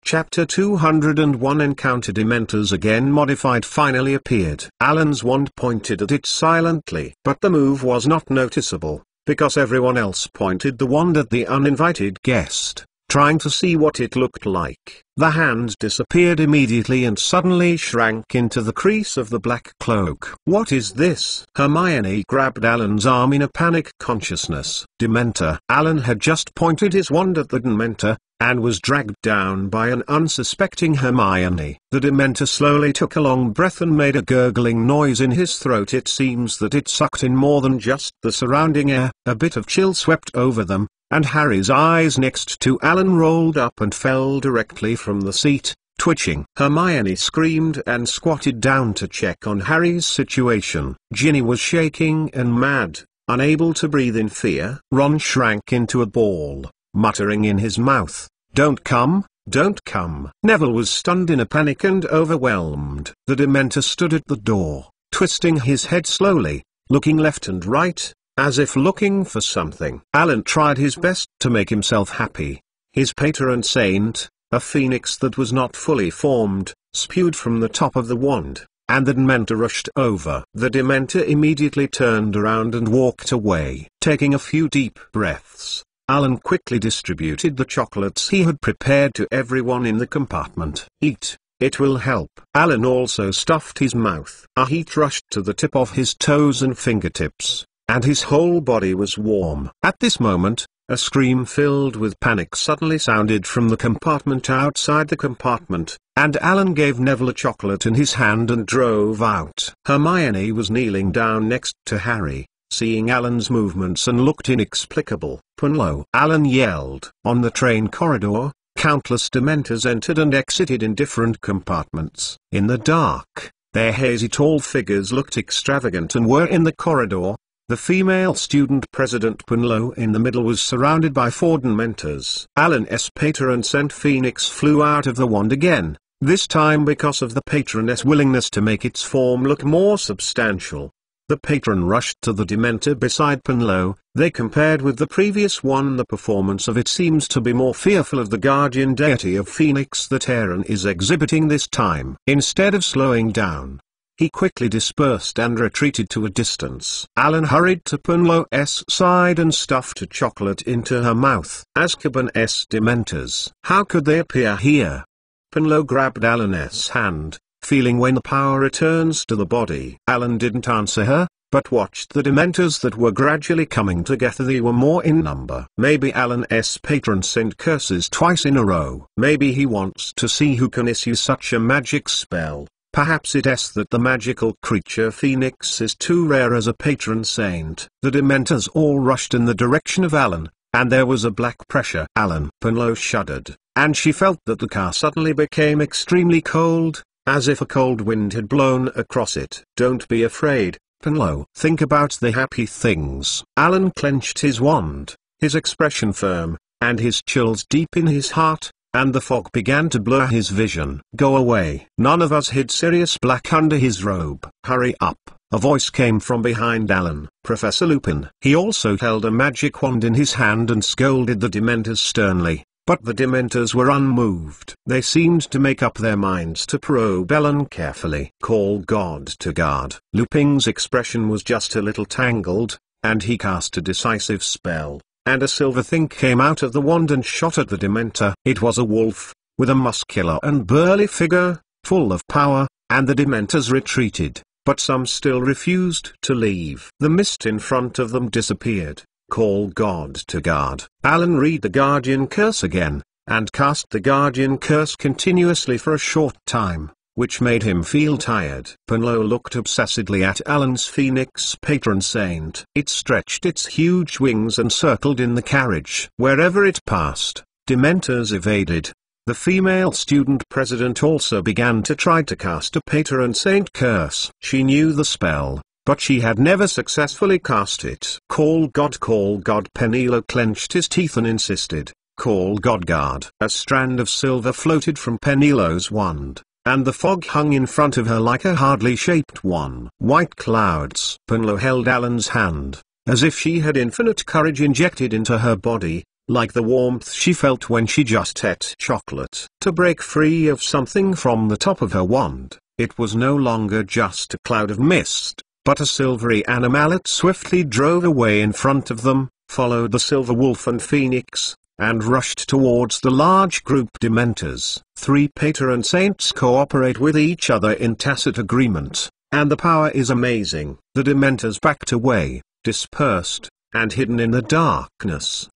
Chapter 201 Encounter Dementors again modified finally appeared. Alan's wand pointed at it silently. But the move was not noticeable, because everyone else pointed the wand at the uninvited guest, trying to see what it looked like. The hand disappeared immediately and suddenly shrank into the crease of the black cloak. "What is this?" Hermione grabbed Alan's arm in a panic consciousness. Dementor. Alan had just pointed his wand at the Dementor, and was dragged down by an unsuspecting Hermione. The Dementor slowly took a long breath and made a gurgling noise in his throat. It seems that it sucked in more than just the surrounding air. A bit of chill swept over them, and Harry's eyes next to Alan rolled up and fell directly from the seat, twitching. Hermione screamed and squatted down to check on Harry's situation. Ginny was shaking and mad, unable to breathe in fear. Ron shrank into a ball, muttering in his mouth, "Don't come, don't come." Neville was stunned in a panic and overwhelmed. The Dementor stood at the door, twisting his head slowly, looking left and right, as if looking for something. Alan tried his best to make himself happy. His patron saint, a phoenix that was not fully formed, spewed from the top of the wand, and the Dementor rushed over. The Dementor immediately turned around and walked away. Taking a few deep breaths, Alan quickly distributed the chocolates he had prepared to everyone in the compartment. "Eat, it will help." Alan also stuffed his mouth. A heat rushed to the tip of his toes and fingertips, and his whole body was warm. At this moment, a scream filled with panic suddenly sounded from the compartment outside the compartment, and Alan gave Neville a chocolate in his hand and drove out. Hermione was kneeling down next to Harry, seeing Alan's movements, and looked inexplicable. "Punlo!" Alan yelled. On the train corridor, countless Dementors entered and exited in different compartments. In the dark, their hazy tall figures looked extravagant and were in the corridor. The female student president Punlo in the middle was surrounded by 4 Dementors. Alan's patron saint Phoenix flew out of the wand again, this time because of the patroness' willingness to make its form look more substantial. The patron rushed to the Dementor beside Punlo. They compared with the previous one. The performance of it seems to be more fearful of the guardian deity of Phoenix that Aaron is exhibiting this time. Instead of slowing down, he quickly dispersed and retreated to a distance. Alan hurried to Punlo's side and stuffed a chocolate into her mouth. Azkaban's Dementors. How could they appear here? Punlo grabbed Alan's hand, feeling when the power returns to the body. Alan didn't answer her, but watched the Dementors that were gradually coming together. They were more in number. Maybe Alan's patron saint curses twice in a row. Maybe he wants to see who can issue such a magic spell. Perhaps it's that the magical creature Phoenix is too rare as a patron saint. The Dementors all rushed in the direction of Alan, and there was a black pressure. Punlo shuddered, and she felt that the car suddenly became extremely cold, as if a cold wind had blown across it. "Don't be afraid, Punlo. Think about the happy things." Alan clenched his wand, his expression firm, and his chills deep in his heart, and the fog began to blur his vision. "Go away." None of us hid Sirius Black under his robe. "Hurry up," a voice came from behind Alan. Professor Lupin. He also held a magic wand in his hand and scolded the Dementors sternly. But the Dementors were unmoved. They seemed to make up their minds to probe Alan carefully. "Call God to guard." Lupin's expression was just a little tangled, and he cast a decisive spell, and a silver thing came out of the wand and shot at the Dementor. It was a wolf, with a muscular and burly figure, full of power, and the Dementors retreated, but some still refused to leave. The mist in front of them disappeared. "Call God to guard." Alan read the Guardian Curse again, and cast the Guardian Curse continuously for a short time, which made him feel tired. Punlo looked obsessedly at Alan's Phoenix patron saint. It stretched its huge wings and circled in the carriage. Wherever it passed, Dementors evaded. The female student president also began to try to cast a patron saint curse. She knew the spell, but she had never successfully cast it. Call God, call God." Penelo clenched his teeth and insisted, "Call God guard." A strand of silver floated from Penelo's wand, and the fog hung in front of her like a hardly shaped one. White clouds. Punlo held Alan's hand, as if she had infinite courage injected into her body, like the warmth she felt when she just ate chocolate. To break free of something from the top of her wand, it was no longer just a cloud of mist, but a silvery animal. It swiftly drove away in front of them, followed the silver wolf and phoenix, and rushed towards the large group Dementors. 3 patron saints cooperate with each other in tacit agreement, and the power is amazing. The Dementors backed away, dispersed, and hidden in the darkness.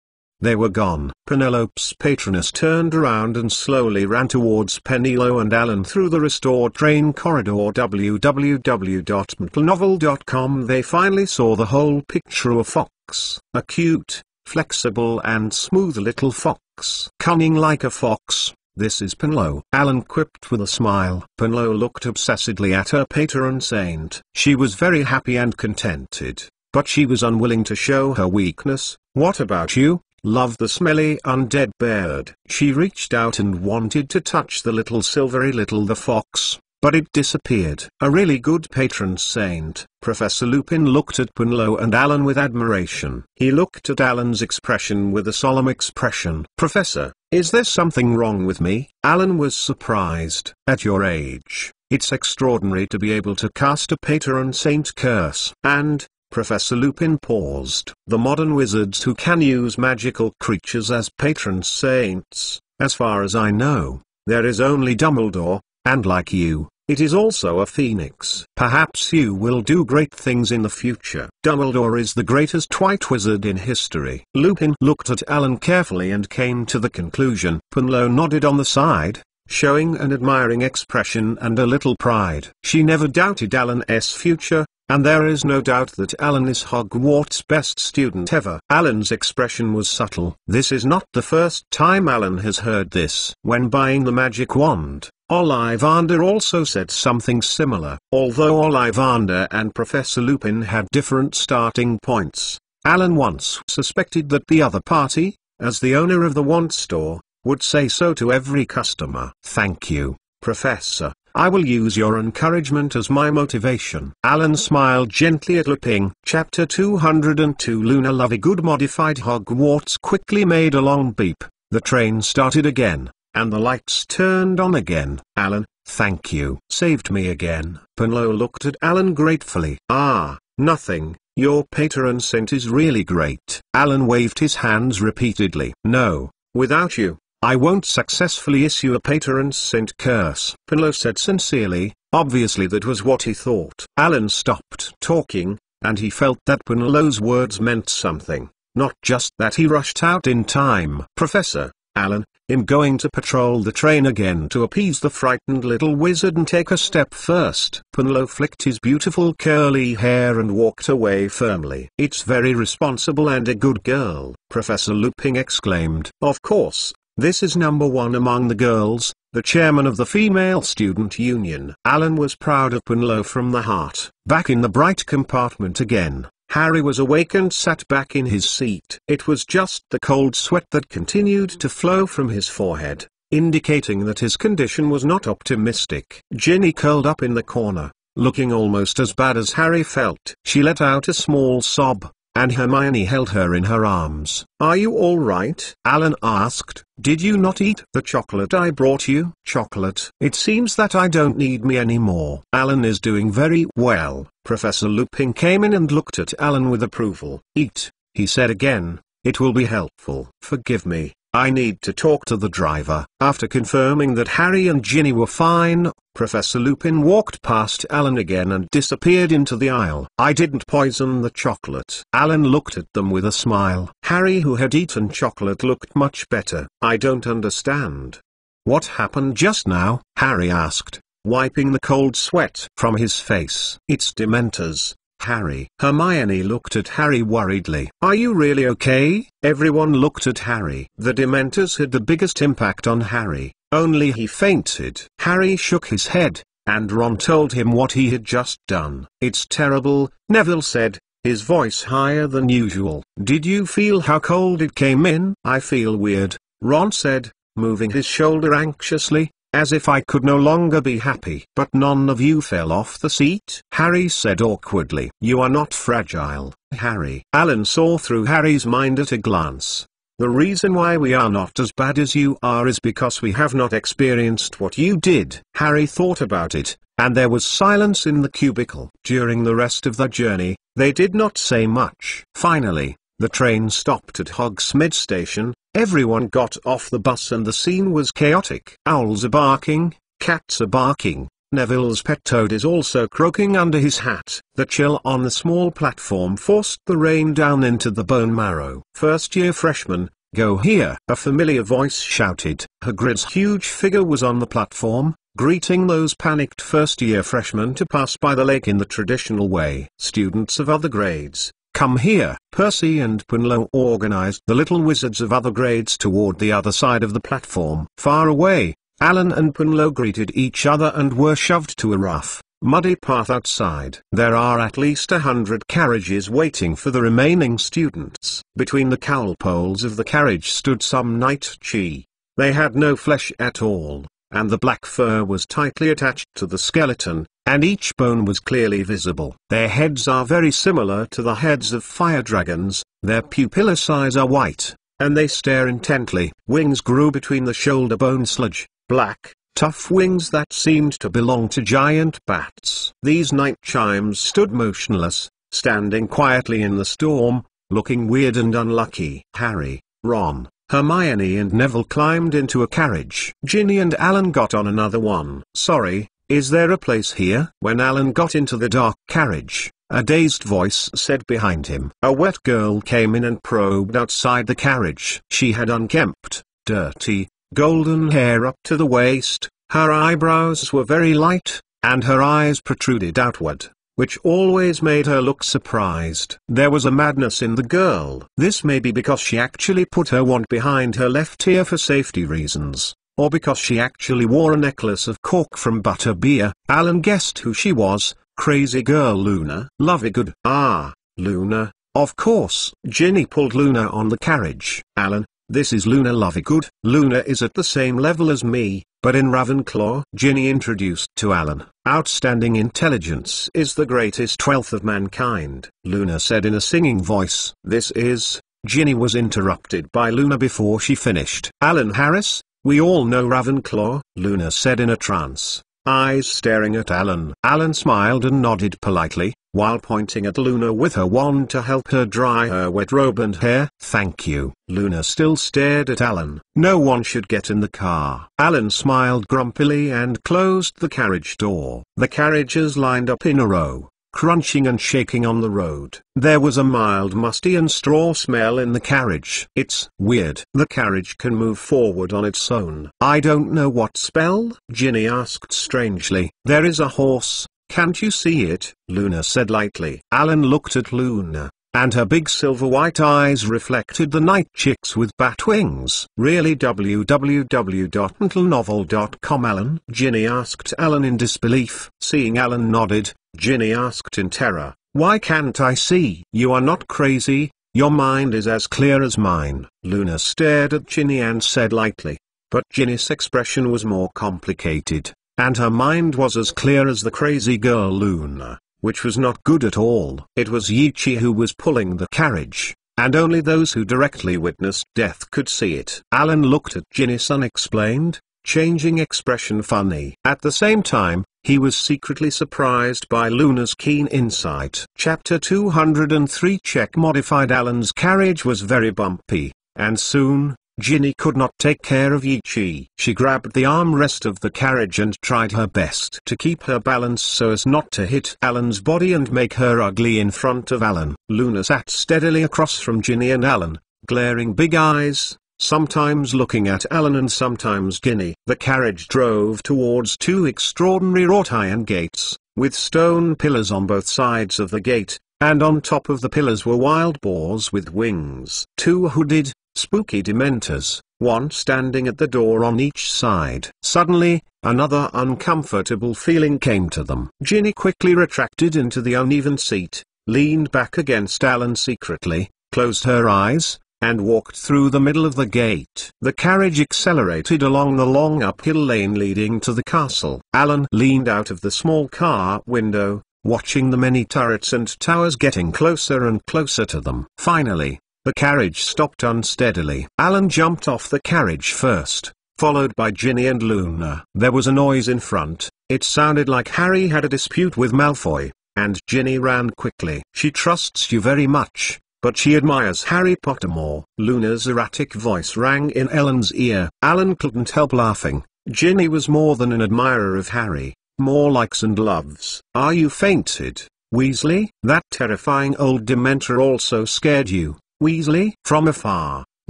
They were gone. Penelope's patroness turned around and slowly ran towards Penelo and Alan through the restored train corridor. www.mtlnovel.com. They finally saw the whole picture of a fox, a cute, flexible and smooth little fox. Cunning like a fox, this is Penelo, Alan quipped with a smile. Penelo looked obsessedly at her patron saint. She was very happy and contented, but she was unwilling to show her weakness. What about you? Love the smelly undead bird. She reached out and wanted to touch the little silvery little the fox, but it disappeared. A really good patron saint. Professor Lupin looked at Penelo and Alan with admiration. He looked at Alan's expression with a solemn expression. Professor, is there something wrong with me? Alan was surprised. At your age, it's extraordinary to be able to cast a patron saint curse. And Professor Lupin paused. The modern wizards who can use magical creatures as patron saints, as far as I know, there is only Dumbledore, and like you, it is also a phoenix. Perhaps you will do great things in the future. Dumbledore is the greatest white wizard in history. Lupin looked at Alan carefully and came to the conclusion. Penelo nodded on the side, showing an admiring expression and a little pride. She never doubted Alan's future, and there is no doubt that Alan is Hogwarts' best student ever. Alan's expression was subtle. This is not the first time Alan has heard this. When buying the magic wand, Ollivander also said something similar. Although Ollivander and Professor Lupin had different starting points, Alan once suspected that the other party, as the owner of the wand store, would say so to every customer. Thank you, Professor. I will use your encouragement as my motivation. Alan smiled gently at Lupin. Chapter 202. Luna Lovegood modified. Hogwarts quickly made a long beep. The train started again, and the lights turned on again. Alan, thank you. Saved me again. Penelo looked at Alan gratefully. Ah, nothing. Your patron saint is really great. Alan waved his hands repeatedly. No, without you, I won't successfully issue a patron saint curse. Penelo said sincerely. Obviously that was what he thought. Alan stopped talking, and he felt that Penelo's words meant something, not just that he rushed out in time. Professor, Alan, I'm going to patrol the train again to appease the frightened little wizard and take a step first. Penelo flicked his beautiful curly hair and walked away firmly. It's very responsible and a good girl, Professor Lupin exclaimed. Of course. This is number one among the girls, the chairman of the Female Student Union. Alan was proud of Penelo from the heart. Back in the bright compartment again, Harry was awake and sat back in his seat. It was just the cold sweat that continued to flow from his forehead, indicating that his condition was not optimistic. Ginny curled up in the corner, looking almost as bad as Harry felt. She let out a small sob, and Hermione held her in her arms. Are you all right? Alan asked. Did you not eat the chocolate I brought you? Chocolate? It seems that I don't need me anymore. Alan is doing very well. Professor Lupin came in and looked at Alan with approval. Eat, he said again. It will be helpful. Forgive me, I need to talk to the driver. After confirming that Harry and Ginny were fine, Professor Lupin walked past Alan again and disappeared into the aisle. I didn't poison the chocolate. Alan looked at them with a smile. Harry, who had eaten chocolate, looked much better. I don't understand. What happened just now? Harry asked, wiping the cold sweat from his face. It's Dementors, Harry. Hermione looked at Harry worriedly. Are you really okay? Everyone looked at Harry. The Dementors had the biggest impact on Harry, only he fainted. Harry shook his head, and Ron told him what he had just done. It's terrible, Neville said, his voice higher than usual. Did you feel how cold it came in? I feel weird, Ron said, moving his shoulder anxiously, as if I could no longer be happy. But none of you fell off the seat? Harry said awkwardly. You are not fragile, Harry. Alan saw through Harry's mind at a glance. The reason why we are not as bad as you are is because we have not experienced what you did. Harry thought about it, and there was silence in the cubicle. During the rest of the journey, they did not say much. Finally, the train stopped at Hogsmeade Station, everyone got off the bus and the scene was chaotic. Owls are barking, cats are barking. Neville's pet toad is also croaking under his hat. The chill on the small platform forced the rain down into the bone marrow. First-year freshmen, go here! A familiar voice shouted. Hagrid's huge figure was on the platform, greeting those panicked first-year freshmen to pass by the lake in the traditional way. Students of other grades, come here! Percy and Punlo organized the little wizards of other grades toward the other side of the platform. Far away, Alan and Punlo greeted each other and were shoved to a rough, muddy path outside. There are at least 100 carriages waiting for the remaining students. Between the cowl poles of the carriage stood some night chi. They had no flesh at all, and the black fur was tightly attached to the skeleton, and each bone was clearly visible. Their heads are very similar to the heads of fire dragons, their pupilless eyes are white, and they stare intently. Wings grew between the shoulder bone sludge. Black, tough wings that seemed to belong to giant bats. These night chimes stood motionless, standing quietly in the storm, looking weird and unlucky. Harry, Ron, Hermione and Neville climbed into a carriage. Ginny and Alan got on another one. Sorry, is there a place here? When Alan got into the dark carriage, a dazed voice said behind him. A wet girl came in and probed outside the carriage. She had unkempt, dirty, golden hair up to the waist, her eyebrows were very light, and her eyes protruded outward, which always made her look surprised. There was a madness in the girl. This may be because she actually put her wand behind her left ear for safety reasons, or because she actually wore a necklace of cork from butterbeer. Alan guessed who she was, crazy girl Luna Lovegood. Ah, Luna, of course. Ginny pulled Luna on the carriage. Alan, this is Luna Lovegood. Luna is at the same level as me, but in Ravenclaw. Ginny introduced to Alan. Outstanding intelligence is the greatest wealth of mankind, Luna said in a singing voice. This is... Ginny was interrupted by Luna before she finished. Alan Harris, we all know Ravenclaw, Luna said in a trance, eyes staring at Alan. Alan smiled and nodded politely, while pointing at Luna with her wand to help her dry her wet robe and hair. Thank you. Luna still stared at Alan. No one should get in the car. Alan smiled grumpily and closed the carriage door. The carriages lined up in a row, crunching and shaking on the road. There was a mild musty and straw smell in the carriage. It's weird. The carriage can move forward on its own. I don't know what spell? Ginny asked strangely. There is a horse. Can't you see it? Luna said lightly. Alan looked at Luna, and her big silver white eyes reflected the night chicks with bat wings. Really? www.mentalnovel.com. Alan? Ginny asked Alan in disbelief. Seeing Alan nodded, Ginny asked in terror, why can't I see? You are not crazy, your mind is as clear as mine. Luna stared at Ginny and said lightly. But Ginny's expression was more complicated, and her mind was as clear as the crazy girl Luna, which was not good at all. It was Yichi who was pulling the carriage, and only those who directly witnessed death could see it. Alan looked at Ginny's unexplained, changing expression funny. At the same time, he was secretly surprised by Luna's keen insight. Chapter 203. Check modified. Alan's carriage was very bumpy, and soon, Ginny could not take care of Yichi. She grabbed the armrest of the carriage and tried her best to keep her balance so as not to hit Alan's body and make her ugly in front of Alan. Luna sat steadily across from Ginny and Alan, glaring big eyes, sometimes looking at Alan and sometimes Ginny. The carriage drove towards two extraordinary wrought iron gates, with stone pillars on both sides of the gate, and on top of the pillars were wild boars with wings. Two hooded, spooky dementors, one standing at the door on each side. Suddenly, another uncomfortable feeling came to them. Ginny quickly retracted into the uneven seat, leaned back against Alan secretly, closed her eyes, and walked through the middle of the gate. The carriage accelerated along the long uphill lane leading to the castle. Alan leaned out of the small car window, watching the many turrets and towers getting closer and closer to them. Finally, The carriage stopped unsteadily. Alan jumped off the carriage first, followed by Ginny and Luna. There was a noise in front. It sounded like Harry had a dispute with Malfoy, and Ginny ran quickly. She trusts you very much, but she admires Harry Potter more. Luna's erratic voice rang in Ellen's ear. Alan couldn't help laughing. Ginny was more than an admirer of Harry, more likes and loves. Are you fainted, Weasley? That terrifying old Dementor also scared you, Weasley? From afar,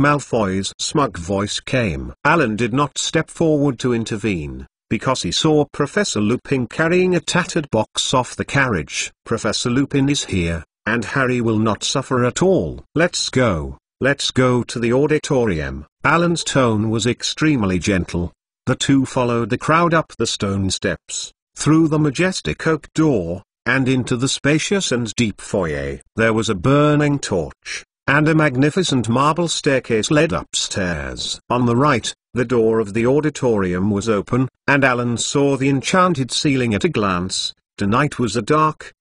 Malfoy's smug voice came. Alan did not step forward to intervene, because he saw Professor Lupin carrying a tattered box off the carriage. Professor Lupin is here, and Harry will not suffer at all. Let's go to the auditorium. Alan's tone was extremely gentle. The two followed the crowd up the stone steps, through the majestic oak door, and into the spacious and deep foyer. There was a burning torch, and a magnificent marble staircase led upstairs. On the right, the door of the auditorium was open, and Alan saw the enchanted ceiling at a glance. Tonight was a dark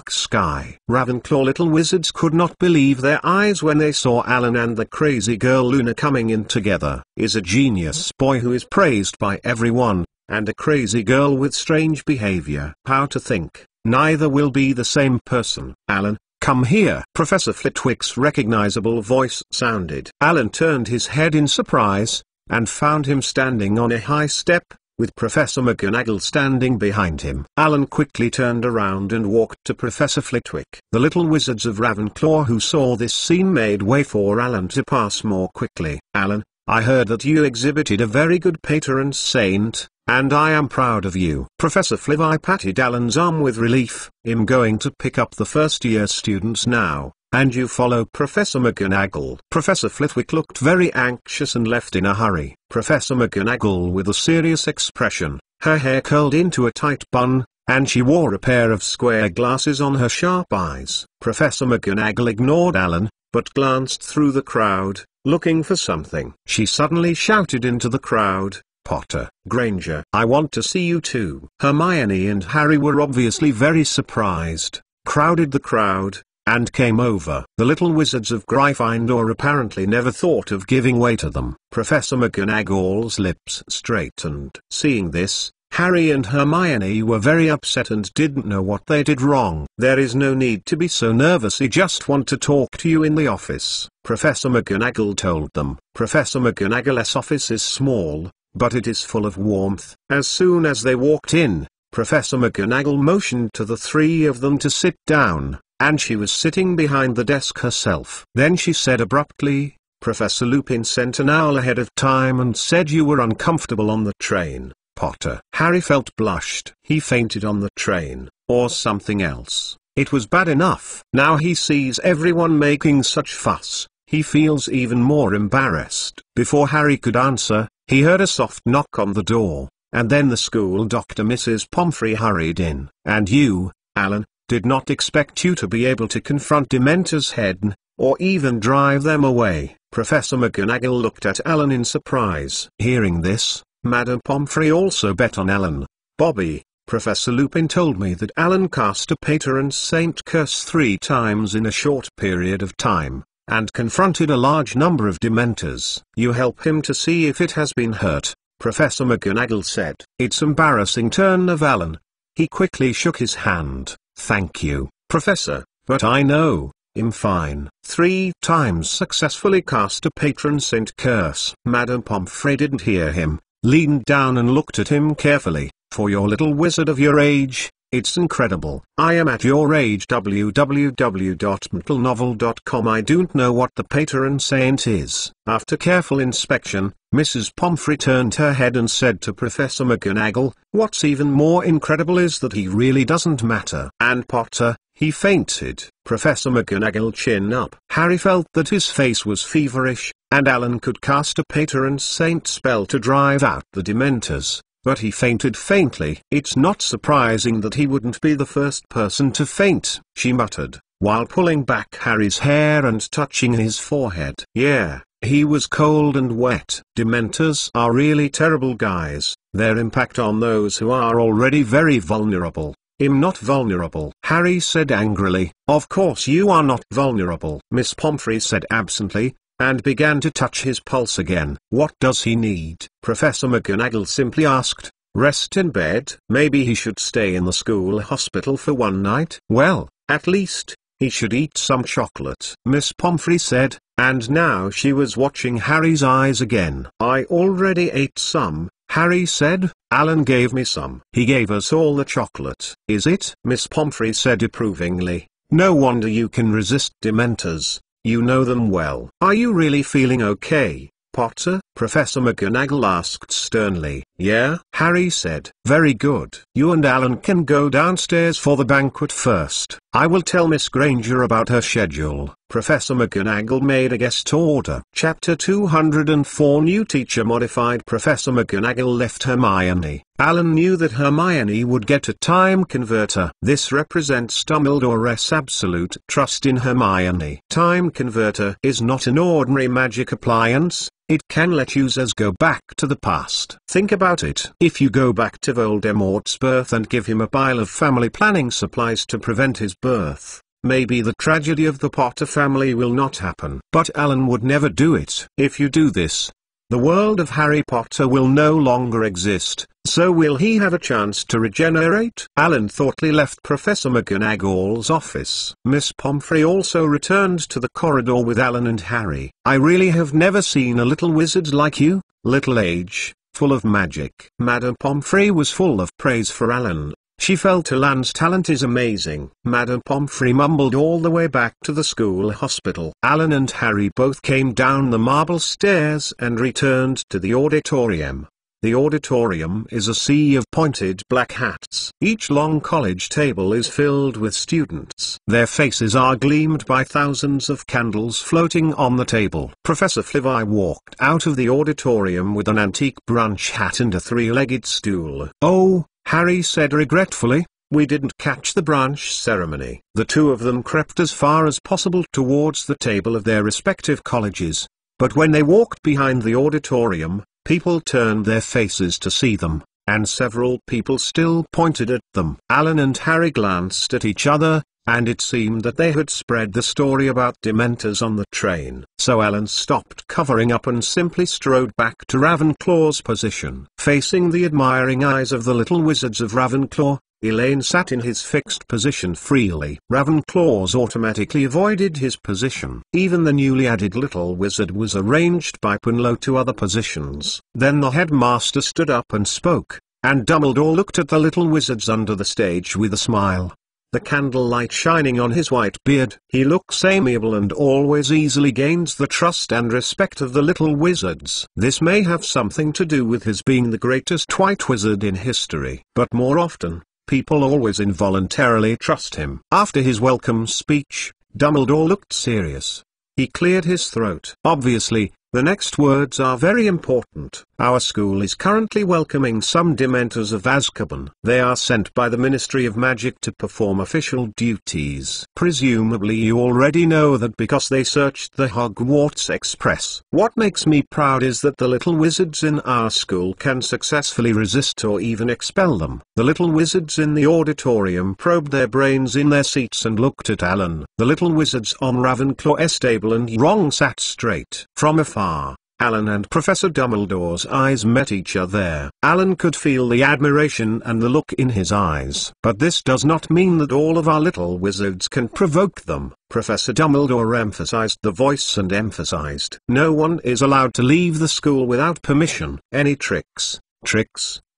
sky. Ravenclaw little wizards could not believe their eyes when they saw Alan and the crazy girl Luna coming in together. Is a genius boy who is praised by everyone, and a crazy girl with strange behavior. How to think, neither will be the same person. Alan, come here. Professor Flitwick's recognizable voice sounded. Alan turned his head in surprise, and found him standing on a high step, with Professor McGonagall standing behind him. Alan quickly turned around and walked to Professor Flitwick. The little wizards of Ravenclaw who saw this scene made way for Alan to pass more quickly. Alan, I heard that you exhibited a very good patron saint, and I am proud of you. Professor Flitwick patted Alan's arm with relief. I'm going to pick up the first-year students now, and you follow Professor McGonagall. Professor Flitwick looked very anxious and left in a hurry. Professor McGonagall with a serious expression, her hair curled into a tight bun, and she wore a pair of square glasses on her sharp eyes. Professor McGonagall ignored Alan, but glanced through the crowd, looking for something. She suddenly shouted into the crowd, Potter, Granger, I want to see you too. Hermione and Harry were obviously very surprised, crowded the crowd, and came over. The little wizards of Gryffindor apparently never thought of giving way to them. Professor McGonagall's lips straightened. Seeing this, Harry and Hermione were very upset and didn't know what they did wrong. There is no need to be so nervous, I just want to talk to you in the office, Professor McGonagall told them. Professor McGonagall's office is small, but it is full of warmth. As soon as they walked in, Professor McGonagall motioned to the three of them to sit down, and she was sitting behind the desk herself. Then she said abruptly, Professor Lupin sent an hour ahead of time and said you were uncomfortable on the train, Potter. Harry felt blushed. He fainted on the train, or something else. It was bad enough. Now he sees everyone making such fuss. He feels even more embarrassed. Before Harry could answer, he heard a soft knock on the door, and then the school doctor Mrs. Pomfrey hurried in. And you, Alan, did not expect you to be able to confront Dementors head, or even drive them away. Professor McGonagall looked at Alan in surprise. Hearing this, Madame Pomfrey also bet on Alan. Bobby, Professor Lupin told me that Alan cast a patron saint curse 3 times in a short period of time, and confronted a large number of Dementors. You help him to see if it has been hurt, Professor McGonagall said. It's embarrassing turn of Alan. He quickly shook his hand. Thank you, Professor, but I know, I'm fine. 3 times successfully cast a patron saint curse. Madame Pomfrey didn't hear him, leaned down and looked at him carefully. For your little wizard of your age, it's incredible. I am at your age www.mentalnovel.com. I don't know what the patron saint is. After careful inspection, Mrs. Pomfrey turned her head and said to Professor McGonagall, what's even more incredible is that he really doesn't matter. And Potter, he fainted. Professor McGonagall chin up. Harry felt that his face was feverish, and Alan could cast a patron saint spell to drive out the Dementors. But he fainted faintly. It's not surprising that he wouldn't be the first person to faint, she muttered, while pulling back Harry's hair and touching his forehead. Yeah, he was cold and wet. Dementors are really terrible guys. Their impact on those who are already very vulnerable I'm not vulnerable," Harry said angrily. "Of course you are not vulnerable," Miss Pomfrey said absently, and began to touch his pulse again. "What does he need?" Professor McGonagall simply asked. "Rest in bed. Maybe he should stay in the school hospital for one night." "Well, at least, he should eat some chocolate," Miss Pomfrey said, and now she was watching Harry's eyes again. "I already ate some," Harry said. "Alan gave me some. He gave us all the chocolate." "Is it?" Miss Pomfrey said approvingly. "No wonder you can resist Dementors. You know them well." "Are you really feeling okay, Potter?" Professor McGonagall asked sternly. "Yeah," Harry said. "Very good. You and Alan can go downstairs for the banquet first. I will tell Miss Granger about her schedule." Professor McGonagall made a guest order. Chapter 204 New Teacher Modified. Professor McGonagall left Hermione. Alan knew that Hermione would get a time converter. This represents Dumbledore's absolute trust in Hermione. Time converter is not an ordinary magic appliance. It can let users go back to the past. Think about it. If you go back to Voldemort's birth and give him a pile of family planning supplies to prevent his birth, maybe the tragedy of the Potter family will not happen. But Alan would never do it. If you do this, the world of Harry Potter will no longer exist. So will he have a chance to regenerate? Alan thoughtfully left Professor McGonagall's office. Miss Pomfrey also returned to the corridor with Alan and Harry. "I really have never seen a little wizard like you, little age, full of magic." Madame Pomfrey was full of praise for Alan. She felt Alan's talent is amazing. Madame Pomfrey mumbled all the way back to the school hospital. Alan and Harry both came down the marble stairs and returned to the auditorium. The auditorium is a sea of pointed black hats. Each long college table is filled with students. Their faces are gleamed by thousands of candles floating on the table. Professor Flitwick walked out of the auditorium with an antique branch hat and a three-legged stool. "Oh," Harry said regretfully, "we didn't catch the branch ceremony." The two of them crept as far as possible towards the table of their respective colleges. But when they walked behind the auditorium, people turned their faces to see them, and several people still pointed at them. Alan and Harry glanced at each other, and it seemed that they had spread the story about Dementors on the train. So Alan stopped covering up and simply strode back to Ravenclaw's position. Facing the admiring eyes of the little wizards of Ravenclaw, Elaine sat in his fixed position freely. Ravenclaws automatically avoided his position. Even the newly added little wizard was arranged by Punlo to other positions. Then the headmaster stood up and spoke, and Dumbledore looked at the little wizards under the stage with a smile, the candlelight shining on his white beard. "He looks amiable and always easily gains the trust and respect of the little wizards. This may have something to do with his being the greatest white wizard in history. But more often, people always involuntarily trust him." After his welcome speech, Dumbledore looked serious. He cleared his throat. "Obviously, the next words are very important. Our school is currently welcoming some Dementors of Azkaban. They are sent by the Ministry of Magic to perform official duties. Presumably you already know that because they searched the Hogwarts Express. What makes me proud is that the little wizards in our school can successfully resist or even expel them." The little wizards in the auditorium probed their brains in their seats and looked at Alan. The little wizards on Ravenclaw's table and Wrong sat straight. From afar, Alan and Professor Dumbledore's eyes met each other. Alan could feel the admiration and the look in his eyes. "But this does not mean that all of our little wizards can provoke them," Professor Dumbledore emphasized the voice and emphasized. "No one is allowed to leave the school without permission. Any tricks,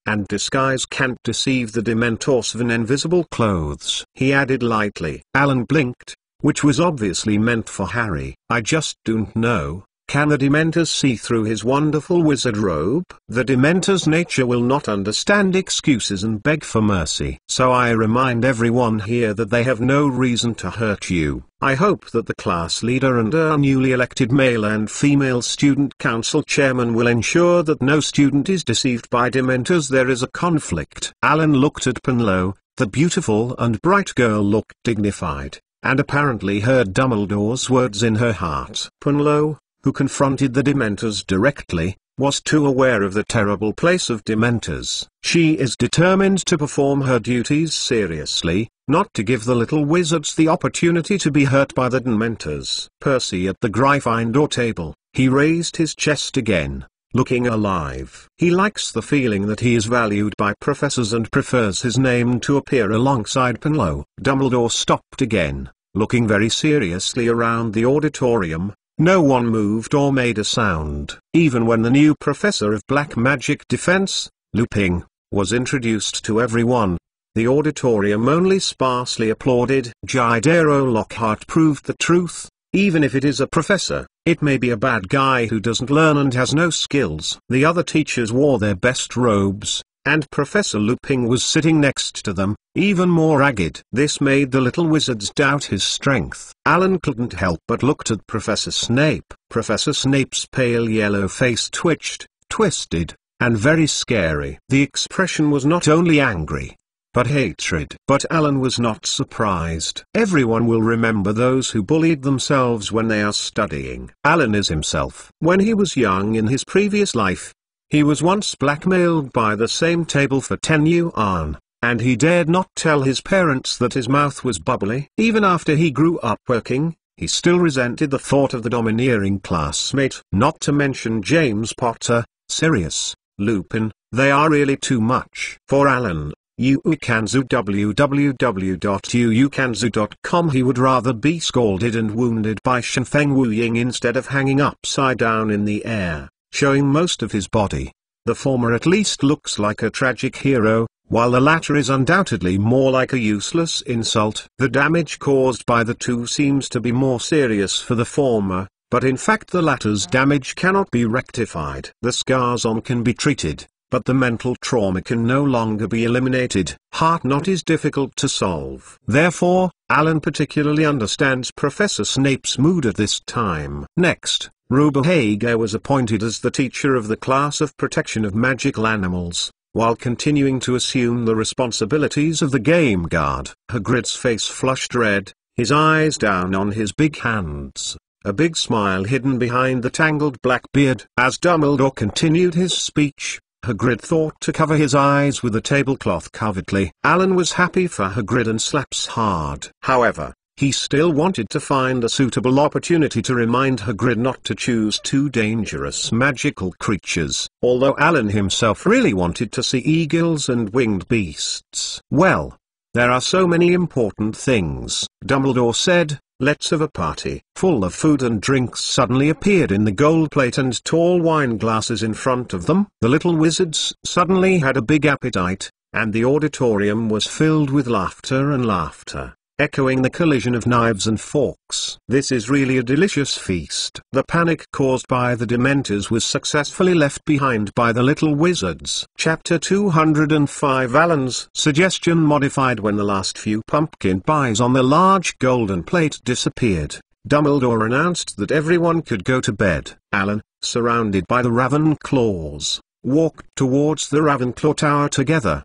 and disguise can't deceive the Dementors in invisible clothes," he added lightly. Alan blinked, which was obviously meant for Harry. "I just don't know. Can the Dementors see through his wonderful wizard robe?" "The Dementors' nature will not understand excuses and beg for mercy. So I remind everyone here that they have no reason to hurt you. I hope that the class leader and our newly elected male and female student council chairman will ensure that no student is deceived by Dementors. There is a conflict." Alan looked at Punlo. The beautiful and bright girl looked dignified, and apparently heard Dumbledore's words in her heart. Punlo, who confronted the Dementors directly, was too aware of the terrible place of Dementors. She is determined to perform her duties seriously, not to give the little wizards the opportunity to be hurt by the Dementors. Percy at the Gryffindor table, he raised his chest again, looking alive. He likes the feeling that he is valued by professors and prefers his name to appear alongside Penlow. Dumbledore stopped again, looking very seriously around the auditorium. No one moved or made a sound. Even when the new professor of black magic defense, Lupin, was introduced to everyone, the auditorium only sparsely applauded. Jidero Lockhart proved the truth. Even if it is a professor, it may be a bad guy who doesn't learn and has no skills. The other teachers wore their best robes, and Professor Lupin was sitting next to them, even more ragged. This made the little wizards doubt his strength. Alan couldn't help but looked at Professor Snape. Professor Snape's pale yellow face twitched, twisted, and very scary. The expression was not only angry, but hatred. But Alan was not surprised. Everyone will remember those who bullied themselves when they are studying. Alan is himself. When he was young in his previous life, he was once blackmailed by the same table for 10 yuan, and he dared not tell his parents that his mouth was bubbly. Even after he grew up working, he still resented the thought of the domineering classmate. Not to mention James Potter, Sirius, Lupin, they are really too much. For Alan, www.uukanzu.com, he would rather be scalded and wounded by Shenfeng Wu Ying instead of hanging upside down in the air, showing most of his body. The former at least looks like a tragic hero, while the latter is undoubtedly more like a useless insult. The damage caused by the two seems to be more serious for the former, but in fact the latter's damage cannot be rectified. The scars on can be treated, but the mental trauma can no longer be eliminated. Heart knot is difficult to solve. Therefore, Alan particularly understands Professor Snape's mood at this time. Next, Ruba Hager was appointed as the teacher of the class of protection of magical animals, while continuing to assume the responsibilities of the game guard. Hagrid's face flushed red, his eyes down on his big hands, a big smile hidden behind the tangled black beard. As Dumbledore continued his speech, Hagrid thought to cover his eyes with a tablecloth covertly. Alan was happy for Hagrid and slaps hard. However, he still wanted to find a suitable opportunity to remind Hagrid not to choose too dangerous magical creatures. Although Alan himself really wanted to see eagles and winged beasts. Well, there are so many important things, Dumbledore said. Let's have a party. Full of food and drinks suddenly appeared in the gold plate and tall wine glasses in front of them. The little wizards suddenly had a big appetite, and the auditorium was filled with laughter and laughter, echoing the collision of knives and forks. This is really a delicious feast. The panic caused by the Dementors was successfully left behind by the little wizards. Chapter 205. Alan's suggestion modified. When the last few pumpkin pies on the large golden plate disappeared, Dumbledore announced that everyone could go to bed. Alan, surrounded by the Ravenclaws, walked towards the Ravenclaw Tower together.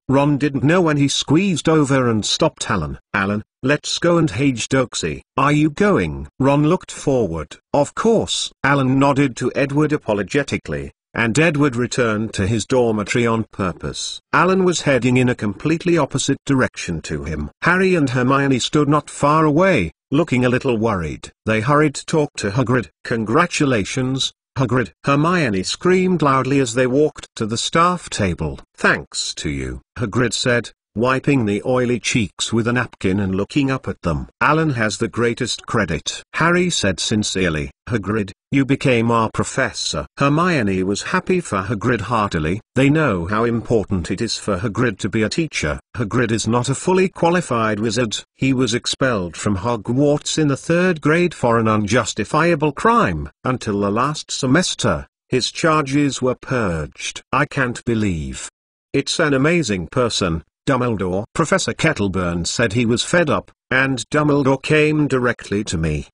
Ron didn't know when he squeezed over and stopped Alan. Alan, let's go and Hagedoxy. Are you going? Ron looked forward. Of course. Alan nodded to Edward apologetically, and Edward returned to his dormitory on purpose. Alan was heading in a completely opposite direction to him. Harry and Hermione stood not far away, looking a little worried. They hurried to talk to Hagrid. Congratulations, Hagrid! Hermione screamed loudly as they walked to the staff table. Thanks to you, Hagrid said, wiping the oily cheeks with a napkin and looking up at them. Alan has the greatest credit. Harry said sincerely. Hagrid, you became our professor. Hermione was happy for Hagrid heartily. They know how important it is for Hagrid to be a teacher. Hagrid is not a fully qualified wizard. He was expelled from Hogwarts in the 3rd grade for an unjustifiable crime. Until the last semester, his charges were purged. I can't believe it's an amazing person, Dumbledore. Professor Kettleburn said he was fed up, and Dumbledore came directly to me.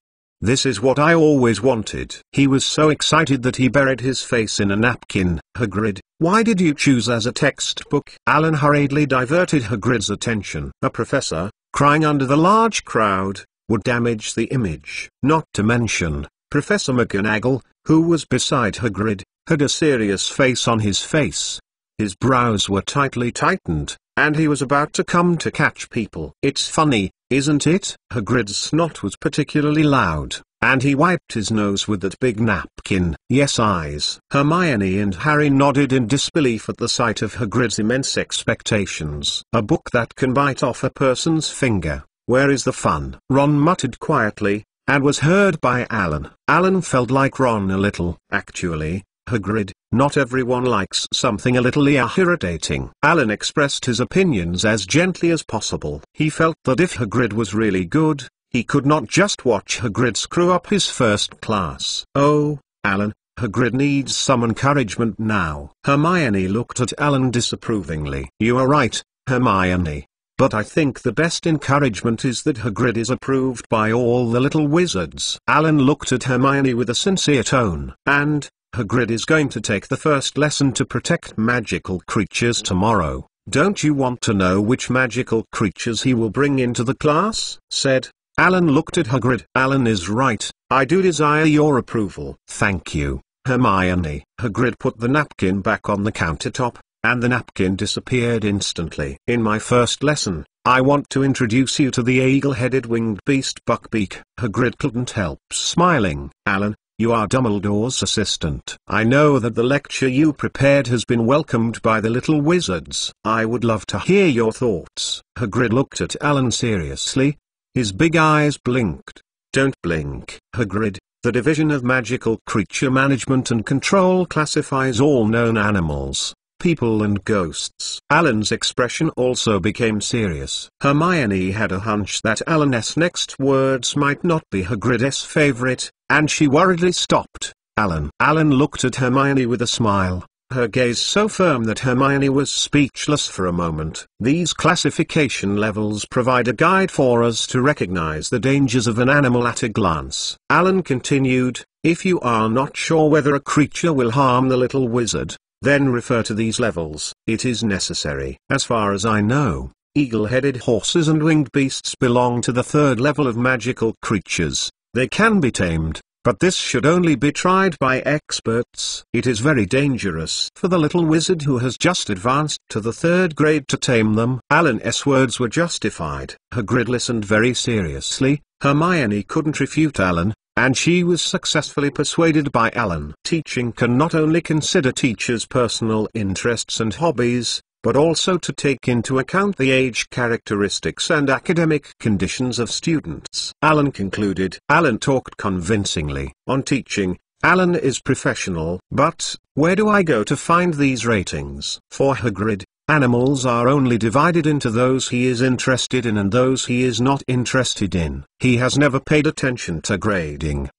This is what I always wanted. He was so excited that he buried his face in a napkin. Hagrid, why did you choose as a textbook? Alan hurriedly diverted Hagrid's attention. A professor, crying under the large crowd, would damage the image. Not to mention, Professor McGonagall, who was beside Hagrid, had a serious face on his face. His brows were tightly tightened, and he was about to come to catch people. "It's funny, isn't it?" Hagrid's snot was particularly loud, and he wiped his nose with that big napkin. "Yes, eyes." Hermione and Harry nodded in disbelief at the sight of Hagrid's immense expectations. "A book that can bite off a person's finger. Where is the fun?" Ron muttered quietly, and was heard by Alan. Alan felt like Ron a little. "Actually, Hagrid, not everyone likes something a little irritating." Alan expressed his opinions as gently as possible. He felt that if Hagrid was really good, he could not just watch Hagrid screw up his first class. "Oh, Alan, Hagrid needs some encouragement now." Hermione looked at Alan disapprovingly. "You are right, Hermione. But I think the best encouragement is that Hagrid is approved by all the little wizards." Alan looked at Hermione with a sincere tone. "And Hagrid is going to take the first lesson to protect magical creatures tomorrow. Don't you want to know which magical creatures he will bring into the class?" said. Alan looked at Hagrid. "Alan is right. I do desire your approval." "Thank you, Hermione." Hagrid put the napkin back on the countertop, and the napkin disappeared instantly. "In my first lesson, I want to introduce you to the eagle-headed winged beast Buckbeak." Hagrid couldn't help smiling. "Alan, you are Dumbledore's assistant. I know that the lecture you prepared has been welcomed by the little wizards. I would love to hear your thoughts." Hagrid looked at Alan seriously. His big eyes blinked. "Don't blink, Hagrid. The Division of Magical Creature Management and Control classifies all known animals, people and ghosts." Alan's expression also became serious. Hermione had a hunch that Alan's next words might not be Hagrid's favorite, and she worriedly stopped. "Alan." Alan looked at Hermione with a smile, her gaze so firm that Hermione was speechless for a moment. "These classification levels provide a guide for us to recognize the dangers of an animal at a glance." Alan continued, "If you are not sure whether a creature will harm the little wizard, then refer to these levels. It is necessary. As far as I know, eagle-headed horses and winged beasts belong to the third level of magical creatures. They can be tamed, but this should only be tried by experts. It is very dangerous for the little wizard who has just advanced to the third grade to tame them." Alan's words were justified. Hagrid listened very seriously. Hermione couldn't refute Alan, and she was successfully persuaded by Alan. Teaching can not only consider teachers' personal interests and hobbies, but also to take into account the age characteristics and academic conditions of students. Alan concluded. Alan talked convincingly. On teaching, Alan is professional. "But, where do I go to find these ratings?" For Hagrid, animals are only divided into those he is interested in and those he is not interested in. He has never paid attention to grading!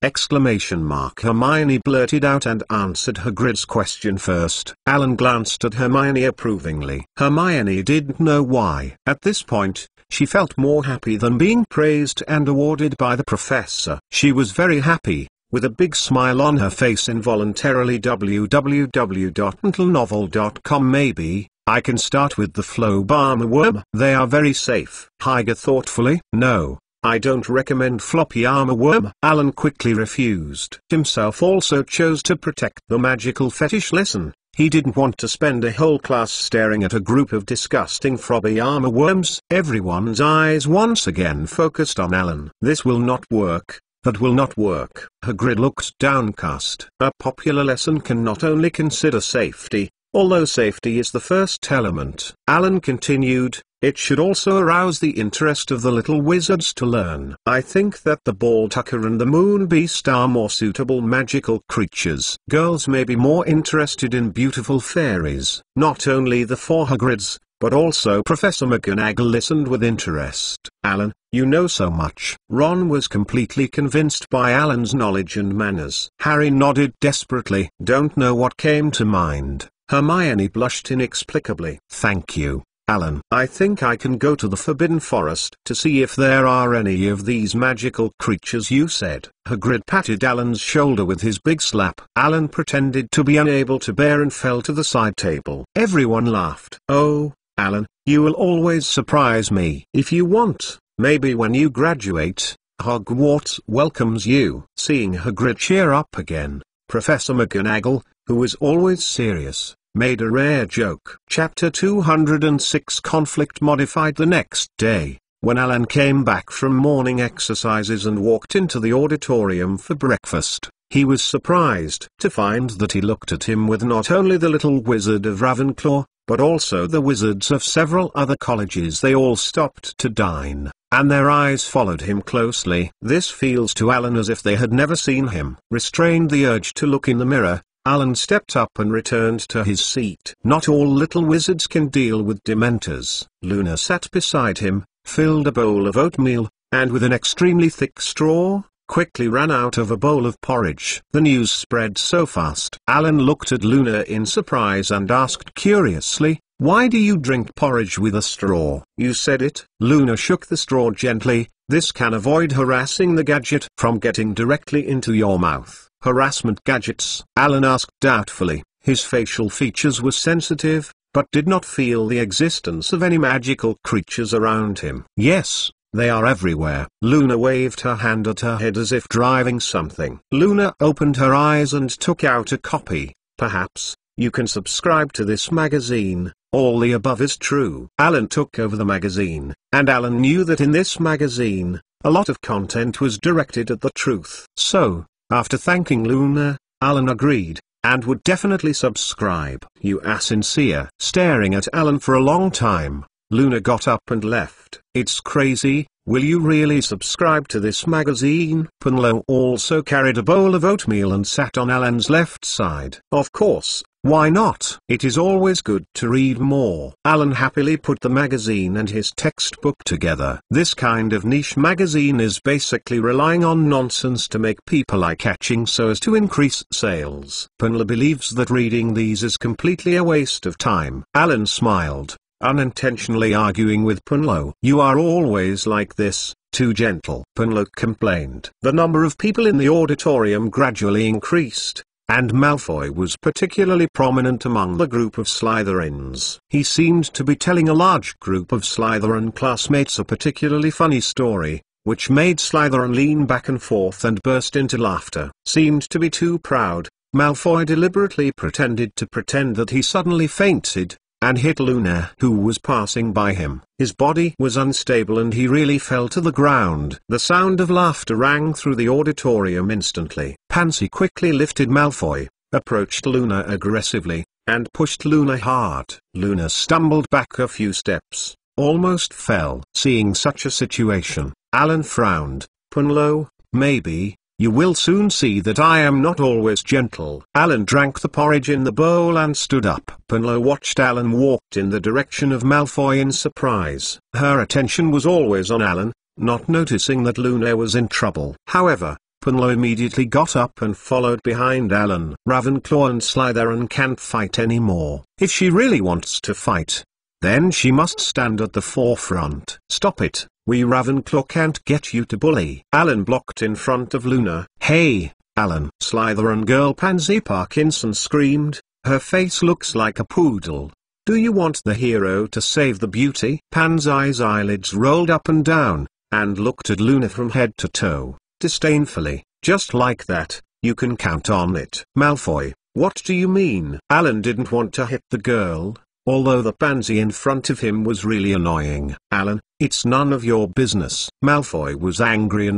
Hermione blurted out and answered Hagrid's question first. Alan glanced at Hermione approvingly. Hermione didn't know why. At this point, she felt more happy than being praised and awarded by the professor. She was very happy, with a big smile on her face. Involuntarily www.mentalnovel.com. Maybe I can start with the Flobe Armorworm. They are very safe. Higer thoughtfully. No, I don't recommend Floppy Armorworm. Alan quickly refused. Himself also chose to protect the magical fetish lesson. He didn't want to spend a whole class staring at a group of disgusting Frobby Armorworms. Everyone's eyes once again focused on Alan. This will not work. That will not work. Hagrid looked downcast. A popular lesson can not only consider safety, although safety is the first element. Alan continued, it should also arouse the interest of the little wizards to learn. I think that the Ball Tucker and the Moon Beast are more suitable magical creatures. Girls may be more interested in beautiful fairies. Not only the four Hagrids, but also Professor McGonagall listened with interest. Alan, you know so much. Ron was completely convinced by Alan's knowledge and manners. Harry nodded desperately. Don't know what came to mind. Hermione blushed inexplicably. Thank you, Alan. I think I can go to the Forbidden Forest to see if there are any of these magical creatures you said. Hagrid patted Alan's shoulder with his big slap. Alan pretended to be unable to bear and fell to the side table. Everyone laughed. Oh, Alan, you will always surprise me. If you want, maybe when you graduate, Hogwarts welcomes you. Seeing Hagrid cheer up again, Professor McGonagall, who was always serious, made a rare joke. Chapter 206 Conflict modified. The next day, when Alan came back from morning exercises and walked into the auditorium for breakfast, he was surprised to find that he looked at him with not only the little wizard of Ravenclaw, but also the wizards of several other colleges. They all stopped to dine, and their eyes followed him closely. This feels to Alan as if they had never seen him. Restrained the urge to look in the mirror, Alan stepped up and returned to his seat. Not all little wizards can deal with Dementors. Luna sat beside him, filled a bowl of oatmeal, and with an extremely thick straw, quickly ran out of a bowl of porridge. The news spread so fast. Alan looked at Luna in surprise and asked curiously, "Why do you drink porridge with a straw?" "You said it." Luna shook the straw gently. "This can avoid harassing the gadget from getting directly into your mouth." "Harassment gadgets?" Alan asked doubtfully. His facial features were sensitive, but did not feel the existence of any magical creatures around him. "Yes, they are everywhere." Luna waved her hand at her head as if driving something. Luna opened her eyes and took out a copy. "Perhaps you can subscribe to this magazine. All the above is true." Alan took over the magazine, and Alan knew that in this magazine, a lot of content was directed at the truth. So, after thanking Luna, Alan agreed, and would definitely subscribe. "You are sincere." Staring at Alan for a long time, Luna got up and left. "It's crazy. Will you really subscribe to this magazine?" Punlo also carried a bowl of oatmeal and sat on Alan's left side. "Of course, why not? It is always good to read more." Alan happily put the magazine and his textbook together. This kind of niche magazine is basically relying on nonsense to make people eye-catching so as to increase sales. Punlo believes that reading these is completely a waste of time. Alan smiled, unintentionally arguing with Punlo. "You are always like this, too gentle," Punlo complained. The number of people in the auditorium gradually increased, and Malfoy was particularly prominent among the group of Slytherins. He seemed to be telling a large group of Slytherin classmates a particularly funny story, which made Slytherin lean back and forth and burst into laughter. Seemed to be too proud, Malfoy deliberately pretended that he suddenly fainted, and hit Luna, who was passing by him. His body was unstable and he really fell to the ground. The sound of laughter rang through the auditorium instantly. Pansy quickly lifted Malfoy, approached Luna aggressively, and pushed Luna hard. Luna stumbled back a few steps, almost fell. Seeing such a situation, Alan frowned. "Punlo, maybe you will soon see that I am not always gentle." Alan drank the porridge in the bowl and stood up. Punlo watched Alan walked in the direction of Malfoy in surprise. Her attention was always on Alan, not noticing that Luna was in trouble. However, Punlo immediately got up and followed behind Alan. "Ravenclaw and Slytherin can't fight anymore. If she really wants to fight, then she must stand at the forefront." "Stop it. We Ravenclaw can't get you to bully." Alan blocked in front of Luna. "Hey, Alan!" Slytherin girl Pansy Parkinson screamed, her face looks like a poodle. "Do you want the hero to save the beauty?" Pansy's eyelids rolled up and down, and looked at Luna from head to toe, disdainfully. "Just like that, you can count on it." "Malfoy, what do you mean?" Alan didn't want to hit the girl, although the pansy in front of him was really annoying. "Alan, it's none of your business." Malfoy was angry,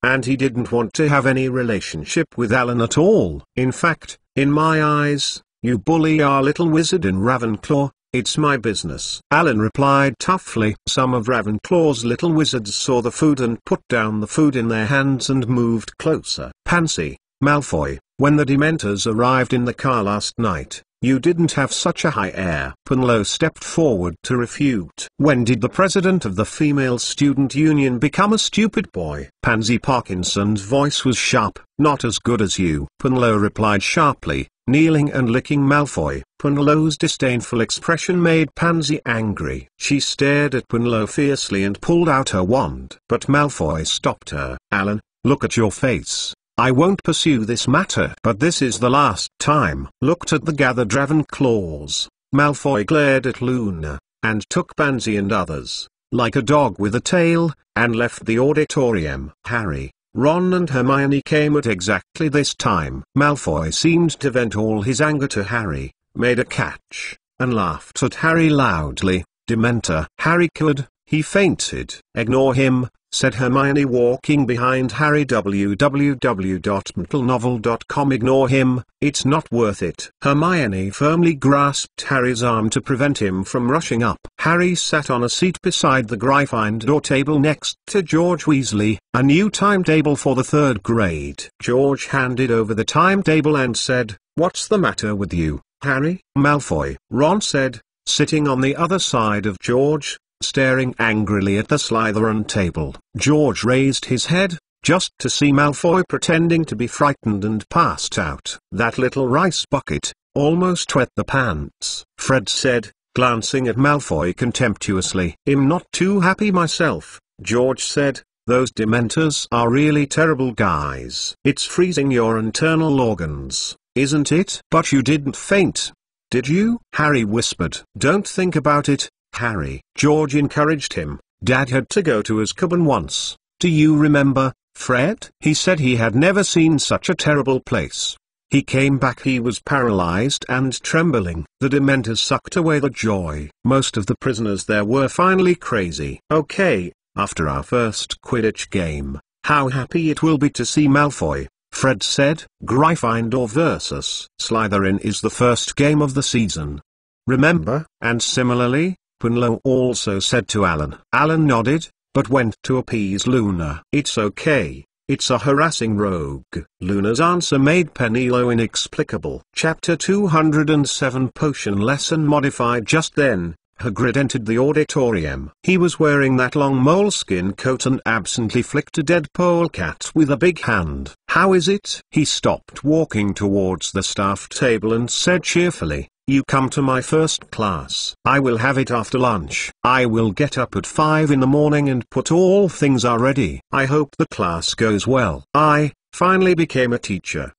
and he didn't want to have any relationship with Alan at all. "In fact, in my eyes, you bully our little wizard in Ravenclaw, it's my business." Alan replied toughly. Some of Ravenclaw's little wizards saw the food and put down the food in their hands and moved closer. "Pansy, Malfoy, when the Dementors arrived in the car last night, you didn't have such a high air." Punlo stepped forward to refute. "When did the president of the female student union become a stupid boy?" Pansy Parkinson's voice was sharp. "Not as good as you," Punlo replied sharply, kneeling and licking Malfoy. Punlo's disdainful expression made Pansy angry. She stared at Punlo fiercely and pulled out her wand. But Malfoy stopped her. "Alan, look at your face. I won't pursue this matter, but this is the last time." Looked at the gathered Ravenclaws, Malfoy glared at Luna, and took Pansy and others, like a dog with a tail, and left the auditorium. "Harry, Ron and Hermione came at exactly this time. Malfoy seemed to vent all his anger to Harry, made a catch, and laughed at Harry loudly. Dementor. Harry could, he fainted. Ignore him, said Hermione walking behind Harry. www.mentalnovel.com. Ignore him, it's not worth it. Hermione firmly grasped Harry's arm to prevent him from rushing up. Harry sat on a seat beside the Gryffindor table next to George Weasley, a new timetable for the 3rd grade. George handed over the timetable and said, "What's the matter with you, Harry?" "Malfoy," Ron said, sitting on the other side of George, staring angrily at the Slytherin table. George raised his head, just to see Malfoy pretending to be frightened, and passed out. "That little rice bucket almost wet the pants," Fred said, glancing at Malfoy contemptuously. "I'm not too happy myself," George said. "Those Dementors are really terrible guys. It's freezing your internal organs, isn't it?" "But you didn't faint, did you?" Harry whispered. "Don't think about it, Harry," George encouraged him. "Dad had to go to Azkaban once. Do you remember, Fred?" He said he had never seen such a terrible place. He came back, he was paralyzed and trembling. The Dementors sucked away the joy. Most of the prisoners there were finally crazy. "Okay, after our first Quidditch game, how happy it will be to see Malfoy," Fred said. "Gryffindor vs. Slytherin is the first game of the season, remember?" And similarly, Punlo also said to Alan. Alan nodded, but went to appease Luna. "It's okay, it's a harassing rogue." Luna's answer made Penelo inexplicable. Chapter 207 Potion Lesson Modified. Just then, Hagrid entered the auditorium. He was wearing that long moleskin coat and absently flicked a dead polecat with a big hand. "How is it?" He stopped walking towards the staff table and said cheerfully, "You come to my first class. I will have it after lunch. I will get up at 5 in the morning and put all things are ready. I hope the class goes well." I finally became a teacher.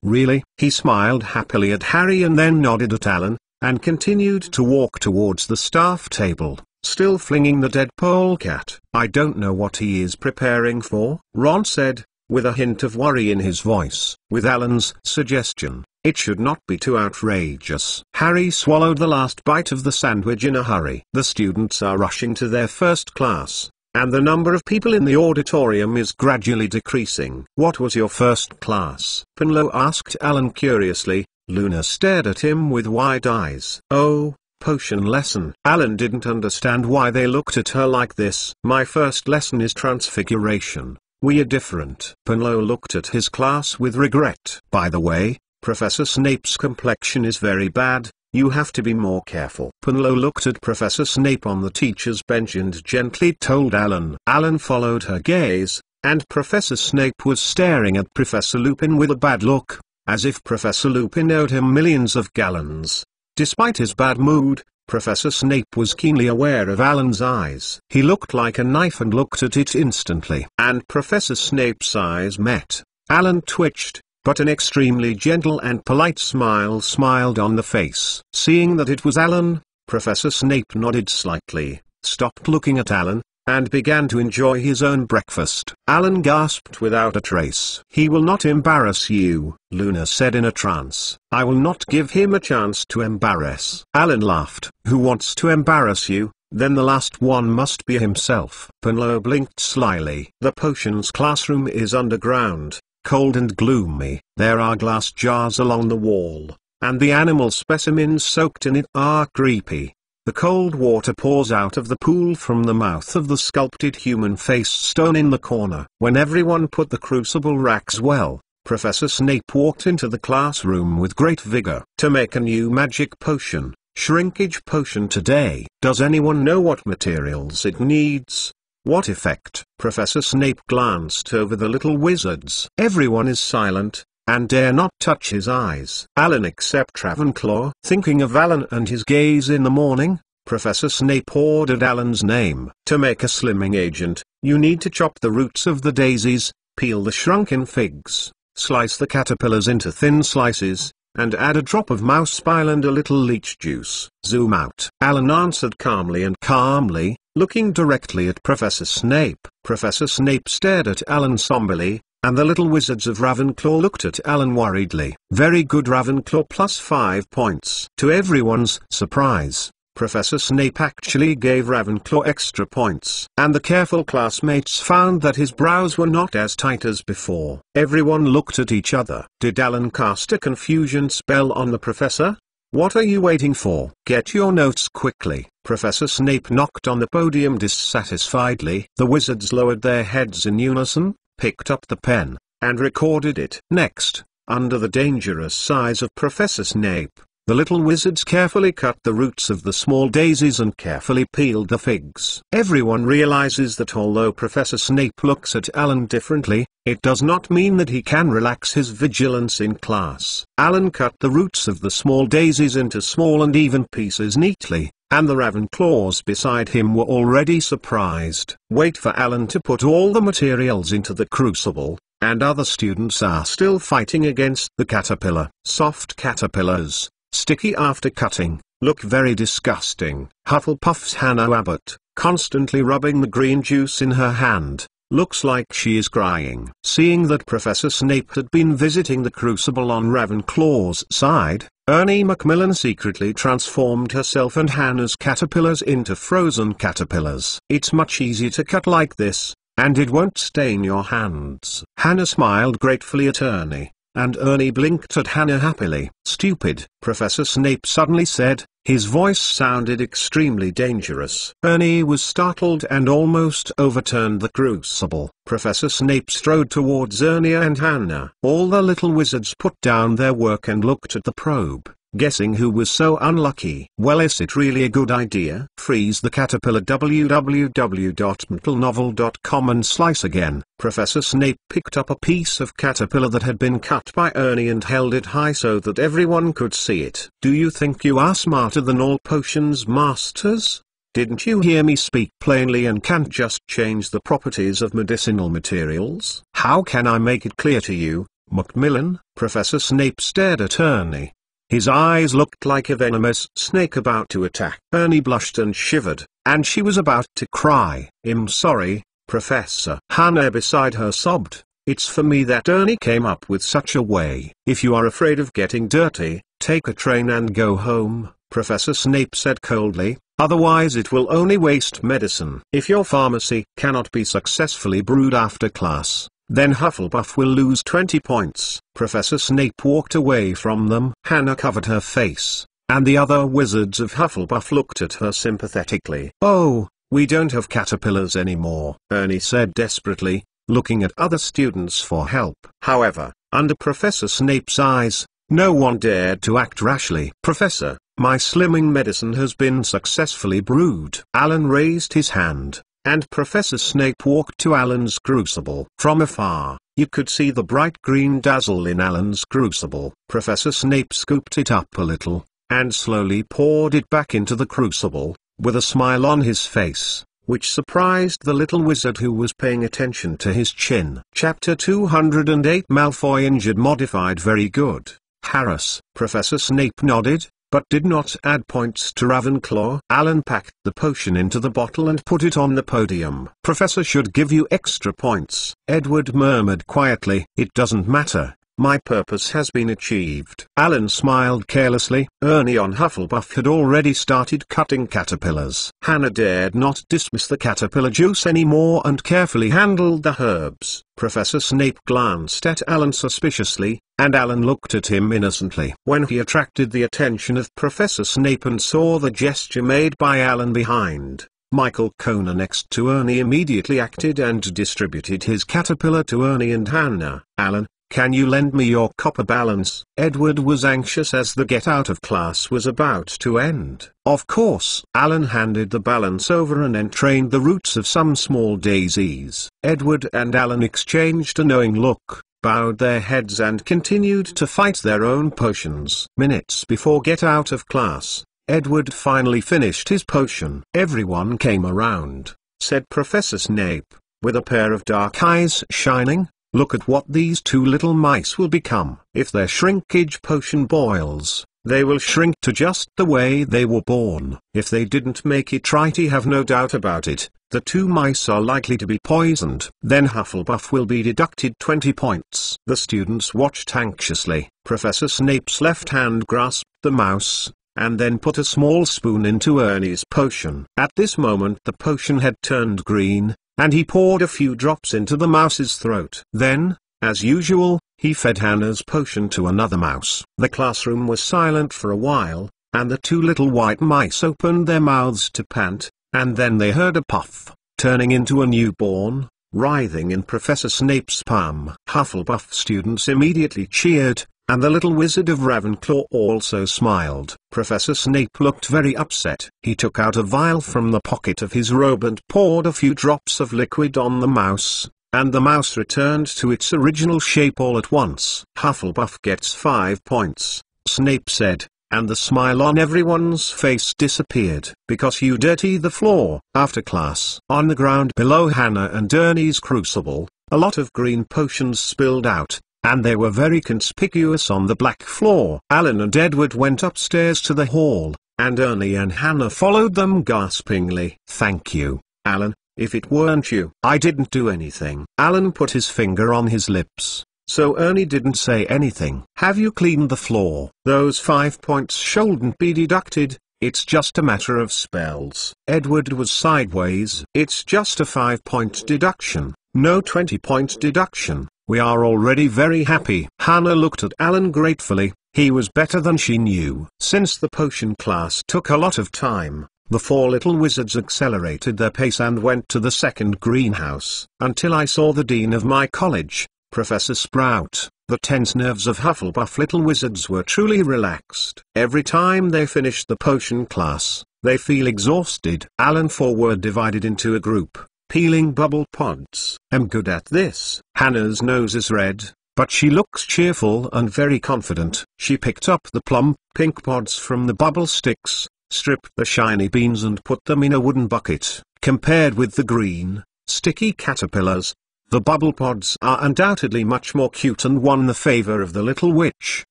"Really?" He smiled happily at Harry and then nodded at Alan, and continued to walk towards the staff table, still flinging the dead polecat. "I don't know what he is preparing for," Ron said, with a hint of worry in his voice. With Alan's suggestion, it should not be too outrageous. Harry swallowed the last bite of the sandwich in a hurry. "The students are rushing to their first class, and the number of people in the auditorium is gradually decreasing." "What was your first class?" Penlo asked Alan curiously. Luna stared at him with wide eyes. "Oh, potion lesson." Alan didn't understand why they looked at her like this. "My first lesson is transfiguration. We are different." Penlo looked at his class with regret. "By the way, Professor Snape's complexion is very bad, you have to be more careful." Penlo looked at Professor Snape on the teacher's bench and gently told Alan. Alan followed her gaze, and Professor Snape was staring at Professor Lupin with a bad look, as if Professor Lupin owed him millions of gallons. Despite his bad mood, Professor Snape was keenly aware of Alan's eyes. He looked like a knife and looked at it instantly. And Professor Snape's eyes met. Alan twitched, but an extremely gentle and polite smile smiled on the face. Seeing that it was Alan, Professor Snape nodded slightly, stopped looking at Alan, and began to enjoy his own breakfast. Alan gasped without a trace. "He will not embarrass you," Luna said in a trance. "I will not give him a chance to embarrass." Alan laughed. "Who wants to embarrass you? Then the last one must be himself." Penlo blinked slyly. "The potions classroom is underground, cold and gloomy. There are glass jars along the wall, and the animal specimens soaked in it are creepy. The cold water pours out of the pool from the mouth of the sculpted human face stone in the corner." When everyone put the crucible racks well, Professor Snape walked into the classroom with great vigor. "To make a new magic potion, shrinkage potion today. Does anyone know what materials it needs? What effect?" Professor Snape glanced over the little wizards. Everyone is silent, and dare not touch his eyes. Alan except Ravenclaw. Thinking of Alan and his gaze in the morning, Professor Snape ordered Alan's name. "To make a slimming agent, you need to chop the roots of the daisies, peel the shrunken figs, slice the caterpillars into thin slices, and add a drop of mouse bile and a little leech juice. Zoom out." Alan answered calmly, looking directly at Professor Snape. Professor Snape stared at Alan somberly, and the little wizards of Ravenclaw looked at Alan worriedly. Very good, Ravenclaw, plus 5 points. To everyone's surprise, Professor Snape actually gave Ravenclaw extra points. And the careful classmates found that his brows were not as tight as before. Everyone looked at each other. Did Alan cast a confusion spell on the professor? What are you waiting for? Get your notes quickly. Professor Snape knocked on the podium dissatisfiedly. The wizards lowered their heads in unison, picked up the pen, and recorded it. Next, under the dangerous eyes of Professor Snape, the little wizards carefully cut the roots of the small daisies and carefully peeled the figs. Everyone realizes that although Professor Snape looks at Alan differently, it does not mean that he can relax his vigilance in class. Alan cut the roots of the small daisies into small and even pieces neatly, and the Ravenclaws beside him were already surprised. Wait for Alan to put all the materials into the crucible, and other students are still fighting against the caterpillar. Soft caterpillars, sticky after cutting, look very disgusting. Hufflepuff's Hannah Abbott, constantly rubbing the green juice in her hand, looks like she is crying. Seeing that Professor Snape had been visiting the crucible on Ravenclaw's side, Ernie Macmillan secretly transformed herself and Hannah's caterpillars into frozen caterpillars. It's much easier to cut like this, and it won't stain your hands. Hannah smiled gratefully at Ernie, and Ernie blinked at Hannah happily. Stupid, Professor Snape suddenly said. His voice sounded extremely dangerous. Ernie was startled and almost overturned the crucible. Professor Snape strode towards Ernie and Hannah. All the little wizards put down their work and looked at the probe, guessing who was so unlucky. Well, is it really a good idea? Freeze the caterpillar. www.mentalnovel.com and slice again. Professor Snape picked up a piece of caterpillar that had been cut by Ernie and held it high so that everyone could see it. Do you think you are smarter than all potions masters? Didn't you hear me speak plainly and can't just change the properties of medicinal materials? How can I make it clear to you, Macmillan? Professor Snape stared at Ernie. His eyes looked like a venomous snake about to attack. Ernie blushed and shivered, and she was about to cry. I'm sorry, Professor. Hannah beside her sobbed. It's for me that Ernie came up with such a way. If you are afraid of getting dirty, take a train and go home, Professor Snape said coldly. Otherwise it will only waste medicine. If your pharmacy cannot be successfully brewed after class, then Hufflepuff will lose 20 points. Professor Snape walked away from them. Hannah covered her face, and the other wizards of Hufflepuff looked at her sympathetically. Oh, we don't have caterpillars anymore, Ernie said desperately, looking at other students for help. However, under Professor Snape's eyes, no one dared to act rashly. Professor, my slimming medicine has been successfully brewed. Alan raised his hand, and Professor Snape walked to Alan's crucible. From afar, you could see the bright green dazzle in Alan's crucible. Professor Snape scooped it up a little, and slowly poured it back into the crucible, with a smile on his face, which surprised the little wizard who was paying attention to his chin. Chapter 208 Malfoy injured modified. Very good, Harris. Professor Snape nodded, but did not add points to Ravenclaw. Alan packed the potion into the bottle and put it on the podium. Professor should give you extra points. Edward murmured quietly. It doesn't matter. My purpose has been achieved. Alan smiled carelessly. Ernie on Hufflepuff had already started cutting caterpillars. Hannah dared not dismiss the caterpillar juice anymore and carefully handled the herbs. Professor Snape glanced at Alan suspiciously, and Alan looked at him innocently. When he attracted the attention of Professor Snape and saw the gesture made by Alan behind, Michael Kona next to Ernie immediately acted and distributed his caterpillar to Ernie and Hannah. Alan, can you lend me your copper balance? Edward was anxious as the get out of class was about to end. Of course. Alan handed the balance over and entrained the roots of some small daisies. Edward and Alan exchanged a knowing look, bowed their heads and continued to fight their own potions. Minutes before get out of class, Edward finally finished his potion. Everyone came around, said Professor Snape, with a pair of dark eyes shining. Look at what these two little mice will become. If their shrinkage potion boils, they will shrink to just the way they were born. If they didn't make it right, have no doubt about it, the two mice are likely to be poisoned. Then Hufflepuff will be deducted 20 points. The students watched anxiously. Professor Snape's left hand grasped the mouse, and then put a small spoon into Ernie's potion. At this moment the potion had turned green, and he poured a few drops into the mouse's throat. Then, as usual, he fed Hannah's potion to another mouse. The classroom was silent for a while, and the two little white mice opened their mouths to pant, and then they heard a puff, turning into a newborn, writhing in Professor Snape's palm. Hufflepuff students immediately cheered, and the little Wizard of Ravenclaw also smiled. Professor Snape looked very upset. He took out a vial from the pocket of his robe and poured a few drops of liquid on the mouse, and the mouse returned to its original shape all at once. Hufflepuff gets 5 points, Snape said, and the smile on everyone's face disappeared. Because you dirty the floor. After class. On the ground below Hannah and Ernie's crucible, a lot of green potions spilled out, and they were very conspicuous on the black floor. Alan and Edward went upstairs to the hall, and Ernie and Hannah followed them gaspingly. Thank you, Alan, if it weren't you. I didn't do anything. Alan put his finger on his lips, so Ernie didn't say anything. Have you cleaned the floor? Those 5 points shouldn't be deducted, it's just a matter of spells. Edward was sideways. It's just a 5-point deduction, no 20-point deduction. We are already very happy. Hannah looked at Alan gratefully. He was better than she knew. Since the potion class took a lot of time, the 4 little wizards accelerated their pace and went to the second greenhouse. Until I saw the dean of my college, Professor Sprout, the tense nerves of Hufflepuff little wizards were truly relaxed. Every time they finished the potion class, they feel exhausted. Alan 4 were divided into a group, peeling bubble pods. I'm good at this. Hannah's nose is red, but she looks cheerful and very confident. She picked up the plump pink pods from the bubble sticks, stripped the shiny beans and put them in a wooden bucket. Compared with the green, sticky caterpillars, the bubble pods are undoubtedly much more cute and won the favor of the little witch.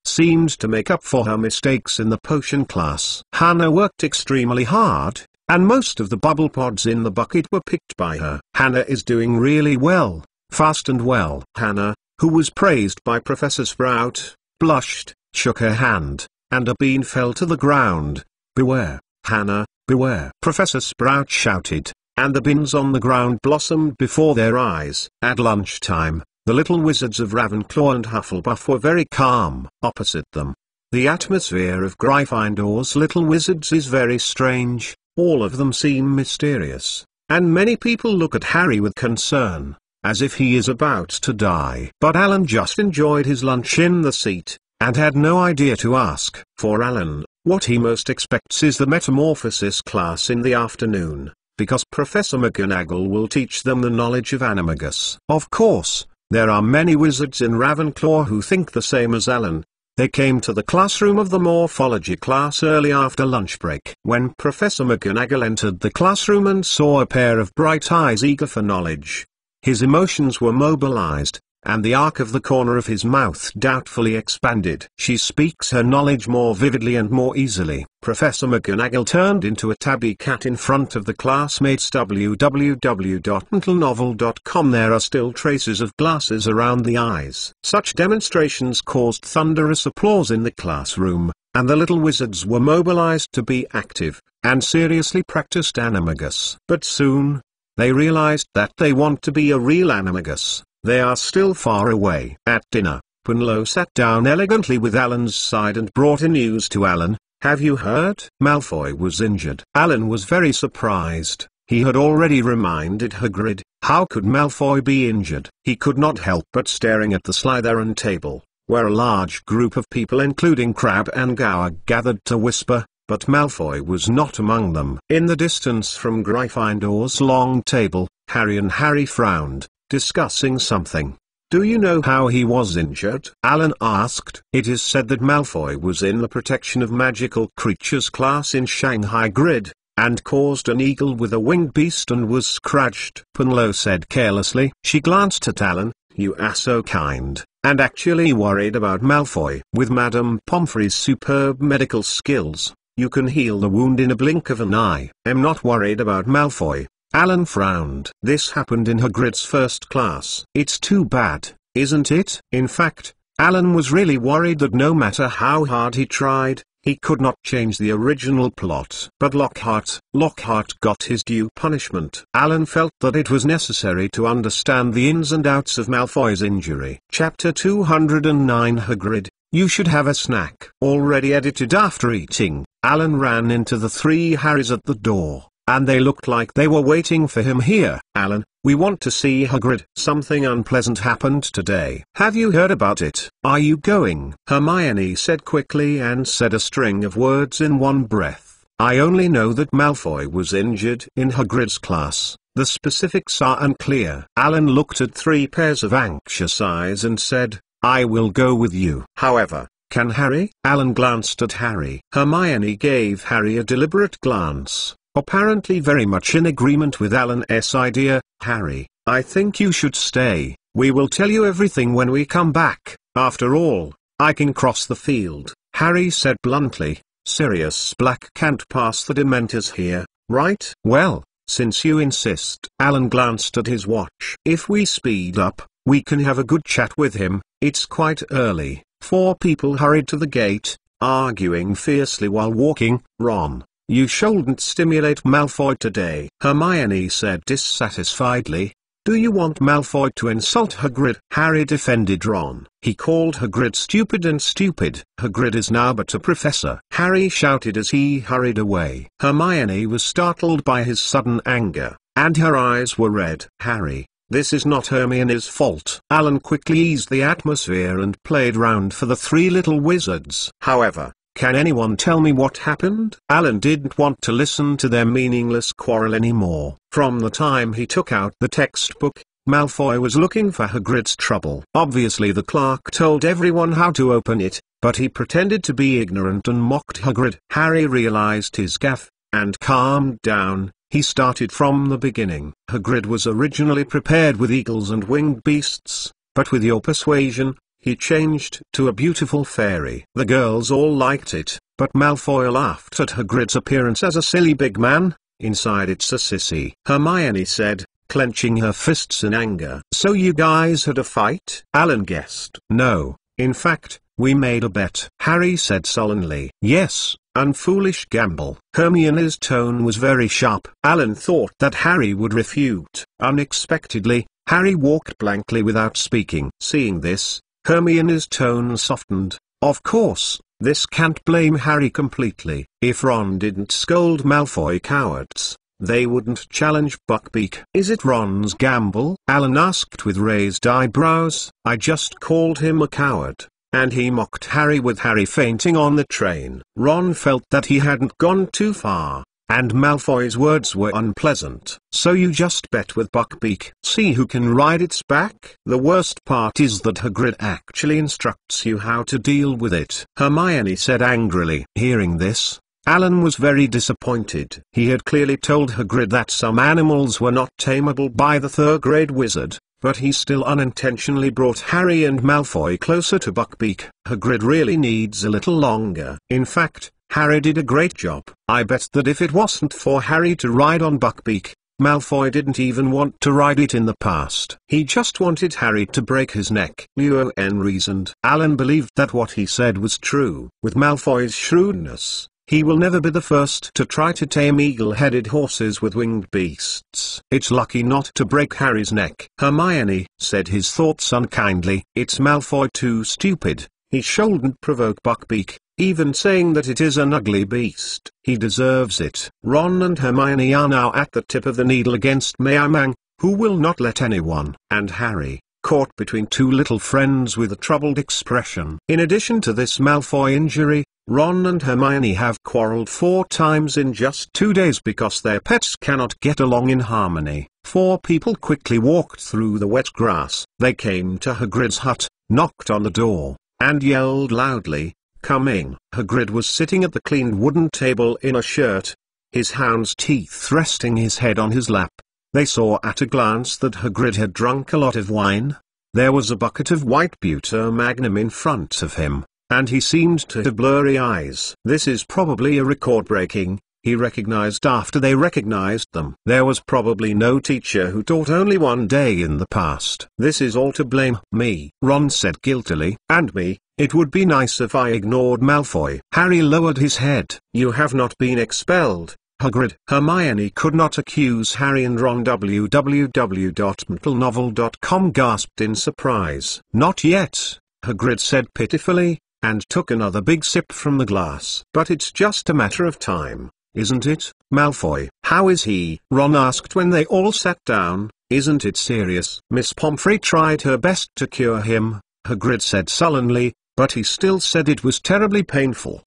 Seemed to make up for her mistakes in the potion class. Hannah worked extremely hard, and most of the bubble pods in the bucket were picked by her. Hannah is doing really well, fast and well. Hannah, who was praised by Professor Sprout, blushed, shook her hand, and a bean fell to the ground. Beware, Hannah, beware! Professor Sprout shouted, and the beans on the ground blossomed before their eyes. At lunchtime, the little wizards of Ravenclaw and Hufflepuff were very calm. Opposite them, the atmosphere of Gryffindor's little wizards is very strange. All of them seem mysterious, and many people look at Harry with concern, as if he is about to die. But Alan just enjoyed his lunch in the seat, and had no idea to ask. For Alan, what he most expects is the metamorphosis class in the afternoon, because Professor McGonagall will teach them the knowledge of animagus. Of course, there are many wizards in Ravenclaw who think the same as Alan. They came to the classroom of the morphology class early after lunch break. When Professor McGonagall entered the classroom and saw a pair of bright eyes eager for knowledge, his emotions were mobilized, and the arc of the corner of his mouth doubtfully expanded. She speaks her knowledge more vividly and more easily. Professor McGonagall turned into a tabby cat in front of the classmates. www.mentalnovel.com. There are still traces of glasses around the eyes. Such demonstrations caused thunderous applause in the classroom, and the little wizards were mobilized to be active, and seriously practiced animagus. But soon, they realized that they want to be a real animagus. They are still far away. At dinner, Punlo sat down elegantly with Alan's side and brought in news to Alan. Have you heard? Malfoy was injured. Alan was very surprised. He had already reminded Hagrid. How could Malfoy be injured? He could not help but staring at the Slytherin table, where a large group of people including Crabbe and Gower gathered to whisper, but Malfoy was not among them. In the distance from Gryffindor's long table, Harry and Harry frowned, discussing something. Do you know how he was injured? Alan asked. It is said that Malfoy was in the protection of magical creatures class in Shanghai Grid, and caused an eagle with a winged beast and was scratched. Punlo said carelessly. She glanced at Alan. You are so kind. and actually worried about Malfoy. With Madame Pomfrey's superb medical skills, you can heal the wound in a blink of an eye. I'm not worried about Malfoy. Alan frowned. This happened in Hagrid's first class. It's too bad, isn't it? In fact, Alan was really worried that no matter how hard he tried, he could not change the original plot. But Lockhart got his due punishment. Alan felt that it was necessary to understand the ins and outs of Malfoy's injury. Chapter 209 Hagrid, you should have a snack. Already edited. After eating, Alan ran into the three Harrys at the door, and they looked like they were waiting for him. Here, Alan, we want to see Hagrid. Something unpleasant happened today. Have you heard about it? Are you going? Hermione said quickly and said a string of words in one breath. I only know that Malfoy was injured in Hagrid's class. The specifics are unclear. Alan looked at three pairs of anxious eyes and said, I will go with you. However, can Harry? Alan glanced at Harry. Hermione gave Harry a deliberate glance, apparently very much in agreement with Alan's idea. Harry, I think you should stay. We will tell you everything when we come back. After all, I can cross the field, Harry said bluntly. Sirius Black can't pass the Dementors here, right? Well, since you insist. Alan glanced at his watch. If we speed up, we can have a good chat with him. It's quite early. Four people hurried to the gate, arguing fiercely while walking. Ron, you shouldn't stimulate Malfoy today, Hermione said dissatisfiedly. Do you want Malfoy to insult Hagrid? Harry defended Ron. He called Hagrid stupid and stupid. Hagrid is now but a professor, Harry shouted as he hurried away. Hermione was startled by his sudden anger, and her eyes were red. Harry, this is not Hermione's fault. Alan quickly eased the atmosphere and played round for the three little wizards. However, can anyone tell me what happened? Alan didn't want to listen to their meaningless quarrel anymore. From the time he took out the textbook, Malfoy was looking for Hagrid's trouble. Obviously the clerk told everyone how to open it, but he pretended to be ignorant and mocked Hagrid. Harry realized his gaffe, and calmed down. He started from the beginning. Hagrid was originally prepared with eagles and winged beasts, but with your persuasion, he changed to a beautiful fairy. The girls all liked it, but Malfoy laughed at Hagrid's appearance as a silly big man. Inside it's a sissy, Hermione said, clenching her fists in anger. So you guys had a fight? Alan guessed. No, in fact, we made a bet, Harry said sullenly. Yes, an foolish gamble. Hermione's tone was very sharp. Alan thought that Harry would refute. Unexpectedly, Harry walked blankly without speaking. Seeing this, Hermione's tone softened. Of course, this can't blame Harry completely. If Ron didn't scold Malfoy cowards, they wouldn't challenge Buckbeak. Is it Ron's gamble? Alan asked with raised eyebrows. I just called him a coward, and he mocked Harry with Harry fainting on the train. Ron felt that he hadn't gone too far, and Malfoy's words were unpleasant. So you just bet with Buckbeak. See who can ride its back? The worst part is that Hagrid actually instructs you how to deal with it, Hermione said angrily. Hearing this, Alan was very disappointed. He had clearly told Hagrid that some animals were not tameable by the third-grade wizard, but he still unintentionally brought Harry and Malfoy closer to Buckbeak. Hagrid really needs a little longer. In fact, Harry did a great job. I bet that if it wasn't for Harry to ride on Buckbeak, Malfoy didn't even want to ride it in the past. He just wanted Harry to break his neck. Lewin reasoned. Alan believed that what he said was true. With Malfoy's shrewdness, he will never be the first to try to tame eagle-headed horses with winged beasts. It's lucky not to break Harry's neck. Hermione said his thoughts unkindly. It's Malfoy too stupid. He shouldn't provoke Buckbeak, even saying that it is an ugly beast. He deserves it. Ron and Hermione are now at the tip of the needle against Meowmang, who will not let anyone. And Harry, caught between two little friends with a troubled expression. In addition to this Malfoy injury, Ron and Hermione have quarreled 4 times in just 2 days because their pets cannot get along in harmony. 4 people quickly walked through the wet grass. They came to Hagrid's hut, knocked on the door, and yelled loudly, "Come in." Hagrid was sitting at the cleaned wooden table in a shirt, his hound's teeth resting his head on his lap. They saw at a glance that Hagrid had drunk a lot of wine. There was a bucket of white butter magnum in front of him, and he seemed to have blurry eyes. This is probably a record-breaking, he recognized after they recognized them. There was probably no teacher who taught only one day in the past. This is all to blame. Me, Ron said guiltily. And me. It would be nice if I ignored Malfoy. Harry lowered his head. You have not been expelled, Hagrid. Hermione could not accuse Harry and Ron. www.mentalnovel.com gasped in surprise. Not yet, Hagrid said pitifully, and took another big sip from the glass. But it's just a matter of time, isn't it, Malfoy? How is he? Ron asked when they all sat down. Isn't it serious? Miss Pomfrey tried her best to cure him, Hagrid said sullenly, but he still said it was terribly painful.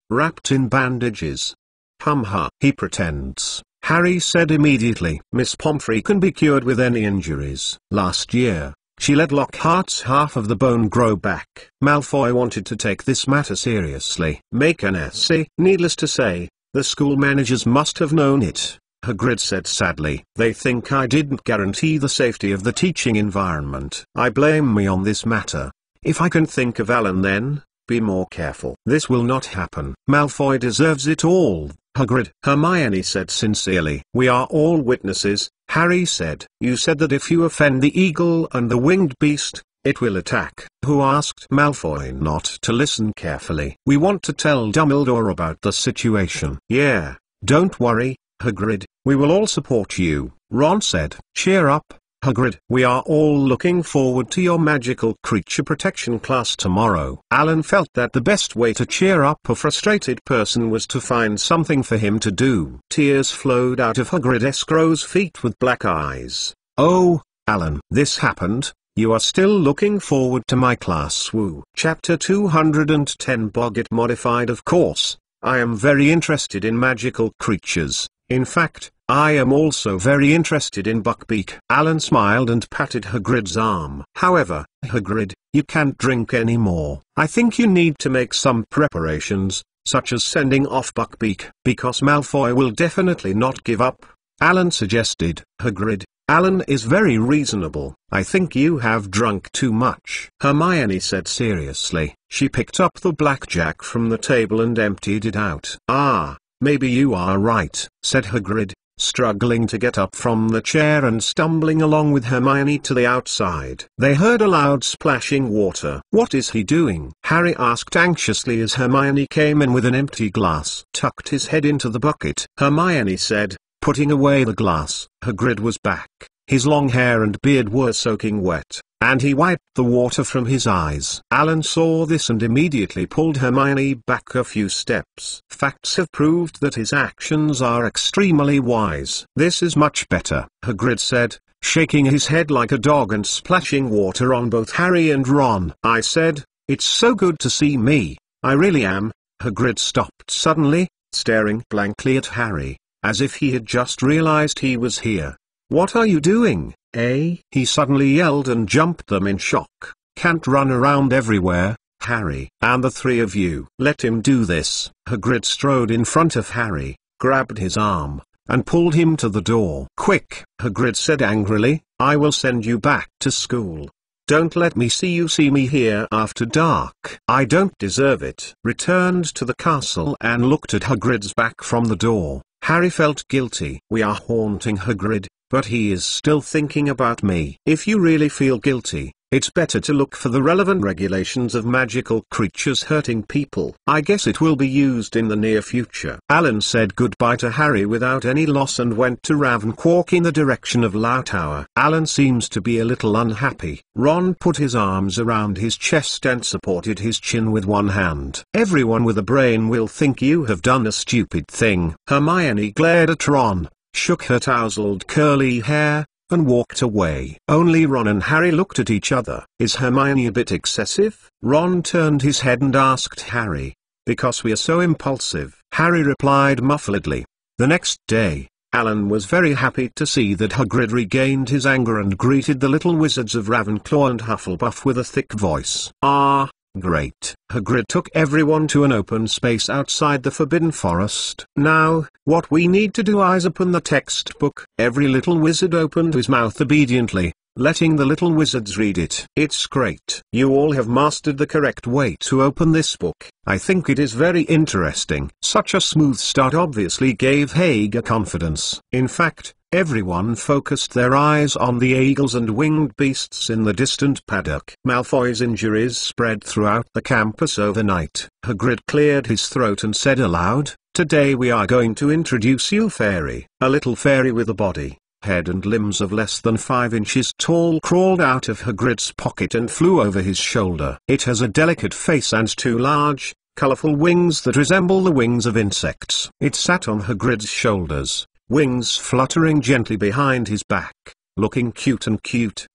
Wrapped in bandages. He pretends, Harry said immediately. Miss Pomfrey can be cured with any injuries. Last year, she let Lockhart's half of the bone grow back. Malfoy wanted to take this matter seriously. Make an essay. Needless to say, the school managers must have known it, Hagrid said sadly. They think I didn't guarantee the safety of the teaching environment. I blame me on this matter. If I can think of Alan then, be more careful. This will not happen. Malfoy deserves it all, Hagrid. Hermione said sincerely. We are all witnesses, Harry said. You said that if you offend the eagle and the winged beast, it will attack. Who asked Malfoy not to listen carefully? We want to tell Dumbledore about the situation. Yeah, don't worry, Hagrid, we will all support you, Ron said. Cheer up, Hagrid. We are all looking forward to your magical creature protection class tomorrow. Alan felt that the best way to cheer up a frustrated person was to find something for him to do. Tears flowed out of Hagrid Escrow's feet with black eyes. Oh, Alan. This happened. You are still looking forward to my class. Woo. Chapter 210 Boggart Modified. Of course, I am very interested in magical creatures. In fact, I am also very interested in Buckbeak. Alan smiled and patted Hagrid's arm. However, Hagrid, you can't drink anymore. I think you need to make some preparations, such as sending off Buckbeak. Because Malfoy will definitely not give up, Alan suggested. Hagrid, Alan is very reasonable. I think you have drunk too much, Hermione said seriously. She picked up the blackjack from the table and emptied it out. Ah, maybe you are right, said Hagrid, struggling to get up from the chair and stumbling along with Hermione to the outside. They heard a loud splashing water. What is he doing? Harry asked anxiously as Hermione came in with an empty glass. Tucked his head into the bucket, Hermione said, putting away the glass. Hagrid was back. His long hair and beard were soaking wet, and he wiped the water from his eyes. Alan saw this and immediately pulled Hermione back a few steps. Facts have proved that his actions are extremely wise. This is much better, Hagrid said, shaking his head like a dog and splashing water on both Harry and Ron. I said, it's so good to see me. I really am. Hagrid stopped suddenly, staring blankly at Harry, as if he had just realized he was here. What are you doing, eh? He suddenly yelled and jumped them in shock. Can't run around everywhere, Harry. And the three of you. Let him do this. Hagrid strode in front of Harry, grabbed his arm, and pulled him to the door. Quick, Hagrid said angrily, I will send you back to school. Don't let me see me here after dark. I don't deserve it. Returned to the castle and looked at Hagrid's back from the door. Harry felt guilty. We are haunting Hagrid, but he is still thinking about me. If you really feel guilty, it's better to look for the relevant regulations of magical creatures hurting people. I guess it will be used in the near future. Alan said goodbye to Harry without any loss and went to Ravenclaw in the direction of Lowtower. Alan seems to be a little unhappy. Ron put his arms around his chest and supported his chin with one hand. Everyone with a brain will think you have done a stupid thing. Hermione glared at Ron, shook her tousled curly hair, and walked away. Only Ron and Harry looked at each other. Is Hermione a bit excessive? Ron turned his head and asked Harry. Because we are so impulsive. Harry replied muffledly. The next day, Alan was very happy to see that Hagrid regained his anger and greeted the little wizards of Ravenclaw and Hufflepuff with a thick voice. Ah, great. Hagrid took everyone to an open space outside the Forbidden Forest. Now, what we need to do is open the textbook. Every little wizard opened his mouth obediently, letting the little wizards read it. It's great. You all have mastered the correct way to open this book. I think it is very interesting. Such a smooth start obviously gave Hager confidence. In fact, everyone focused their eyes on the eagles and winged beasts in the distant paddock. Malfoy's injuries spread throughout the campus overnight. Hagrid cleared his throat and said aloud, "Today we are going to introduce you fairy." A little fairy with a body, head and limbs of less than 5 inches tall crawled out of Hagrid's pocket and flew over his shoulder. It has a delicate face and 2 large, colorful wings that resemble the wings of insects. It sat on Hagrid's shoulders, wings fluttering gently behind his back, looking cute.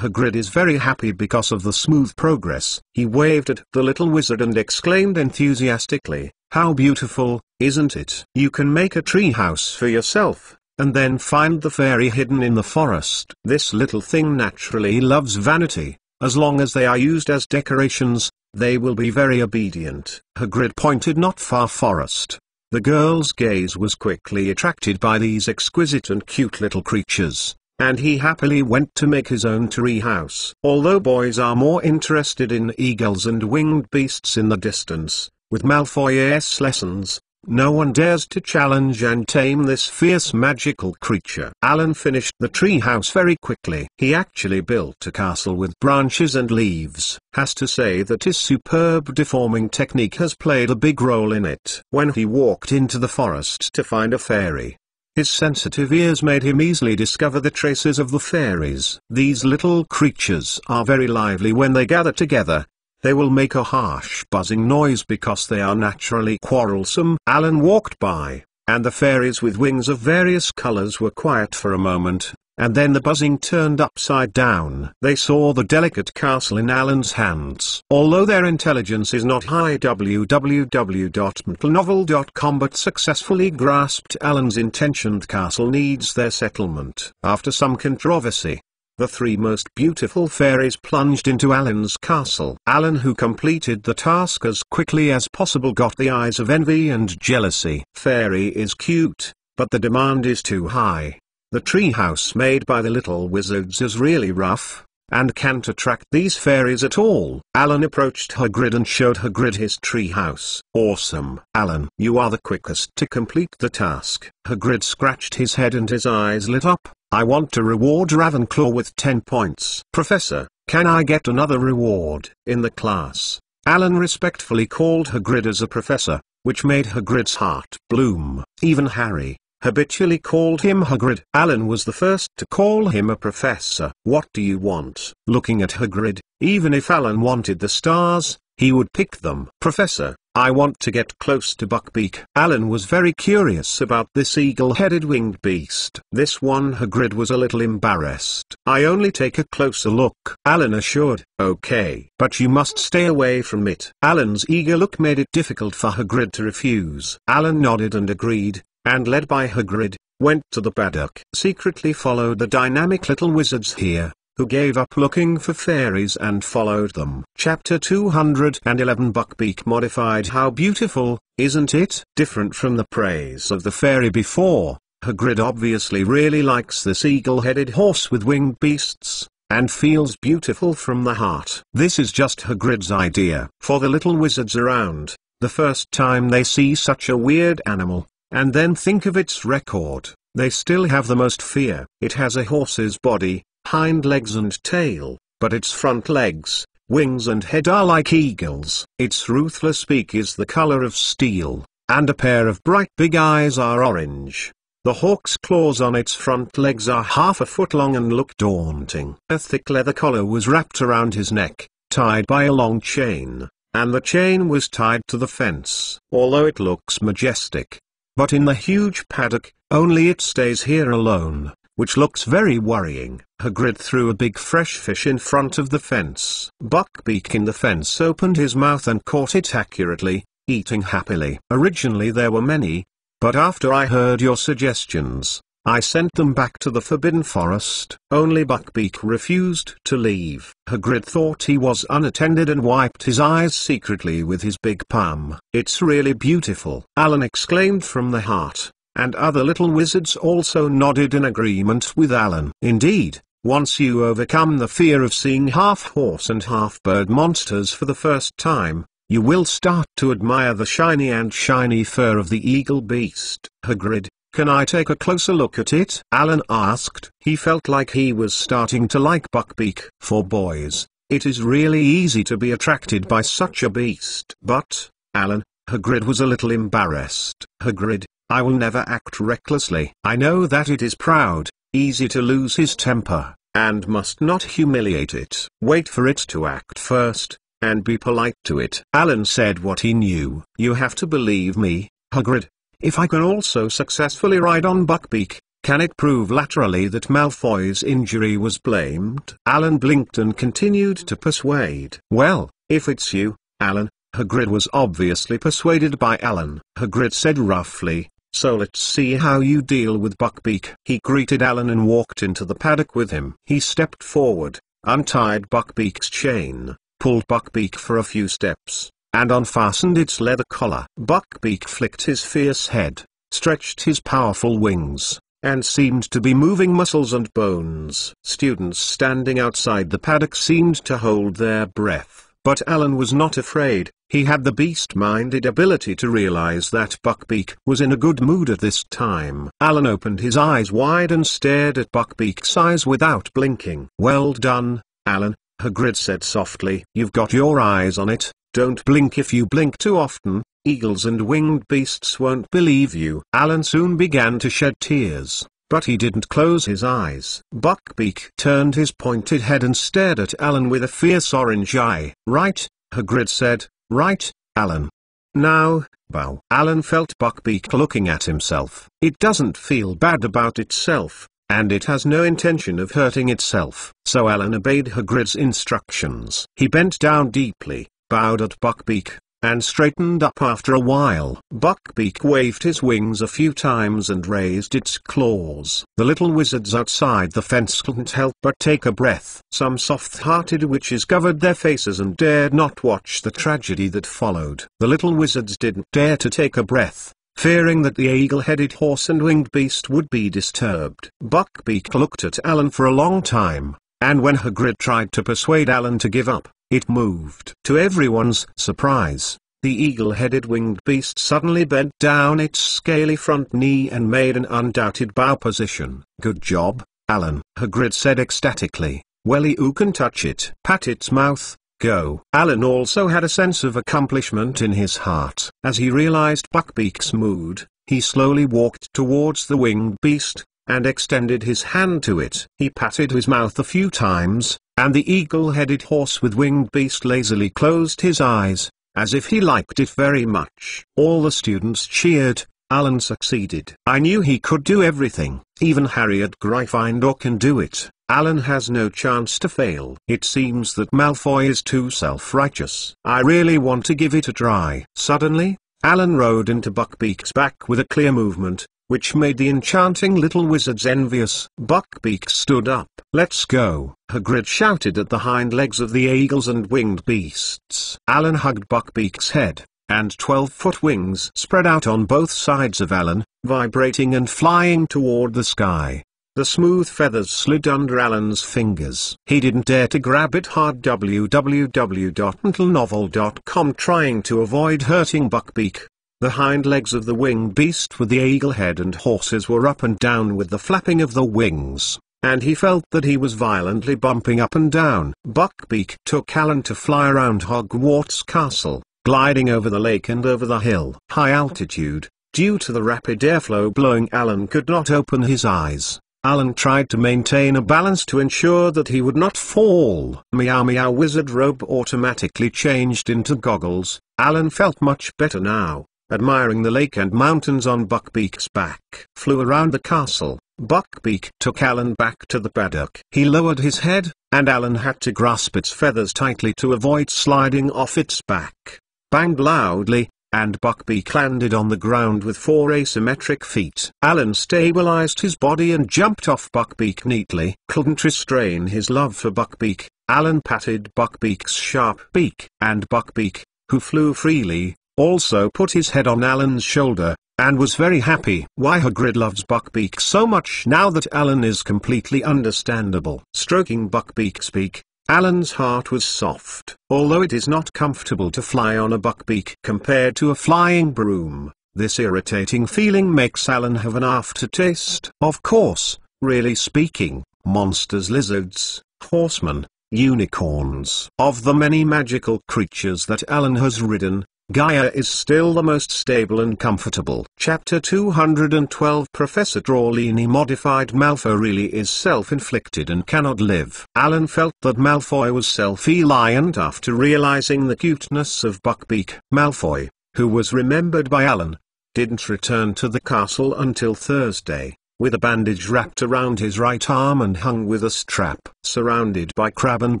Hagrid is very happy because of the smooth progress. He waved at the little wizard and exclaimed enthusiastically, "How beautiful, isn't it? You can make a tree house for yourself, and then find the fairy hidden in the forest." This little thing naturally loves vanity. As long as they are used as decorations, they will be very obedient. Hagrid pointed not far forest. The girl's gaze was quickly attracted by these exquisite and cute little creatures, and he happily went to make his own tree house. Although boys are more interested in eagles and winged beasts in the distance, with Malfoy's lessons, no one dares to challenge and tame this fierce magical creature. Alan finished the tree house very quickly. He actually built a castle with branches and leaves. Has to say that his superb deforming technique has played a big role in it. When he walked into the forest to find a fairy, his sensitive ears made him easily discover the traces of the fairies. These little creatures are very lively when they gather together. They will make a harsh buzzing noise because they are naturally quarrelsome. Alan walked by, and the fairies with wings of various colors were quiet for a moment, and then the buzzing turned upside down. They saw the delicate castle in Alan's hands. Although their intelligence is not high, www.mtlnovel.com, but successfully grasped Alan's intention. The castle needs their settlement. After some controversy, the 3 most beautiful fairies plunged into Alan's castle. Alan, who completed the task as quickly as possible, got the eyes of envy and jealousy. Fairy is cute, but the demand is too high. The treehouse made by the little wizards is really rough, and can't attract these fairies at all. Alan approached Hagrid and showed Hagrid his treehouse. "Awesome, Alan. You are the quickest to complete the task." Hagrid scratched his head and his eyes lit up. "I want to reward Ravenclaw with 10 points. Professor, can I get another reward?" In the class, Alan respectfully called Hagrid as a professor, which made Hagrid's heart bloom. Even Harry habitually called him Hagrid. Alan was the first to call him a professor. "What do you want?" Looking at Hagrid, even if Alan wanted the stars, he would pick them. "Professor, I want to get close to Buckbeak." Alan was very curious about this eagle-headed winged beast. This one Hagrid was a little embarrassed. "I only take a closer look," Alan assured. "Okay, but you must stay away from it." Alan's eager look made it difficult for Hagrid to refuse. Alan nodded and agreed, and led by Hagrid, went to the paddock. Secretly followed the dynamic little wizards here, who gave up looking for fairies and followed them. Chapter 211. Buckbeak modified. How beautiful, isn't it? Different from the praise of the fairy before, Hagrid obviously really likes this eagle-headed horse with winged beasts, and feels beautiful from the heart. This is just Hagrid's idea. For the little wizards around, the first time they see such a weird animal, and then think of its record, they still have the most fear. It has a horse's body, hind legs and tail, but its front legs, wings and head are like eagles. Its ruthless beak is the color of steel, and a pair of bright big eyes are orange. The hawk's claws on its front legs are half a foot long and look daunting. A thick leather collar was wrapped around his neck, tied by a long chain, and the chain was tied to the fence. Although it looks majestic, but in the huge paddock, only it stays here alone, which looks very worrying. Hagrid threw a big fresh fish in front of the fence. Buckbeak in the fence opened his mouth and caught it accurately, eating happily. "Originally there were many, but after I heard your suggestions, I sent them back to the Forbidden Forest." Only Buckbeak refused to leave. Hagrid thought he was unattended and wiped his eyes secretly with his big palm. "It's really beautiful," Alan exclaimed from the heart, and other little wizards also nodded in agreement with Alan. Indeed, Once you overcome the fear of seeing half-horse and half-bird monsters for the first time, you will start to admire the shiny fur of the eagle beast. Hagrid, can I take a closer look at it? Alan asked. He felt like he was starting to like Buckbeak. For boys, it is really easy to be attracted by such a beast. But, Alan, Hagrid was a little embarrassed. Hagrid, I will never act recklessly. I know that it is proud, easy to lose his temper, and must not humiliate it. Wait for it to act first, and be polite to it. Alan said what he knew. You have to believe me, Hagrid. If I can also successfully ride on Buckbeak, can it prove laterally that Malfoy's injury was blamed? Alan blinked and continued to persuade. Well, if it's you, Alan. Hagrid was obviously persuaded by Alan. Hagrid said roughly, so let's see how you deal with Buckbeak. He greeted Alan and walked into the paddock with him. He stepped forward, untied Buckbeak's chain, pulled Buckbeak for a few steps, and unfastened its leather collar. Buckbeak flicked his fierce head, stretched his powerful wings, and seemed to be moving muscles and bones. Students standing outside the paddock seemed to hold their breath. But Alan was not afraid. He had the beast-minded ability to realize that Buckbeak was in a good mood at this time. Alan opened his eyes wide and stared at Buckbeak's eyes without blinking. Well done, Alan, Hagrid said softly. You've got your eyes on it. Don't blink. If you blink too often, eagles and winged beasts won't believe you. Alan soon began to shed tears, but he didn't close his eyes. Buckbeak turned his pointed head and stared at Alan with a fierce orange eye. Right, Hagrid said. Right, Alan. Now, bow. Alan felt Buckbeak looking at himself. It doesn't feel bad about itself, and it has no intention of hurting itself. So Alan obeyed Hagrid's instructions. He bent down deeply, bowed at Buckbeak, and straightened up after a while. Buckbeak waved his wings a few times and raised its claws. The little wizards outside the fence couldn't help but take a breath. Some soft-hearted witches covered their faces and dared not watch the tragedy that followed. The little wizards didn't dare to take a breath, fearing that the eagle-headed horse and winged beast would be disturbed. Buckbeak looked at Alan for a long time, and when Hagrid tried to persuade Alan to give up, it moved. To everyone's surprise, the eagle-headed winged beast suddenly bent down its scaly front knee and made an undoubted bow position. Good job, Alan, Hagrid said ecstatically. Well, you can touch it. Pat its mouth, go. Alan also had a sense of accomplishment in his heart. As he realized Buckbeak's mood, he slowly walked towards the winged beast, and extended his hand to it. He patted his mouth a few times, and the eagle-headed horse with winged beast lazily closed his eyes, as if he liked it very much. All the students cheered. Alan succeeded. I knew he could do everything. Even Harriet Gryffindor can do it. Alan has no chance to fail. It seems that Malfoy is too self-righteous. I really want to give it a try. Suddenly, Alan rode into Buckbeak's back with a clear movement, which made the enchanting little wizards envious. Buckbeak stood up. Let's go, Hagrid shouted at the hind legs of the eagles and winged beasts. Alan hugged Buckbeak's head, and 12-foot wings spread out on both sides of Alan, vibrating and flying toward the sky. The smooth feathers slid under Alan's fingers. He didn't dare to grab it hard. www.mentalnovel.com trying to avoid hurting Buckbeak. The hind legs of the winged beast with the eagle head and horses were up and down with the flapping of the wings, and he felt that he was violently bumping up and down. Buckbeak took Alan to fly around Hogwarts Castle, gliding over the lake and over the hill. High altitude, due to the rapid airflow blowing, Alan could not open his eyes. Alan tried to maintain a balance to ensure that he would not fall. Meow meow. Wizard robe automatically changed into goggles. Alan felt much better now, admiring the lake and mountains on Buckbeak's back. Flew around the castle. Buckbeak took Alan back to the paddock. He lowered his head, and Alan had to grasp its feathers tightly to avoid sliding off its back. Banged loudly, and Buckbeak landed on the ground with 4 asymmetric feet. Alan stabilized his body and jumped off Buckbeak neatly. Couldn't restrain his love for Buckbeak. Alan patted Buckbeak's sharp beak, and Buckbeak, who flew freely, also put his head on Alan's shoulder, and was very happy. Why Hagrid loves Buckbeak so much now that Alan is completely understandable. Stroking Buckbeak's beak, Alan's heart was soft. Although it is not comfortable to fly on a buckbeak compared to a flying broom, this irritating feeling makes Alan have an aftertaste. Of course, really speaking, monsters, lizards, horsemen, unicorns. Of the many magical creatures that Alan has ridden, Gaia is still the most stable and comfortable. Chapter 212 Professor Drawlini modified Malfoy really is self-inflicted and cannot live. Alan felt that Malfoy was self-reliant after realizing the cuteness of Buckbeak. Malfoy, who was remembered by Alan, didn't return to the castle until Thursday, with a bandage wrapped around his right arm and hung with a strap. Surrounded by Crabbe and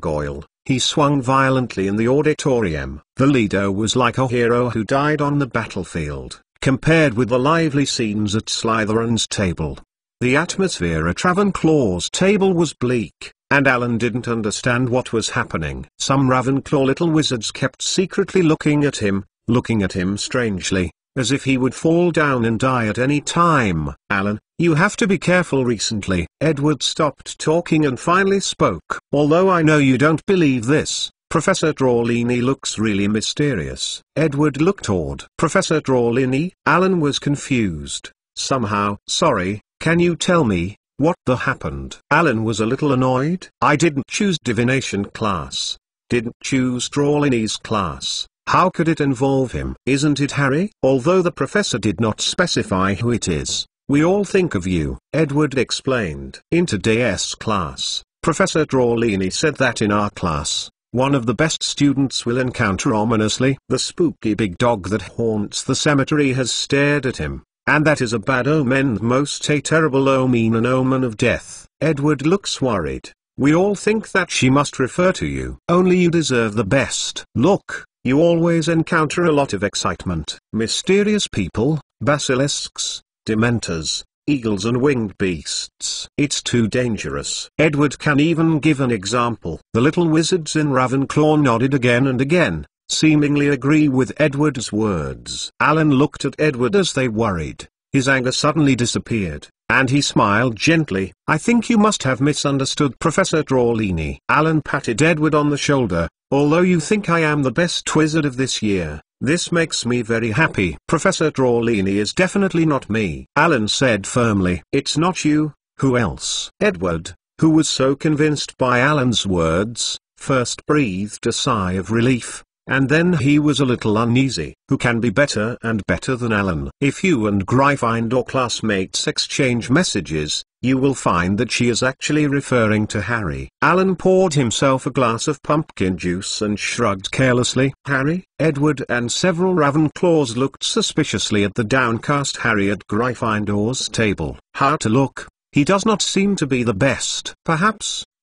Goyle, he swung violently in the auditorium. The leader was like a hero who died on the battlefield, compared with the lively scenes at Slytherin's table. The atmosphere at Ravenclaw's table was bleak, and Alan didn't understand what was happening. Some Ravenclaw little wizards kept secretly looking at him strangely, as if he would fall down and die at any time. Alan, you have to be careful recently. Edward stopped talking and finally spoke. Although I know you don't believe this, Professor Drawlini looks really mysterious. Edward looked awed. Professor Drawlini? Alan was confused. Somehow. Sorry, can you tell me what happened? Alan was a little annoyed. I didn't choose divination class. Didn't choose Drawlini's class. How could it involve him? Isn't it Harry? Although the professor did not specify who it is, we all think of you, Edward explained. In today's class, Professor Drawlini said that in our class, one of the best students will encounter ominously. The spooky big dog that haunts the cemetery has stared at him, and that is a bad omen, most a terrible omen, an omen of death. Edward looks worried. We all think that she must refer to you. Only you deserve the best. Look. You always encounter a lot of excitement. Mysterious people, basilisks, dementors, eagles and winged beasts. It's too dangerous. Edward can even give an example. The little wizards in Ravenclaw nodded again and again, seemingly agree with Edward's words. Alan looked at Edward as they worried. His anger suddenly disappeared, and he smiled gently. I think you must have misunderstood Professor Drawlini. Alan patted Edward on the shoulder. Although you think I am the best wizard of this year, this makes me very happy. Professor Drawlini is definitely not me, Alan said firmly. It's not you, who else? Edward, who was so convinced by Alan's words, first breathed a sigh of relief, and then he was a little uneasy. Who can be better and better than Alan? If you and Gryffindor classmates exchange messages, you will find that she is actually referring to Harry. Alan poured himself a glass of pumpkin juice and shrugged carelessly. Harry? Edward and several Ravenclaws looked suspiciously at the downcast Harry at Gryffindor's table. How to look? He does not seem to be the best.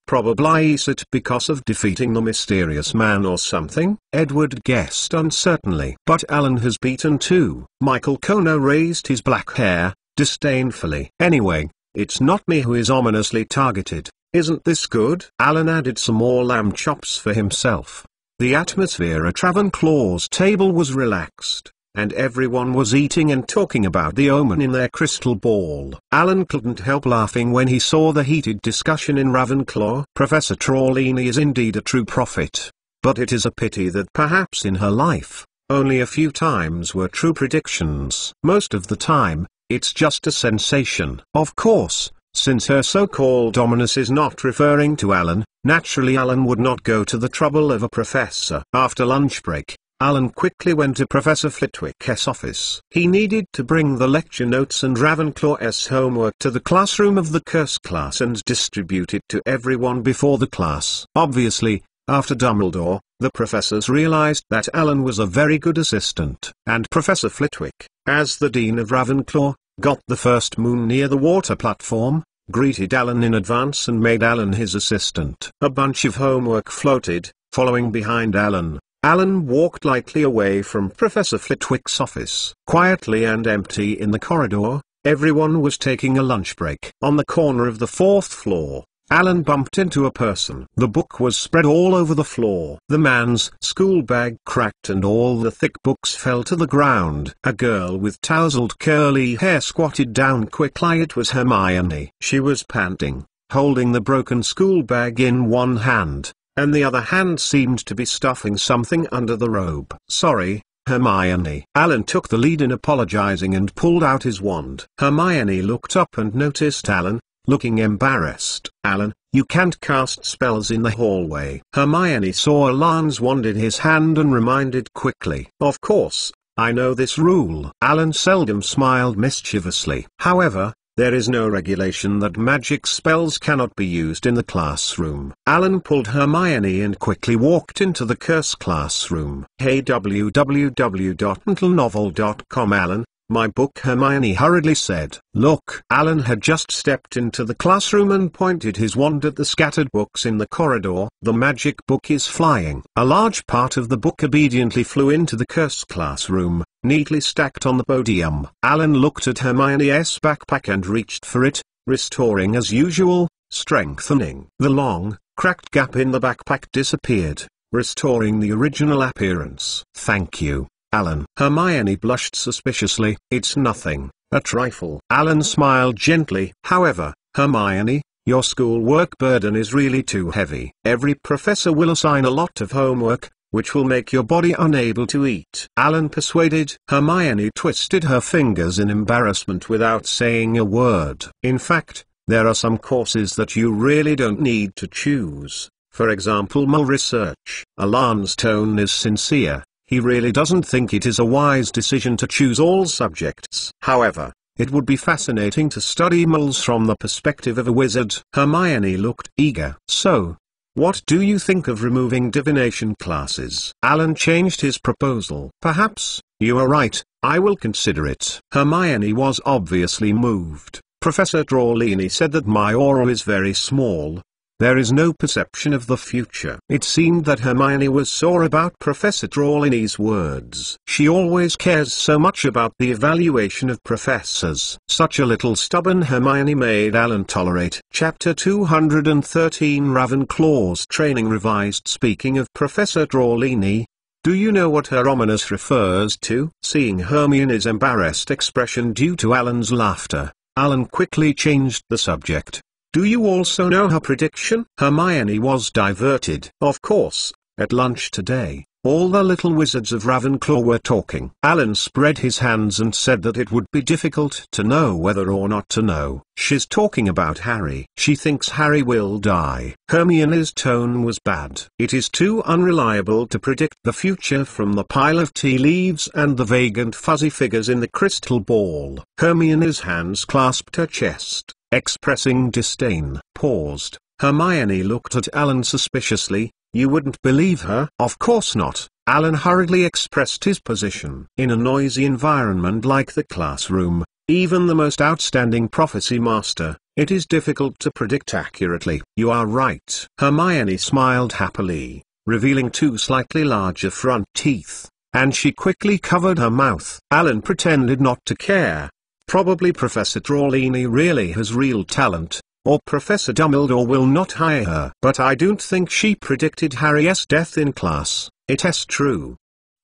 Probably is it because of defeating the mysterious man or something? Edward guessed uncertainly. But Alan has beaten too. Michael Kono raised his black hair, disdainfully. Anyway, it's not me who is ominously targeted. Isn't this good? Alan added some more lamb chops for himself. The atmosphere at Ravenclaw's table was relaxed, and everyone was eating and talking about the omen in their crystal ball. Alan couldn't help laughing when he saw the heated discussion in Ravenclaw. Professor Drawlini is indeed a true prophet, but it is a pity that perhaps in her life, only a few times were true predictions. Most of the time, it's just a sensation. Of course, since her so-called ominous is not referring to Alan, naturally Alan would not go to the trouble of a professor. After lunch break, Alan quickly went to Professor Flitwick's office. He needed to bring the lecture notes and Ravenclaw's homework to the classroom of the curse class and distribute it to everyone before the class. Obviously, after Dumbledore, the professors realized that Alan was a very good assistant. And Professor Flitwick, as the Dean of Ravenclaw, got the first moon near the water platform, greeted Alan in advance and made Alan his assistant. A bunch of homework floated, following behind Alan. Alan walked lightly away from Professor Flitwick's office. Quietly and empty in the corridor, everyone was taking a lunch break. On the corner of the 4th floor, Alan bumped into a person. The book was spread all over the floor. The man's school bag cracked and all the thick books fell to the ground. A girl with tousled curly hair squatted down quickly. It was Hermione. She was panting, holding the broken school bag in one hand, and the other hand seemed to be stuffing something under the robe. "Sorry, Hermione." Alan took the lead in apologizing and pulled out his wand. Hermione looked up and noticed Alan, looking embarrassed. "Alan, you can't cast spells in the hallway." Hermione saw Alan's wand in his hand and reminded quickly. "Of course, I know this rule." Alan seldom smiled mischievously. "However, there is no regulation that magic spells cannot be used in the classroom." Alan pulled Hermione and quickly walked into the curse classroom. "Hey, www.mentalnovel.com Alan, my book," Hermione hurriedly said. "Look." Alan had just stepped into the classroom and pointed his wand at the scattered books in the corridor. "The magic book is flying." A large part of the book obediently flew into the curse classroom, neatly stacked on the podium. Alan looked at Hermione's backpack and reached for it, restoring as usual, strengthening. The long, cracked gap in the backpack disappeared, restoring the original appearance. "Thank you, Alan." Hermione blushed suspiciously. "It's nothing, a trifle." Alan smiled gently. "However, Hermione, your schoolwork burden is really too heavy. Every professor will assign a lot of homework, which will make your body unable to eat." Alan persuaded. Hermione twisted her fingers in embarrassment without saying a word. "In fact, there are some courses that you really don't need to choose. For example, mole research." Alan's tone is sincere. He really doesn't think it is a wise decision to choose all subjects. However, it would be fascinating to study moles from the perspective of a wizard. Hermione looked eager. "So, what do you think of removing divination classes?" Alan changed his proposal. "Perhaps, you are right, I will consider it." Hermione was obviously moved. "Professor Drawlini said that my aura is very small. There is no perception of the future." It seemed that Hermione was sore about Professor Drawlini's words. She always cares so much about the evaluation of professors. Such a little stubborn Hermione made Alan tolerate. Chapter 213 Ravenclaw's Training Revised. Speaking of Professor Drawlini, do you know what her ominous refers to? Seeing Hermione's embarrassed expression due to Alan's laughter, Alan quickly changed the subject. "Do you also know her prediction?" Hermione was diverted. "Of course, at lunch today, all the little wizards of Ravenclaw were talking." Alan spread his hands and said that it would be difficult to know whether or not to know. "She's talking about Harry. She thinks Harry will die." Hermione's tone was bad. "It is too unreliable to predict the future from the pile of tea leaves and the vague and fuzzy figures in the crystal ball." Hermione's hands clasped her chest, expressing disdain. Paused. Hermione looked at Alan suspiciously. "You wouldn't believe her?" "Of course not." Alan hurriedly expressed his position. "In a noisy environment like the classroom, even the most outstanding prophecy master, it is difficult to predict accurately." "You are right." Hermione smiled happily, revealing two slightly larger front teeth, and she quickly covered her mouth. Alan pretended not to care. Probably Professor Drawlini really has real talent, or Professor Dumbledore will not hire her. "But I don't think she predicted Harry's death in class. It is true.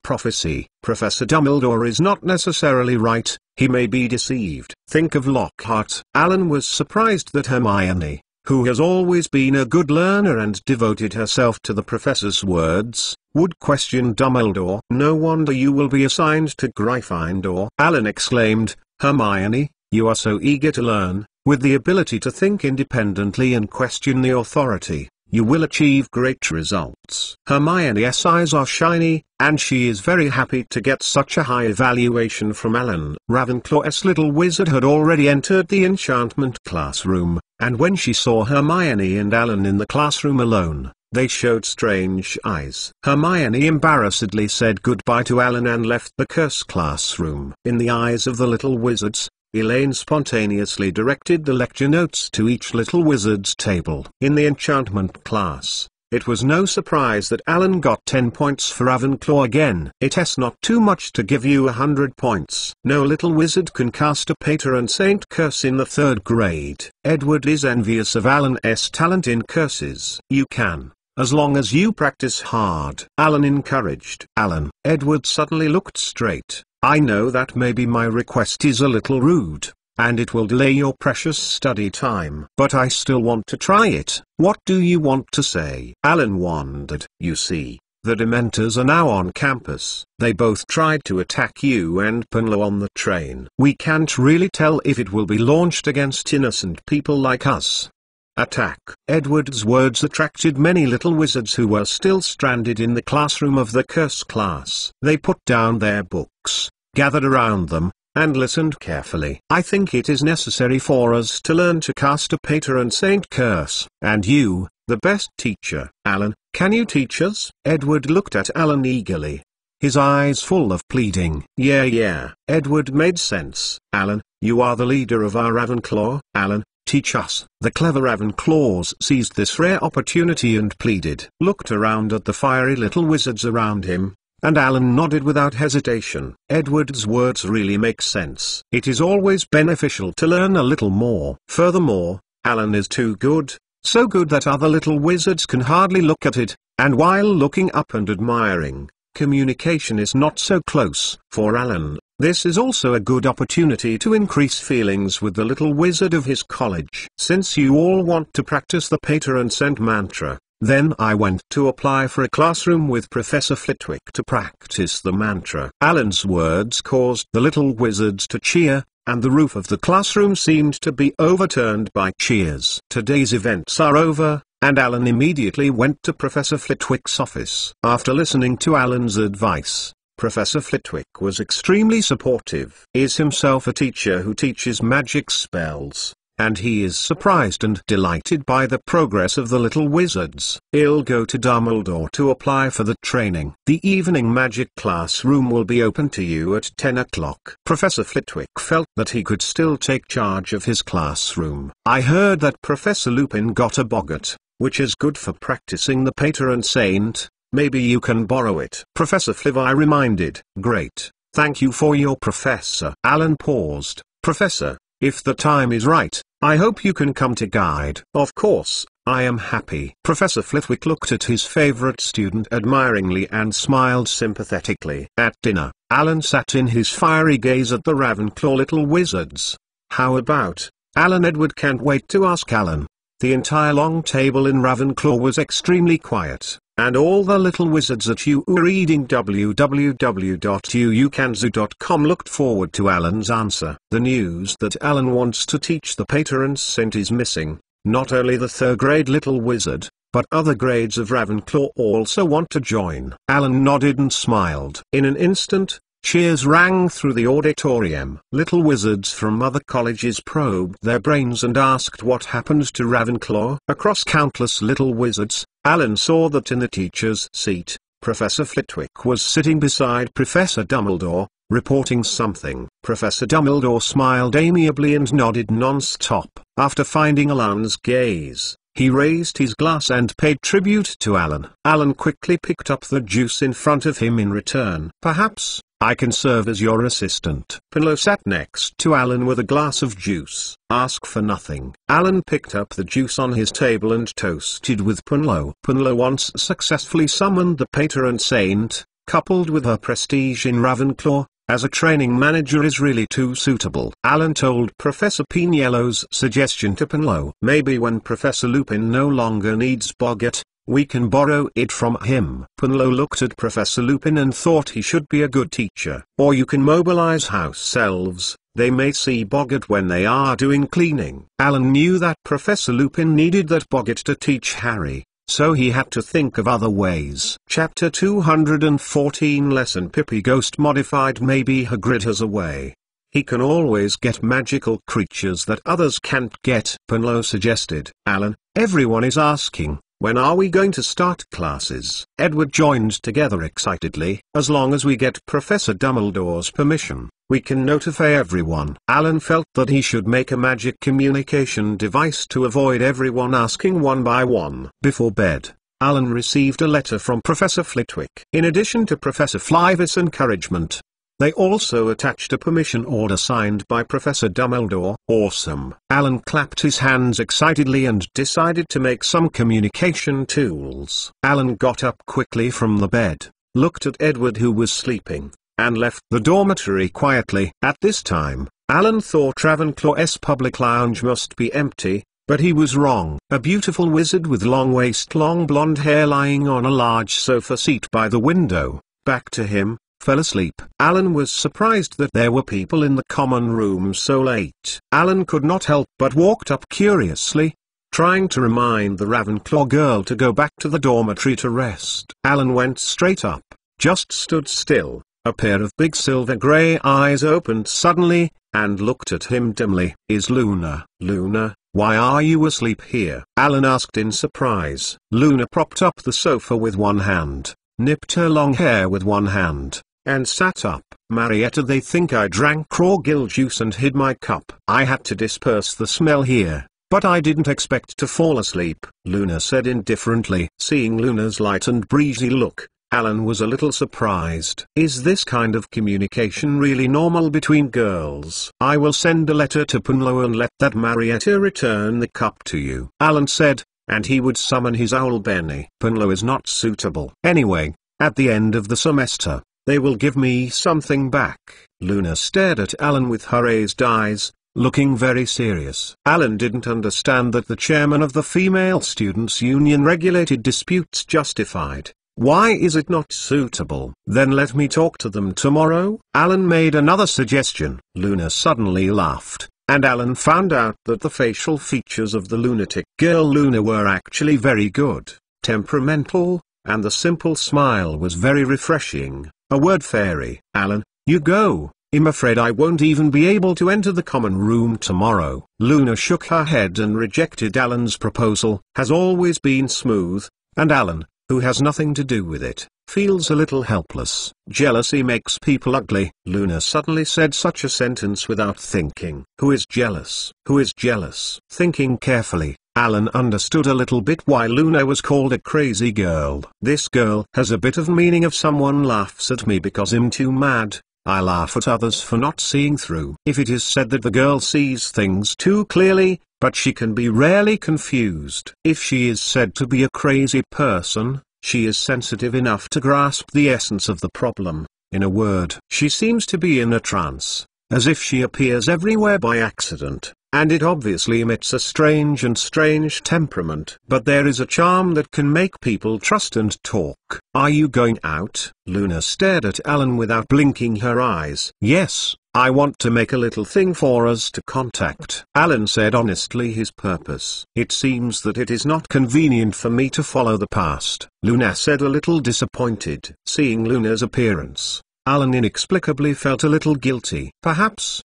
Prophecy. Professor Dumbledore is not necessarily right, he may be deceived." "Think of Lockhart." Alan was surprised that Hermione, who has always been a good learner and devoted herself to the professor's words, would question Dumbledore. "No wonder you will be assigned to Gryffindor," Alan exclaimed. "Hermione, you are so eager to learn. With the ability to think independently and question the authority, you will achieve great results." Hermione's eyes are shiny, and she is very happy to get such a high evaluation from Alan. Ravenclaw's little wizard had already entered the enchantment classroom, and when she saw Hermione and Alan in the classroom alone, they showed strange eyes. Hermione embarrassedly said goodbye to Alan and left the curse classroom. In the eyes of the little wizards, Elaine spontaneously directed the lecture notes to each little wizard's table. In the enchantment class, It was no surprise that Alan got 10 points for Ravenclaw again. It's not too much to give you 100 points. No little wizard can cast a Patron Saint curse in the 3rd grade. Edward is envious of Alan's talent in curses. You can, as long as you practice hard. Alan encouraged Alan. Edward suddenly looked straight. I know that maybe my request is a little rude, and it will delay your precious study time, but I still want to try it. What do you want to say? Alan wondered. You see, the Dementors are now on campus. They both tried to attack you and Punlo on the train. We can't really tell if it will be launched against innocent people like us. Attack. Edward's words attracted many little wizards who were still stranded in the classroom of the curse class. They put down their books, gathered around them, and listened carefully. I think it is necessary for us to learn to cast a Patron Saint curse. And you, the best teacher, Alan, can you teach us? Edward looked at Alan eagerly, his eyes full of pleading. Yeah. Edward made sense. Alan, you are the leader of our Ravenclaw. Alan, teach us. The clever Ravenclaws seized this rare opportunity and pleaded. Looked around at the fiery little wizards around him, and Alan nodded without hesitation. Edward's words really make sense. It is always beneficial to learn a little more. Furthermore, Alan is too good, so good that other little wizards can hardly look at it, and while looking up and admiring, communication is not so close. For Alan, this is also a good opportunity to increase feelings with the little wizard of his college. Since you all want to practice the Patron Saint mantra, then I went to apply for a classroom with Professor Flitwick to practice the mantra. Alan's words caused the little wizards to cheer, and the roof of the classroom seemed to be overturned by cheers. Today's events are over, and Alan immediately went to Professor Flitwick's office. After listening to Alan's advice, Professor Flitwick was extremely supportive. He is himself a teacher who teaches magic spells, and he is surprised and delighted by the progress of the little wizards. He'll go to Dumbledore to apply for the training. The evening magic classroom will be open to you at 10 o'clock. Professor Flitwick felt that he could still take charge of his classroom. I heard that Professor Lupin got a boggart, which is good for practicing the Patron Saint. Maybe you can borrow it. Professor Flitwick reminded. Great, thank you for your professor. Alan paused. Professor, if the time is right, I hope you can come to guide. Of course, I am happy. Professor Flitwick looked at his favorite student admiringly and smiled sympathetically. At dinner, Alan sat in his fiery gaze at the Ravenclaw little wizards. How about, Alan? Edward can't wait to ask Alan. The entire long table in Ravenclaw was extremely quiet, and all the little wizards at you were reading www.uukanzu.com looked forward to Alan's answer. The news that Alan wants to teach the Patron Saint is missing. Not only the 3rd grade little wizard, but other grades of Ravenclaw also want to join. Alan nodded and smiled. In an instant, cheers rang through the auditorium. Little wizards from other colleges probed their brains and asked what happened to Ravenclaw. Across countless little wizards, Alan saw that in the teacher's seat, Professor Flitwick was sitting beside Professor Dumbledore, reporting something. Professor Dumbledore smiled amiably and nodded non-stop. After finding Alan's gaze, he raised his glass and paid tribute to Alan. Alan quickly picked up the juice in front of him in return. Perhaps I can serve as your assistant. Punlo sat next to Alan with a glass of juice. Ask for nothing. Alan picked up the juice on his table and toasted with Punlo. Punlo once successfully summoned the Patron Saint, coupled with her prestige in Ravenclaw, as a training manager is really too suitable. Alan told Professor Piniello's suggestion to Punlo. Maybe when Professor Lupin no longer needs boggart, we can borrow it from him. Punlo looked at Professor Lupin and thought he should be a good teacher. Or you can mobilize house elves, they may see boggart when they are doing cleaning. Alan knew that Professor Lupin needed that boggart to teach Harry, so he had to think of other ways. Chapter 214 Lesson Pippi Ghost Modified. Maybe Hagrid has a way. He can always get magical creatures that others can't get. Punlo suggested. Alan, everyone is asking, when are we going to start classes? Edward joined together excitedly. As long as we get Professor Dumbledore's permission, we can notify everyone. Alan felt that he should make a magic communication device to avoid everyone asking one by one. Before bed, Alan received a letter from Professor Flitwick. In addition to Professor Flyvis' encouragement, they also attached a permission order signed by Professor Dumbledore. Awesome. Alan clapped his hands excitedly and decided to make some communication tools. Alan got up quickly from the bed, looked at Edward who was sleeping, and left the dormitory quietly. At this time, Alan thought Ravenclaw's public lounge must be empty, but he was wrong. A beautiful wizard with long waist, long blonde hair lying on a large sofa seat by the window, back to him, fell asleep. Alan was surprised that there were people in the common room so late. Alan could not help but walked up curiously, trying to remind the Ravenclaw girl to go back to the dormitory to rest. Alan went straight up, just stood still. A pair of big silver-grey eyes opened suddenly, and looked at him dimly. "Is Luna? Luna, why are you asleep here?" Alan asked in surprise. Luna propped up the sofa with one hand, nipped her long hair with one hand, and sat up. "Marietta, they think I drank raw gill juice and hid my cup. I had to disperse the smell here, but I didn't expect to fall asleep," Luna said indifferently. Seeing Luna's light and breezy look, Alan was a little surprised. Is this kind of communication really normal between girls? "I will send a letter to Punlo and let that Marietta return the cup to you," Alan said, and he would summon his owl Benny. "Punlo is not suitable. Anyway, at the end of the semester, they will give me something back." Luna stared at Alan with her raised eyes, looking very serious. Alan didn't understand that the chairman of the Female Students' Union regulated disputes justified. Why is it not suitable? Then let me talk to them tomorrow? Alan made another suggestion. Luna suddenly laughed, and Alan found out that the facial features of the lunatic girl Luna were actually very good, temperamental, and the simple smile was very refreshing. A word fairy. "Alan, you go. I'm afraid I won't even be able to enter the common room tomorrow." Luna shook her head and rejected Alan's proposal. Has always been smooth, and Alan, who has nothing to do with it, feels a little helpless. "Jealousy makes people ugly." Luna suddenly said such a sentence without thinking. Who is jealous? Who is jealous? Thinking carefully, Alan understood a little bit why Luna was called a crazy girl. This girl has a bit of meaning. If someone laughs at me because I'm too mad, I laugh at others for not seeing through. If it is said that the girl sees things too clearly, but she can be rarely confused. If she is said to be a crazy person, she is sensitive enough to grasp the essence of the problem. In a word, she seems to be in a trance, as if she appears everywhere by accident, and it obviously emits a strange temperament. But there is a charm that can make people trust and talk. "Are you going out?" Luna stared at Alan without blinking her eyes. "Yes, I want to make a little thing for us to contact." Alan said honestly his purpose. "It seems that it is not convenient for me to follow the past," Luna said a little disappointed. Seeing Luna's appearance, Alan inexplicably felt a little guilty. "Perhaps,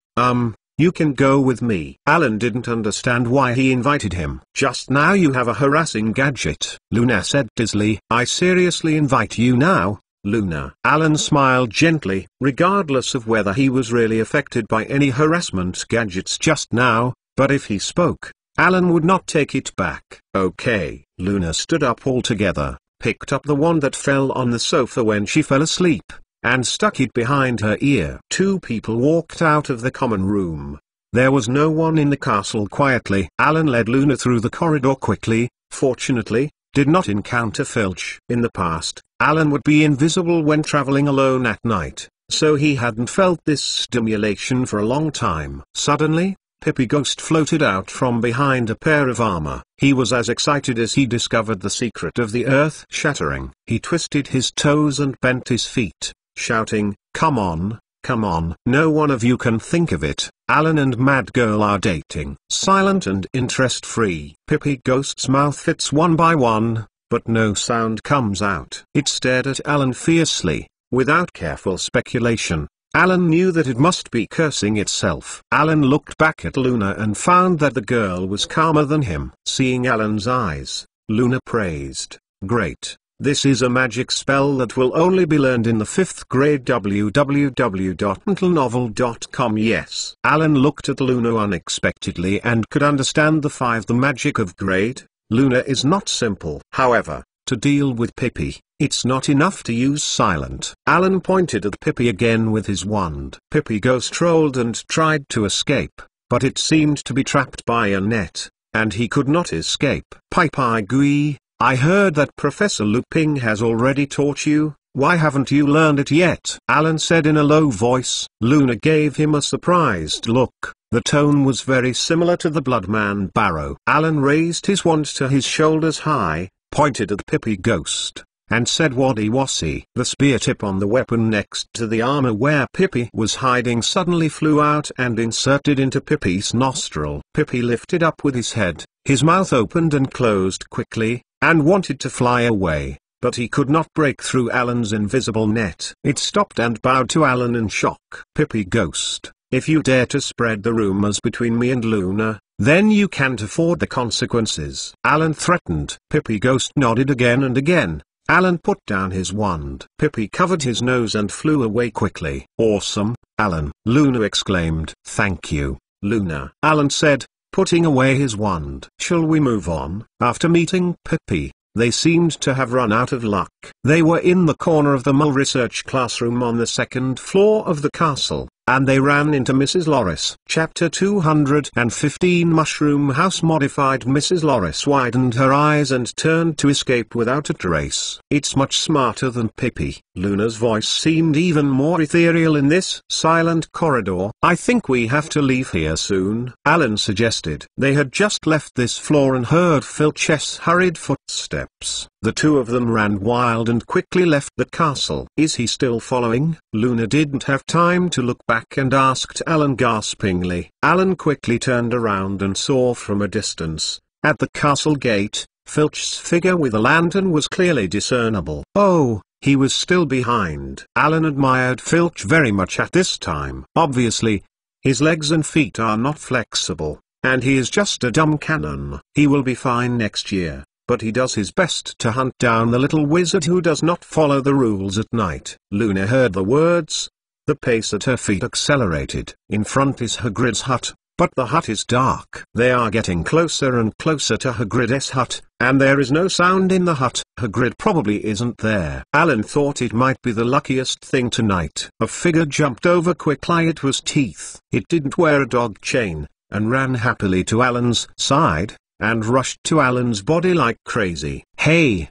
you can go with me." Alan didn't understand why he invited him. "Just now you have a harassing gadget," Luna said dizzily. "I seriously invite you now, Luna." Alan smiled gently, regardless of whether he was really affected by any harassment gadgets just now, but if he spoke, Alan would not take it back. "Okay." Luna stood up altogether, picked up the wand that fell on the sofa when she fell asleep, and stuck it behind her ear. Two people walked out of the common room. There was no one in the castle. Quietly, Alan led Luna through the corridor quickly. Fortunately, did not encounter Filch. In the past, Alan would be invisible when traveling alone at night, so he hadn't felt this stimulation for a long time. Suddenly, Pippi Ghost floated out from behind a pair of armor. He was as excited as he discovered the secret of the earth shattering. He twisted his toes and bent his feet, shouting, come on, no one of you can think of it. Alan and Mad Girl are dating. Silent and interest-free. Pippi Ghost's mouth fits one by one, but no sound comes out. It stared at Alan fiercely, without careful speculation. Alan knew that it must be cursing itself. Alan looked back at Luna and found that the girl was calmer than him. Seeing Alan's eyes, Luna praised, "Great. This is a magic spell that will only be learned in the 5th grade. www.mentalnovel.com." Yes. Alan looked at Luna unexpectedly and could understand the magic of grade. Luna is not simple. However, to deal with Pippi. It's not enough to use silent. Alan pointed at Pippi again with his wand. Pippi ghost rolled and tried to escape, but it seemed to be trapped by a net, and he could not escape. Pai, I heard that Professor Lupin has already taught you. Why haven't you learned it yet? Alan said in a low voice. Luna gave him a surprised look. The tone was very similar to the Bloodman Barrow. Alan raised his wand to his shoulders high, pointed at Pippi Ghost, and said waddy wassy. The spear tip on the weapon next to the armor where Pippi was hiding suddenly flew out and inserted into Pippi's nostril. Pippi lifted up with his head, his mouth opened and closed quickly, and wanted to fly away, but he could not break through Alan's invisible net. It stopped and bowed to Alan in shock. Pippi Ghost, if you dare to spread the rumors between me and Luna, then you can't afford the consequences. Alan threatened. Pippi Ghost nodded again and again. Alan put down his wand. Pippi covered his nose and flew away quickly. Awesome, Alan, Luna exclaimed. Thank you, Luna, Alan said, putting away his wand. Shall we move on? After meeting Pippi, they seemed to have run out of luck. They were in the corner of the mole research classroom on the second floor of the castle, and they ran into Mrs. Loris. Chapter 215 Mushroom House Modified. Mrs. Loris widened her eyes and turned to escape without a trace. It's much smarter than Pippi. Luna's voice seemed even more ethereal in this silent corridor. I think we have to leave here soon, Alan suggested. They had just left this floor and heard Filch's hurried footsteps. The two of them ran wild and quickly left the castle. Is he still following? Luna didn't have time to look back and asked Alan gaspingly. Alan quickly turned around and saw from a distance, at the castle gate, Filch's figure with a lantern was clearly discernible. Oh, he was still behind. Alan admired Filch very much at this time. Obviously, his legs and feet are not flexible, and he is just a dumb cannon. He will be fine next year. But he does his best to hunt down the little wizard who does not follow the rules at night. Luna heard the words. The pace at her feet accelerated. In front is Hagrid's hut, but the hut is dark. They are getting closer and closer to Hagrid's hut, and there is no sound in the hut. Hagrid probably isn't there. Alan thought it might be the luckiest thing tonight. A figure jumped over quickly. It was Teeth. It didn't wear a dog chain, and ran happily to Alan's side, and rushed to Alan's body like crazy. Hey,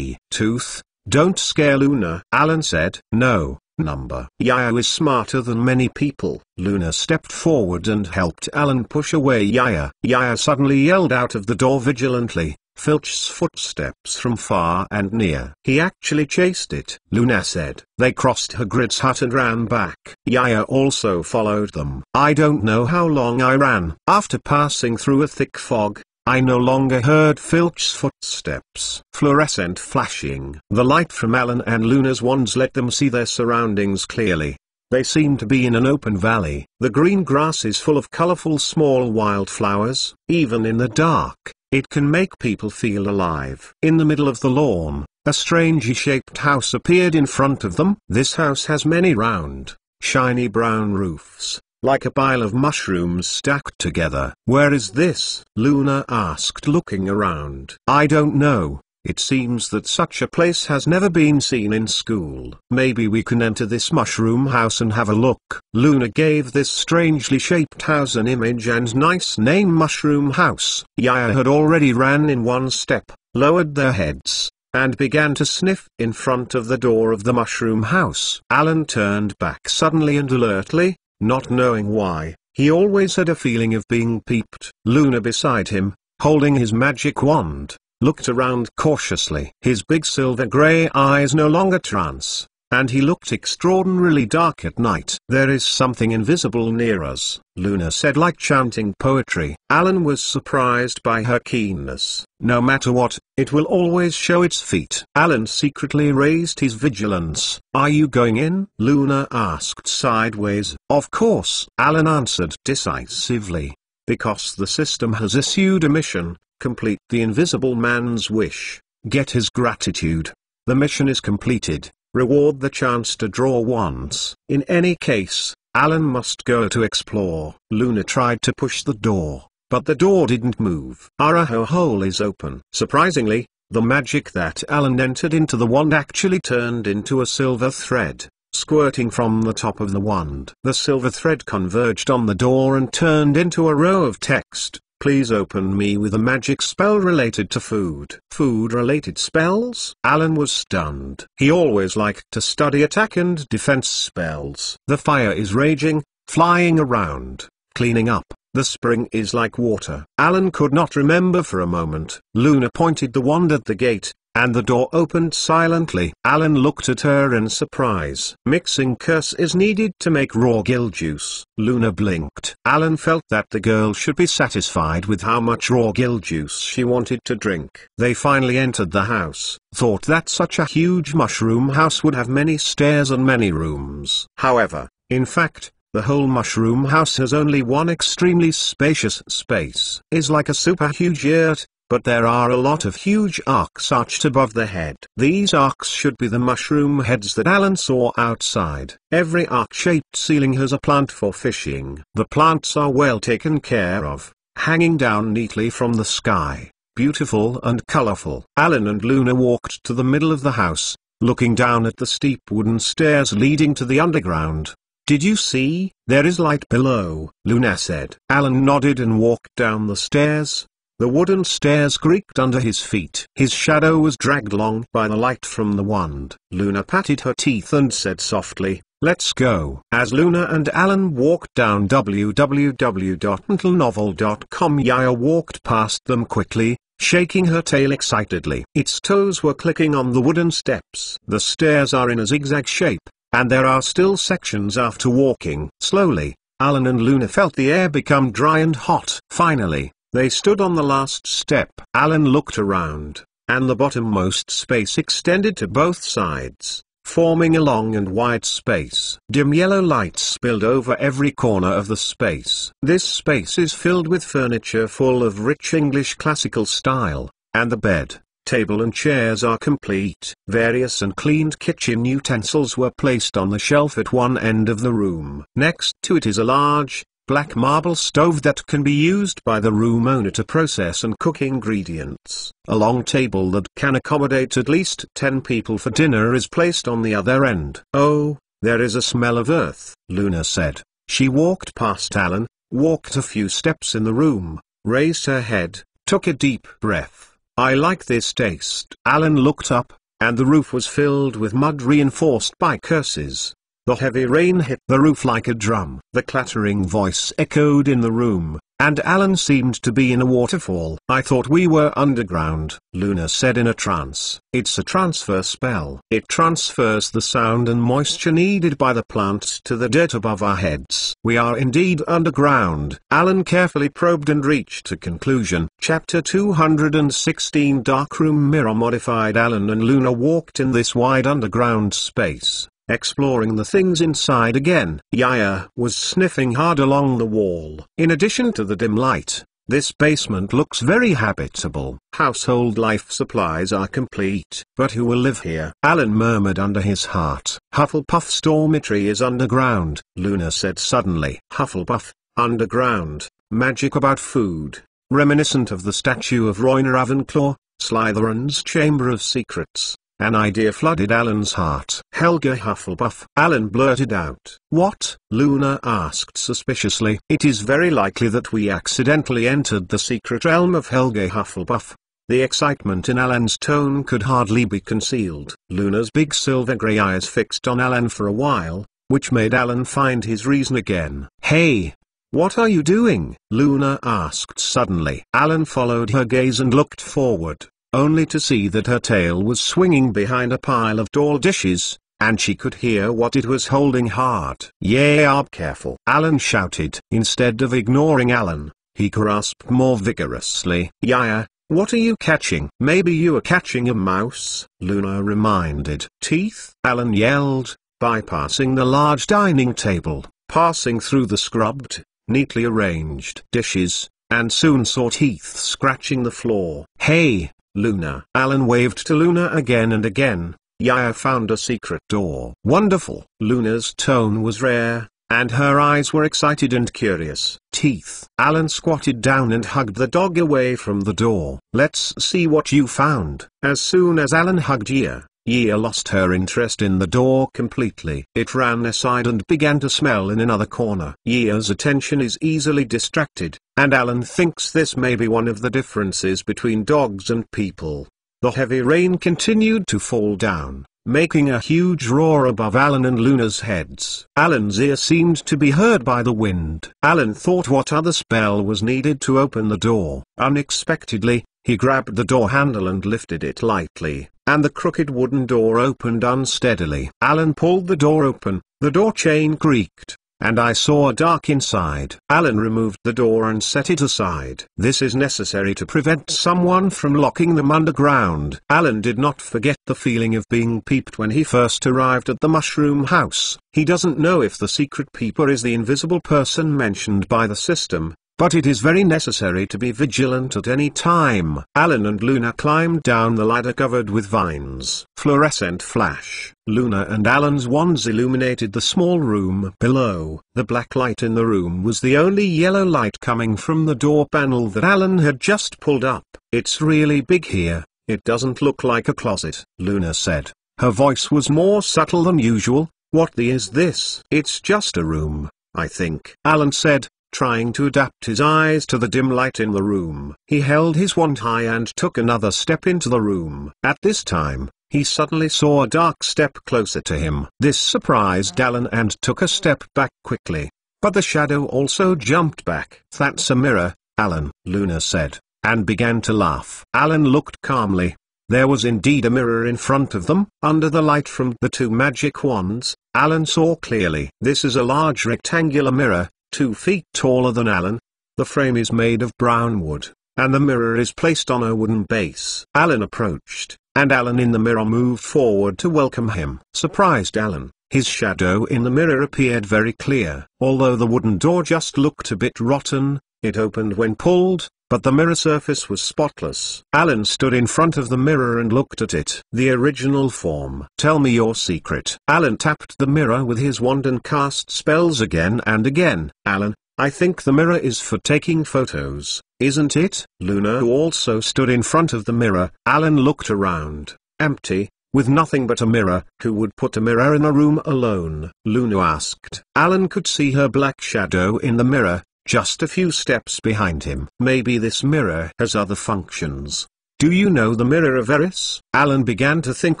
Tooth, don't scare Luna, Alan said. No, number. Yaya is smarter than many people. Luna stepped forward and helped Alan push away Yaya. Yaya suddenly yelled out of the door vigilantly, Filch's footsteps from far and near. He actually chased it, Luna said. They crossed Hagrid's hut and ran back. Yaya also followed them. I don't know how long I ran. After passing through a thick fog, I no longer heard Filch's footsteps. Fluorescent flashing. The light from Alan and Luna's wands let them see their surroundings clearly. They seemed to be in an open valley. The green grass is full of colorful small wildflowers. Even in the dark, it can make people feel alive. In the middle of the lawn, a strangely shaped house appeared in front of them. This house has many round, shiny brown roofs, like a pile of mushrooms stacked together. Where is this? Luna asked, looking around. I don't know. It seems that such a place has never been seen in school. Maybe we can enter this mushroom house and have a look. Luna gave this strangely shaped house an image and nice name, Mushroom House. Yaya had already ran in one step, lowered their heads, and began to sniff in front of the door of the mushroom house. Alan turned back suddenly and alertly, not knowing why. He always had a feeling of being peeped. Luna beside him, holding his magic wand, looked around cautiously. His big silver-grey eyes no longer trance, and he looked extraordinarily dark at night. There is something invisible near us, Luna said like chanting poetry. Alan was surprised by her keenness. No matter what, it will always show its feet. Alan secretly raised his vigilance. Are you going in? Luna asked sideways. Of course, Alan answered decisively. Because the system has issued a mission. Complete the Invisible Man's wish. Get his gratitude. The mission is completed. Reward the chance to draw wands. In any case, Alan must go to explore. Luna tried to push the door, but the door didn't move. Araho hole is open. Surprisingly, The magic that Alan entered into the wand actually turned into a silver thread, squirting from the top of the wand. The silver thread converged on the door and turned into a row of text. Please open me with a magic spell related to food. Food-related spells? Alan was stunned. He always liked to study attack and defense spells. The fire is raging, flying around, cleaning up. The spring is like water. Alan could not remember for a moment. Luna pointed the wand at the gate, and the door opened silently. Alan looked at her in surprise. Mixing curse is needed to make raw gill juice. Luna blinked. Alan felt that the girl should be satisfied with how much raw gill juice she wanted to drink. They finally entered the house, thought that such a huge mushroom house would have many stairs and many rooms. However, in fact, the whole mushroom house has only one extremely spacious space. Is like a super huge yurt, but there are a lot of huge arcs arched above the head. These arcs should be the mushroom heads that Alan saw outside. Every arc-shaped ceiling has a plant for fishing. The plants are well taken care of, hanging down neatly from the sky, beautiful and colorful. Alan and Luna walked to the middle of the house, looking down at the steep wooden stairs leading to the underground. Did you see? There is light below, Luna said. Alan nodded and walked down the stairs. The wooden stairs creaked under his feet. His shadow was dragged along by the light from the wand. Luna patted her teeth and said softly, "Let's go." As Luna and Alan walked down www.mentalnovel.com, Yaya walked past them quickly, shaking her tail excitedly. Its toes were clicking on the wooden steps. The stairs are in a zigzag shape, and there are still sections after walking. Slowly, Alan and Luna felt the air become dry and hot. Finally, they stood on the last step. Alan looked around, and the bottommost space extended to both sides, forming a long and wide space. Dim yellow light spilled over every corner of the space. This space is filled with furniture full of rich English classical style, and the bed, table and chairs are complete. Various and cleaned kitchen utensils were placed on the shelf at one end of the room. Next to it is a large, black marble stove that can be used by the room owner to process and cook ingredients. A long table that can accommodate at least 10 people for dinner is placed on the other end. "Oh, there is a smell of earth," Luna said. She walked past Alan, walked a few steps in the room, raised her head, took a deep breath. "I like this taste." Alan looked up, and the roof was filled with mud reinforced by curses. The heavy rain hit the roof like a drum. The clattering voice echoed in the room, and Alan seemed to be in a waterfall. "I thought we were underground," Luna said in a trance. "It's a transfer spell. It transfers the sound and moisture needed by the plants to the dirt above our heads. We are indeed underground." Alan carefully probed and reached a conclusion. Chapter 216 Darkroom Mirror modified. Alan and Luna walked in this wide underground space, exploring the things inside again. Yaya was sniffing hard along the wall. In addition to the dim light, this basement looks very habitable. Household life supplies are complete. But who will live here? Alan murmured under his heart. Hufflepuff's dormitory is underground, Luna said suddenly. Hufflepuff, underground, magic about food, reminiscent of the statue of Royna Ravenclaw, Slytherin's Chamber of Secrets. An idea flooded Alan's heart. Helga Hufflepuff. Alan blurted out. "What?" Luna asked suspiciously. "It is very likely that we accidentally entered the secret realm of Helga Hufflepuff." The excitement in Alan's tone could hardly be concealed. Luna's big silver grey eyes fixed on Alan for a while, which made Alan find his reason again. "Hey! What are you doing?" Luna asked suddenly. Alan followed her gaze and looked forward, only to see that her tail was swinging behind a pile of tall dishes, and she could hear what it was holding hard. "Yeah, careful!" Alan shouted. Instead of ignoring Alan, he grasped more vigorously. "Yaya, what are you catching?" "Maybe you are catching a mouse," Luna reminded. "Teeth?" Alan yelled, bypassing the large dining table, passing through the scrubbed, neatly arranged dishes, and soon saw teeth scratching the floor. "Hey, Luna!" Alan waved to Luna again and again. "Yaya found a secret door." "Wonderful!" Luna's tone was rare, and her eyes were excited and curious. Teeth. Alan squatted down and hugged the dog away from the door. Let's see what you found. As soon as Alan hugged Yea lost her interest in the door completely. It ran aside and began to smell in another corner. Yea's attention is easily distracted, and Alan thinks this may be one of the differences between dogs and people. The heavy rain continued to fall down, making a huge roar above Alan and Luna's heads. Alan's ear seemed to be heard by the wind. Alan thought what other spell was needed to open the door. Unexpectedly, he grabbed the door handle and lifted it lightly, and the crooked wooden door opened unsteadily. Alan pulled the door open, the door chain creaked, and I saw a dark inside. Alan removed the door and set it aside. This is necessary to prevent someone from locking them underground. Alan did not forget the feeling of being peeped when he first arrived at the mushroom house. He doesn't know if the secret peeper is the invisible person mentioned by the system, but it is very necessary to be vigilant at any time. Alan and Luna climbed down the ladder covered with vines. Fluorescent flash. Luna and Alan's wands illuminated the small room below. The black light in the room was the only yellow light coming from the door panel that Alan had just pulled up. It's really big here, it doesn't look like a closet, Luna said. Her voice was more subtle than usual. What the is this? It's just a room, I think, Alan said, trying to adapt his eyes to the dim light in the room. He held his wand high and took another step into the room. At this time, he suddenly saw a dark step closer to him. This surprised Alan and took a step back quickly. But the shadow also jumped back. That's a mirror, Alan, Luna said, and began to laugh. Alan looked calmly. There was indeed a mirror in front of them. Under the light from the two magic wands, Alan saw clearly. This is a large rectangular mirror, 2 feet taller than Alan. The frame is made of brown wood, and the mirror is placed on a wooden base. Alan approached, and Alan in the mirror moved forward to welcome him. Surprised Alan, his shadow in the mirror appeared very clear. Although the wooden door just looked a bit rotten, it opened when pulled, but the mirror surface was spotless. Alan stood in front of the mirror and looked at it. The original form. Tell me your secret. Alan tapped the mirror with his wand and cast spells again and again. Alan, I think the mirror is for taking photos, isn't it? Luna also stood in front of the mirror. Alan looked around. Empty, with nothing but a mirror. Who would put a mirror in a room alone? Luna asked. Alan could see her black shadow in the mirror, just a few steps behind him. Maybe this mirror has other functions. Do you know the Mirror of Eris? Alan began to think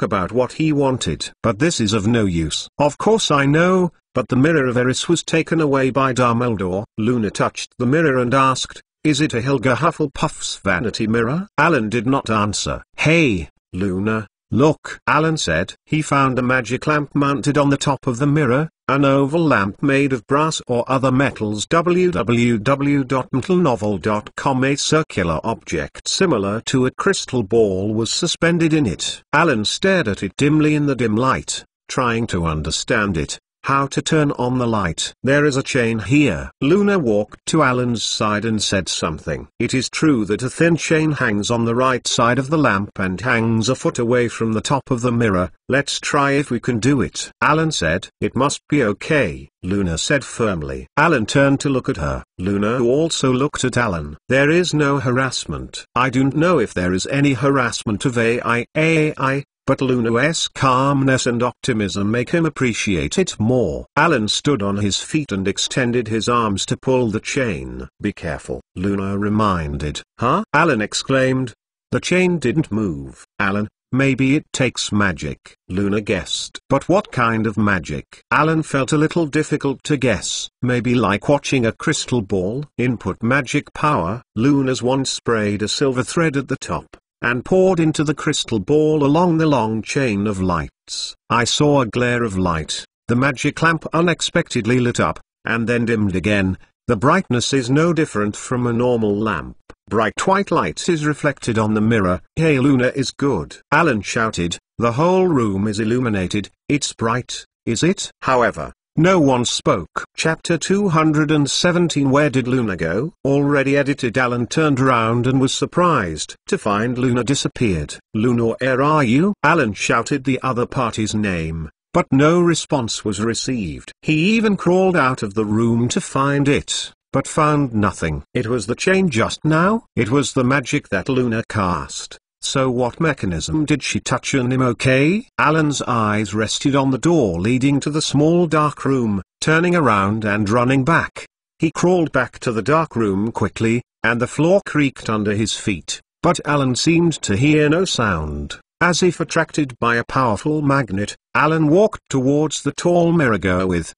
about what he wanted. But this is of no use. Of course I know, but the Mirror of Eris was taken away by Dumbledore. Luna touched the mirror and asked, is it a Helga Hufflepuff's vanity mirror? Alan did not answer. Hey, Luna, look, Alan said. He found a magic lamp mounted on the top of the mirror, an oval lamp made of brass or other metals. www.metalnovel.com. A circular object similar to a crystal ball was suspended in it. Alan stared at it dimly in the dim light, trying to understand it. How to turn on the light. There is a chain here. Luna walked to Alan's side and said something. It is true that a thin chain hangs on the right side of the lamp and hangs a foot away from the top of the mirror. Let's try if we can do it. Alan said. It must be okay, Luna said firmly. Alan turned to look at her. Luna also looked at Alan. There is no harassment. I don't know if there is any harassment of AI. But Luna's calmness and optimism make him appreciate it more. Alan stood on his feet and extended his arms to pull the chain. Be careful, Luna reminded. Huh? Alan exclaimed. The chain didn't move. Alan, maybe it takes magic, Luna guessed. But what kind of magic? Alan felt a little difficult to guess. Maybe like watching a crystal ball. Input magic power. Luna's wand sprayed a silver thread at the top, and poured into the crystal ball along the long chain of lights. I saw a glare of light. The magic lamp unexpectedly lit up, and then dimmed again. The brightness is no different from a normal lamp. Bright white light is reflected on the mirror. Hey, Luna is good, Alan shouted. The whole room is illuminated. It's bright, is it? However, no one spoke. Chapter 217. Where did Luna go? Already edited. Alan turned around and was surprised to find Luna disappeared. Luna, where are you? Alan shouted the other party's name, but no response was received. He even crawled out of the room to find it, but found nothing. It was the chain just now? It was the magic that Luna cast. So what mechanism did she touch on him? Okay? Alan's eyes rested on the door leading to the small dark room, turning around and running back. He crawled back to the dark room quickly, and the floor creaked under his feet, but Alan seemed to hear no sound. As if attracted by a powerful magnet, Alan walked towards the tall mirror.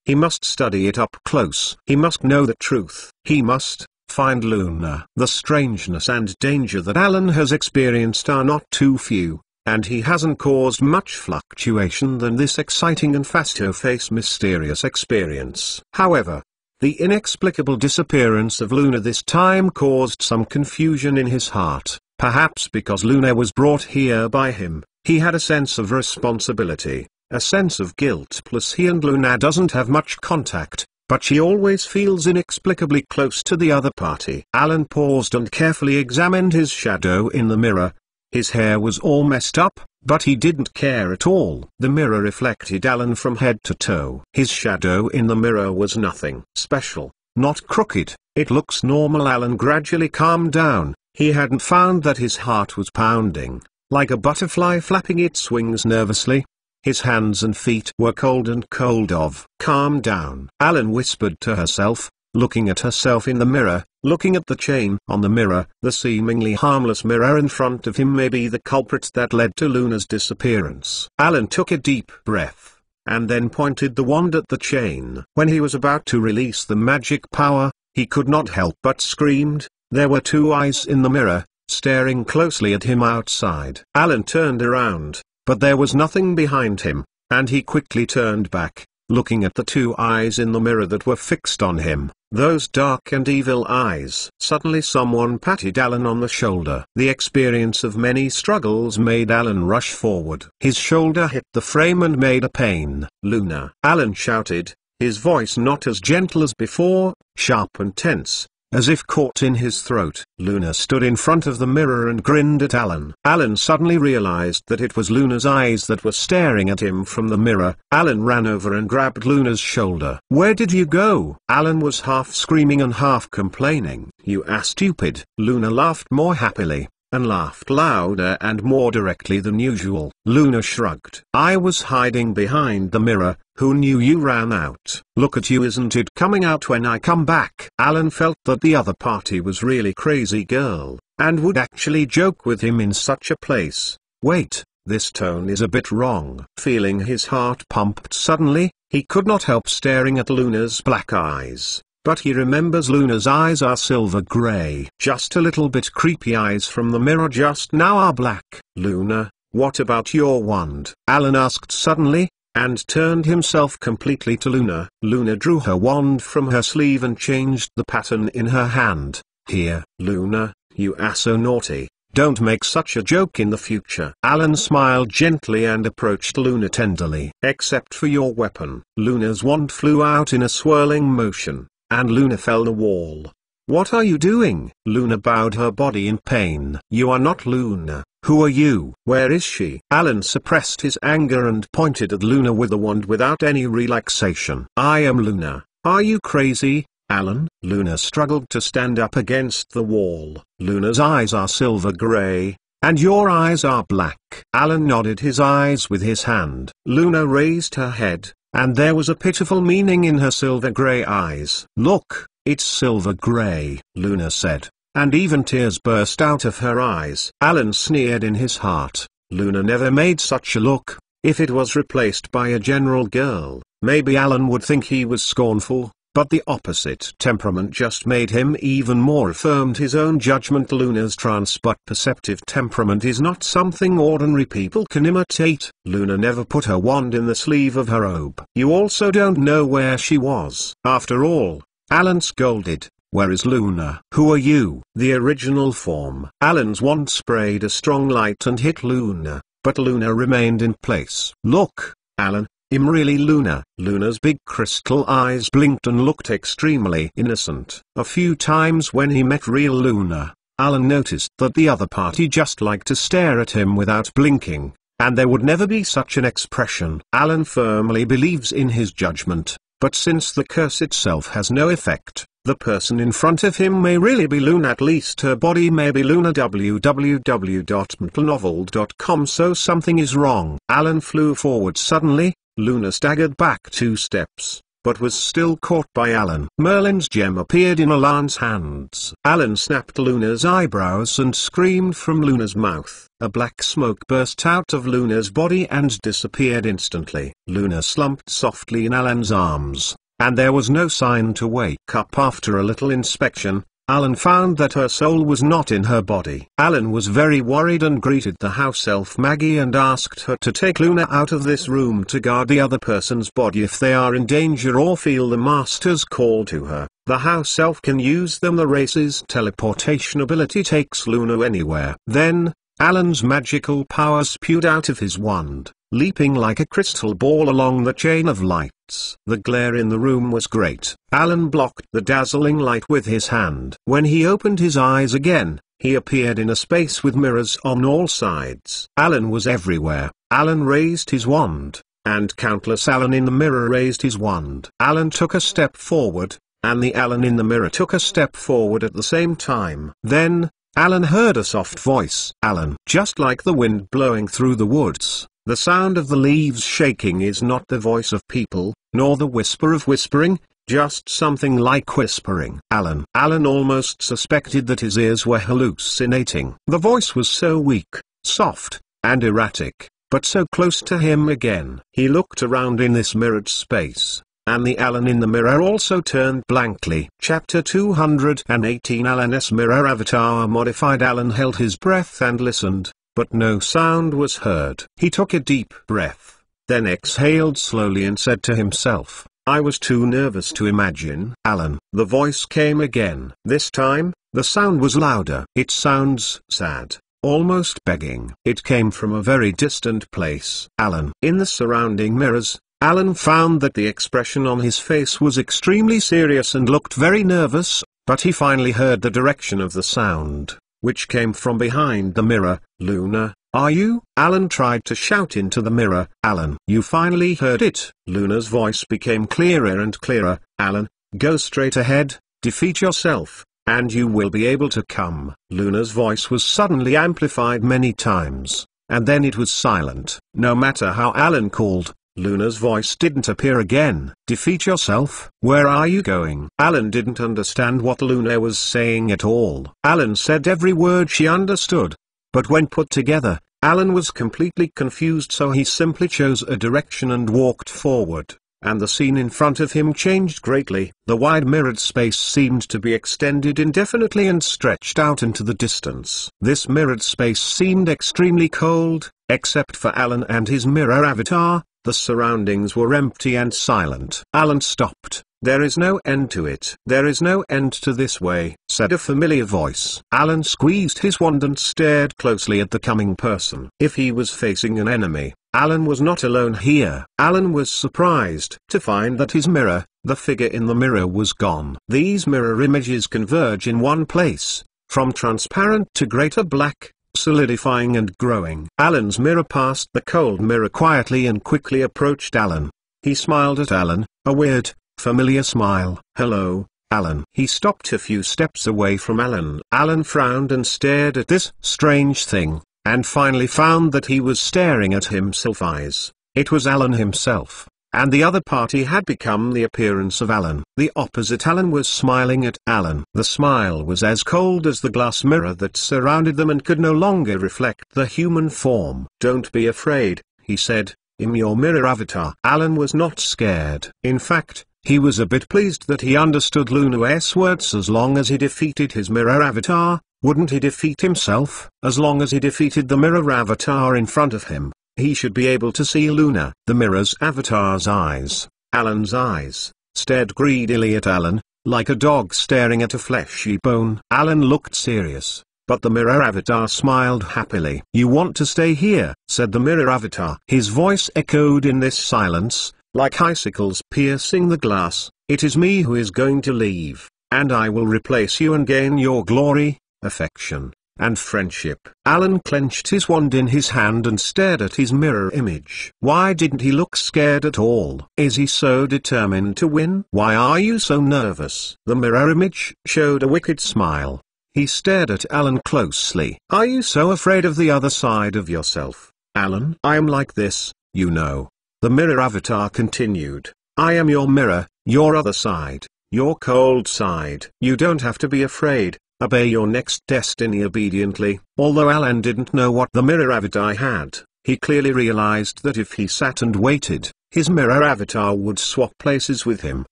He must study it up close. He must know the truth. He must find Luna. The strangeness and danger that Alan has experienced are not too few, and he hasn't caused much fluctuation than this exciting and fast-paced mysterious experience. However, the inexplicable disappearance of Luna this time caused some confusion in his heart. Perhaps because Luna was brought here by him, he had a sense of responsibility, a sense of guilt. Plus he and Luna doesn't have much contact, but she always feels inexplicably close to the other party. Alan paused and carefully examined his shadow in the mirror. His hair was all messed up, but he didn't care at all. The mirror reflected Alan from head to toe. His shadow in the mirror was nothing special, not crooked. It looks normal. Alan gradually calmed down. He hadn't found that his heart was pounding, like a butterfly flapping its wings nervously. His hands and feet were cold and cold. Calm down, Alan whispered to herself, looking at herself in the mirror, looking at the chain on the mirror. The seemingly harmless mirror in front of him may be the culprit that led to Luna's disappearance. Alan took a deep breath, and then pointed the wand at the chain. When he was about to release the magic power, he could not help but screamed. There were two eyes in the mirror, staring closely at him outside. Alan turned around, but there was nothing behind him, and he quickly turned back, looking at the two eyes in the mirror that were fixed on him, those dark and evil eyes. Suddenly someone patted Alan on the shoulder. The experience of many struggles made Alan rush forward. His shoulder hit the frame and made a pain. "Luna!" Alan shouted, his voice not as gentle as before, sharp and tense, as if caught in his throat. Luna stood in front of the mirror and grinned at Alan. Alan suddenly realized that it was Luna's eyes that were staring at him from the mirror. Alan ran over and grabbed Luna's shoulder. "Where did you go?" Alan was half screaming and half complaining. "You are stupid." Luna laughed more happily, and laughed louder and more directly than usual. Luna shrugged. "I was hiding behind the mirror. Who knew you ran out? Look at you, isn't it coming out when I come back?" Alan felt that the other party was really crazy girl, and would actually joke with him in such a place. Wait, this tone is a bit wrong. Feeling his heart pumped suddenly, he could not help staring at Luna's black eyes. But he remembers Luna's eyes are silver gray. Just a little bit creepy eyes from the mirror just now are black. "Luna, what about your wand?" Alan asked suddenly, and turned himself completely to Luna. Luna drew her wand from her sleeve and changed the pattern in her hand. "Here, Luna, you are so naughty. Don't make such a joke in the future." Alan smiled gently and approached Luna tenderly. "Except for your weapon." Luna's wand flew out in a swirling motion, and Luna fell the wall. "What are you doing?" Luna bowed her body in pain. "You are not Luna. Who are you? Where is she?" Alan suppressed his anger and pointed at Luna with the wand without any relaxation. "I am Luna. Are you crazy, Alan?" Luna struggled to stand up against the wall. "Luna's eyes are silver gray, and your eyes are black." Alan nodded his eyes with his hand. Luna raised her head, and there was a pitiful meaning in her silver gray eyes. "Look, it's silver gray," Luna said, and even tears burst out of her eyes. Alan sneered in his heart. Luna never made such a look. If it was replaced by a general girl, maybe Alan would think he was scornful, but the opposite temperament just made him even more affirmed his own judgment. Luna's trance but perceptive temperament is not something ordinary people can imitate. Luna never put her wand in the sleeve of her robe. "You also don't know where she was." After all, Alan scolded. "Where is Luna? Who are you?" The original form. Alan's wand sprayed a strong light and hit Luna, but Luna remained in place. "Look, Alan, I'm really Luna." Luna's big crystal eyes blinked and looked extremely innocent. A few times when he met real Luna, Alan noticed that the other party just liked to stare at him without blinking, and there would never be such an expression. Alan firmly believes in his judgment, but since the curse itself has no effect, the person in front of him may really be Luna, at least her body may be Luna. www.mentalnovel.com. So something is wrong. Alan flew forward suddenly. Luna staggered back 2 steps, but was still caught by Alan. Merlin's gem appeared in Alan's hands. Alan snapped Luna's eyebrows and screamed from Luna's mouth. A black smoke burst out of Luna's body and disappeared instantly. Luna slumped softly in Alan's arms, and there was no sign to wake up. After a little inspection, Alan found that her soul was not in her body. Alan was very worried and greeted the house elf Maggie and asked her to take Luna out of this room to guard the other person's body if they are in danger or feel the master's call to her. The house elf can use them. The race's teleportation ability takes Luna anywhere. Then, Alan's magical power spewed out of his wand, leaping like a crystal ball along the chain of lights. The glare in the room was great. Alan blocked the dazzling light with his hand. When he opened his eyes again, he appeared in a space with mirrors on all sides. Alan was everywhere. Alan raised his wand, and countless Alan in the mirror raised his wand. Alan took a step forward, and the Alan in the mirror took a step forward at the same time. Then, Alan heard a soft voice. Alan, just like the wind blowing through the woods. The sound of the leaves shaking is not the voice of people, nor the whisper of whispering, just something like whispering. Alan almost suspected that his ears were hallucinating. The voice was so weak, soft, and erratic, but so close to him again. He looked around in this mirrored space, and the Alan in the mirror also turned blankly. Chapter 218. Alan's mirror avatar modified. Alan held his breath and listened, but no sound was heard. He took a deep breath, then exhaled slowly and said to himself, I was too nervous to imagine. Alan. The voice came again. This time, the sound was louder. It sounds sad, almost begging. It came from a very distant place. Alan. In the surrounding mirrors, Alan found that the expression on his face was extremely serious and looked very nervous, but he finally heard the direction of the sound, which came from behind the mirror. Luna, are you? Alan tried to shout into the mirror. Alan. You finally heard it. Luna's voice became clearer and clearer. Alan, go straight ahead, defeat yourself, and you will be able to come. Luna's voice was suddenly amplified many times, and then it was silent. No matter how Alan called, Luna's voice didn't appear again. Defeat yourself? Where are you going? Alan didn't understand what Luna was saying at all. Alan said every word she understood, but when put together, Alan was completely confused, so he simply chose a direction and walked forward, and the scene in front of him changed greatly. The wide mirrored space seemed to be extended indefinitely and stretched out into the distance. This mirrored space seemed extremely cold, except for Alan and his mirror avatar. The surroundings were empty and silent. Alan stopped. There is no end to it. There is no end to this way, said a familiar voice. Alan squeezed his wand and stared closely at the coming person. If he was facing an enemy, Alan was not alone here. Alan was surprised to find that his mirror, the figure in the mirror, was gone. These mirror images converge in one place, from transparent to greater black, solidifying and growing. Alan's mirror passed the cold mirror quietly and quickly approached Alan. He smiled at Alan, a weird, familiar smile. Hello, Alan. He stopped a few steps away from Alan. Alan frowned and stared at this strange thing, and finally found that he was staring at himself. Eyes. It was Alan himself, and the other party had become the appearance of Alan. The opposite Alan was smiling at Alan. The smile was as cold as the glass mirror that surrounded them and could no longer reflect the human form. Don't be afraid, he said. I'm your mirror avatar. Alan was not scared. In fact, he was a bit pleased that he understood Luna's words. As long as he defeated his mirror avatar, wouldn't he defeat himself? As long as he defeated the mirror avatar in front of him, he should be able to see Luna. The mirror's avatar's eyes, Alan's eyes, stared greedily at Alan, like a dog staring at a fleshy bone. Alan looked serious, but the mirror avatar smiled happily. You want to stay here, said the mirror avatar. His voice echoed in this silence, like icicles piercing the glass. It is me who is going to leave, and I will replace you and gain your glory, affection, and friendship. Alan clenched his wand in his hand and stared at his mirror image. Why didn't he look scared at all? Is he so determined to win? Why are you so nervous? The mirror image showed a wicked smile. He stared at Alan closely. Are you so afraid of the other side of yourself, Alan? I am like this, you know. The mirror avatar continued. I am your mirror, your other side, your cold side. You don't have to be afraid. Obey your next destiny obediently. Although Alan didn't know what the mirror avatar had, he clearly realized that if he sat and waited, his mirror avatar would swap places with him,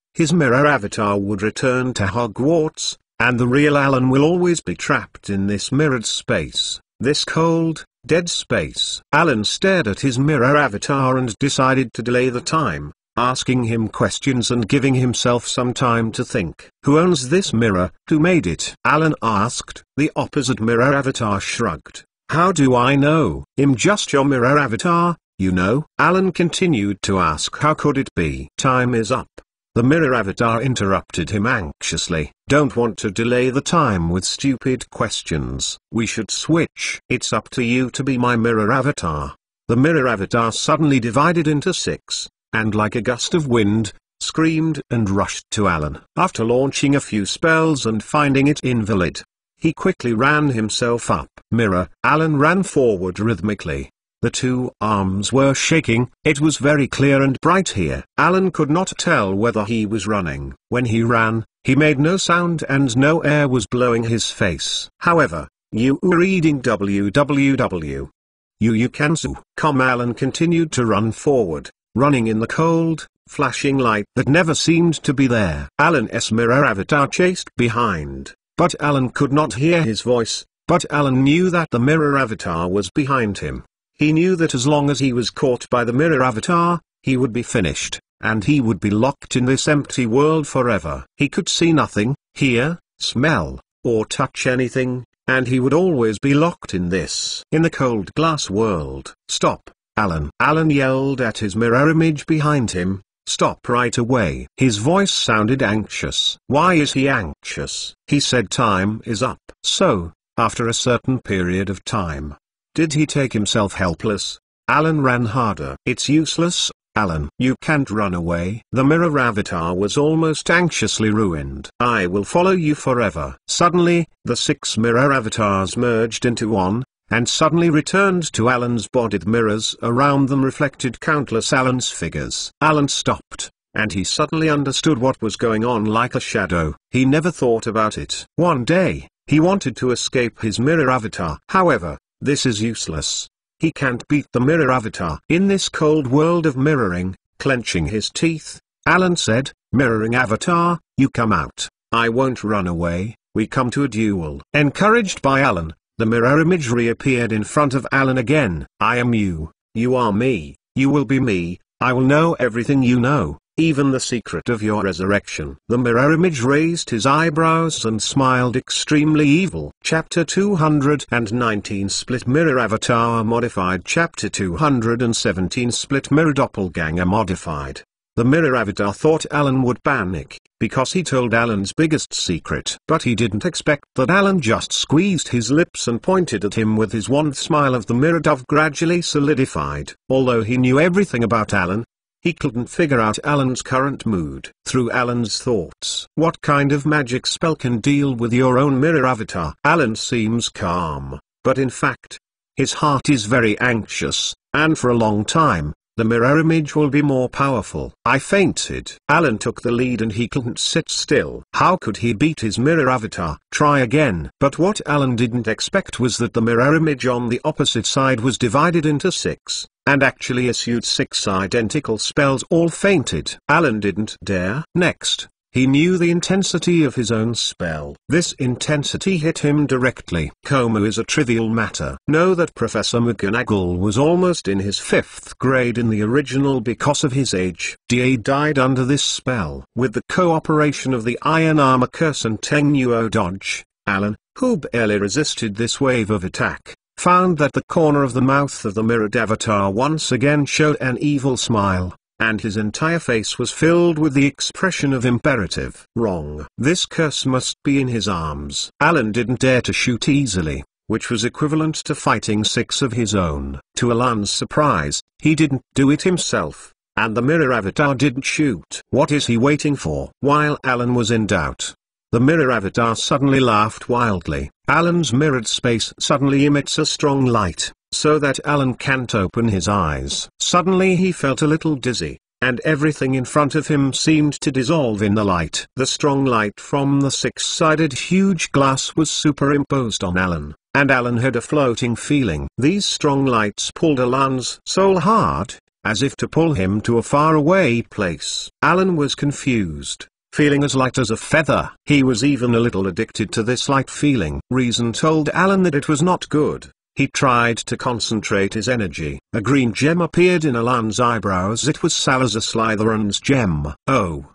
his mirror avatar would return to Hogwarts, and the real Alan will always be trapped in this mirrored space, this cold, dead space. Alan stared at his mirror avatar and decided to delay the time, asking him questions and giving himself some time to think. Who owns this mirror? Who made it? Alan asked. The opposite mirror avatar shrugged. How do I know? I'm just your mirror avatar, you know. Alan continued to ask how could it be? Time is up. The mirror avatar interrupted him anxiously. Don't want to delay the time with stupid questions. We should switch. It's up to you to be my mirror avatar. The mirror avatar suddenly divided into 6, and like a gust of wind, screamed and rushed to Alan. After launching a few spells and finding it invalid, he quickly ran himself up. Mirror. Alan ran forward rhythmically. The two arms were shaking. It was very clear and bright here. Alan could not tell whether he was running. When he ran, he made no sound and no air was blowing his face. However, you were reading www. You can sue. Alan continued to run forward, running in the cold, flashing light that never seemed to be there. Alan's mirror avatar chased behind, but Alan could not hear his voice, but Alan knew that the mirror avatar was behind him. He knew that as long as he was caught by the mirror avatar, he would be finished, and he would be locked in this empty world forever. He could see nothing, hear, smell, or touch anything, and he would always be locked in the cold glass world. Stop, Alan. Alan yelled at his mirror image behind him. Stop right away. His voice sounded anxious. Why is he anxious? He said time is up. So, after a certain period of time, did he take himself helpless? Alan ran harder. It's useless, Alan. You can't run away. The mirror avatar was almost anxiously ruined. I will follow you forever. Suddenly, the 6 mirror avatars merged into one, and suddenly returned to Alan's body. The mirrors around them reflected countless Alan's figures. Alan stopped, and he suddenly understood what was going on like a shadow. He never thought about it. One day, he wanted to escape his mirror avatar. However, this is useless. He can't beat the mirror avatar. In this cold world of mirroring, clenching his teeth, Alan said, mirroring avatar, you come out. I won't run away, we come to a duel. Encouraged by Alan, the mirror image reappeared in front of Alan again. I am you, you are me, you will be me, I will know everything you know, even the secret of your resurrection. The mirror image raised his eyebrows and smiled extremely evil. Chapter 219 Split Mirror Avatar Modified. Chapter 217 Split Mirror Doppelganger Modified. The mirror avatar thought Alan would panic, because he told Alan's biggest secret. But he didn't expect that Alan just squeezed his lips and pointed at him with his wand. Smile of the mirror dove gradually solidified. Although he knew everything about Alan, he couldn't figure out Alan's current mood. Through Alan's thoughts, what kind of magic spell can deal with your own mirror avatar? Alan seems calm, but in fact, his heart is very anxious, and for a long time, the mirror image will be more powerful. I fainted. Alan took the lead and he couldn't sit still. How could he beat his mirror avatar? Try again. But what Alan didn't expect was that the mirror image on the opposite side was divided into 6, and actually issued 6 identical spells. All fainted. Alan didn't dare. Next, he knew the intensity of his own spell. This intensity hit him directly. Coma is a trivial matter. Know that Professor McGonagall was almost in his 5th grade in the original because of his age. Da died under this spell. With the cooperation of the Iron Armor Curse and Tenuo Dodge, Alan, who barely resisted this wave of attack, found that the corner of the mouth of the mirrored avatar once again showed an evil smile, and his entire face was filled with the expression of imperative. Wrong. This curse must be in his arms. Alan didn't dare to shoot easily. which was equivalent to fighting 6 of his own. To Alan's surprise, he didn't do it himself, and the mirror avatar didn't shoot. What is he waiting for? While Alan was in doubt, the mirror avatar suddenly laughed wildly. Alan's mirrored space suddenly emits a strong light, so that Alan can't open his eyes. Suddenly he felt a little dizzy, and everything in front of him seemed to dissolve in the light. The strong light from the 6-sided huge glass was superimposed on Alan, and Alan had a floating feeling. These strong lights pulled Alan's soul hard, as if to pull him to a faraway place. Alan was confused, feeling as light as a feather. He was even a little addicted to this light feeling. Reason told Alan that it was not good. He tried to concentrate his energy. A green gem appeared in Alan's eyebrows. It was Salazar Slytherin's gem. Oh,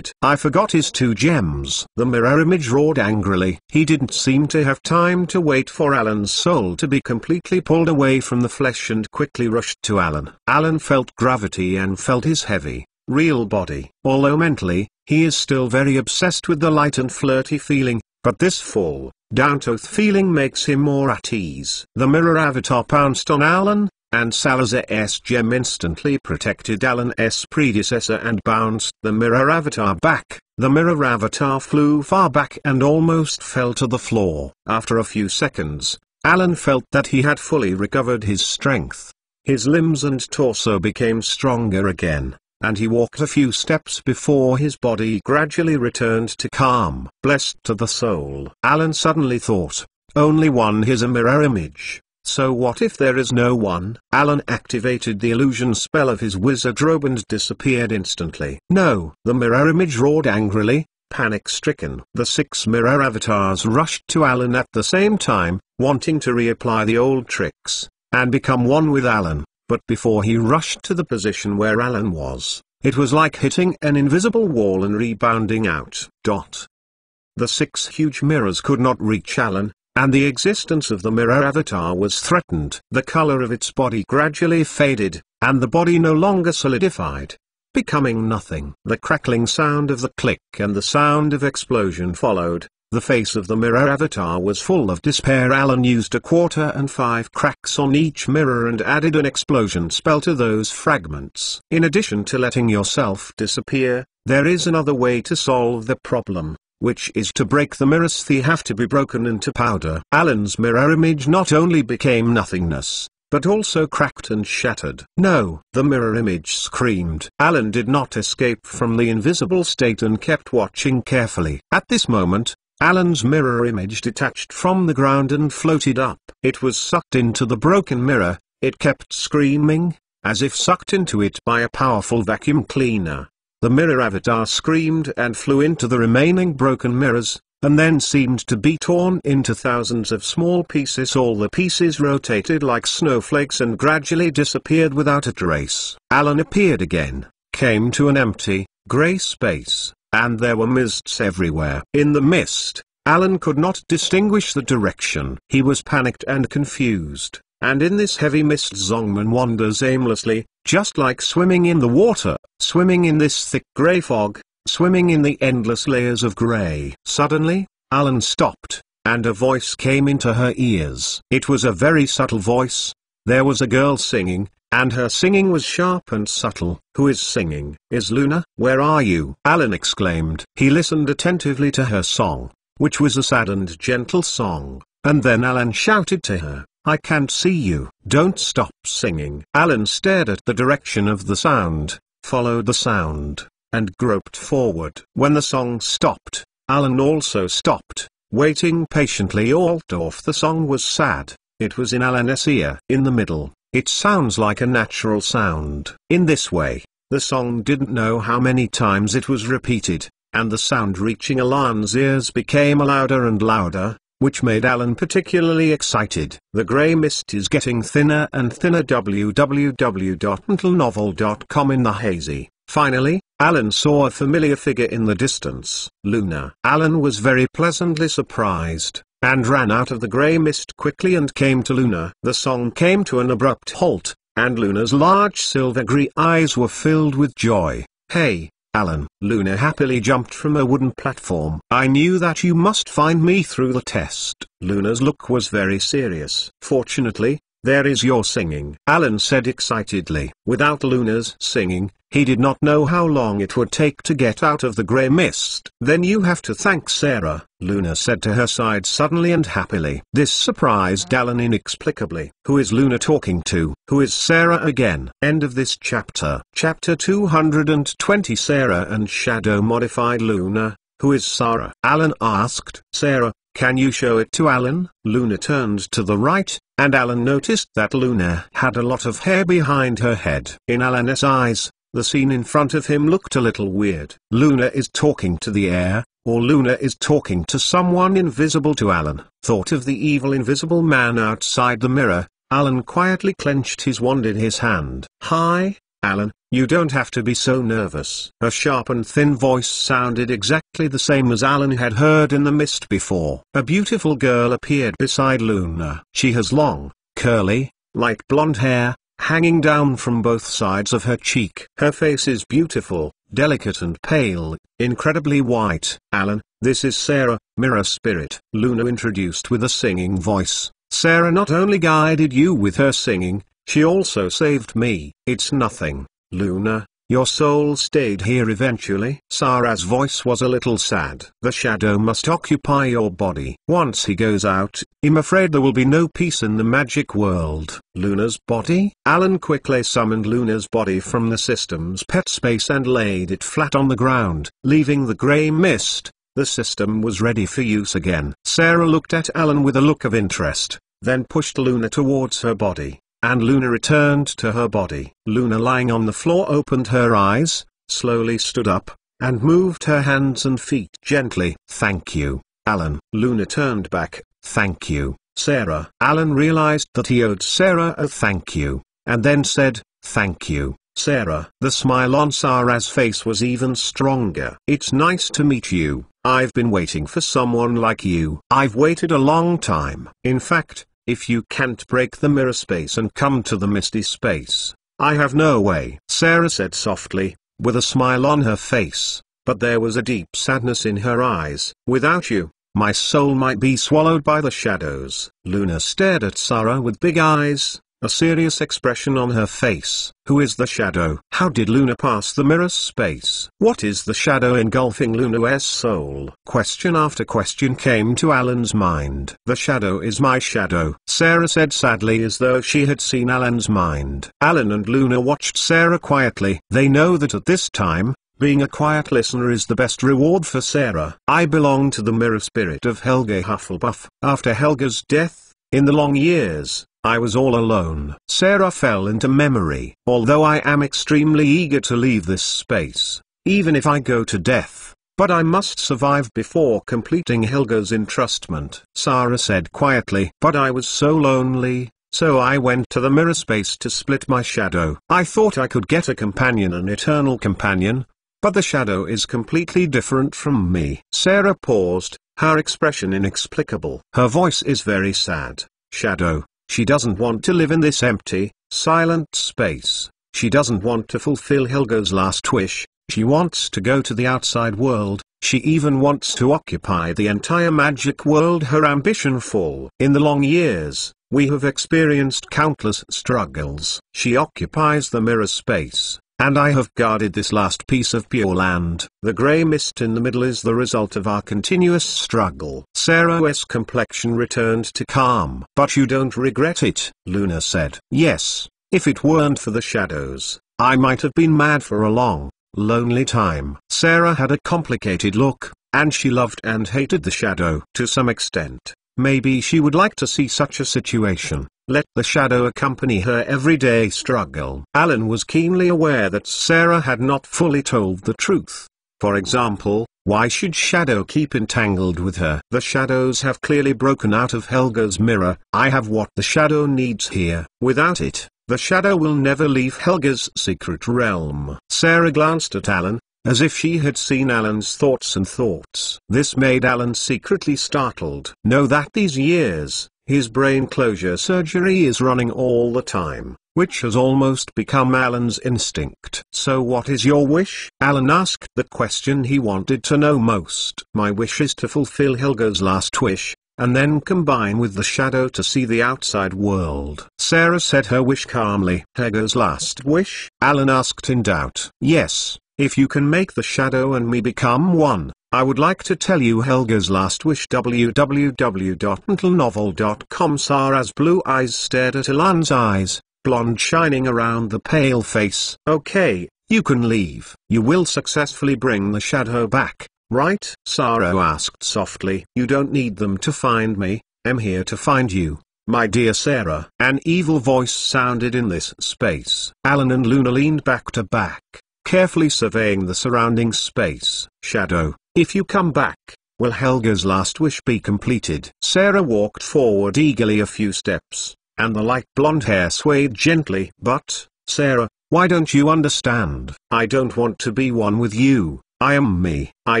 I forgot his 2 gems. The mirror image roared angrily. He didn't seem to have time to wait for Alan's soul to be completely pulled away from the flesh and quickly rushed to Alan. Alan felt gravity and felt his heavy, real body. Although mentally, he is still very obsessed with the light and flirty feeling, but this fall, down-to-earth feeling makes him more at ease. The mirror avatar pounced on Alan, and Salazar's gem instantly protected Alan's predecessor and bounced the mirror avatar back. The mirror avatar flew far back and almost fell to the floor. After a few seconds, Alan felt that he had fully recovered his strength. His limbs and torso became stronger again, and he walked a few steps before his body gradually returned to calm. Blessed to the soul. Alan suddenly thought, only one is a mirror image. So what if there is no one? Alan activated the illusion spell of his wizard robe and disappeared instantly. No! The mirror image roared angrily, panic-stricken. The 6 mirror avatars rushed to Alan at the same time, wanting to reapply the old tricks, and become one with Alan. But before he rushed to the position where Alan was, it was like hitting an invisible wall and rebounding out. The 6 huge mirrors could not reach Alan, and the existence of the mirror avatar was threatened. The color of its body gradually faded, and the body no longer solidified, becoming nothing. The crackling sound of the click and the sound of explosion followed. The face of the mirror avatar was full of despair. Alan used a quarter and 5 cracks on each mirror and added an explosion spell to those fragments. In addition to letting yourself disappear, there is another way to solve the problem, which is to break the mirrors. They have to be broken into powder. Alan's mirror image not only became nothingness, but also cracked and shattered. No! The mirror image screamed. Alan did not escape from the invisible state and kept watching carefully. At this moment, Alan's mirror image detached from the ground and floated up. It was sucked into the broken mirror. It kept screaming, as if sucked into it by a powerful vacuum cleaner. The mirror avatar screamed and flew into the remaining broken mirrors, and then seemed to be torn into thousands of small pieces. All the pieces rotated like snowflakes and gradually disappeared without a trace. Alan appeared again, came to an empty, grey space, and there were mists everywhere. In the mist, Alan could not distinguish the direction. He was panicked and confused, and in this heavy mist Zongman wanders aimlessly, just like swimming in the water, swimming in this thick grey fog, swimming in the endless layers of grey. Suddenly, Alan stopped, and a voice came into her ears. It was a very subtle voice. There was a girl singing, and her singing was sharp and subtle. Who is singing? Is Luna? Where are you? Alan exclaimed. He listened attentively to her song, which was a sad and gentle song, and then Alan shouted to her, I can't see you. Don't stop singing. Alan stared at the direction of the sound, followed the sound, and groped forward. When the song stopped, Alan also stopped, waiting patiently. Although the song was sad, it was in Alan's ear. In the middle, it sounds like a natural sound. In this way, the song didn't know how many times it was repeated, and the sound reaching Alan's ears became louder and louder, which made Alan particularly excited. The grey mist is getting thinner and thinner. www.mentalnovel.com. In the hazy. Finally, Alan saw a familiar figure in the distance. Luna. Alan was very pleasantly surprised, and ran out of the grey mist quickly and came to Luna. The song came to an abrupt halt, and Luna's large silver grey eyes were filled with joy. Hey, Alan. Luna happily jumped from a wooden platform. I knew that you must find me through the test. Luna's look was very serious. Fortunately, there is your singing, Alan said excitedly. Without Luna's singing, he did not know how long it would take to get out of the grey mist. Then you have to thank Sarah, Luna said to her side suddenly and happily. This surprised Alan inexplicably. Who is Luna talking to? Who is Sarah again? End of this chapter. Chapter 220. Sarah and Shadow modified Luna. Who is Sarah? Alan asked. Sarah, can you show it to Alan? Luna turned to the right, and Alan noticed that Luna had a lot of hair behind her head. In Alan's eyes, the scene in front of him looked a little weird. Luna is talking to the air, or Luna is talking to someone invisible to Alan. Thought of the evil invisible man outside the mirror, Alan quietly clenched his wand in his hand. Hi, Alan, you don't have to be so nervous. A sharp and thin voice sounded exactly the same as Alan had heard in the mist before. A beautiful girl appeared beside Luna. She has long, curly, light blonde hair, hanging down from both sides of her cheek. Her face is beautiful, delicate and pale, incredibly white. Alan, this is Sarah, Mirror Spirit. Luna introduced with a singing voice. Sarah not only guided you with her singing, she also saved me. It's nothing, Luna, your soul stayed here eventually. Sarah's voice was a little sad. The shadow must occupy your body. Once he goes out, I'm afraid there will be no peace in the magic world. Luna's body? Alan quickly summoned Luna's body from the system's pet space and laid it flat on the ground, leaving the grey mist. The system was ready for use again. Sarah looked at Alan with a look of interest, then pushed Luna towards her body, and Luna returned to her body. Luna lying on the floor opened her eyes, slowly stood up, and moved her hands and feet gently. Thank you, Alan. Luna turned back. Thank you, Sarah. Alan realized that he owed Sarah a thank you, and then said, thank you, Sarah. The smile on Sarah's face was even stronger. It's nice to meet you. I've been waiting for someone like you. I've waited a long time. In fact, if you can't break the mirror space and come to the misty space, I have no way. Sarah said softly, with a smile on her face, but there was a deep sadness in her eyes. Without you, my soul might be swallowed by the shadows. Luna stared at Sarah with big eyes, a serious expression on her face. Who is the shadow? How did Luna pass the mirror space? What is the shadow engulfing Luna's soul? Question after question came to Alan's mind. The shadow is my shadow, Sarah said sadly as though she had seen Alan's mind. Alan and Luna watched Sarah quietly. They know that at this time, being a quiet listener is the best reward for Sarah. I belong to the mirror spirit of Helga Hufflepuff. After Helga's death, in the long years, I was all alone. Sarah fell into memory. Although I am extremely eager to leave this space, even if I go to death, but I must survive before completing Helga's entrustment. Sarah said quietly. But I was so lonely, so I went to the mirror space to split my shadow. I thought I could get a companion, an eternal companion, but the shadow is completely different from me. Sarah paused, her expression inexplicable. Her voice is very sad. Shadow. She doesn't want to live in this empty, silent space. She doesn't want to fulfill Helga's last wish. She wants to go to the outside world. She even wants to occupy the entire magic world. Her ambition full. In the long years, we have experienced countless struggles. She occupies the mirror space, and I have guarded this last piece of pure land. The grey mist in the middle is the result of our continuous struggle. Sarah's complexion returned to calm. But you don't regret it, Luna said. Yes, if it weren't for the shadows, I might have been mad for a long, lonely time. Sarah had a complicated look, and she loved and hated the shadow. To some extent, maybe she would like to see such a situation. Let the shadow accompany her everyday struggle. Alan was keenly aware that Sarah had not fully told the truth. For example, why should Shadow keep entangled with her? The shadows have clearly broken out of Helga's mirror. I have what the shadow needs here. Without it, the shadow will never leave Helga's secret realm. Sarah glanced at Alan, as if she had seen Alan's thoughts. This made Alan secretly startled. Know that these years, his brain closure surgery is running all the time. which has almost become Alan's instinct. "So what is your wish?" Alan asked the question he wanted to know most. "My wish is to fulfill Helga's last wish, and then combine with the shadow to see the outside world." Sarah said her wish calmly. "Helga's last wish?" Alan asked in doubt. "Yes, if you can make the shadow and me become one, I would like to tell you Helga's last wish." www.mentalnovel.com. Sarah's blue eyes stared at Alan's eyes, blonde shining around the pale face. "Okay, you can leave. You will successfully bring the shadow back, right?" Sarah asked softly. "You don't need them to find me, I'm here to find you, my dear Sarah." An evil voice sounded in this space. Alan and Luna leaned back to back, carefully surveying the surrounding space. "Shadow, if you come back, will Helga's last wish be completed?" Sarah walked forward eagerly a few steps, and the light blonde hair swayed gently. "But, Sarah, why don't you understand? I don't want to be one with you. I am me. I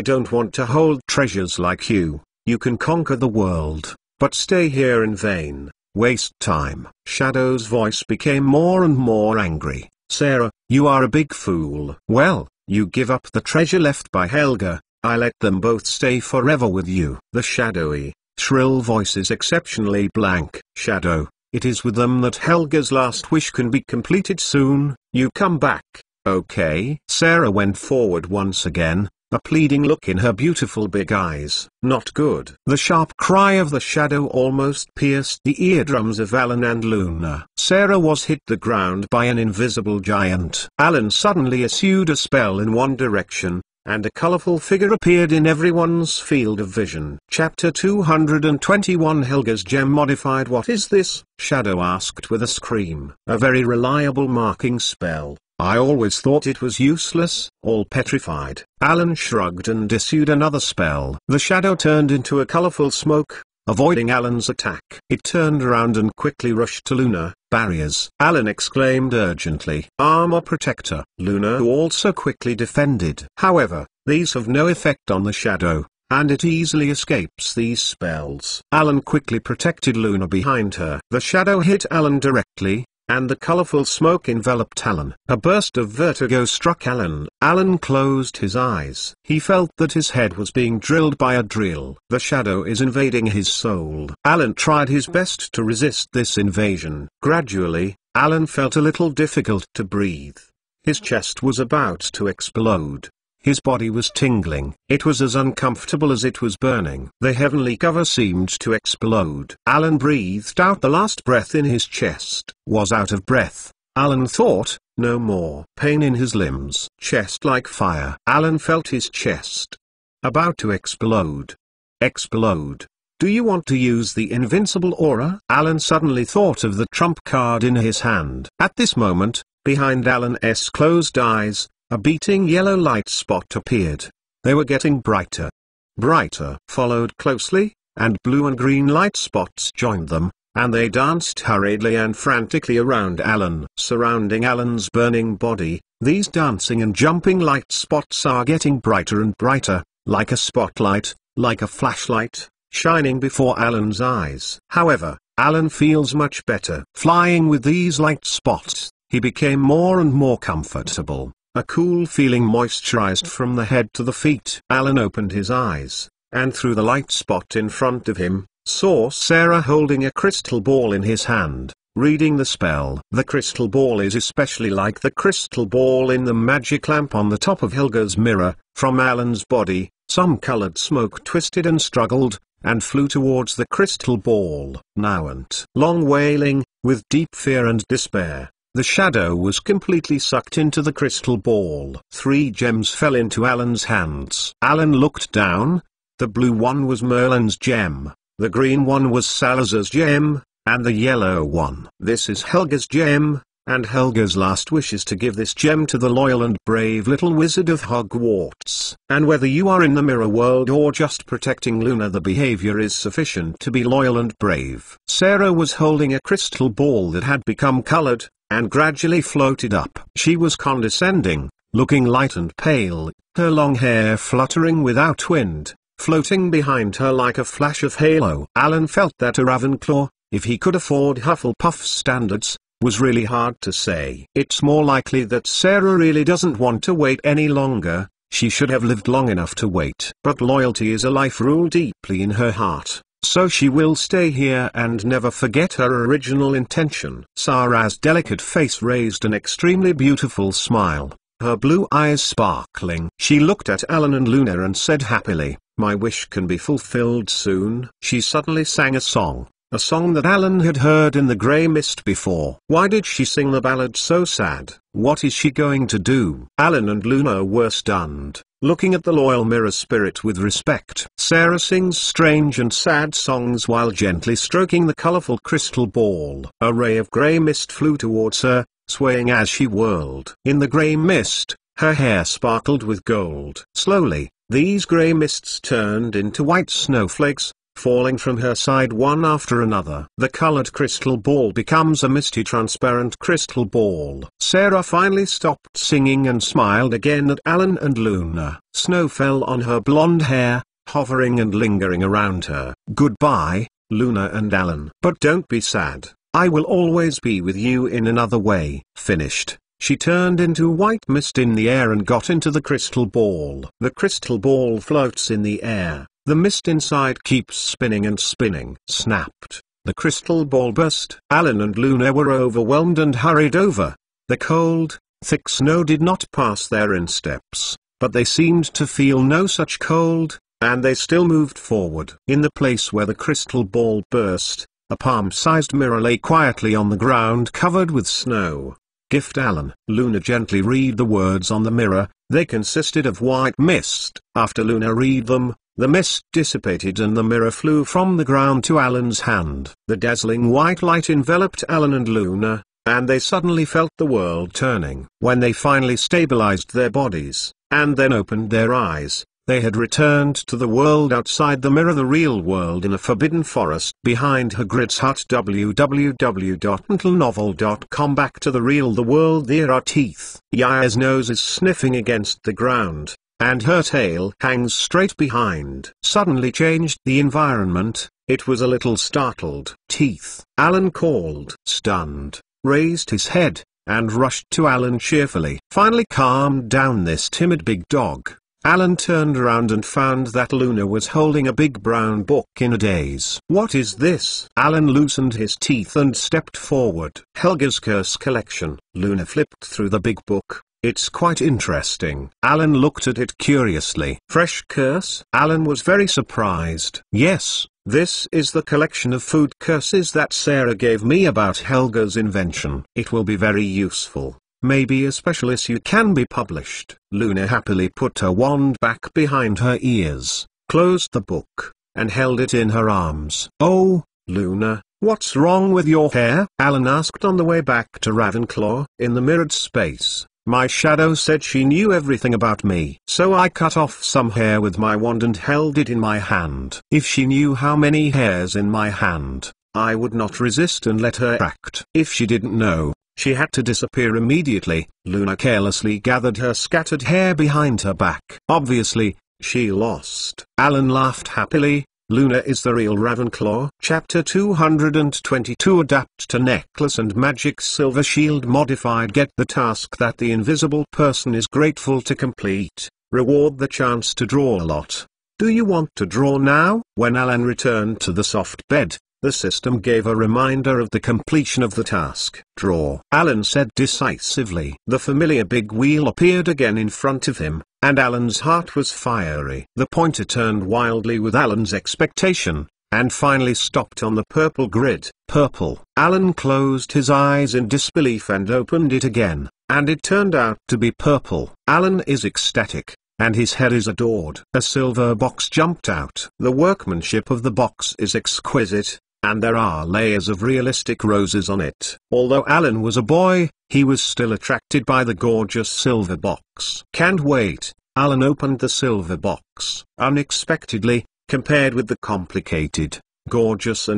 don't want to hold treasures like you. You can conquer the world, but stay here in vain, waste time." Shadow's voice became more and more angry. "Sarah, you are a big fool. Well, you give up the treasure left by Helga, I let them both stay forever with you." The shadowy, shrill voice is exceptionally blank. "Shadow, it is with them that Helga's last wish can be completed soon. You come back, okay?" Sarah went forward once again, a pleading look in her beautiful big eyes. "Not good." The sharp cry of the shadow almost pierced the eardrums of Alan and Luna. Sarah was hit the ground by an invisible giant. Alan suddenly issued a spell in one direction, and a colorful figure appeared in everyone's field of vision. Chapter 221 Helga's Gem Modified. "What is this?" Shadow asked with a scream. "A very reliable marking spell. I always thought it was useless." "All petrified." Alan shrugged and issued another spell. The shadow turned into a colorful smoke, avoiding Alan's attack. It turned around and quickly rushed to Luna. "Barriers!" Alan exclaimed urgently. "Armor protector." Luna also quickly defended. However, these have no effect on the shadow, and it easily escapes these spells. Alan quickly protected Luna behind her. The shadow hit Alan directly, and the colorful smoke enveloped Alan. A burst of vertigo struck Alan. Alan closed his eyes. He felt that his head was being drilled by a drill. The shadow is invading his soul. Alan tried his best to resist this invasion. Gradually, Alan felt a little difficult to breathe. His chest was about to explode. His body was tingling. It was as uncomfortable as it was burning. The heavenly cover seemed to explode. Alan breathed out the last breath in his chest. Was out of breath. Alan thought, no more. Pain in his limbs. Chest like fire. Alan felt his chest about to explode. Explode. "Do you want to use the invincible aura?" Alan suddenly thought of the trump card in his hand. At this moment, behind Alan's closed eyes, a beating yellow light spot appeared. They were getting brighter. Brighter. Followed closely, and blue and green light spots joined them, and they danced hurriedly and frantically around Alan. Surrounding Alan's burning body, these dancing and jumping light spots are getting brighter and brighter, like a spotlight, like a flashlight, shining before Alan's eyes. However, Alan feels much better. Flying with these light spots, he became more and more comfortable. A cool feeling moisturized from the head to the feet. Alan opened his eyes, and through the light spot in front of him, saw Sarah holding a crystal ball in his hand, reading the spell. The crystal ball is especially like the crystal ball in the magic lamp on the top of Helga's mirror. From Alan's body, some colored smoke twisted and struggled, and flew towards the crystal ball. Now and long wailing, with deep fear and despair. The shadow was completely sucked into the crystal ball. 3 gems fell into Alan's hands. Alan looked down. The blue one was Merlin's gem, the green one was Salazar's gem, and the yellow one. "This is Helga's gem, and Helga's last wish is to give this gem to the loyal and brave little wizard of Hogwarts. And whether you are in the mirror world or just protecting Luna, the behavior is sufficient to be loyal and brave." Sarah was holding a crystal ball that had become colored, and gradually floated up. She was condescending, looking light and pale, her long hair fluttering without wind, floating behind her like a flash of halo. Alan felt that a Ravenclaw, if he could afford Hufflepuff standards, was really hard to say. It's more likely that Sarah really doesn't want to wait any longer. She should have lived long enough to wait. But loyalty is a life rule deeply in her heart, so she will stay here and never forget her original intention. Sarah's delicate face raised an extremely beautiful smile, her blue eyes sparkling. She looked at Alan and Luna and said happily, "My wish can be fulfilled soon." She suddenly sang a song that Alan had heard in the grey mist before. Why did she sing the ballad so sad? What is she going to do? Alan and Luna were stunned, looking at the loyal mirror spirit with respect. Sarah sings strange and sad songs while gently stroking the colourful crystal ball. A ray of grey mist flew towards her, swaying as she whirled. In the grey mist, her hair sparkled with gold. Slowly, these grey mists turned into white snowflakes, falling from her side one after another. The colored crystal ball becomes a misty transparent crystal ball. Sarah finally stopped singing and smiled again at Alan and Luna. Snow fell on her blonde hair, hovering and lingering around her. "Goodbye, Luna and Alan. But don't be sad. I will always be with you in another way." Finished, she turned into white mist in the air and got into the crystal ball. The crystal ball floats in the air. The mist inside keeps spinning and spinning. Snapped. The crystal ball burst. Alan and Luna were overwhelmed and hurried over. The cold, thick snow did not pass their insteps, but they seemed to feel no such cold, and they still moved forward. In the place where the crystal ball burst, a palm-sized mirror lay quietly on the ground covered with snow. "Gift Alan." Luna gently read the words on the mirror. They consisted of white mist. After Luna read them, the mist dissipated and the mirror flew from the ground to Alan's hand. The dazzling white light enveloped Alan and Luna, and they suddenly felt the world turning. When they finally stabilized their bodies, and then opened their eyes, they had returned to the world outside the mirror, the real world in a forbidden forest. Behind Hagrid's hut. www.mentalnovel.com. Back to the world. There are teeth. Yaya's nose is sniffing against the ground, and her tail hangs straight behind. Suddenly changed the environment. It was a little startled. "Teeth," Alan called. Stunned, raised his head, and rushed to Alan cheerfully. Finally calmed down this timid big dog, Alan turned around and found that Luna was holding a big brown book in a daze. "What is this?" Alan loosened his teeth and stepped forward. "Helga's Curse Collection." Luna flipped through the big book. "It's quite interesting." Alan looked at it curiously. "Fresh curse?" Alan was very surprised. "Yes, this is the collection of food curses that Sarah gave me about Helga's invention. It will be very useful. Maybe a special issue can be published." Luna happily put her wand back behind her ears, closed the book, and held it in her arms. "Oh, Luna, what's wrong with your hair?" Alan asked on the way back to Ravenclaw. "In the mirrored space, my shadow said she knew everything about me. So I cut off some hair with my wand and held it in my hand. If she knew how many hairs in my hand, I would not resist and let her act. If she didn't know, she had to disappear immediately." Luna carelessly gathered her scattered hair behind her back. "Obviously, she lost." Alan laughed happily. Luna is the real Ravenclaw. Chapter 222. Adapt to Necklace and Magic Silver Shield Modified. Get the task that the invisible person is grateful to complete. Reward the chance to draw a lot. Do you want to draw now? When Alan returned to the soft bed, the system gave a reminder of the completion of the task. "Draw," Alan said decisively. The familiar big wheel appeared again in front of him, and Alan's heart was fiery. The pointer turned wildly with Alan's expectation, and finally stopped on the purple grid. Purple. Alan closed his eyes in disbelief and opened it again, and it turned out to be purple. Alan is ecstatic, and his head is adored. A silver box jumped out. The workmanship of the box is exquisite, and there are layers of realistic roses on it. Although Alan was a boy, he was still attracted by the gorgeous silver box. "Can't wait." Alan opened the silver box. Unexpectedly, compared with the complicated, gorgeous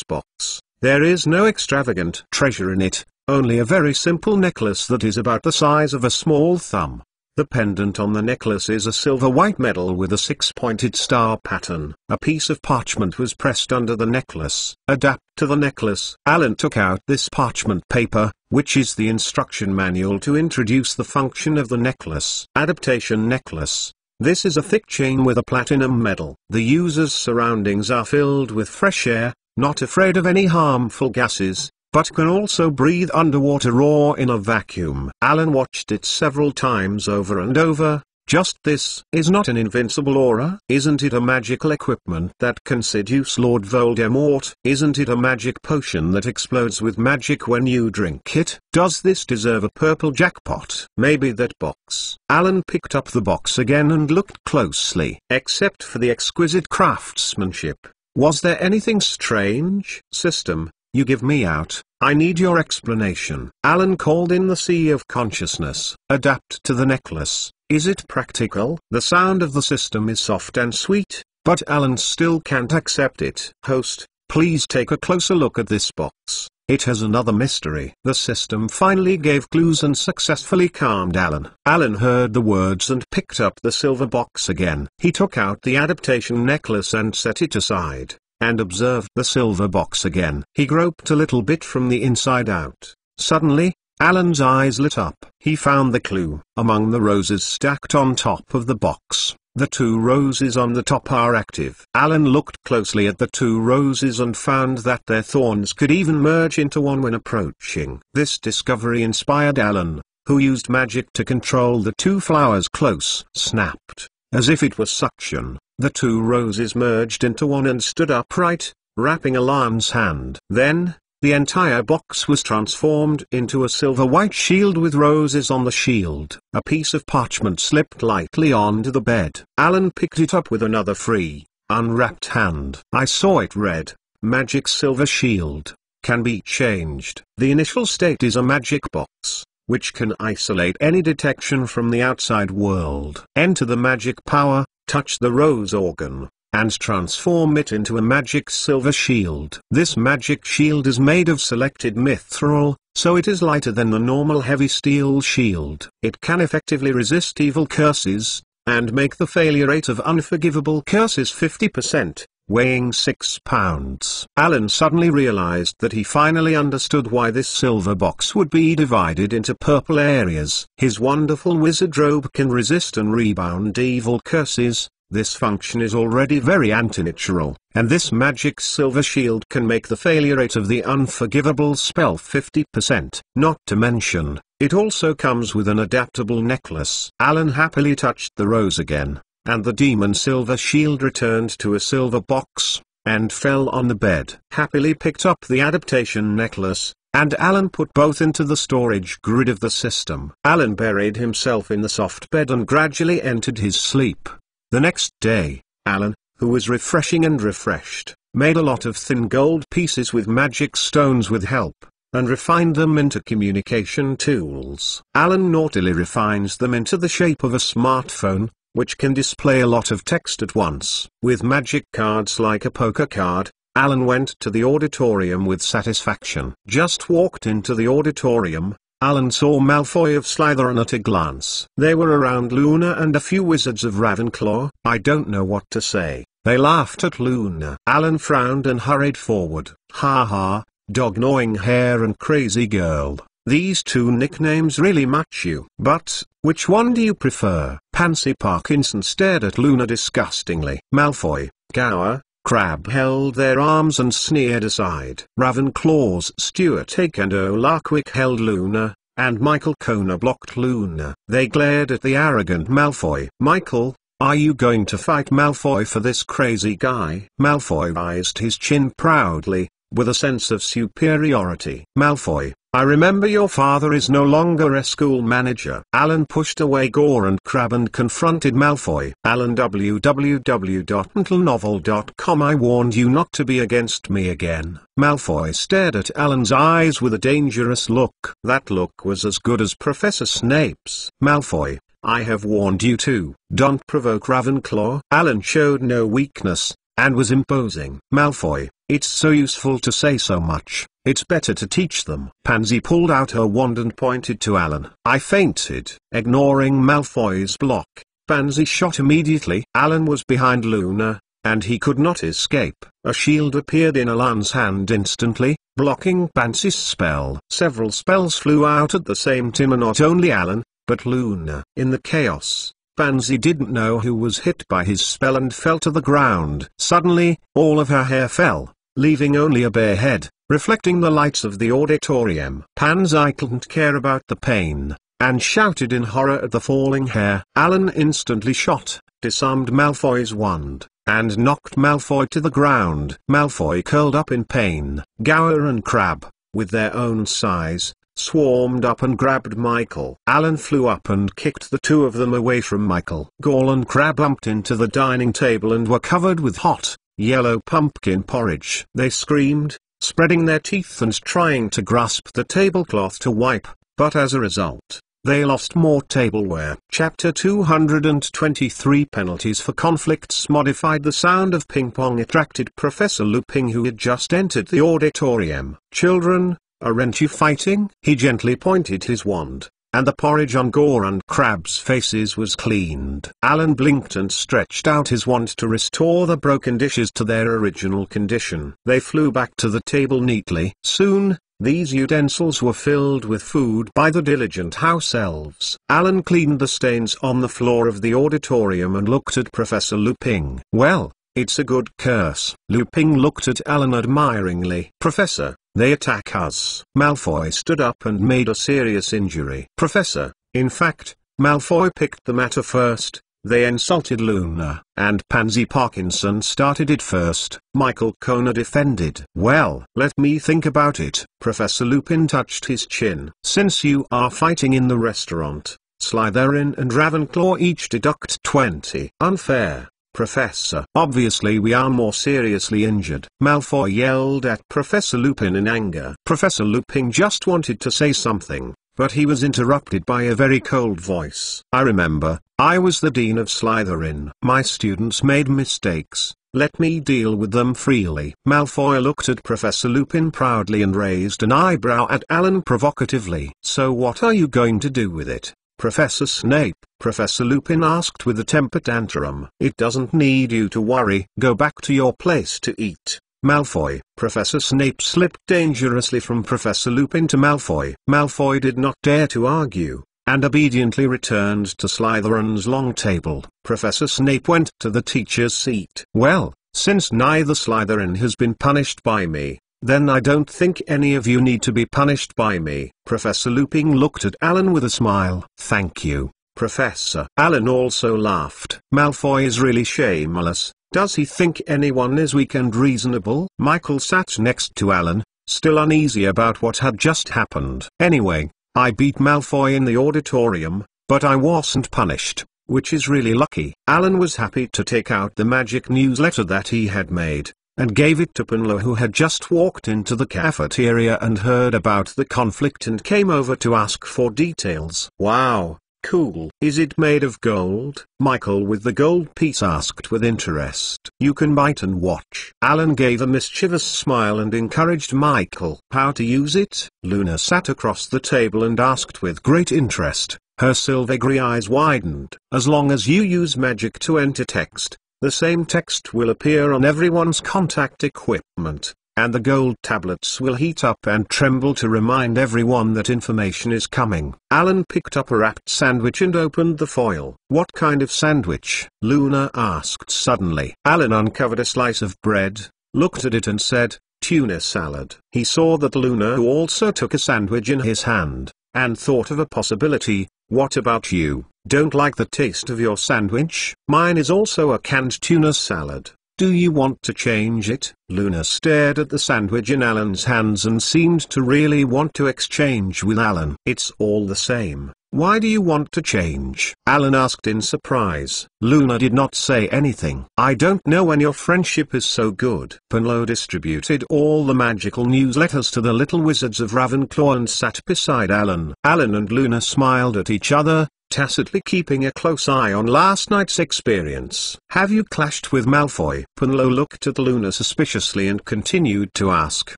box, there is no extravagant treasure in it, only a very simple necklace that is about the size of a small thumb. The pendant on the necklace is a silver white medal with a six-pointed star pattern. A piece of parchment was pressed under the necklace. Adapt to the necklace. Alan took out this parchment paper, which is the instruction manual to introduce the function of the necklace. Adaptation necklace. This is a thick chain with a platinum medal. The user's surroundings are filled with fresh air, not afraid of any harmful gases, but can also breathe underwater or in a vacuum. Alan watched it several times over and over. Just this is not an invincible aura. Isn't it a magical equipment that can seduce Lord Voldemort? Isn't it a magic potion that explodes with magic when you drink it? Does this deserve a purple jackpot? Maybe that box. Alan picked up the box again and looked closely. Except for the exquisite craftsmanship, was there anything strange? System, you give me out. I need your explanation. Alan called in the sea of consciousness. Adapt to the necklace. Is it practical? The sound of the system is soft and sweet, but Alan still can't accept it. Host, please take a closer look at this box. It has another mystery. The system finally gave clues and successfully calmed Alan. Alan heard the words and picked up the silver box again. He took out the adaptation necklace and set it aside, and observed the silver box again. He groped a little bit from the inside out. Suddenly, Alan's eyes lit up. He found the clue. Among the roses stacked on top of the box, the two roses on the top are active. Alan looked closely at the two roses and found that their thorns could even merge into one when approaching. This discovery inspired Alan, who used magic to control the two flowers. Close snapped. As if it was suction, the two roses merged into one and stood upright, wrapping Alan's hand. Then, the entire box was transformed into a silver white shield with roses on the shield. A piece of parchment slipped lightly onto the bed. Alan picked it up with another free, unwrapped hand. I saw it read, "Magic Silver Shield, can be changed." The initial state is a magic box, which can isolate any detection from the outside world. Enter the magic power, touch the rose organ, and transform it into a magic silver shield. This magic shield is made of selected mithril, so it is lighter than the normal heavy steel shield. It can effectively resist evil curses, and make the failure rate of unforgivable curses 50%, weighing 6 pounds. Alan suddenly realized that he finally understood why this silver box would be divided into purple areas. His wonderful wizard robe can resist and rebound evil curses. This function is already very antinatural, and this magic silver shield can make the failure rate of the unforgivable spell 50%. Not to mention, it also comes with an adaptable necklace. Alan happily touched the rose again, and the demon silver shield returned to a silver box, and fell on the bed. Happily picked up the adaptation necklace, and Alan put both into the storage grid of the system. Alan buried himself in the soft bed and gradually entered his sleep. The next day, Alan, who was refreshing and refreshed, made a lot of thin gold pieces with magic stones with help, and refined them into communication tools. Alan naughtily refines them into the shape of a smartphone, which can display a lot of text at once. With magic cards like a poker card, Alan went to the auditorium with satisfaction. Just walked into the auditorium, Alan saw Malfoy of Slytherin at a glance. They were around Luna and a few wizards of Ravenclaw. I don't know what to say. They laughed at Luna. Alan frowned and hurried forward. Ha ha, dog-gnawing hair and crazy girl. These two nicknames really match you. But, which one do you prefer? Pansy Parkinson stared at Luna disgustingly. Malfoy, Gower, Crabbe held their arms and sneered aside. Ravenclaw's Stuart Akendo Larkwick held Luna, and Michael Kona blocked Luna. They glared at the arrogant Malfoy. Michael, are you going to fight Malfoy for this crazy guy? Malfoy raised his chin proudly, with a sense of superiority. Malfoy, I remember your father is no longer a school manager. Alan pushed away Gore and Crabbe and confronted Malfoy. Alan www.mentalnovel.com I warned you not to be against me again. Malfoy stared at Alan's eyes with a dangerous look. That look was as good as Professor Snape's. Malfoy, I have warned you too. Don't provoke Ravenclaw. Alan showed no weakness, and was imposing. Malfoy, it's so useful to say so much. It's better to teach them. Pansy pulled out her wand and pointed to Alan. I fainted. Ignoring Malfoy's block, Pansy shot immediately. Alan was behind Luna, and he could not escape. A shield appeared in Alan's hand instantly, blocking Pansy's spell. Several spells flew out at the same time, and not only Alan, but Luna. In the chaos, Pansy didn't know who was hit by his spell and fell to the ground. Suddenly, all of her hair fell, leaving only a bare head, reflecting the lights of the auditorium. Pansy couldn't care about the pain, and shouted in horror at the falling hair. Alan instantly shot, disarmed Malfoy's wand, and knocked Malfoy to the ground. Malfoy curled up in pain. Gower and Crabbe, with their own size, swarmed up and grabbed Michael. Alan flew up and kicked the two of them away from Michael. Gall and Crabbe bumped into the dining table and were covered with hot, yellow pumpkin porridge. They screamed, spreading their teeth and trying to grasp the tablecloth to wipe, but as a result, they lost more tableware. Chapter 223 Penalties for Conflicts Modified. The sound of ping-pong attracted Professor Lupin, who had just entered the auditorium. Children, aren't you fighting? He gently pointed his wand, and the porridge on Gore and Crabbe's faces was cleaned. Alan blinked and stretched out his wand to restore the broken dishes to their original condition. They flew back to the table neatly. Soon, these utensils were filled with food by the diligent house elves. Alan cleaned the stains on the floor of the auditorium and looked at Professor Lupin. Well, it's a good curse. Lupin looked at Alan admiringly. Professor, they attack us. Malfoy stood up and made a serious injury. Professor, in fact, Malfoy picked the matter first. They insulted Luna, and Pansy Parkinson started it first. Michael Kona defended. Well, let me think about it. Professor Lupin touched his chin. Since you are fighting in the restaurant, Slytherin and Ravenclaw each deduct 20. Unfair, Professor. Obviously we are more seriously injured. Malfoy yelled at Professor Lupin in anger. Professor Lupin just wanted to say something, but he was interrupted by a very cold voice. I remember, I was the Dean of Slytherin. My students made mistakes. Let me deal with them freely. Malfoy looked at Professor Lupin proudly and raised an eyebrow at Alan provocatively. So what are you going to do with it, Professor Snape? Professor Lupin asked with a temper tantrum. It doesn't need you to worry. Go back to your place to eat, Malfoy. Professor Snape slipped dangerously from Professor Lupin to Malfoy. Malfoy did not dare to argue, and obediently returned to Slytherin's long table. Professor Snape went to the teacher's seat. Well, since neither Slytherin has been punished by me, then I don't think any of you need to be punished by me. Professor Lupin looked at Alan with a smile. Thank you, Professor. Alan also laughed. Malfoy is really shameless. Does he think anyone is weak and reasonable? Michael sat next to Alan, still uneasy about what had just happened. Anyway, I beat Malfoy in the auditorium, but I wasn't punished, which is really lucky. Alan was happy to take out the magic newsletter that he had made, and gave it to Pinlo, who had just walked into the cafeteria and heard about the conflict and came over to ask for details. Wow, cool. Is it made of gold? Michael with the gold piece asked with interest. You can bite and watch. Alan gave a mischievous smile and encouraged Michael. How to use it? Luna sat across the table and asked with great interest. Her silver-grey eyes widened. As long as you use magic to enter text, the same text will appear on everyone's contact equipment, and the gold tablets will heat up and tremble to remind everyone that information is coming. Alan picked up a wrapped sandwich and opened the foil. What kind of sandwich? Luna asked suddenly. Alan uncovered a slice of bread, looked at it and said, tuna salad. He saw that Luna also took a sandwich in his hand, and thought of a possibility. What about you? Don't like the taste of your sandwich? Mine is also a canned tuna salad. Do you want to change it? Luna stared at the sandwich in Alan's hands and seemed to really want to exchange with Alan. It's all the same. Why do you want to change? Alan asked in surprise. Luna did not say anything. I don't know when your friendship is so good. Pinlo distributed all the magical newsletters to the little wizards of Ravenclaw and sat beside Alan. Alan and Luna smiled at each other, tacitly keeping a close eye on last night's experience. Have you clashed with Malfoy? Punlo looked at Luna suspiciously and continued to ask.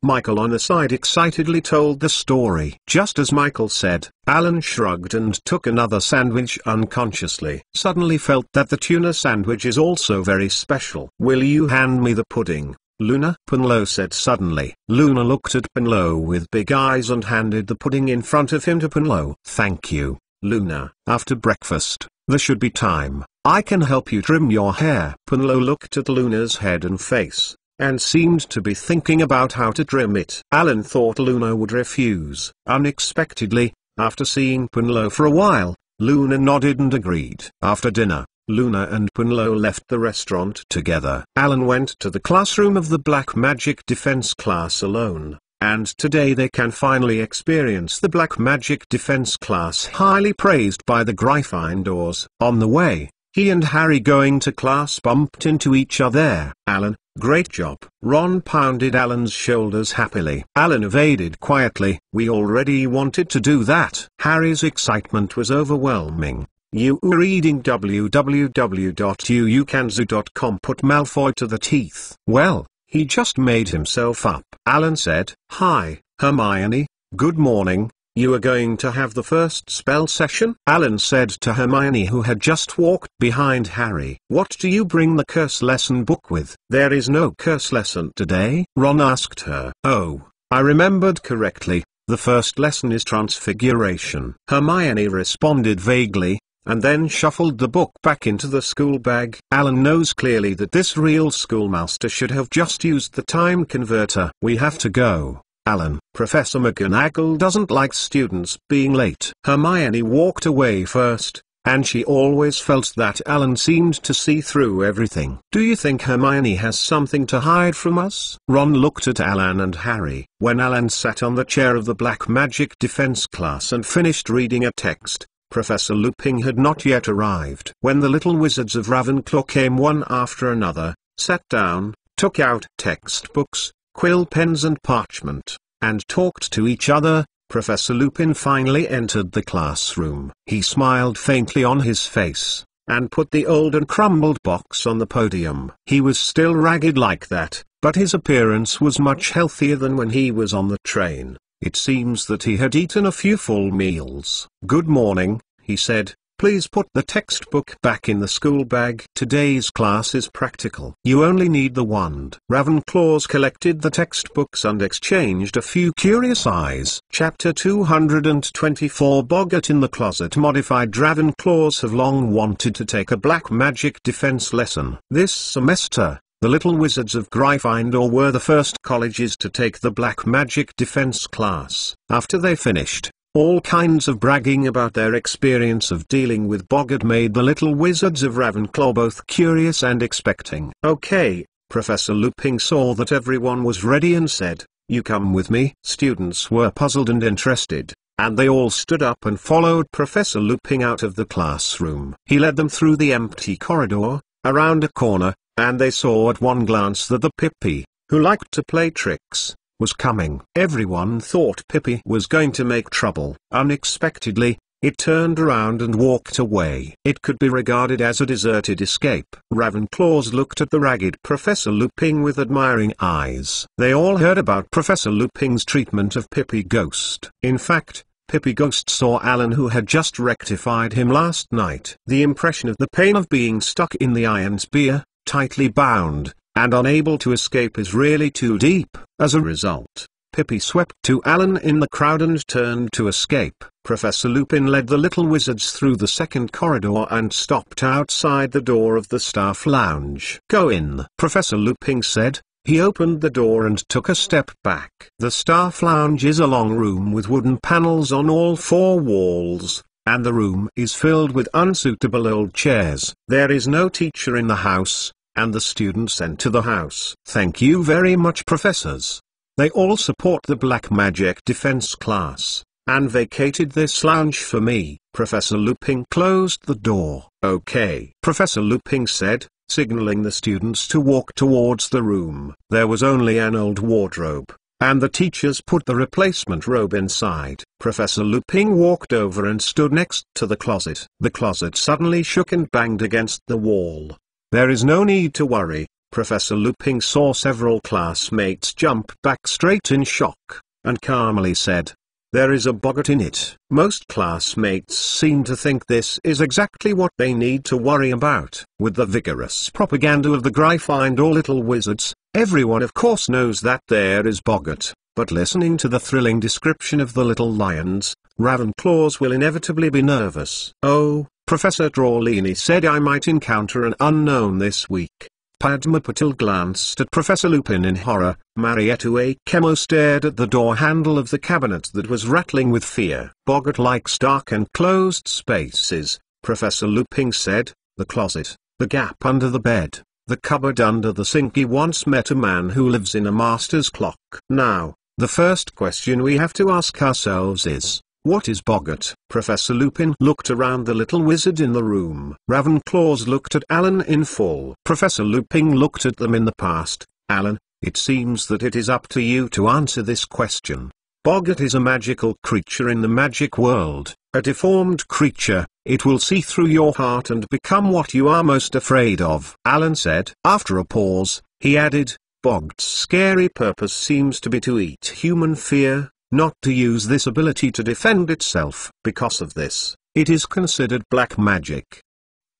Michael on the side excitedly told the story. Just as Michael said, Alan shrugged and took another sandwich unconsciously. Suddenly felt that the tuna sandwich is also very special. Will you hand me the pudding, Luna? Punlo said suddenly. Luna looked at Punlo with big eyes and handed the pudding in front of him to Punlo. Thank you, Luna. After breakfast, there should be time. I can help you trim your hair. Punlo looked at Luna's head and face, and seemed to be thinking about how to trim it. Alan thought Luna would refuse. Unexpectedly, after seeing Punlo for a while, Luna nodded and agreed. After dinner, Luna and Punlo left the restaurant together. Alan went to the classroom of the Black Magic Defense class alone, and today they can finally experience the Black Magic Defense class highly praised by the Gryffindors. On the way, he and Harry going to class bumped into each other. Alan, great job. Ron pounded Alan's shoulders happily. Alan evaded quietly. We already wanted to do that. Harry's excitement was overwhelming. You were reading www.uukanzu.com put Malfoy to the teeth. Well, he just made himself up. Alan said, Hi, Hermione, good morning. You are going to have the first spell session? Alan said to Hermione, who had just walked behind Harry. What do you bring the curse lesson book with? There is no curse lesson today, Ron asked her. Oh, I remembered correctly. The first lesson is transfiguration. Hermione responded vaguely, and then shuffled the book back into the school bag. Alan knows clearly that this real schoolmaster should have just used the time converter. We have to go, Alan. Professor McGonagall doesn't like students being late. Hermione walked away first, and she always felt that Alan seemed to see through everything. Do you think Hermione has something to hide from us? Ron looked at Alan and Harry. When Alan sat on the chair of the Black Magic Defense class and finished reading a text, Professor Lupin had not yet arrived. When the little wizards of Ravenclaw came one after another, sat down, took out textbooks, quill pens and parchment, and talked to each other, Professor Lupin finally entered the classroom. He smiled faintly on his face, and put the old and crumbled box on the podium. He was still ragged like that, but his appearance was much healthier than when he was on the train. It seems that he had eaten a few full meals. Good morning, he said. Please put the textbook back in the school bag. Today's class is practical. You only need the wand. Ravenclaws collected the textbooks and exchanged a few curious eyes. Chapter 224 Boggart in the Closet. Modified Ravenclaws have long wanted to take a black magic defense lesson. This semester, the Little Wizards of Gryffindor were the first colleges to take the Black Magic Defense class. After they finished, all kinds of bragging about their experience of dealing with Boggart made the Little Wizards of Ravenclaw both curious and expecting. Okay, Professor Lupin saw that everyone was ready and said, You come with me. Students were puzzled and interested, and they all stood up and followed Professor Lupin out of the classroom. He led them through the empty corridor, around a corner, and they saw at one glance that the Pippi, who liked to play tricks, was coming. Everyone thought Pippi was going to make trouble. Unexpectedly, it turned around and walked away. It could be regarded as a deserted escape. Ravenclaws looked at the ragged Professor Lupin with admiring eyes. They all heard about Professor Lupin's treatment of Pippi Ghost. In fact, Pippi Ghost saw Alan, who had just rectified him last night. The impression of the pain of being stuck in the iron spear, tightly bound, and unable to escape is really too deep. As a result, Pippi swept to Alan in the crowd and turned to escape. Professor Lupin led the little wizards through the second corridor and stopped outside the door of the staff lounge. Go in, Professor Lupin said. He opened the door and took a step back. The staff lounge is a long room with wooden panels on all four walls, and the room is filled with unsuitable old chairs. There is no teacher in the house, and the students enter the house. Thank you very much, professors. They all support the Black Magic Defense class, and vacated this lounge for me. Professor Lupin closed the door. Okay, Professor Lupin said, signaling the students to walk towards the room. There was only an old wardrobe, and the teachers put the replacement robe inside. Professor Lupin walked over and stood next to the closet. The closet suddenly shook and banged against the wall. There is no need to worry. Professor Lupin saw several classmates jump back straight in shock, and calmly said, "There is a boggart in it." Most classmates seem to think this is exactly what they need to worry about. With the vigorous propaganda of the Gryffindor little wizards, everyone of course knows that there is boggart, but listening to the thrilling description of the little lions, Ravenclaws will inevitably be nervous. "Oh," Professor Drawlini said, "I might encounter an unknown this week." Padma Patil glanced at Professor Lupin in horror. Marietta Akemo stared at the door handle of the cabinet that was rattling with fear. "Boggart likes dark and closed spaces," Professor Lupin said. "The closet, the gap under the bed, the cupboard under the sink. He once met a man who lives in a master's clock." Now, the first question we have to ask ourselves is, what is boggart? Professor Lupin looked around the little wizard in the room. Ravenclaws looked at Alan in full. Professor Lupin looked at them in the past. "Alan, it seems that it is up to you to answer this question. Boggart is a magical creature in the magic world, a deformed creature. It will see through your heart and become what you are most afraid of," Alan said. After a pause, he added, "Boggart's scary purpose seems to be to eat human fear, not to use this ability to defend itself. Because of this, it is considered black magic.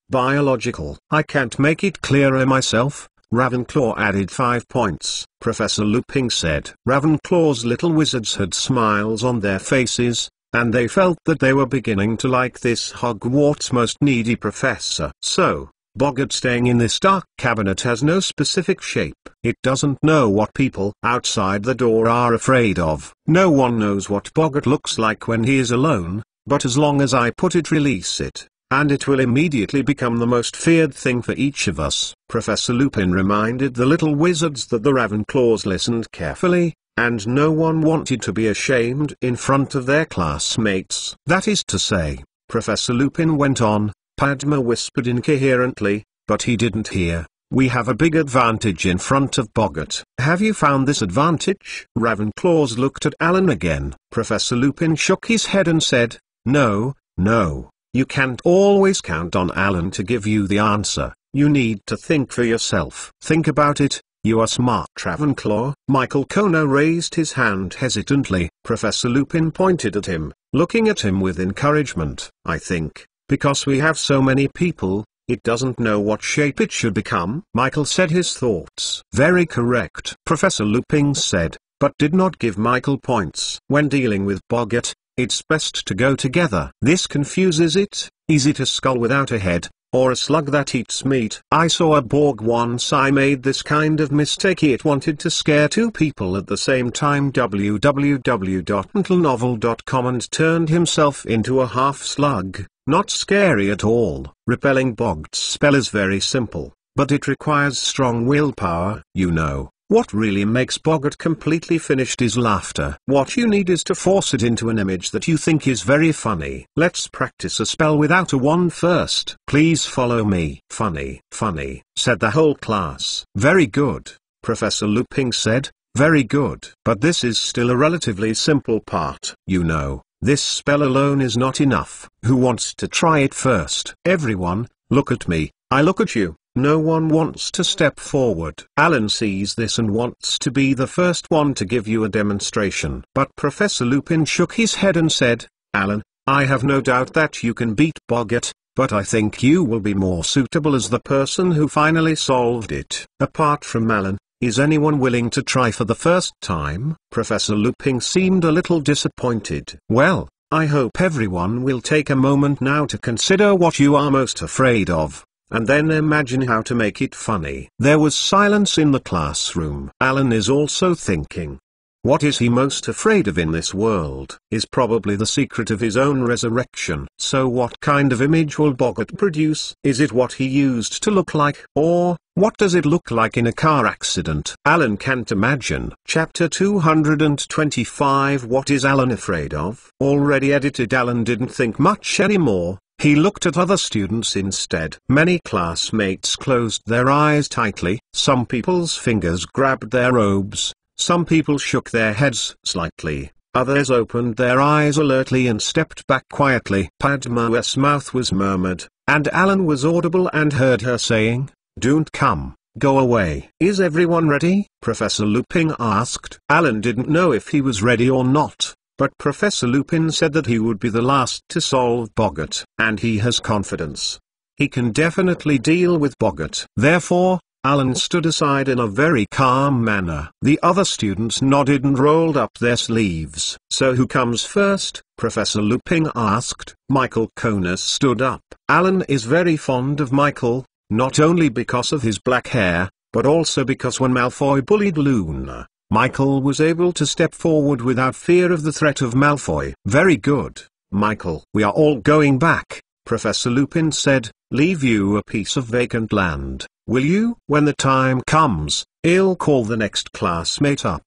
Biological. I can't make it clearer myself." Ravenclaw added 5 points. Professor Lupin said. Ravenclaw's little wizards had smiles on their faces, and they felt that they were beginning to like this Hogwarts' most needy professor. "So, boggart staying in this dark cabinet has no specific shape. It doesn't know what people outside the door are afraid of. No one knows what boggart looks like when he is alone, but as long as I put it, release it, and it will immediately become the most feared thing for each of us." Professor Lupin reminded the little wizards that the Ravenclaws listened carefully, and no one wanted to be ashamed in front of their classmates. "That is to say," Professor Lupin went on, Padma whispered incoherently, but he didn't hear, "we have a big advantage in front of boggart." "Have you found this advantage?" Ravenclaws looked at Alan again. Professor Lupin shook his head and said, "No, no, you can't always count on Alan to give you the answer. You need to think for yourself." "Think about it. You are smart, Ravenclaw." Michael Kono raised his hand hesitantly. Professor Lupin pointed at him, looking at him with encouragement. "I think, because we have so many people, it doesn't know what shape it should become." Michael said his thoughts. "Very correct," Professor Lupin said, but did not give Michael points. "When dealing with boggart, it's best to go together. This confuses it. Is it a skull without a head, or a slug that eats meat? I saw a Borg once. I made this kind of mistake. It wanted to scare 2 people at the same time. www.mentalnovel.com and turned himself into a half slug. Not scary at all. Repelling boggart's spell is very simple, but it requires strong willpower. You know, what really makes boggart completely finished is laughter. What you need is to force it into an image that you think is very funny. Let's practice a spell without a wand first. Please follow me. "Funny, funny," said the whole class. "Very good," Professor Lupin said. "Very good. But this is still a relatively simple part. You know, this spell alone is not enough. Who wants to try it first?" "Everyone, look at me, I look at you." No one wants to step forward. Alan sees this and wants to be the first one to give you a demonstration. But Professor Lupin shook his head and said, "Alan, I have no doubt that you can beat boggart, but I think you will be more suitable as the person who finally solved it." Apart from Alan, is anyone willing to try for the first time? Professor Lupin seemed a little disappointed. "Well, I hope everyone will take a moment now to consider what you are most afraid of, and then imagine how to make it funny." There was silence in the classroom. Alan is also thinking. What is he most afraid of in this world? Is probably the secret of his own resurrection. So what kind of image will boggart produce? Is it what he used to look like? Or, what does it look like in a car accident? Alan can't imagine. Chapter 225. What is Alan afraid of? Already edited. Alan didn't think much anymore. He looked at other students instead. Many classmates closed their eyes tightly. Some people's fingers grabbed their robes, Some people shook their heads slightly, others opened their eyes alertly and stepped back quietly. Padma's mouth was murmured, and Alan was audible and heard her saying, "Don't come, go away." "Is everyone ready?" Professor Lupin asked. Alan didn't know if he was ready or not, but Professor Lupin said that he would be the last to solve Boggart, and he has confidence. He can definitely deal with Boggart. Therefore, Alan stood aside in a very calm manner. The other students nodded and rolled up their sleeves. "So who comes first?" Professor Lupin asked. Michael Conus stood up. Alan is very fond of Michael, not only because of his black hair, but also because when Malfoy bullied Luna, Michael was able to step forward without fear of the threat of Malfoy. "Very good, Michael. We are all going back," Professor Lupin said. "Leave you a piece of vacant land, will you? When the time comes, I'll call the next classmate up.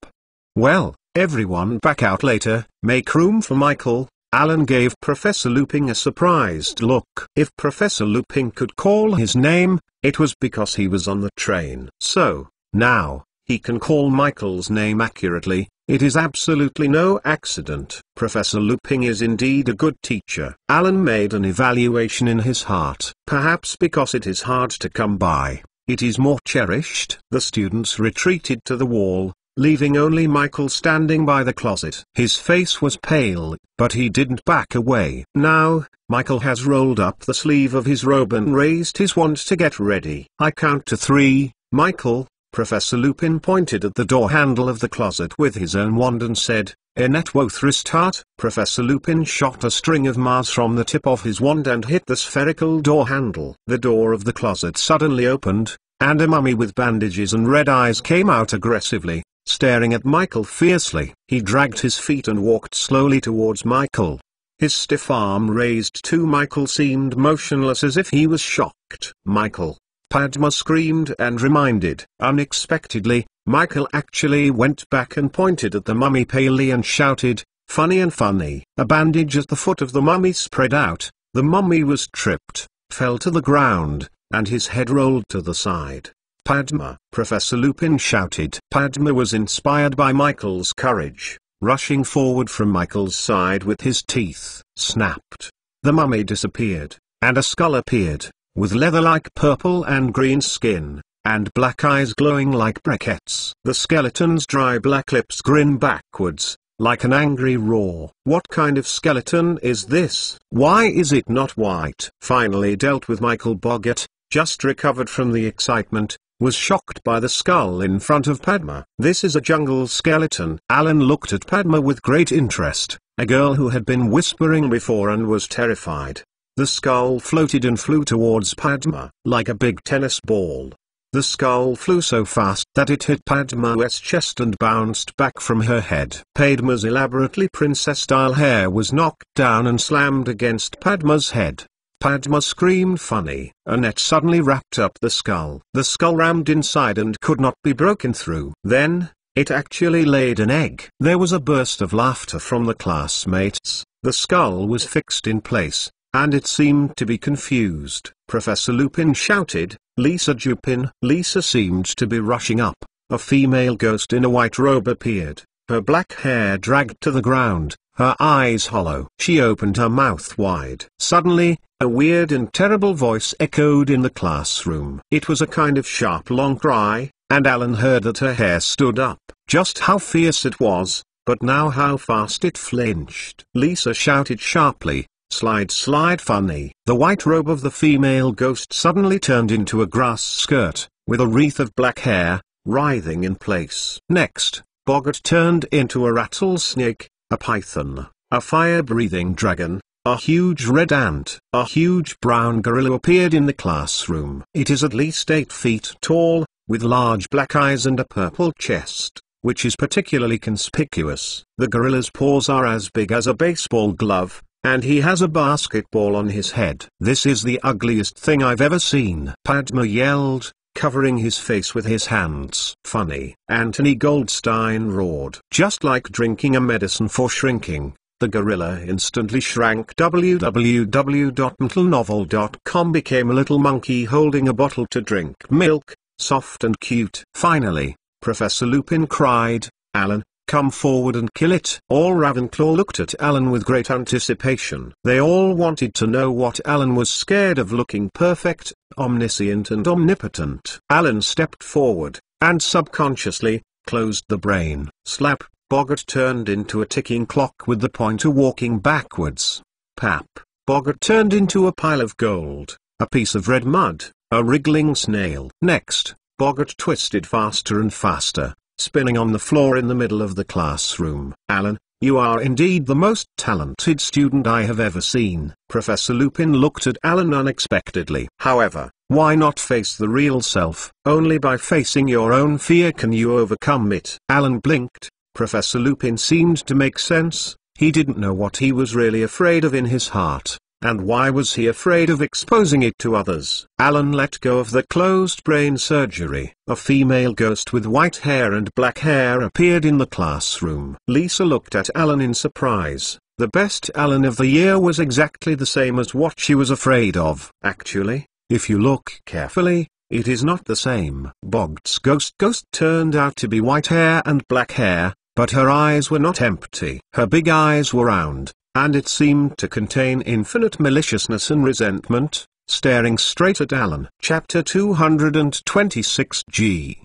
Well, everyone back out later, make room for Michael." Alan gave Professor Lupin a surprised look. If Professor Lupin could call his name, it was because he was on the train. So, now, he can call Michael's name accurately. It is absolutely no accident. Professor Lupin is indeed a good teacher. Alan made an evaluation in his heart. Perhaps because it is hard to come by, it is more cherished. The students retreated to the wall, leaving only Michael standing by the closet. His face was pale, but he didn't back away. Now, Michael has rolled up the sleeve of his robe and raised his wand to get ready. "I count to 3, Michael." Professor Lupin pointed at the door handle of the closet with his own wand and said, "Enet Wothristat." Professor Lupin shot a string of Mars from the tip of his wand and hit the spherical door handle. The door of the closet suddenly opened, and a mummy with bandages and red eyes came out aggressively, staring at Michael fiercely. He dragged his feet and walked slowly towards Michael. His stiff arm raised to Michael seemed motionless as if he was shocked. "Michael!" Padma screamed and reminded. Unexpectedly, Michael actually went back and pointed at the mummy palely and shouted, "Funny and funny." A bandage at the foot of the mummy spread out, the mummy was tripped, fell to the ground, and his head rolled to the side. "Padma!" Professor Lupin shouted. Padma was inspired by Michael's courage, rushing forward from Michael's side with his teeth snapped. The mummy disappeared, and a skull appeared, with leather-like purple and green skin, and black eyes glowing like briquettes. The skeleton's dry black lips grin backwards, like an angry roar. "What kind of skeleton is this? Why is it not white?" Finally dealt with Michael Boggart, just recovered from the excitement, was shocked by the skull in front of Padma. "This is a jungle skeleton." Alan looked at Padma with great interest, a girl who had been whispering before and was terrified. The skull floated and flew towards Padma, like a big tennis ball. The skull flew so fast that it hit Padma's chest and bounced back from her head. Padma's elaborately princess-style hair was knocked down and slammed against Padma's head. Padma screamed funny. A net suddenly wrapped up the skull. The skull rammed inside and could not be broken through. Then, it actually laid an egg. There was a burst of laughter from the classmates. The skull was fixed in place, and it seemed to be confused. Professor Lupin shouted, "Lisa Dupin!" Lisa seemed to be rushing up. A female ghost in a white robe appeared, her black hair dragged to the ground, her eyes hollow. She opened her mouth wide. Suddenly, a weird and terrible voice echoed in the classroom. It was a kind of sharp long cry, and Alan heard that her hair stood up. Just how fierce it was, but now how fast it flinched. Lisa shouted sharply, "Slide slide funny." The white robe of the female ghost suddenly turned into a grass skirt, with a wreath of black hair, writhing in place. Next, Boggart turned into a rattlesnake, a python, a fire-breathing dragon, a huge red ant. A huge brown gorilla appeared in the classroom. It is at least 8 feet tall, with large black eyes and a purple chest, which is particularly conspicuous. The gorilla's paws are as big as a baseball glove, and he has a basketball on his head. "This is the ugliest thing I've ever seen," Padma yelled, covering his face with his hands. "Funny!" Anthony Goldstein roared. Just like drinking a medicine for shrinking, the gorilla instantly shrank. www.mentalnovel.com became a little monkey holding a bottle to drink milk, soft and cute. Finally, Professor Lupin cried, Alan, come forward and kill it. All Ravenclaw looked at Alan with great anticipation. They all wanted to know what Alan was scared of: looking perfect, omniscient and omnipotent. Alan stepped forward, and subconsciously, closed the brain. Slap, Boggart turned into a ticking clock with the pointer walking backwards. Pap, Boggart turned into a pile of gold, a piece of red mud, a wriggling snail. Next, Boggart twisted faster and faster, spinning on the floor in the middle of the classroom. Alan, you are indeed the most talented student I have ever seen. Professor Lupin looked at Alan unexpectedly. However, why not face the real self? Only by facing your own fear can you overcome it. Alan blinked. Professor Lupin seemed to make sense. He didn't know what he was really afraid of in his heart. And why was he afraid of exposing it to others? Alan let go of the closed brain surgery. A female ghost with white hair and black hair appeared in the classroom. Lisa looked at Alan in surprise. The best Alan of the year was exactly the same as what she was afraid of. Actually, if you look carefully, it is not the same. Boggart's ghost turned out to be white hair and black hair, but her eyes were not empty. Her big eyes were round, and it seemed to contain infinite maliciousness and resentment, staring straight at Alan. Chapter 226G.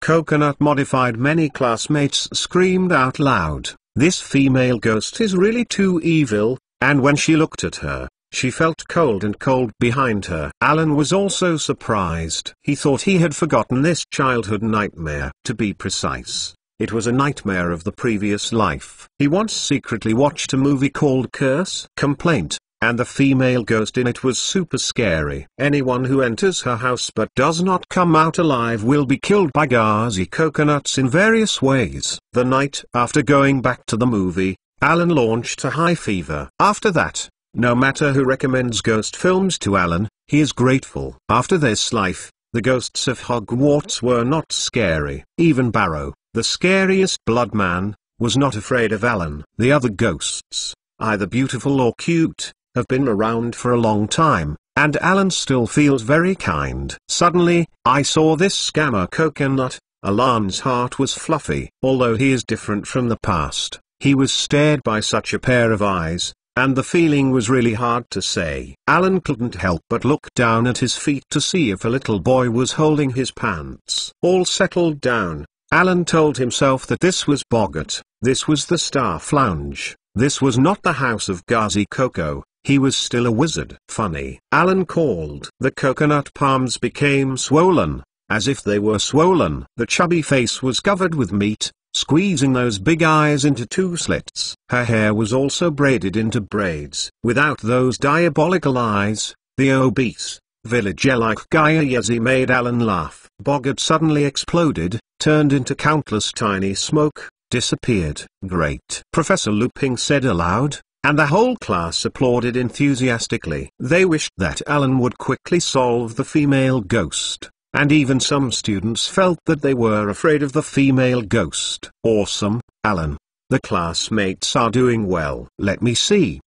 Coconut modified. Many classmates screamed out loud, "This female ghost is really too evil," and when she looked at her, she felt cold and cold behind her. Alan was also surprised. He thought he had forgotten this childhood nightmare. To be precise, it was a nightmare of the previous life. He once secretly watched a movie called Curse Complaint, and the female ghost in it was super scary. Anyone who enters her house but does not come out alive will be killed by Gazi coconuts in various ways. The night after going back to the movie, Alan launched a high fever. After that, no matter who recommends ghost films to Alan, he is grateful. After this life, the ghosts of Hogwarts were not scary. Even Barrow, the scariest blood man, was not afraid of Alan. The other ghosts, either beautiful or cute, have been around for a long time, and Alan still feels very kind. Suddenly, I saw this scammer coconut. Alan's heart was fluffy. Although he is different from the past, he was stared by such a pair of eyes, and the feeling was really hard to say. Alan couldn't help but look down at his feet to see if a little boy was holding his pants. All settled down, Alan told himself that this was Boggart, this was the Staff Lounge, this was not the house of Gazi Coco. He was still a wizard. Funny, Alan called. The coconut palms became swollen, as if they were swollen. The chubby face was covered with meat, squeezing those big eyes into two slits. Her hair was also braided into braids. Without those diabolical eyes, the obese, villager-like Gaia-Yezi made Alan laugh. Boggart suddenly exploded, turned into countless tiny smoke, disappeared. Great, Professor Lupin said aloud, and the whole class applauded enthusiastically. They wished that Alan would quickly solve the female ghost, and even some students felt that they were afraid of the female ghost. Awesome, Alan. The classmates are doing well. Let me see.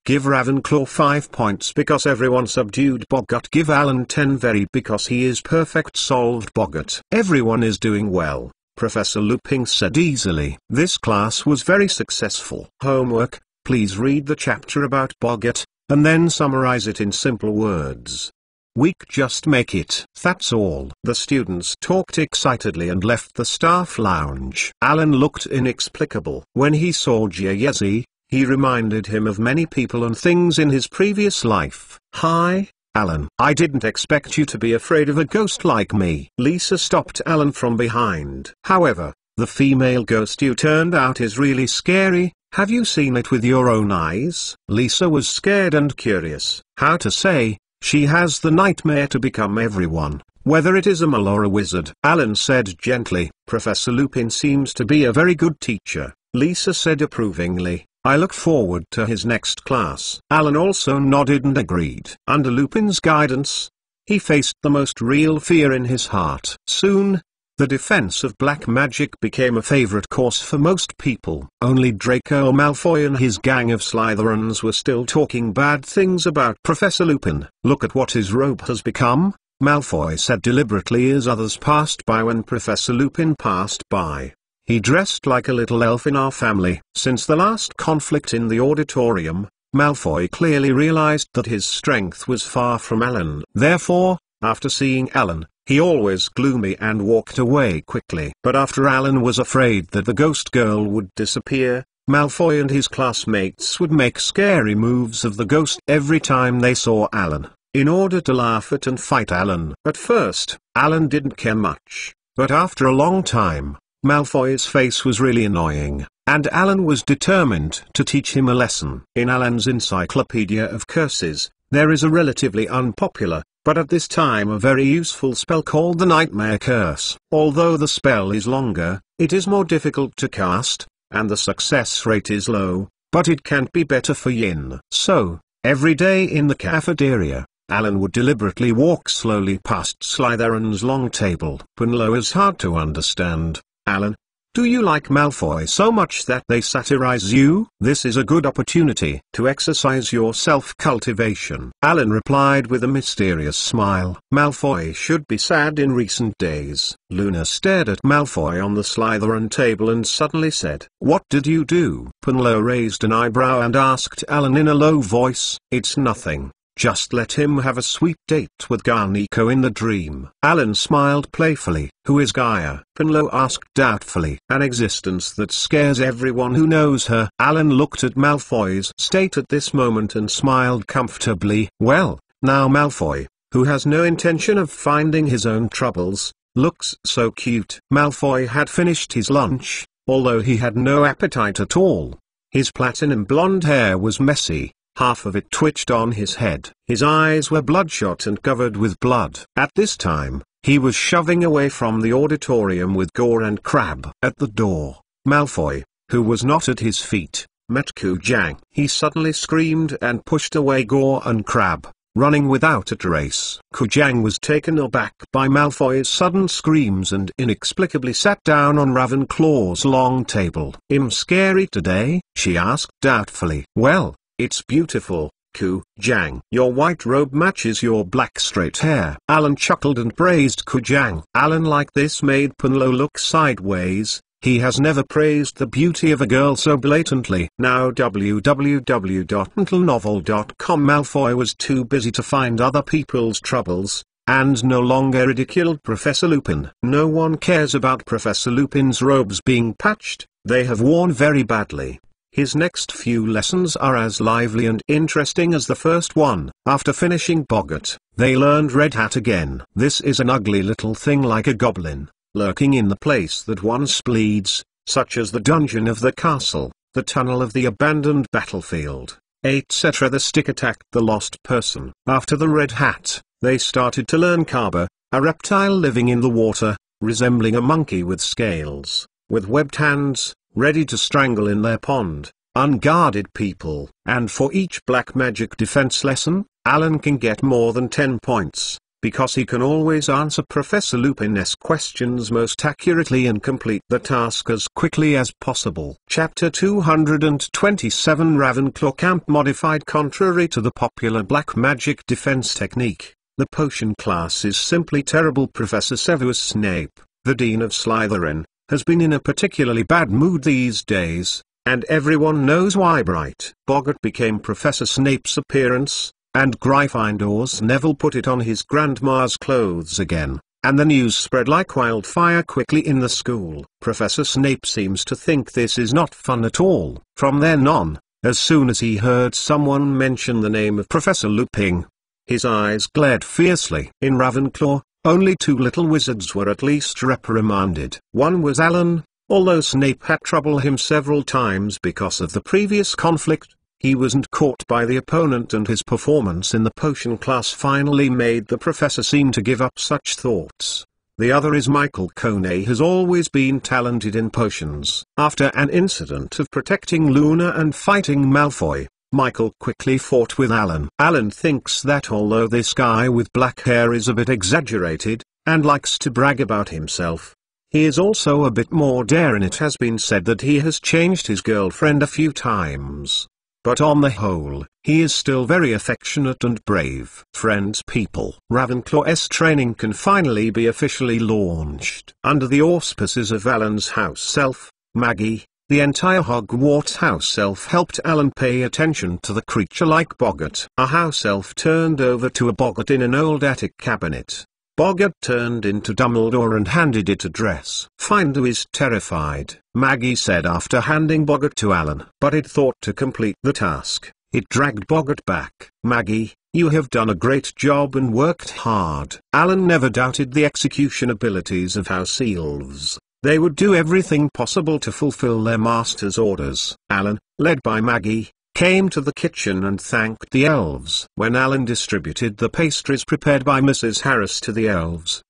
Give Ravenclaw 5 points because everyone subdued Boggart. Give Alan 10 very because he is perfect. Solved Boggart. Everyone is doing well, Professor Lupin said easily. This class was very successful. Homework. Please read the chapter about Boggart, and then summarize it in simple words. Week just make it. That's all. The students talked excitedly and left the staff lounge. Alan looked inexplicable. When he saw Gaia-Yezi, he reminded him of many people and things in his previous life. Hi, Alan. I didn't expect you to be afraid of a ghost like me. Lisa stopped Alan from behind. However, the female ghost you turned out is really scary. Have you seen it with your own eyes? Lisa was scared and curious. How to say, she has the nightmare to become everyone, whether it is a mole or a wizard. Alan said gently. Professor Lupin seems to be a very good teacher. Lisa said approvingly. I look forward to his next class. Alan also nodded and agreed. Under Lupin's guidance, he faced the most real fear in his heart. Soon, the defense of black magic became a favorite course for most people. Only Draco Malfoy and his gang of Slytherins were still talking bad things about Professor Lupin. Look at what his robe has become, Malfoy said deliberately as others passed by. When Professor Lupin passed by, He dressed like a little elf in our family. Since the last conflict in the auditorium, Malfoy clearly realized that his strength was far from Alan. Therefore, after seeing Alan, he always gloomy and walked away quickly. But after Alan was afraid that the ghost girl would disappear, Malfoy and his classmates would make scary moves of the ghost every time they saw Alan, in order to laugh at and fight Alan. At first, Alan didn't care much, but after a long time, Malfoy's face was really annoying, and Alan was determined to teach him a lesson. In Alan's Encyclopedia of Curses, there is a relatively unpopular, but at this time a very useful spell called the Nightmare Curse. Although the spell is longer, it is more difficult to cast, and the success rate is low, but it can't be better for Yin. So, every day in the cafeteria, Alan would deliberately walk slowly past Slytherin's long table. Punlo is hard to understand. Alan, do you like Malfoy so much that they satirize you? This is a good opportunity to exercise your self-cultivation. Alan replied with a mysterious smile. Malfoy should be sad in recent days. Luna stared at Malfoy on the Slytherin table and suddenly said, "What did you do?" Punlo raised an eyebrow and asked Alan in a low voice. "It's nothing. Just let him have a sweet date with Garnico in the dream." Alan smiled playfully. "Who is Gaia?" Punlo asked doubtfully. "An existence that scares everyone who knows her." Alan looked at Malfoy's state at this moment and smiled comfortably. Well, now Malfoy, who has no intention of finding his own troubles, looks so cute. Malfoy had finished his lunch, although he had no appetite at all. His platinum blonde hair was messy. Half of it twitched on his head. His eyes were bloodshot and covered with blood. At this time, he was shoving away from the auditorium with Gore and Crabbe. At the door, Malfoy, who was not at his feet, met Kujang. He suddenly screamed and pushed away Gore and Crabbe, running without a trace. Kujang was taken aback by Malfoy's sudden screams and inexplicably sat down on Ravenclaw's long table. "Am scary today?" she asked doubtfully. "Well, it's beautiful, Kujang. Your white robe matches your black straight hair." Alan chuckled and praised Kujang. Alan like this made Punlo look sideways. He has never praised the beauty of a girl so blatantly. Now www.mentalnovel.com. Malfoy was too busy to find other people's troubles, and no longer ridiculed Professor Lupin. No one cares about Professor Lupin's robes being patched. They have worn very badly. His next few lessons are as lively and interesting as the first one. After finishing Boggart, they learned Red Hat again. This is an ugly little thing like a goblin, lurking in the place that once bleeds, such as the dungeon of the castle, the tunnel of the abandoned battlefield, etc. The stick attacked the lost person. After the Red Hat, they started to learn Kaba, a reptile living in the water, resembling a monkey with scales, with webbed hands, ready to strangle in their pond, unguarded people. And for each black magic defense lesson, Alan can get more than 10 points, because he can always answer Professor Lupin's questions most accurately and complete the task as quickly as possible. Chapter 227 Ravenclaw Camp Modified. Contrary to the popular black magic defense technique, the potion class is simply terrible. Professor Severus Snape, the Dean of Slytherin, has been in a particularly bad mood these days, and everyone knows why. Bright Boggart became Professor Snape's appearance, and Gryffindor's Neville put it on his grandma's clothes again, and the news spread like wildfire quickly in the school. Professor Snape seems to think this is not fun at all. From then on, as soon as he heard someone mention the name of Professor Lupin, his eyes glared fiercely. In Ravenclaw, only 2 little wizards were at least reprimanded. One was Alan. Although Snape had troubled him several times because of the previous conflict, he wasn't caught by the opponent, and his performance in the potion class finally made the professor seem to give up such thoughts. The other is Michael. Coney has always been talented in potions. After an incident of protecting Luna and fighting Malfoy, Michael quickly fought with Alan. Alan thinks that although this guy with black hair is a bit exaggerated, and likes to brag about himself, he is also a bit more daring. It has been said that he has changed his girlfriend a few times. but on the whole, he is still very affectionate and brave. Friends people, Ravenclaw's training can finally be officially launched. Under the auspices of Alan's house elf, Maggie, the entire Hogwarts house elf helped Alan pay attention to the creature like Boggart. A house elf turned over to a Boggart in an old attic cabinet. Boggart turned into Dumbledore and handed it a dress. Finder is terrified, Maggie said after handing Boggart to Alan. But it thought to complete the task. It dragged Boggart back. Maggie, you have done a great job and worked hard. Alan never doubted the execution abilities of house elves. They would do everything possible to fulfill their master's orders. Alan, led by Maggie, came to the kitchen and thanked the elves. When Alan distributed the pastries prepared by Mrs. Harris to the elves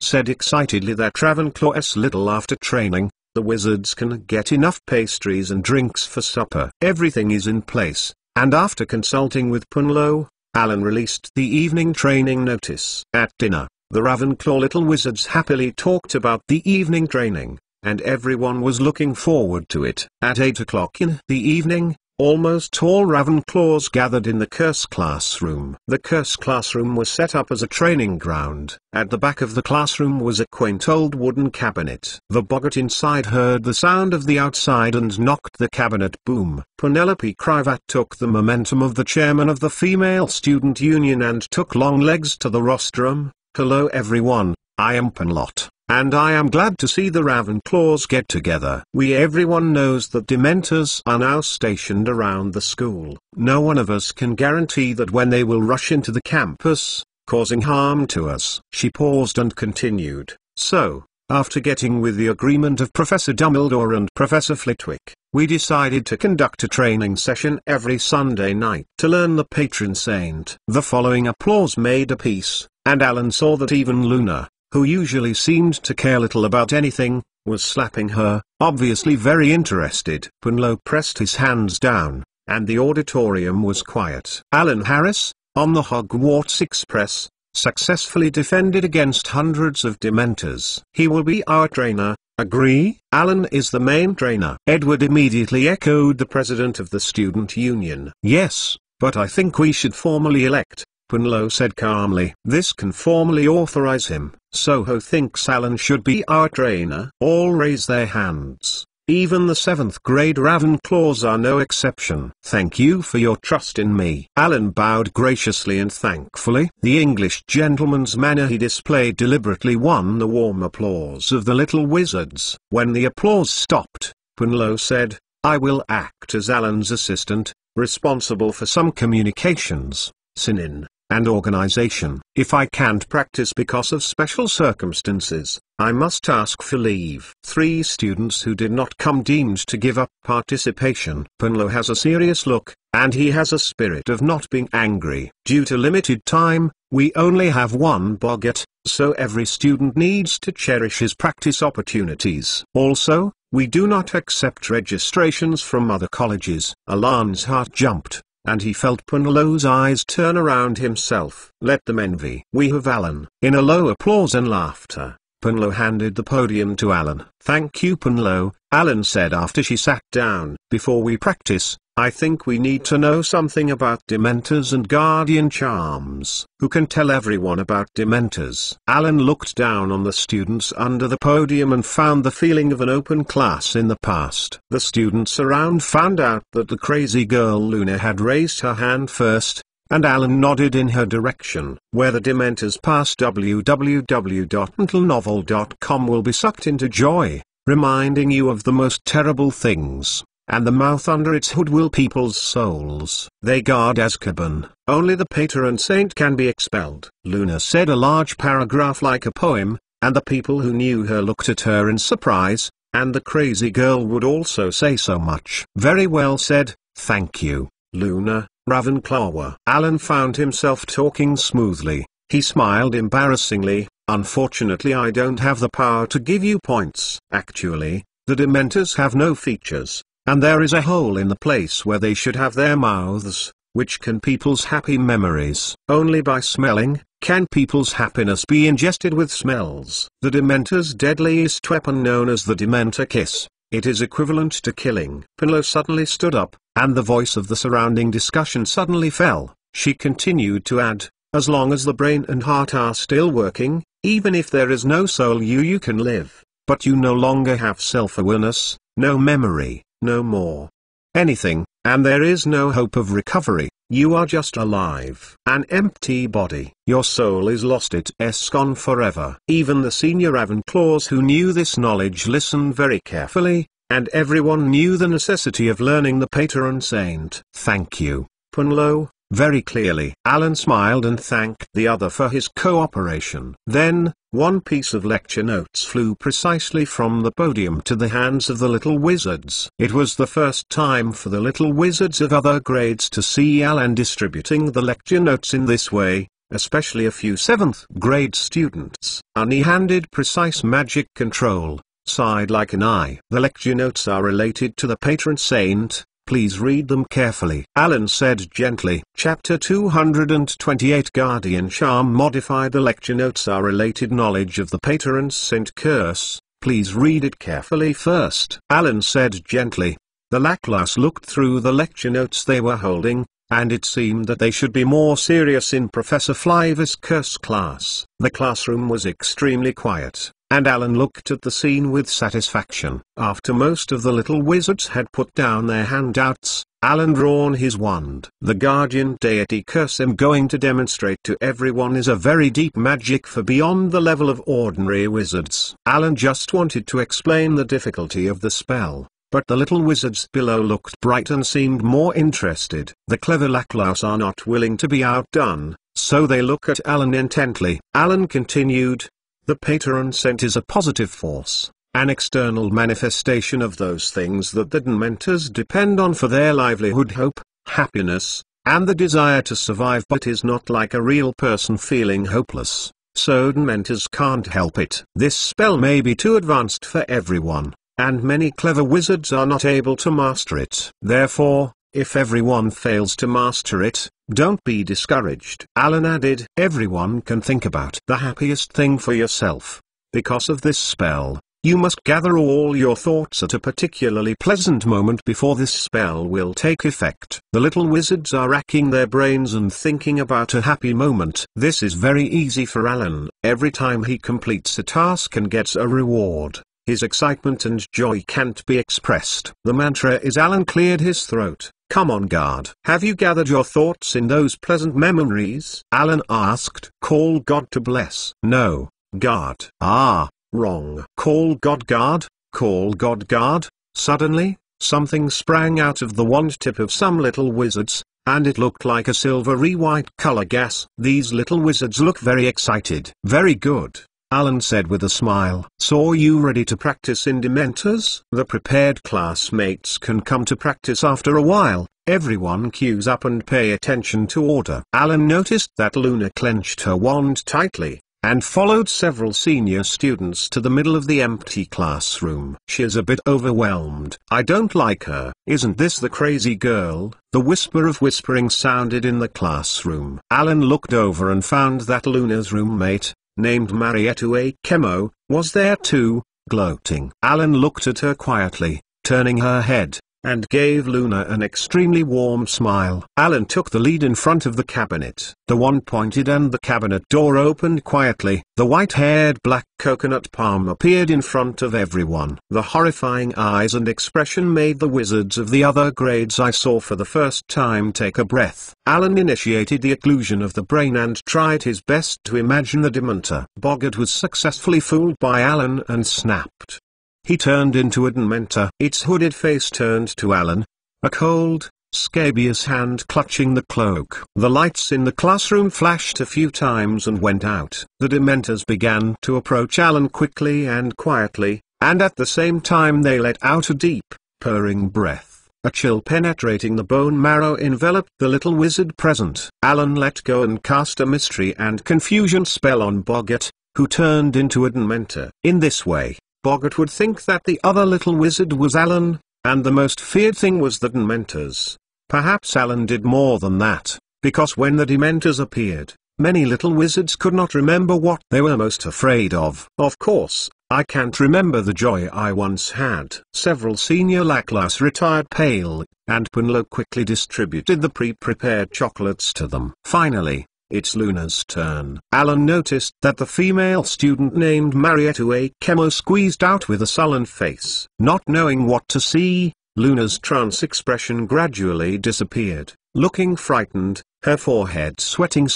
said excitedly that Ravenclaw's little after training, the wizards can get enough pastries and drinks for supper. Everything is in place, and after consulting with Punlo, Alan released the evening training notice. At dinner, the Ravenclaw little wizards happily talked about the evening training, and everyone was looking forward to it. At 8 o'clock in the evening, almost all Ravenclaws gathered in the Curse classroom. The Curse classroom was set up as a training ground. At the back of the classroom was a quaint old wooden cabinet. The Boggart inside heard the sound of the outside and knocked the cabinet boom. Penelope Cravat took the momentum of the chairman of the Female Student Union and took long legs to the rostrum. Hello everyone, I am Penlot, and I am glad to see the Ravenclaws get together. Everyone knows that Dementors are now stationed around the school. No one of us can guarantee that when they will rush into the campus, causing harm to us. She paused and continued, so, after getting with the agreement of Professor Dumbledore and Professor Flitwick, we decided to conduct a training session every Sunday night to learn the patron saint. The following applause made a peace, and Alan saw that even Luna, who usually seemed to care little about anything, was slapping her, obviously very interested. Punlo pressed his hands down, and the auditorium was quiet. Alan Harris, on the Hogwarts Express, successfully defended against hundreds of Dementors. He will be our trainer, agree? Alan is the main trainer. Edward immediately echoed the president of the student union. Yes, but I think we should formally elect, Punlo said calmly. This can formally authorize him. Soho thinks Alan should be our trainer. All raise their hands. Even the 7th grade Ravenclaws are no exception. Thank you for your trust in me. Alan bowed graciously and thankfully. The English gentleman's manner he displayed deliberately won the warm applause of the little wizards. When the applause stopped, Punlo said, I will act as Alan's assistant, responsible for some communications, sign-in, and organization. If I can't practice because of special circumstances, I must ask for leave. 3 students who did not come deemed to give up participation. Punlo has a serious look, and he has a spirit of not being angry. Due to limited time, we only have one Boggart, so every student needs to cherish his practice opportunities. Also, we do not accept registrations from other colleges. Alan's heart jumped, and he felt Punlo's eyes turn around himself. Let them envy. We have Alan. In a low applause and laughter, Punlo handed the podium to Alan. Thank you Punlo, Alan said after she sat down. Before we practice, I think we need to know something about Dementors and Guardian Charms. Who can tell everyone about Dementors? Alan looked down on the students under the podium and found the feeling of an open class in the past. The students around found out that the crazy girl Luna had raised her hand first, and Alan nodded in her direction. Where the Dementors pass, www.mentalnovel.com will be sucked into joy, reminding you of the most terrible things. And the mouth under its hood will people's souls. They guard Azkaban. Only the patron saint can be expelled. Luna said a large paragraph like a poem, and the people who knew her looked at her in surprise, and the crazy girl would also say so much. Very well said, thank you, Luna, Ravenclaw. Alan found himself talking smoothly. He smiled embarrassingly. Unfortunately I don't have the power to give you points. Actually, the Dementors have no features. And there is a hole in the place where they should have their mouths, which can people's happy memories. Only by smelling, can people's happiness be ingested with smells. The Dementor's deadliest weapon known as the Dementor kiss. It is equivalent to killing. Punlo suddenly stood up, and the voice of the surrounding discussion suddenly fell. She continued to add, as long as the brain and heart are still working, even if there is no soul you can live, but you no longer have self-awareness, no memory, no more anything, and there is no hope of recovery. You are just alive. An empty body. Your soul is lost, it's gone forever. Even the senior Ravenclaws who knew this knowledge listened very carefully, and everyone knew the necessity of learning the Patron Saint. Thank you, Punlo. Very clearly. Alan smiled and thanked the other for his cooperation. Then, one piece of lecture notes flew precisely from the podium to the hands of the little wizards. It was the first time for the little wizards of other grades to see Alan distributing the lecture notes in this way, especially a few 7th grade students. And he handed precise magic control, side like an eye. The lecture notes are related to the Patron Saint. Please read them carefully. Alan said gently. Chapter 228 Guardian Charm Modified. The lecture notes are related knowledge of the Patron Saint curse. Please read it carefully first. Alan said gently. The Laclas looked through the lecture notes they were holding, and it seemed that they should be more serious in Professor Flyver's curse class. The classroom was extremely quiet, and Alan looked at the scene with satisfaction. After most of the little wizards had put down their handouts, Alan drawn his wand. The guardian deity curse I'm going to demonstrate to everyone is a very deep magic for beyond the level of ordinary wizards. Alan just wanted to explain the difficulty of the spell, but the little wizards below looked bright and seemed more interested. The clever Laclaus are not willing to be outdone, so they look at Alan intently. Alan continued. The Patron Saint is a positive force, an external manifestation of those things that the Dementors depend on for their livelihood, hope, happiness, and the desire to survive, but is not like a real person feeling hopeless, so Dementors can't help it. This spell may be too advanced for everyone, and many clever wizards are not able to master it. Therefore, if everyone fails to master it, don't be discouraged. Alan added, everyone can think about the happiest thing for yourself. Because of this spell, you must gather all your thoughts at a particularly pleasant moment before this spell will take effect. The little wizards are racking their brains and thinking about a happy moment. This is very easy for Alan. Every time he completes a task and gets a reward, his excitement and joy can't be expressed. The mantra is Alan cleared his throat. Come on, guard. Have you gathered your thoughts in those pleasant memories? Alan asked. Call God to bless. No, guard. Ah, wrong. Call God guard. Call God guard. Suddenly, something sprang out of the wand tip of some little wizards, and it looked like a silvery white color gas. These little wizards look very excited. Very good, Alan said with a smile. So you ready to practice in Dementors? The prepared classmates can come to practice after a while. Everyone queues up and pay attention to order. Alan noticed that Luna clenched her wand tightly, and followed several senior students to the middle of the empty classroom. She's a bit overwhelmed. I don't like her. Isn't this the crazy girl? The whisper of whispering sounded in the classroom. Alan looked over and found that Luna's roommate, named Mariettu Akemo, was there too, gloating. Alan looked at her quietly, turning her head, and gave Luna an extremely warm smile. Alan took the lead in front of the cabinet. The wand pointed and the cabinet door opened quietly. The white-haired black coconut palm appeared in front of everyone. The horrifying eyes and expression made the wizards of the other grades I saw for the first time take a breath. Alan initiated the occlusion of the brain and tried his best to imagine the Dementor. Boggart was successfully fooled by Alan and snapped. He turned into a Dementor. Its hooded face turned to Alan, a cold, scabious hand clutching the cloak. The lights in the classroom flashed a few times and went out. The Dementors began to approach Alan quickly and quietly, and at the same time they let out a deep, purring breath. A chill penetrating the bone marrow enveloped the little wizard present. Alan let go and cast a mystery and confusion spell on Boggart, who turned into a Dementor. In this way, Boggart would think that the other little wizard was Alan, and the most feared thing was the Dementors. Perhaps Alan did more than that, because when the Dementors appeared, many little wizards could not remember what they were most afraid of. Of course, I can't remember the joy I once had. Several senior Laclas retired pale, and Punlo quickly distributed the pre-prepared chocolates to them. Finally, it's Luna's turn. Alan noticed that the female student named Marietta Akemo squeezed out with a sullen face. Not knowing what to see, Luna's trance expression gradually disappeared. Looking frightened, her forehead sweating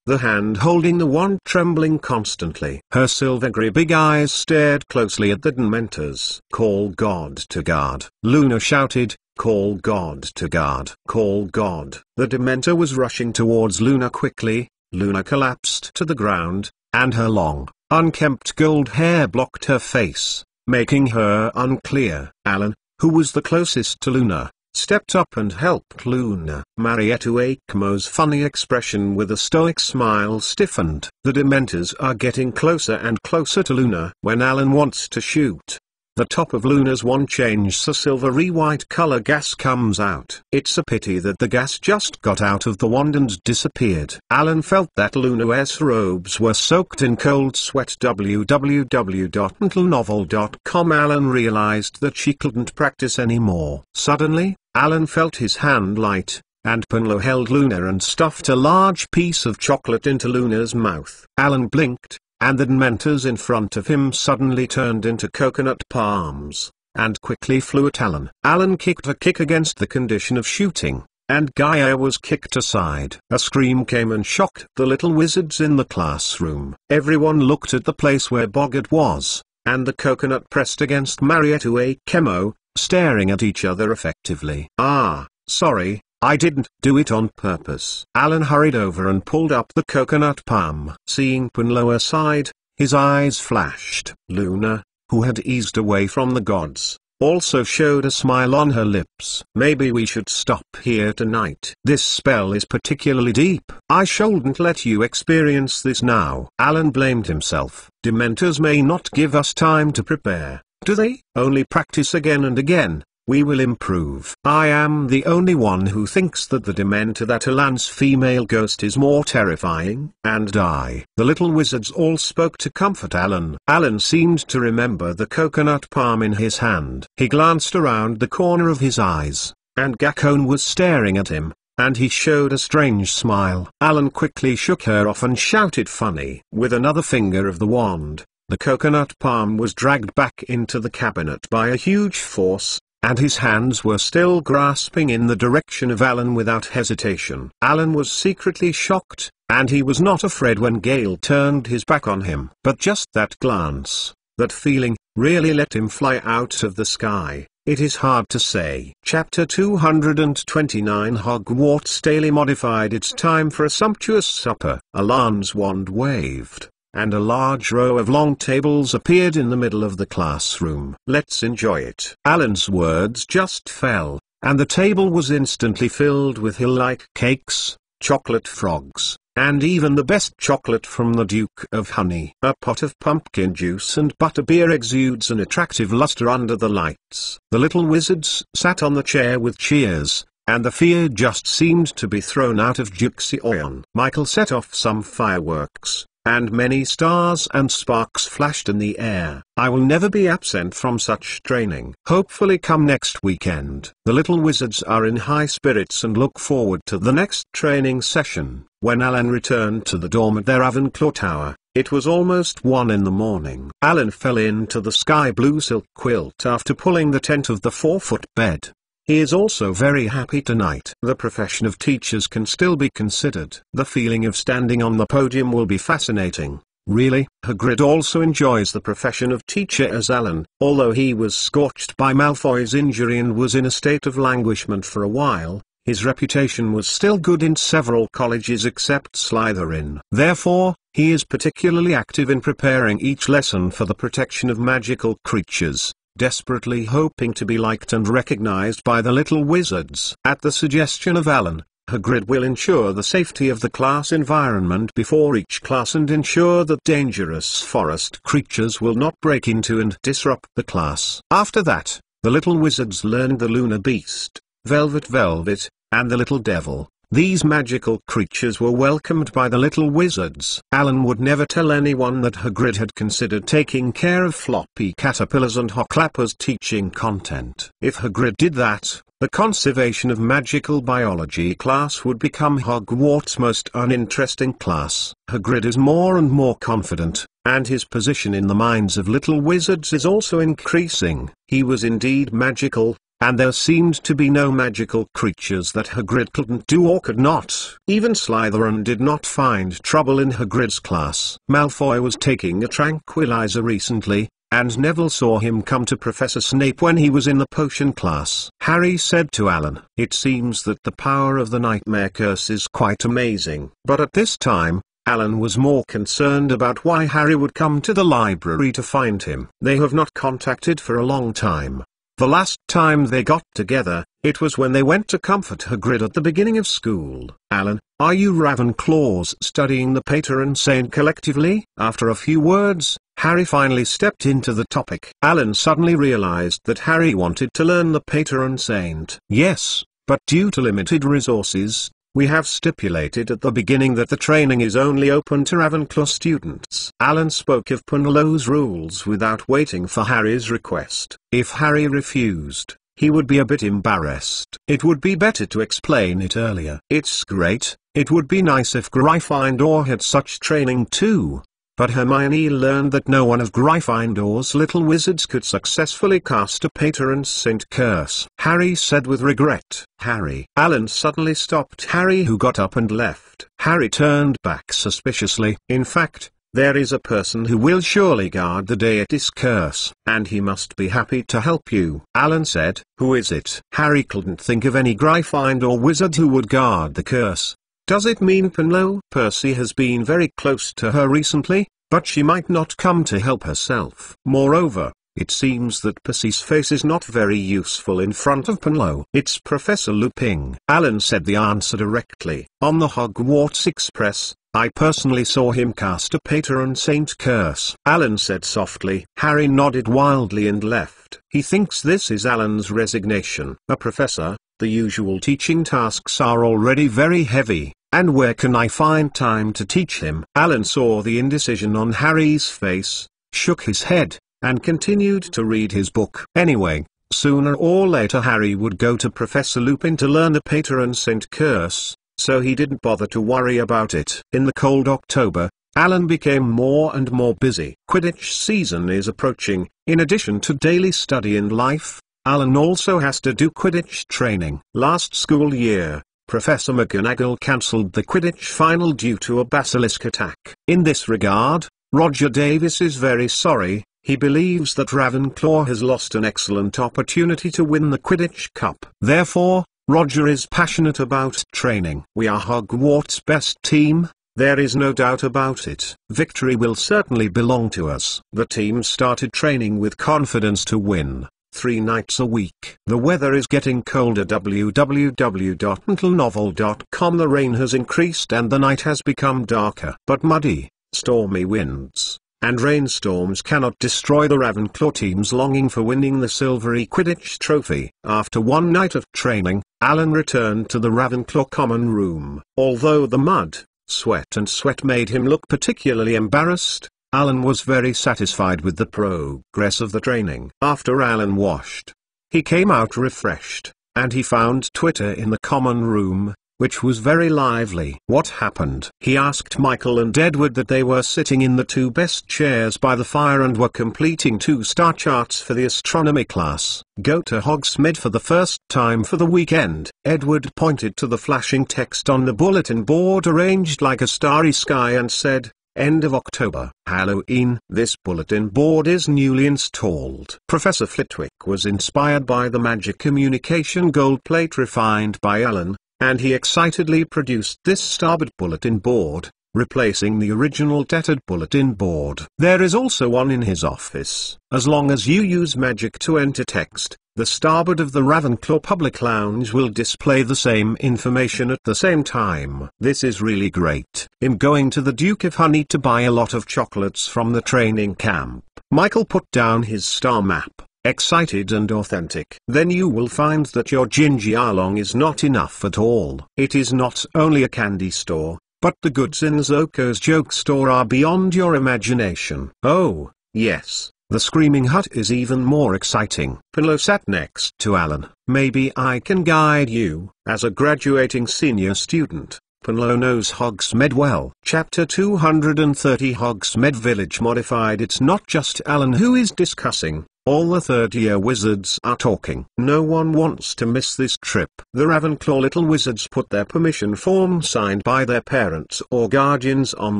the hand holding the wand trembling constantly. Her silver-grey big eyes stared closely at the Dementors. "Call God to guard," Luna shouted. "Call God to guard. Call God." The Dementor was rushing towards Luna quickly. Luna collapsed to the ground, and her long, unkempt gold hair blocked her face, making her unclear. Alan, who was the closest to Luna, stepped up and helped Luna. Marietta Akemo's funny expression with a stoic smile stiffened. The Dementors are getting closer and closer to Luna. When Alan wants to shoot, the top of Luna's wand changes a silvery white color. Gas comes out. It's a pity that the gas just got out of the wand and disappeared. Alan felt that Luna's robes were soaked in cold sweat. www.mentalnovel.com. Alan realized that she couldn't practice anymore. Suddenly, Alan felt his hand light, and Punlo held Luna and stuffed a large piece of chocolate into Luna's mouth. Alan blinked, and the Dementors in front of him suddenly turned into coconut palms, and quickly flew at Alan. Alan kicked a kick against the condition of shooting, and Gaia was kicked aside. A scream came and shocked the little wizards in the classroom. Everyone looked at the place where Bogart was, and the coconut pressed against Marietta Akemo, staring at each other effectively. "Ah, sorry, I didn't do it on purpose." Alan hurried over and pulled up the coconut palm. Seeing Punlo aside, his eyes flashed. Luna, who had eased away from the gods, also showed a smile on her lips. "Maybe we should stop here tonight. This spell is particularly deep. I shouldn't let you experience this now." Alan blamed himself. Dementors may not give us time to prepare, do they? Only practice again and again. We will improve. I am the only one who thinks that the Dementor that Alan's female ghost is more terrifying. And I. The little wizards all spoke to comfort Alan. Alan seemed to remember the coconut palm in his hand. He glanced around the corner of his eyes, and Gakon was staring at him, and he showed a strange smile. Alan quickly shook her off and shouted funny. With another finger of the wand, the coconut palm was dragged back into the cabinet by a huge force, and his hands were still grasping in the direction of Alan without hesitation. Alan was secretly shocked, and he was not afraid when Gale turned his back on him. But just that glance, that feeling, really let him fly out of the sky. It is hard to say. Chapter 229 Hogwarts Daily Modified. It's time for a sumptuous supper. Alan's wand waved, and a large row of long tables appeared in the middle of the classroom. "Let's enjoy it." Alan's words just fell, and the table was instantly filled with hill-like cakes, chocolate frogs, and even the best chocolate from the Duke of Honey. A pot of pumpkin juice and butterbeer exudes an attractive luster under the lights. The little wizards sat on the chair with cheers, and the fear just seemed to be thrown out of Juxion. Michael set off some fireworks, and many stars and sparks flashed in the air. I will never be absent from such training. Hopefully come next weekend. The little wizards are in high spirits and look forward to the next training session. When Alan returned to the dorm at their Ravenclaw tower, it was almost 1 in the morning. Alan fell into the sky blue silk quilt after pulling the tent of the 4-foot bed. He is also very happy tonight. The profession of teachers can still be considered. The feeling of standing on the podium will be fascinating. Really, Hagrid also enjoys the profession of teacher as Alan, although he was scorched by Malfoy's injury and was in a state of languishment for a while. His reputation was still good in several colleges except Slytherin. Therefore, he is particularly active in preparing each lesson for the protection of magical creatures, desperately hoping to be liked and recognized by the little wizards. At the suggestion of Alan, Hagrid will ensure the safety of the class environment before each class and ensure that dangerous forest creatures will not break into and disrupt the class. After that, the little wizards learned the Lunar Beast, Velvet, and the Little Devil. These magical creatures were welcomed by the little wizards. Alan would never tell anyone that Hagrid had considered taking care of floppy caterpillars and hocklappers teaching content. If Hagrid did that, the conservation of magical biology class would become Hogwarts' most uninteresting class. Hagrid is more and more confident, and his position in the minds of little wizards is also increasing. He was indeed magical, and there seemed to be no magical creatures that Hagrid couldn't do or could not. Even Slytherin did not find trouble in Hagrid's class. Malfoy was taking a tranquilizer recently, and Neville saw him come to Professor Snape when he was in the potion class. Harry said to Alan, "It seems that the power of the nightmare curse is quite amazing." But at this time, Alan was more concerned about why Harry would come to the library to find him. They have not contacted for a long time. The last time they got together, it was when they went to comfort Hagrid at the beginning of school. "Alan, are you Ravenclaws studying the Patron Saint collectively?" After a few words, Harry finally stepped into the topic. Alan suddenly realized that Harry wanted to learn the Patron Saint. "Yes, but due to limited resources, we have stipulated at the beginning that the training is only open to Ravenclaw students." Alan spoke of Penelow's rules without waiting for Harry's request. If Harry refused, he would be a bit embarrassed. It would be better to explain it earlier. "It's great, it would be nice if Gryffindor had such training too." But Hermione learned that no one of Gryffindor's little wizards could successfully cast a Patron Saint curse. Harry said with regret. "Harry." Alan suddenly stopped Harry, who got up and left. Harry turned back suspiciously. "In fact, there is a person who will surely guard the deity's curse, and he must be happy to help you," Alan said. "Who is it?" Harry couldn't think of any Gryffindor wizard who would guard the curse. "Does it mean Penelope?" "Percy has been very close to her recently, but she might not come to help herself. Moreover, it seems that Percy's face is not very useful in front of Penelope." "It's Professor Lupin." Alan said the answer directly. "On the Hogwarts Express, I personally saw him cast a Patron Saint curse," Alan said softly. Harry nodded wildly and left. He thinks this is Alan's resignation. A professor, the usual teaching tasks are already very heavy, and where can I find time to teach him? Alan saw the indecision on Harry's face, shook his head, and continued to read his book. Anyway, sooner or later Harry would go to Professor Lupin to learn the Patron Saint curse, so he didn't bother to worry about it. In the cold October, Alan became more and more busy. Quidditch season is approaching. In addition to daily study and life, Alan also has to do Quidditch training. Last school year, Professor McGonagall cancelled the Quidditch final due to a basilisk attack. In this regard, Roger Davis is very sorry. He believes that Ravenclaw has lost an excellent opportunity to win the Quidditch Cup. Therefore, Roger is passionate about training. "We are Hogwarts' best team, there is no doubt about it. Victory will certainly belong to us." The team started training with confidence to win 3 nights a week. The weather is getting colder. www.mentalnovel.com. The rain has increased and the night has become darker. But muddy, stormy winds, and rainstorms cannot destroy the Ravenclaw team's longing for winning the Silvery Quidditch Trophy. After one night of training, Alan returned to the Ravenclaw common room. Although the mud, sweat made him look particularly embarrassed, Alan was very satisfied with the progress of the training. After Alan washed, he came out refreshed, and he found Twitter in the common room, which was very lively. "What happened?" he asked Michael and Edward. That they were sitting in the 2 best chairs by the fire and were completing 2 star charts for the astronomy class. "Go to Hogsmeade for the first time for the weekend." Edward pointed to the flashing text on the bulletin board arranged like a starry sky and said, "End of October, Halloween." This bulletin board is newly installed. Professor Flitwick was inspired by the magic communication gold plate refined by Alan, and he excitedly produced this starboard bulletin board, replacing the original tattered bulletin board. There is also one in his office. As long as you use magic to enter text, the starboard of the Ravenclaw Public Lounge will display the same information at the same time. This is really great. "I'm going to the Duke of Honey to buy a lot of chocolates from the training camp." Michael put down his star map, excited and authentic. "Then you will find that your Gingy Arlong is not enough at all. It is not only a candy store, but the goods in Zoko's joke store are beyond your imagination." "Oh, yes, The screaming hut is even more exciting. Pinlo sat next to Alan. Maybe I can guide you. As a graduating senior student, Pinlo knows Hogsmeade well. Chapter 230 Hogsmeade Village Modified. It's not just Alan who is discussing. All the third-year wizards are talking. No one wants to miss this trip. The Ravenclaw little wizards put their permission form signed by their parents or guardians on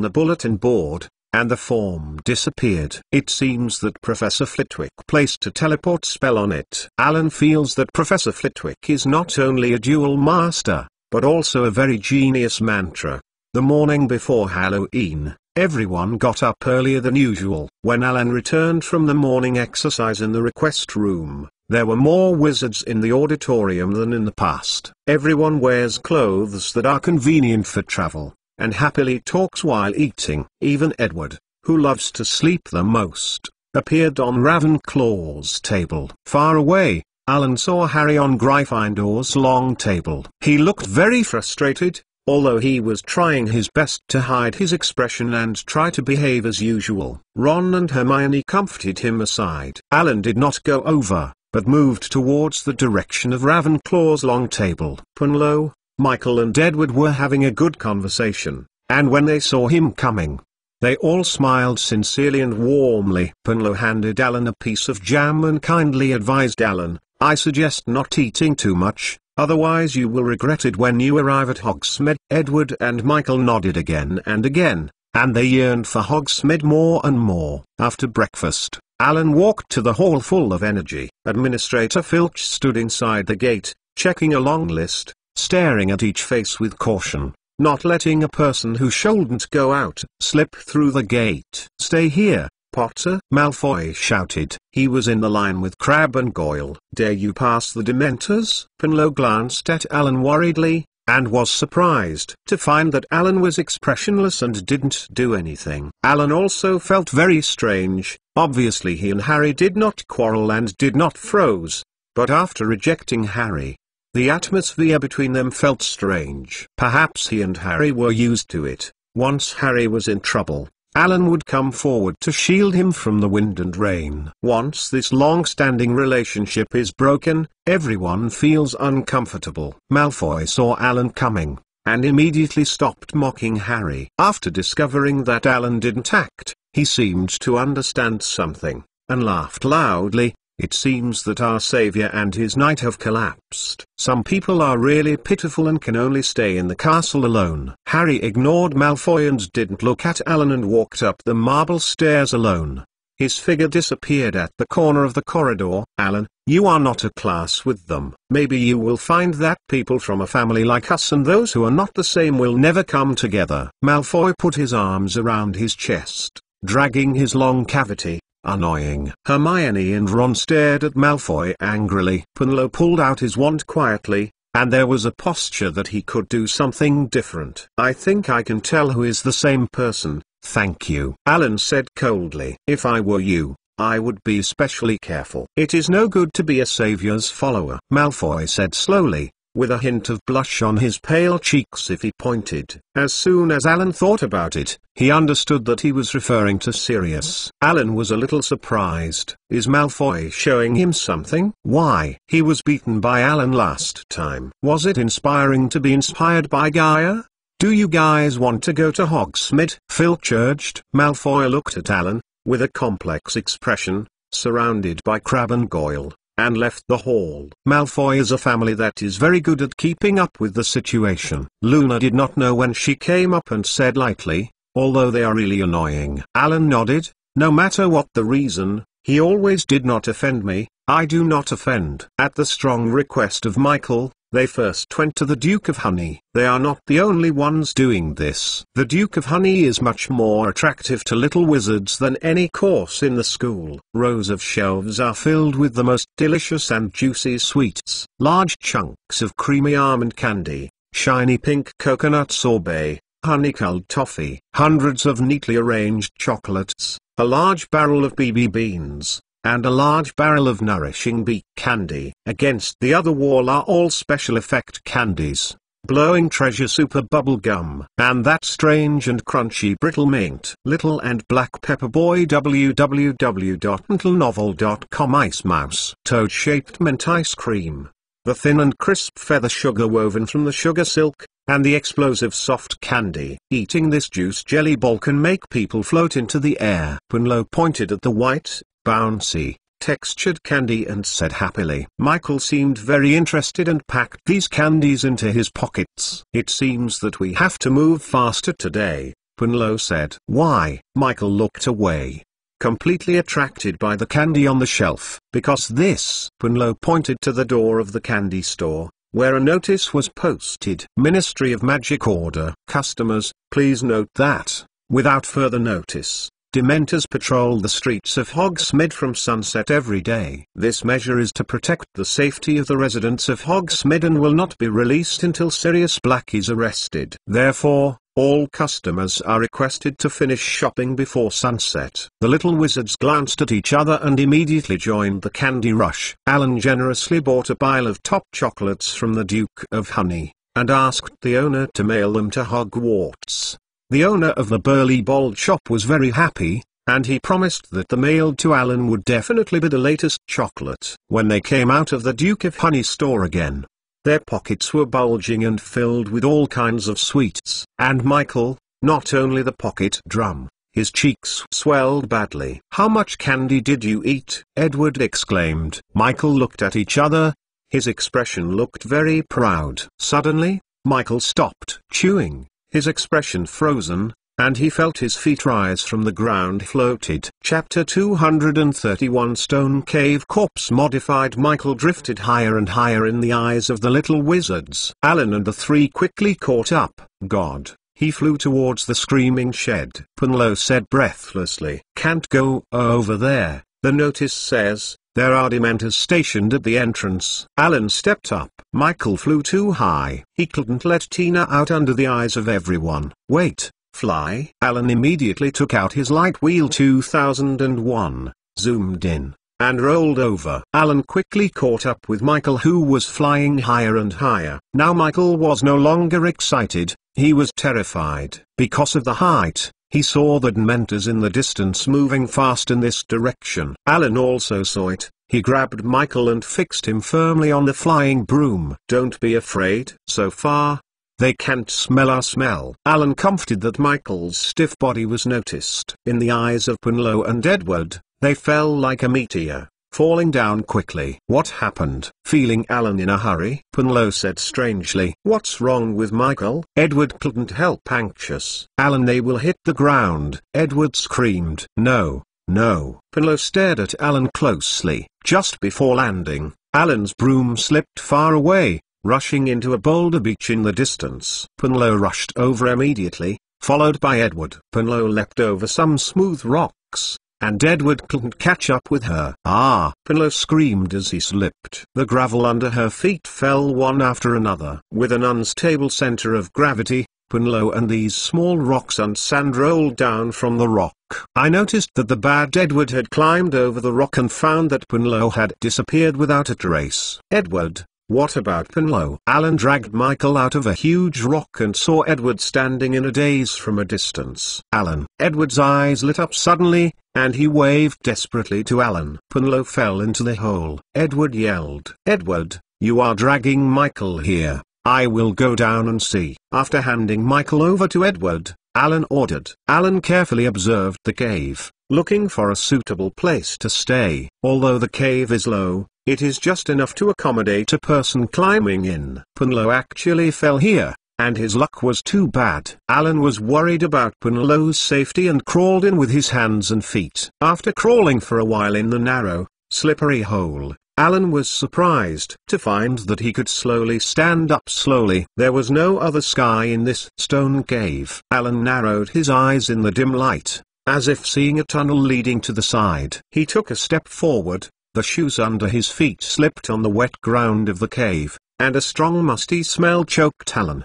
the bulletin board, and the form disappeared. It seems that Professor Flitwick placed a teleport spell on it. Alan feels that Professor Flitwick is not only a dual master, but also a very genius mantra. The morning before Halloween, everyone got up earlier than usual. When Alan returned from the morning exercise in the request room, there were more wizards in the auditorium than in the past. Everyone wears clothes that are convenient for travel, and happily talks while eating. Even Edward, who loves to sleep the most, appeared on Ravenclaw's table. Far away, Alan saw Harry on Gryffindor's long table. He looked very frustrated, although he was trying his best to hide his expression and try to behave as usual. Ron and Hermione comforted him aside. Alan did not go over, but moved towards the direction of Ravenclaw's long table. Pinlo, Michael and Edward were having a good conversation, and when they saw him coming, they all smiled sincerely and warmly. Pinlo handed Alan a piece of jam and kindly advised Alan, I suggest not eating too much, otherwise you will regret it when you arrive at Hogsmeade. Edward and Michael nodded again, and they yearned for Hogsmeade more and more. After breakfast, Alan walked to the hall full of energy. Administrator Filch stood inside the gate, checking a long list, staring at each face with caution, not letting a person who shouldn't go out slip through the gate. Stay here, Potter, Malfoy shouted. He was in the line with Crabbe and Goyle. Dare you pass the Dementors? Pinlo glanced at Alan worriedly, and was surprised to find that Alan was expressionless and didn't do anything. Alan also felt very strange. Obviously he and Harry did not quarrel and did not froze, but after rejecting Harry, the atmosphere between them felt strange. Perhaps he and Harry were used to it. Once Harry was in trouble, Alan would come forward to shield him from the wind and rain. Once this long-standing relationship is broken, everyone feels uncomfortable. Malfoy saw Alan coming, and immediately stopped mocking Harry. After discovering that Alan didn't act, he seemed to understand something, and laughed loudly. It seems that our savior and his knight have collapsed. Some people are really pitiful and can only stay in the castle alone. Harry ignored Malfoy and didn't look at Alan and walked up the marble stairs alone. His figure disappeared at the corner of the corridor. Alan, you are not a class with them. Maybe you will find that people from a family like us and those who are not the same will never come together. Malfoy put his arms around his chest, dragging his long cavity. Annoying. Hermione and Ron stared at Malfoy angrily. Pinlo pulled out his wand quietly, and there was a posture that he could do something different. I think I can tell who is the same person, thank you. Alan said coldly. If I were you, I would be especially careful. It is no good to be a savior's follower. Malfoy said slowly, with a hint of blush on his pale cheeks if he pointed. As soon as Alan thought about it, he understood that he was referring to Sirius. Alan was a little surprised. Is Malfoy showing him something? Why? He was beaten by Alan last time. Was it inspiring to be inspired by Gaia? Do you guys want to go to Hogsmeade? Filch urged. Malfoy looked at Alan, with a complex expression, surrounded by Crabbe and Goyle, and left the hall. Malfoy is a family that is very good at keeping up with the situation. Luna did not know when she came up and said lightly, although they are really annoying. Alan nodded. No matter what the reason, he always did not offend me. I do not offend. At the strong request of Michael, they first went to the Duke of Honey. They are not the only ones doing this. The Duke of Honey is much more attractive to little wizards than any course in the school. Rows of shelves are filled with the most delicious and juicy sweets. Large chunks of creamy almond candy, shiny pink coconut sorbet, honey-culled toffee, hundreds of neatly arranged chocolates, a large barrel of BB beans, and a large barrel of nourishing beak candy. Against the other wall are all special effect candies, mind-blowing treasure super bubble gum, and that strange and crunchy brittle mint. Little and Black Pepper Boy www.littlenovel.com Ice Mouse Toad-shaped mint ice cream. The thin and crisp feather sugar woven from the sugar silk, and the explosive soft candy. Eating this juice jelly ball can make people float into the air. Punlo pointed at the white, bouncy, textured candy and said happily. Michael seemed very interested and packed these candies into his pockets. It seems that we have to move faster today, Punlo said. Why? Michael looked away, completely attracted by the candy on the shelf. Because this. Punlo pointed to the door of the candy store, where a notice was posted. Ministry of Magic Order. Customers, please note that, without further notice, Dementors patrol the streets of Hogsmeade from sunset every day. This measure is to protect the safety of the residents of Hogsmeade and will not be released until Sirius Black is arrested. Therefore, all customers are requested to finish shopping before sunset. The little wizards glanced at each other and immediately joined the candy rush. Alan generously bought a pile of top chocolates from the Duke of Honey, and asked the owner to mail them to Hogwarts. The owner of the Burly Bold shop was very happy, and he promised that the mail to Alan would definitely be the latest chocolate. When they came out of the Duke of Honey store again, their pockets were bulging and filled with all kinds of sweets. And Michael, not only the pocket drum, his cheeks swelled badly. "How much candy did you eat?" Edward exclaimed. Michael looked at each other. His expression looked very proud. Suddenly, Michael stopped chewing, his expression frozen, and he felt his feet rise from the ground. Floated. Chapter 231 Stone Cave Corpse Modified. Michael drifted higher and higher in the eyes of the little wizards. Alan and the three quickly caught up. God, he flew towards the screaming shed. Punlo said breathlessly, "Can't go over there, the notice says. There are Dementors stationed at the entrance." Alan stepped up. Michael flew too high. He couldn't let Tina out under the eyes of everyone. "Wait, fly." Alan immediately took out his light wheel 2001, zoomed in, and rolled over. Alan quickly caught up with Michael, who was flying higher and higher. Now Michael was no longer excited, he was terrified. Because of the height, he saw the Dementors in the distance moving fast in this direction. Alan also saw it. He grabbed Michael and fixed him firmly on the flying broom. "Don't be afraid. So far, they can't smell our smell." Alan comforted that Michael's stiff body was noticed. In the eyes of Punlo and Edward, they fell like a meteor, falling down quickly. "What happened?" Feeling Alan in a hurry, Punlo said strangely. "What's wrong with Michael?" Edward couldn't help anxious. "Alan, they will hit the ground," Edward screamed. "No, no." Punlo stared at Alan closely. Just before landing, Alan's broom slipped far away, rushing into a boulder beach in the distance. Punlo rushed over immediately, followed by Edward. Punlo leapt over some smooth rocks, and Edward couldn't catch up with her. "Ah!" Punlo screamed as he slipped. The gravel under her feet fell one after another. With an unstable center of gravity, Punlo and these small rocks and sand rolled down from the rock. I noticed that the bad Edward had climbed over the rock and found that Punlo had disappeared without a trace. "Edward, what about Punlo?" Alan dragged Michael out of a huge rock and saw Edward standing in a daze from a distance. "Alan." Edward's eyes lit up suddenly, and he waved desperately to Alan. Punlo fell into the hole. Edward yelled. "Edward, you are dragging Michael here. I will go down and see." After handing Michael over to Edward, Alan ordered. Alan carefully observed the cave, looking for a suitable place to stay. Although the cave is low, it is just enough to accommodate a person climbing in. Punlo actually fell here, and his luck was too bad. Alan was worried about Punlo's safety and crawled in with his hands and feet. After crawling for a while in the narrow, slippery hole, Alan was surprised to find that he could slowly stand up slowly. There was no other sky in this stone cave. Alan narrowed his eyes in the dim light, as if seeing a tunnel leading to the side. He took a step forward, the shoes under his feet slipped on the wet ground of the cave, and a strong musty smell choked Alan.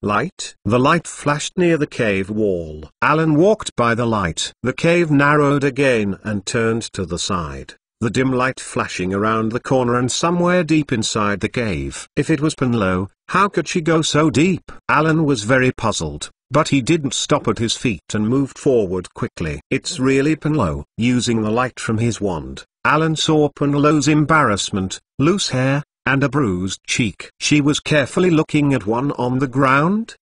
Light? The light flashed near the cave wall. Alan walked by the light. The cave narrowed again and turned to the side, the dim light flashing around the corner and somewhere deep inside the cave. If it was Punlo, How could she go so deep? Alan was very puzzled, but he didn't stop at his feet and moved forward quickly. It's really Penlow. Using the light from his wand, Alan saw Penlow's embarrassment, loose hair, and a bruised cheek. She was carefully looking at one on the ground.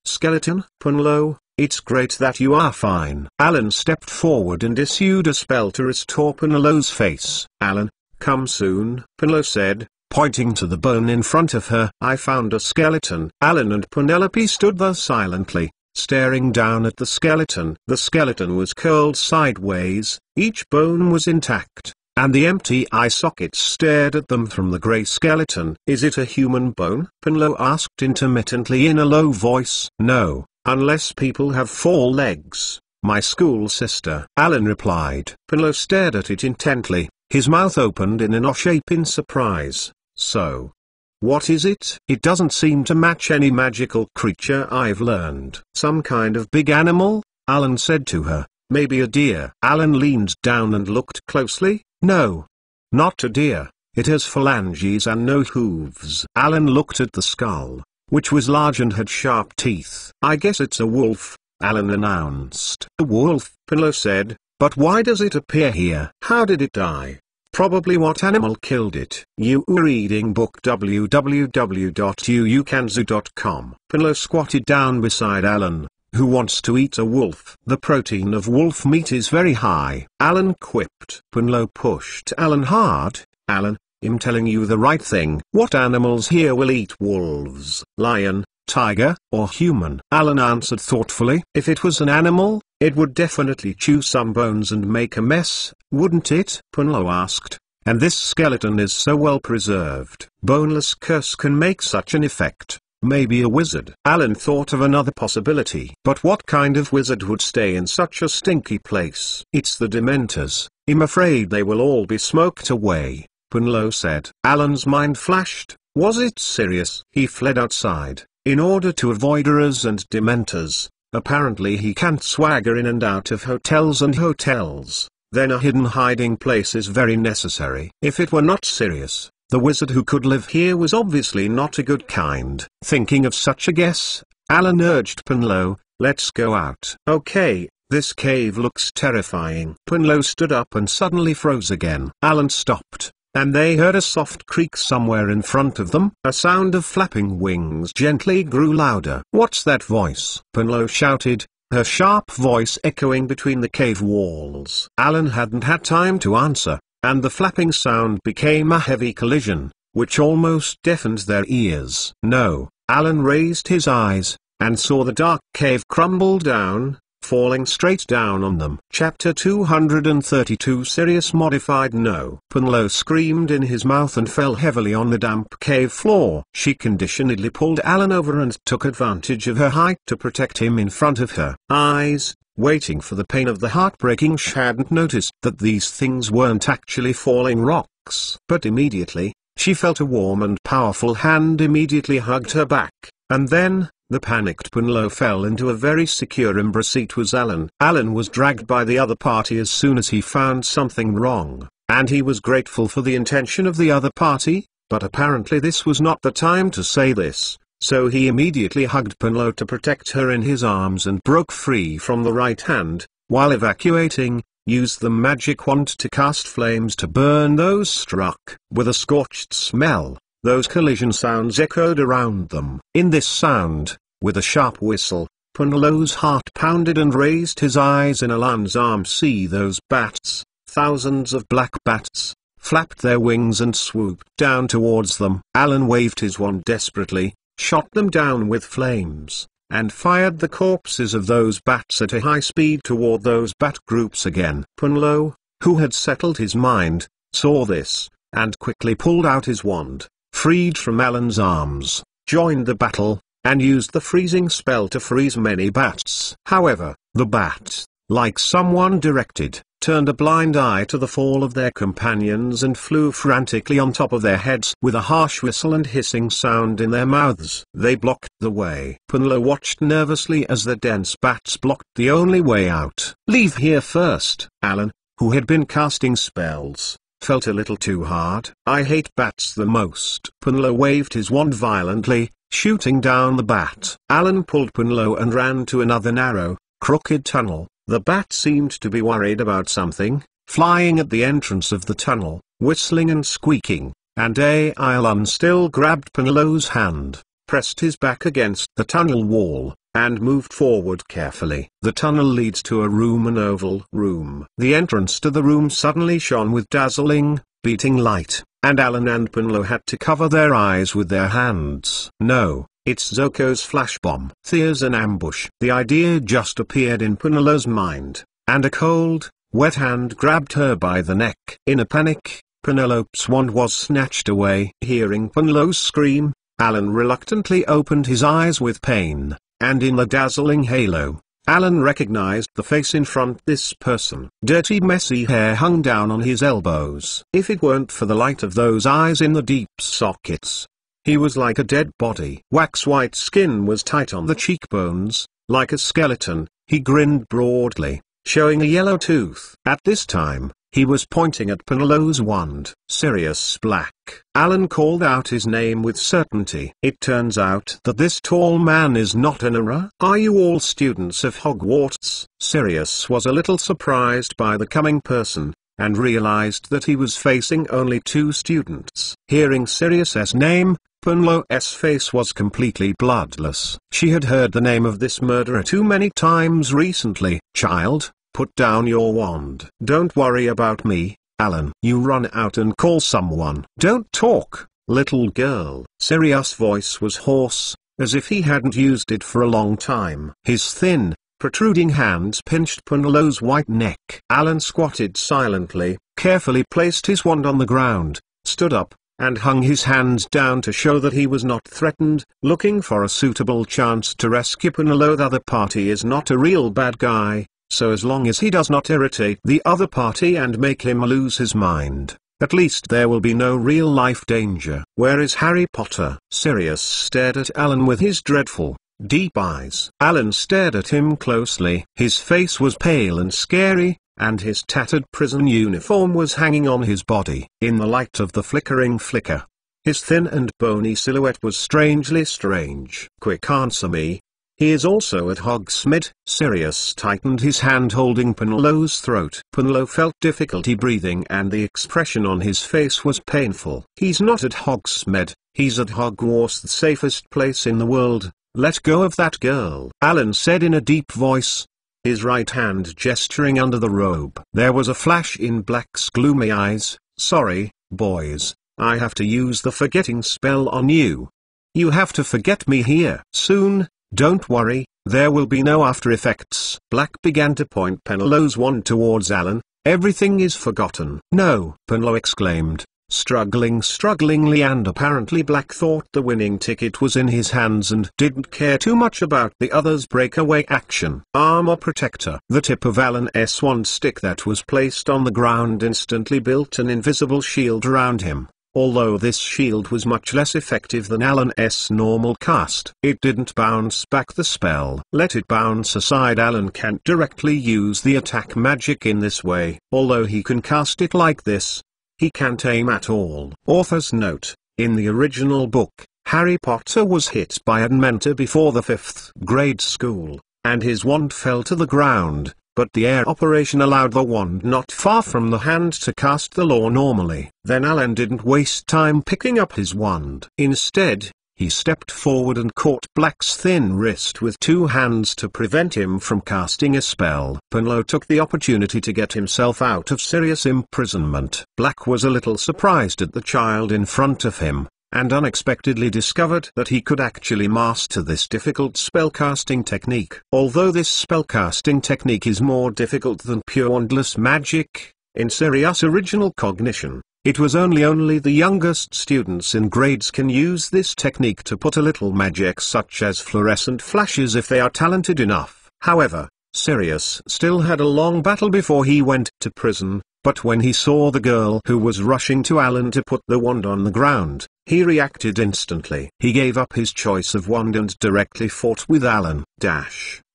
Skeleton? Penlow, it's great that you are fine. Alan stepped forward and issued a spell to restore Penlow's face. Alan, come soon, Penlow said, pointing to the bone in front of her. I found a skeleton. Alan and Penelope stood there silently, staring down at the skeleton. The skeleton was curled sideways, each bone was intact, and the empty eye sockets stared at them from the grey skeleton. Is it a human bone? Penlow asked intermittently in a low voice. No, unless people have 4 legs, my school sister, Alan replied. Penlow stared at it intently, his mouth opened in an O shape in surprise. So, what is it? It doesn't seem to match any magical creature I've learned. Some kind of big animal, Alan said to her. Maybe a deer. Alan leaned down and looked closely. No, not a deer. It has phalanges and no hooves. Alan looked at the skull, which was large and had sharp teeth. I guess it's a wolf, Alan announced. A wolf, Penlow said, but why does it appear here? How did it die? Probably what animal killed it. You were reading book www.uukanzu.com. Penlow squatted down beside Alan, who wants to eat a wolf. The protein of wolf meat is very high, Alan quipped. Penlow pushed Alan hard. Alan, I'm telling you the right thing. What animals here will eat wolves? Lion, tiger, or human? Alan answered thoughtfully. If it was an animal, it would definitely chew some bones and make a mess, wouldn't it? Penlow asked. And this skeleton is so well preserved. Boneless curse can make such an effect. Maybe a wizard. Alan thought of another possibility. But what kind of wizard would stay in such a stinky place? It's the Dementors. I'm afraid they will all be smoked away, Penlow said. Alan's mind flashed. Was it serious? He fled outside, in order to avoid errors and Dementors. Apparently he can't swagger in and out of hotels and hotels. Then a hidden hiding place is very necessary. If it were not serious, the wizard who could live here was obviously not a good kind. Thinking of such a guess, Alan urged Penlow, let's go out. Okay, this cave looks terrifying. Penlow stood up and suddenly froze again. Alan stopped, and they heard a soft creak somewhere in front of them. A sound of flapping wings gently grew louder. What's that voice? Penlow shouted, her sharp voice echoing between the cave walls. Alan hadn't had time to answer, and the flapping sound became a heavy collision, which almost deafened their ears. No, Alan raised his eyes, and saw the dark cave crumble down, falling straight down on them. Chapter 232 Sirius Modified. No. Penlow screamed in his mouth and fell heavily on the damp cave floor. She conditionedly pulled Alan over and took advantage of her height to protect him in front of her eyes, waiting for the pain of the heartbreaking. She hadn't noticed that these things weren't actually falling rocks. But immediately, she felt a warm and powerful hand immediately hugged her back, and then, the panicked Penlow fell into a very secure embrace. It was Alan. Alan was dragged by the other party as soon as he found something wrong, and he was grateful for the intention of the other party, but apparently this was not the time to say this, so he immediately hugged Penlow to protect her in his arms and broke free from the right hand, while evacuating, used the magic wand to cast flames to burn those struck. With a scorched smell, those collision sounds echoed around them. In this sound, with a sharp whistle, Penlow's heart pounded and raised his eyes in Alan's arms. See those bats, thousands of black bats, flapped their wings and swooped down towards them. Alan waved his wand desperately, shot them down with flames, and fired the corpses of those bats at a high speed toward those bat groups again. Penlow, who had settled his mind, saw this, and quickly pulled out his wand, freed from Alan's arms, joined the battle, and used the freezing spell to freeze many bats. However, the bats, like someone directed, turned a blind eye to the fall of their companions and flew frantically on top of their heads with a harsh whistle and hissing sound in their mouths. They blocked the way. Penlow watched nervously as the dense bats blocked the only way out. Leave here first. Alan, who had been casting spells, felt a little too hard. I hate bats the most. Penlow waved his wand violently, shooting down the bat. Alan pulled Punlo and ran to another narrow, crooked tunnel. The bat seemed to be worried about something, flying at the entrance of the tunnel, whistling and squeaking, and Alan still grabbed Punlo's hand, pressed his back against the tunnel wall, and moved forward carefully. The tunnel leads to a room, an oval room. The entrance to the room suddenly shone with dazzling, beating light, and Alan and Punlo had to cover their eyes with their hands. No, it's Zoko's flash bomb. There's an ambush. The idea just appeared in Punlo's mind, and a cold, wet hand grabbed her by the neck. In a panic, Penelope's wand was snatched away. Hearing Punlo scream, Alan reluctantly opened his eyes with pain, and in the dazzling halo, Alan recognized the face in front. This person. Dirty messy hair hung down on his elbows. If it weren't for the light of those eyes in the deep sockets, he was like a dead body. Wax-white skin was tight on the cheekbones, like a skeleton. He grinned broadly, showing a yellow tooth. At this time, he was pointing at Penelope's wand. Sirius Black. Alan called out his name with certainty. It turns out that this tall man is not an Auror. Are you all students of Hogwarts? Sirius was a little surprised by the coming person, and realized that he was facing only 2 students. Hearing Sirius's name, Penelope's face was completely bloodless. She had heard the name of this murderer too many times recently. Child, put down your wand. Don't worry about me, Alan. You run out and call someone. Don't talk, little girl. Sirius' voice was hoarse, as if he hadn't used it for a long time. His thin, protruding hands pinched Penelope's white neck. Alan squatted silently, carefully placed his wand on the ground, stood up, and hung his hands down to show that he was not threatened, looking for a suitable chance to rescue Penelope. The other party is not a real bad guy, so as long as he does not irritate the other party and make him lose his mind, at least there will be no real-life danger. Where is Harry Potter? Sirius stared at Alan with his dreadful, deep eyes. Alan stared at him closely. His face was pale and scary, and his tattered prison uniform was hanging on his body. In the light of the flickering flicker, his thin and bony silhouette was strangely strange. Quick, answer me. He is also at Hogsmeade. Sirius tightened his hand holding Penelope's throat. Penelope felt difficulty breathing and the expression on his face was painful. He's not at Hogsmeade, he's at Hogwarts, the safest place in the world. Let go of that girl, Alan said in a deep voice, his right hand gesturing under the robe. There was a flash in Black's gloomy eyes. Sorry, boys, I have to use the forgetting spell on you. You have to forget me here. Soon, don't worry, there will be no after effects. Black began to point Penelope's wand towards Alan. Everything is forgotten. No, Penelope exclaimed, strugglingly, and apparently Black thought the winning ticket was in his hands and didn't care too much about the others' breakaway action. Armor protector. The tip of Alan's wand stick that was placed on the ground instantly built an invisible shield around him. Although this shield was much less effective than Alan's normal cast, it didn't bounce back the spell. Let it bounce aside. Alan can't directly use the attack magic in this way. Although he can cast it like this, he can't aim at all. Author's note: in the original book, Harry Potter was hit by a mentor before the 5th grade school, and his wand fell to the ground. But the air operation allowed the wand not far from the hand to cast the law normally. Then Alan didn't waste time picking up his wand. Instead, he stepped forward and caught Black's thin wrist with 2 hands to prevent him from casting a spell. Penelope took the opportunity to get himself out of Sirius' imprisonment. Black was a little surprised at the child in front of him, and unexpectedly discovered that he could actually master this difficult spellcasting technique. Although this spellcasting technique is more difficult than pure wandless magic, in Sirius' original cognition, it was only the youngest students in grades can use this technique to put a little magic such as fluorescent flashes if they are talented enough. However, Sirius still had a long battle before he went to prison, but when he saw the girl who was rushing to Alan to put the wand on the ground, he reacted instantly. He gave up his choice of wand and directly fought with Alan.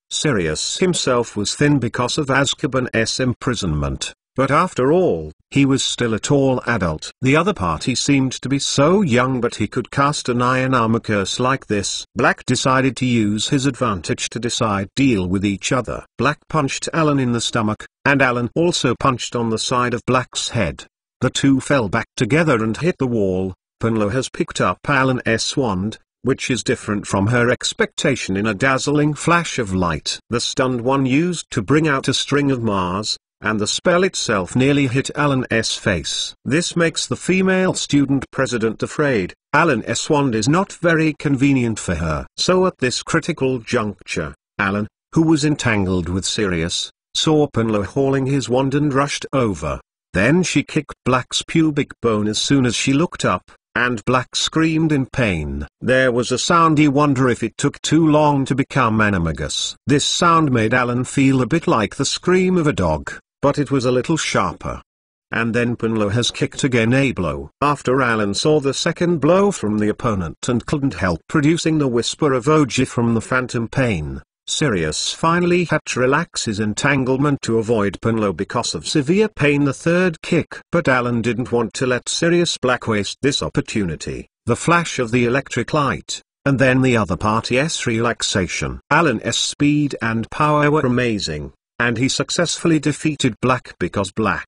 Sirius himself was thin because of Azkaban's imprisonment. But after all, he was still a tall adult. The other party seemed to be so young, but he could cast an iron armor curse like this. Black decided to use his advantage to deal with each other. Black punched Alan in the stomach, and Alan also punched on the side of Black's head. The two fell back together and hit the wall. Punlo has picked up Alan's wand, which is different from her expectation in a dazzling flash of light. The stunned one used to bring out a string of Mars, and the spell itself nearly hit Alan's face. This makes the female student president afraid. Alan's wand is not very convenient for her. So at this critical juncture, Alan, who was entangled with Sirius, saw Punlo hauling his wand and rushed over. Then she kicked Black's pubic bone as soon as she looked up, and Black screamed in pain. There was a sound. You wonder if it took too long to become animagus. This sound made Alan feel a bit like the scream of a dog, but it was a little sharper. And then Punlo has kicked again, a blow. After Alan saw the second blow from the opponent and couldn't help producing the whisper of Oji from the phantom pain, Sirius finally had to relax his entanglement to avoid Punlo because of severe pain. The third kick. But Alan didn't want to let Sirius Black waste this opportunity. The flash of the electric light, and then the other party's relaxation. Alan's speed and power were amazing, and he successfully defeated Black because Black,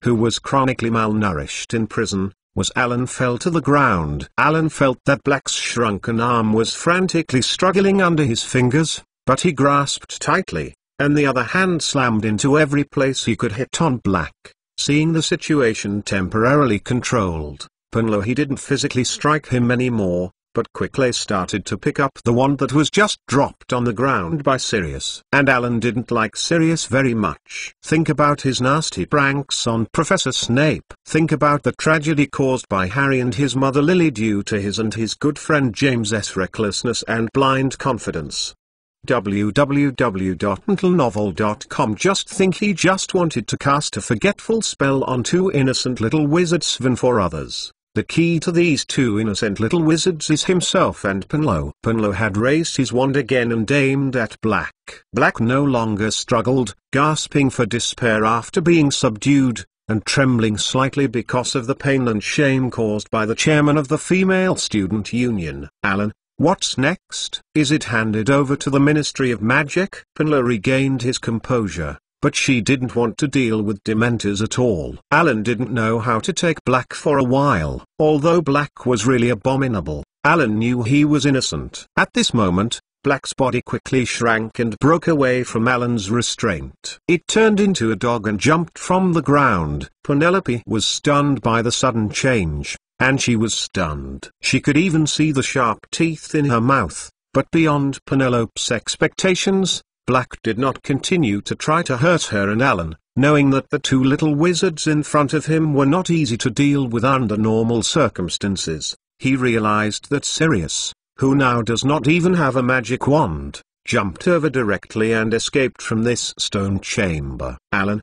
who was chronically malnourished in prison, Alan fell to the ground. Alan felt that Black's shrunken arm was frantically struggling under his fingers, but he grasped tightly, and the other hand slammed into every place he could hit on Black. Seeing the situation temporarily controlled, Punlo he didn't physically strike him anymore, but quickly started to pick up the wand that was just dropped on the ground by Sirius. And Alan didn't like Sirius very much. Think about his nasty pranks on Professor Snape. Think about the tragedy caused by Harry and his mother Lily due to his and his good friend James's recklessness and blind confidence. www.mentalnovel.com. Just think, he just wanted to cast a forgetful spell on two innocent little wizards and for others. The key to these two innocent little wizards is himself and Punlo. Punlo had raised his wand again and aimed at Black. Black no longer struggled, gasping for despair after being subdued, and trembling slightly because of the pain and shame caused by the chairman of the Female Student Union. Alan, what's next? Is it handed over to the Ministry of Magic? Punlo regained his composure, but she didn't want to deal with Dementors at all. Alan didn't know how to take Black for a while. Although Black was really abominable, Alan knew he was innocent. At this moment, Black's body quickly shrank and broke away from Alan's restraint. It turned into a dog and jumped from the ground. Penelope was stunned by the sudden change, and she was stunned. She could even see the sharp teeth in her mouth, but beyond Penelope's expectations, Black did not continue to try to hurt her, and Alan, knowing that the two little wizards in front of him were not easy to deal with under normal circumstances, he realized that Sirius, who now does not even have a magic wand, jumped over directly and escaped from this stone chamber. Alan,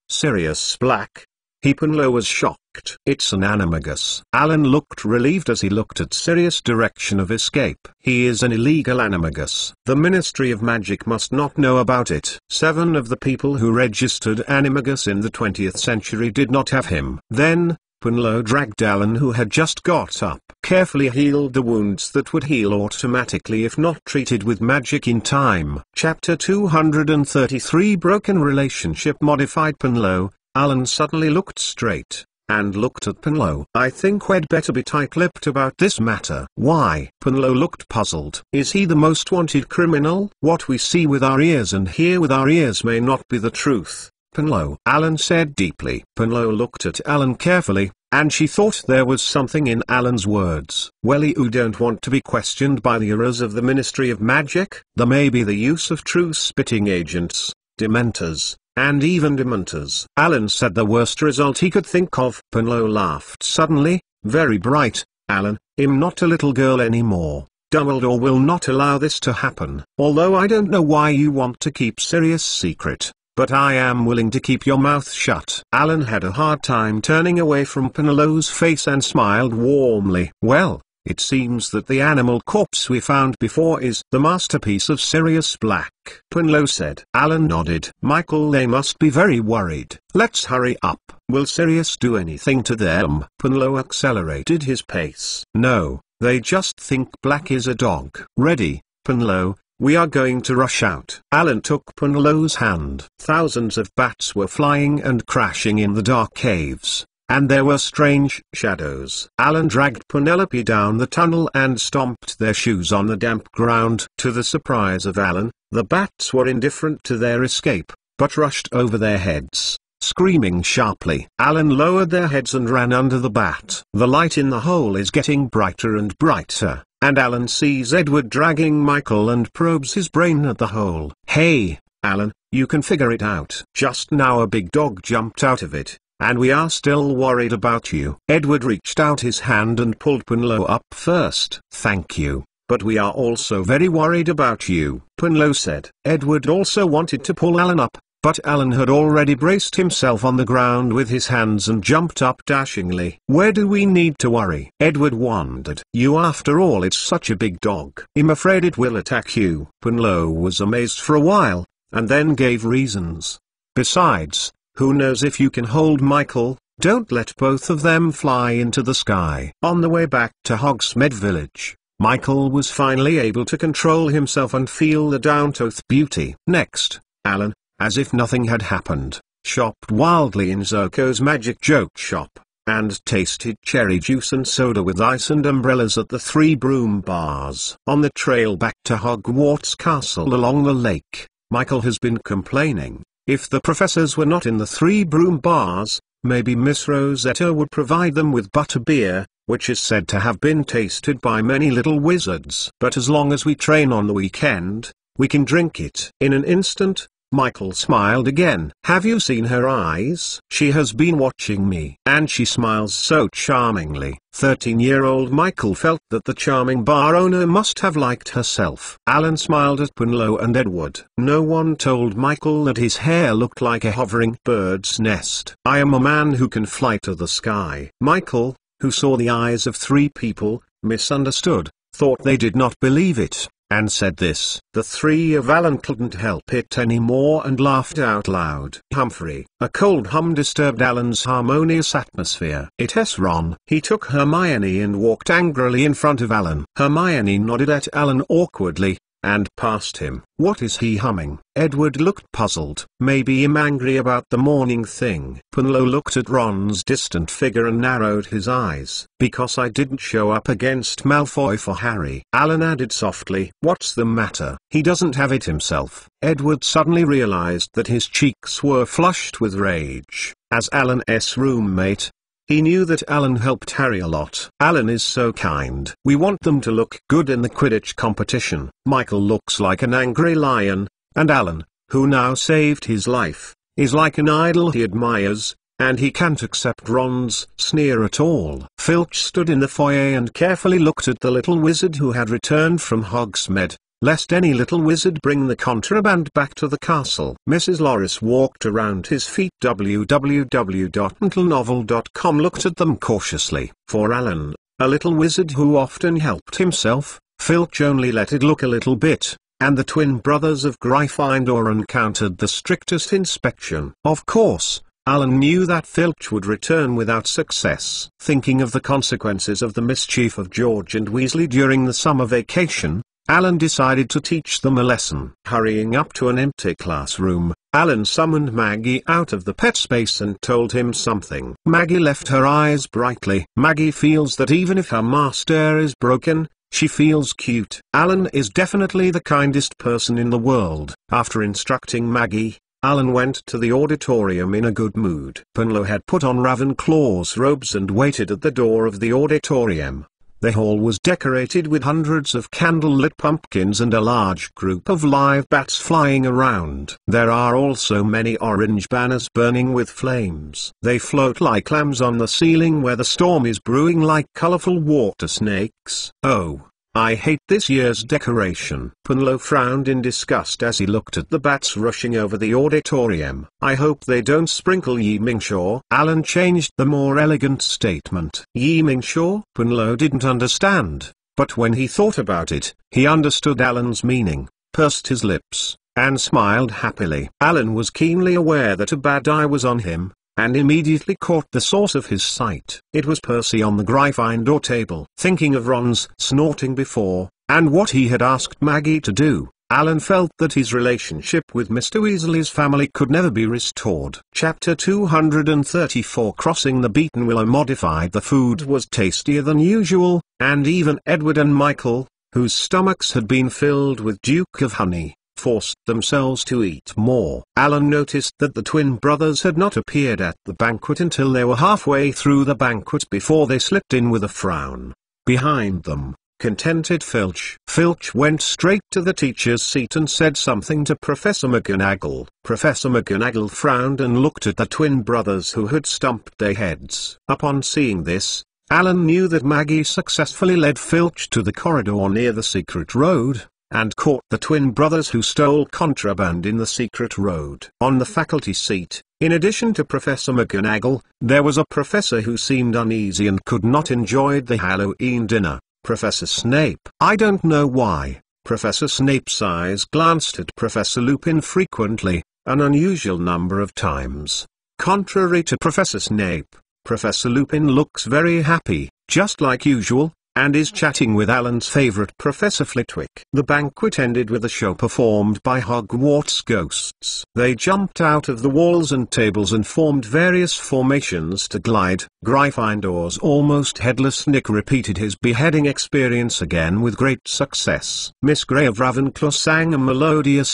Sirius Black. Punlo was shocked. It's an animagus. Alan looked relieved as he looked at Sirius' direction of escape. He is an illegal animagus. The Ministry of Magic must not know about it. 7 of the people who registered animagus in the 20th century did not have him. Then, Punlo dragged Alan, who had just got up, carefully healed the wounds that would heal automatically if not treated with magic in time. Chapter 233 Broken Relationship Modified. Punlo. Alan suddenly looked straight, and looked at Punlo. I think we'd better be tight-lipped about this matter. Why? Punlo looked puzzled. Is he the most wanted criminal? What we see with our ears and hear with our ears may not be the truth, Punlo. Alan said deeply. Punlo looked at Alan carefully, and she thought there was something in Alan's words. Well, you don't want to be questioned by the errors of the Ministry of Magic? There may be the use of true spitting agents, Dementors, and even Dementors. Alan said the worst result he could think of. Punlo laughed suddenly, very bright. Alan, I'm not a little girl anymore. Dumbledore will not allow this to happen. Although I don't know why you want to keep Sirius secret, but I am willing to keep your mouth shut. Alan had a hard time turning away from Punlo's face and smiled warmly. Well, It seems that the animal corpse we found before is the masterpiece of Sirius Black, Punlo said. Alan nodded. Michael, they must be very worried. Let's hurry up. Will Sirius do anything to them? Punlo accelerated his pace. No, they just think Black is a dog. Ready, Punlo? We are going to rush out. Alan took Punlo's hand. Thousands of bats were flying and crashing in the dark caves, and there were strange shadows. Alan dragged Penelope down the tunnel and stomped their shoes on the damp ground. To the surprise of Alan, the bats were indifferent to their escape, but rushed over their heads, screaming sharply. Alan lowered their heads and ran under the bat. The light in the hole is getting brighter and brighter, and Alan sees Edward dragging Michael and probes his brain at the hole. Hey, Alan, you can figure it out. Just now a big dog jumped out of it, and we are still worried about you. Edward reached out his hand and pulled Punlo up first. Thank you, but we are also very worried about you, Punlo said. Edward also wanted to pull Alan up, but Alan had already braced himself on the ground with his hands and jumped up dashingly. Where do we need to worry? Edward wondered. You, after all, it's such a big dog. I'm afraid it will attack you. Punlo was amazed for a while, and then gave reasons. Besides, who knows if you can hold Michael? Don't let both of them fly into the sky. On the way back to Hogsmeade Village, Michael was finally able to control himself and feel the down-to-earth beauty. Next, Alan, as if nothing had happened, shopped wildly in Zoko's Magic Joke Shop, and tasted cherry juice and soda with ice and umbrellas at the 3 Broom Bars. On the trail back to Hogwarts Castle along the lake, Michael has been complaining. If the professors were not in the 3 Broom Bars, maybe Miss Rosetta would provide them with butterbeer, which is said to have been tasted by many little wizards. But as long as we train on the weekend, we can drink it. In an instant, Michael smiled again. Have you seen her eyes? She has been watching me, and she smiles so charmingly. 13-year-old Michael felt that the charming bar owner must have liked herself. Alan smiled at Punlo and Edward. No one told Michael that his hair looked like a hovering bird's nest. I am a man who can fly to the sky. Michael, who saw the eyes of 3 people, misunderstood, thought they did not believe it, and said this. The 3 of Alan couldn't help it anymore and laughed out loud. Humphrey. A cold hum disturbed Alan's harmonious atmosphere. It's Ron. He took Hermione and walked angrily in front of Alan. Hermione nodded at Alan awkwardly, and passed him. What is he humming? Edward looked puzzled. Maybe I'm angry about the morning thing. Punlo looked at Ron's distant figure and narrowed his eyes. Because I didn't show up against Malfoy for Harry. Alan added softly. What's the matter? He doesn't have it himself. Edward suddenly realized that his cheeks were flushed with rage. As Alan's roommate, he knew that Alan helped Harry a lot. Alan is so kind. We want them to look good in the Quidditch competition. Michael looks like an angry lion, and Alan, who now saved his life, is like an idol he admires, and he can't accept Ron's sneer at all. Filch stood in the foyer and carefully looked at the little wizard who had returned from Hogsmeade, lest any little wizard bring the contraband back to the castle. Mrs. Loris walked around his feet. www.mentalnovel.com looked at them cautiously. For Alan, a little wizard who often helped himself, Filch only let it look a little bit, and the twin brothers of Gryffindor encountered the strictest inspection. Of course, Alan knew that Filch would return without success. Thinking of the consequences of the mischief of George and Weasley during the summer vacation, Alan decided to teach them a lesson. Hurrying up to an empty classroom, Alan summoned Maggie out of the pet space and told him something. Maggie left her eyes brightly. Maggie feels that even if her master is broken, she feels cute. Alan is definitely the kindest person in the world. After instructing Maggie, Alan went to the auditorium in a good mood. Punlo had put on Ravenclaw's robes and waited at the door of the auditorium. The hall was decorated with hundreds of candle-lit pumpkins and a large group of live bats flying around. There are also many orange banners burning with flames. They float like lambs on the ceiling where the storm is brewing like colorful water snakes. Oh, I hate this year's decoration. Punlo frowned in disgust as he looked at the bats rushing over the auditorium. I hope they don't sprinkle Yi Mingshaw. Alan changed the more elegant statement. Yi Mingshaw? Punlo didn't understand, but when he thought about it, he understood Alan's meaning, pursed his lips, and smiled happily. Alan was keenly aware that a bad eye was on him, and immediately caught the source of his sight. It was Percy on the Gryffindor table. Thinking of Ron's snorting before, and what he had asked Maggie to do, Alan felt that his relationship with Mr. Weasley's family could never be restored. Chapter 234 Crossing the Beaten Willow modified. The food was tastier than usual, and even Edward and Michael, whose stomachs had been filled with Duke of Honey, forced themselves to eat more. Alan noticed that the twin brothers had not appeared at the banquet until they were halfway through the banquet before they slipped in with a frown. Behind them, contented Filch. Filch went straight to the teacher's seat and said something to Professor McGonagall. Professor McGonagall frowned and looked at the twin brothers who had stumped their heads. Upon seeing this, Alan knew that Maggie successfully led Filch to the corridor near the secret road, and caught the twin brothers who stole contraband in the secret road. On the faculty seat, in addition to Professor McGonagall, there was a professor who seemed uneasy and could not enjoy the Halloween dinner, Professor Snape. I don't know why. Professor Snape's eyes glanced at Professor Lupin frequently, an unusual number of times. Contrary to Professor Snape, Professor Lupin looks very happy, just like usual, and is chatting with Alan's favorite Professor Flitwick. The banquet ended with a show performed by Hogwarts ghosts. They jumped out of the walls and tables and formed various formations to glide. Gryffindor's almost headless Nick repeated his beheading experience again with great success. Miss Grey of Ravenclaw sang a melodious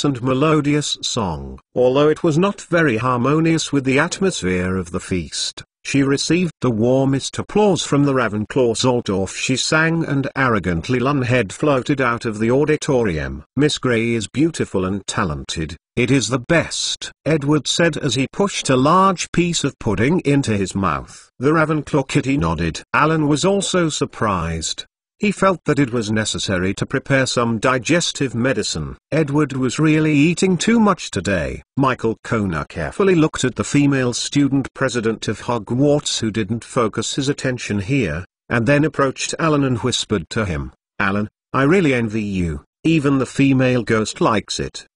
song. Although it was not very harmonious with the atmosphere of the feast, she received the warmest applause from the Ravenclaws. Although she sang and arrogantly Lunhead floated out of the auditorium. Miss Grey is beautiful and talented, it is the best, Edward said as he pushed a large piece of pudding into his mouth. The Ravenclaw kitty nodded. Alan was also surprised. He felt that it was necessary to prepare some digestive medicine. Edward was really eating too much today. Michael Kona carefully looked at the female student president of Hogwarts who didn't focus his attention here, and then approached Alan and whispered to him, "Alan, I really envy you. Even the female ghost likes it.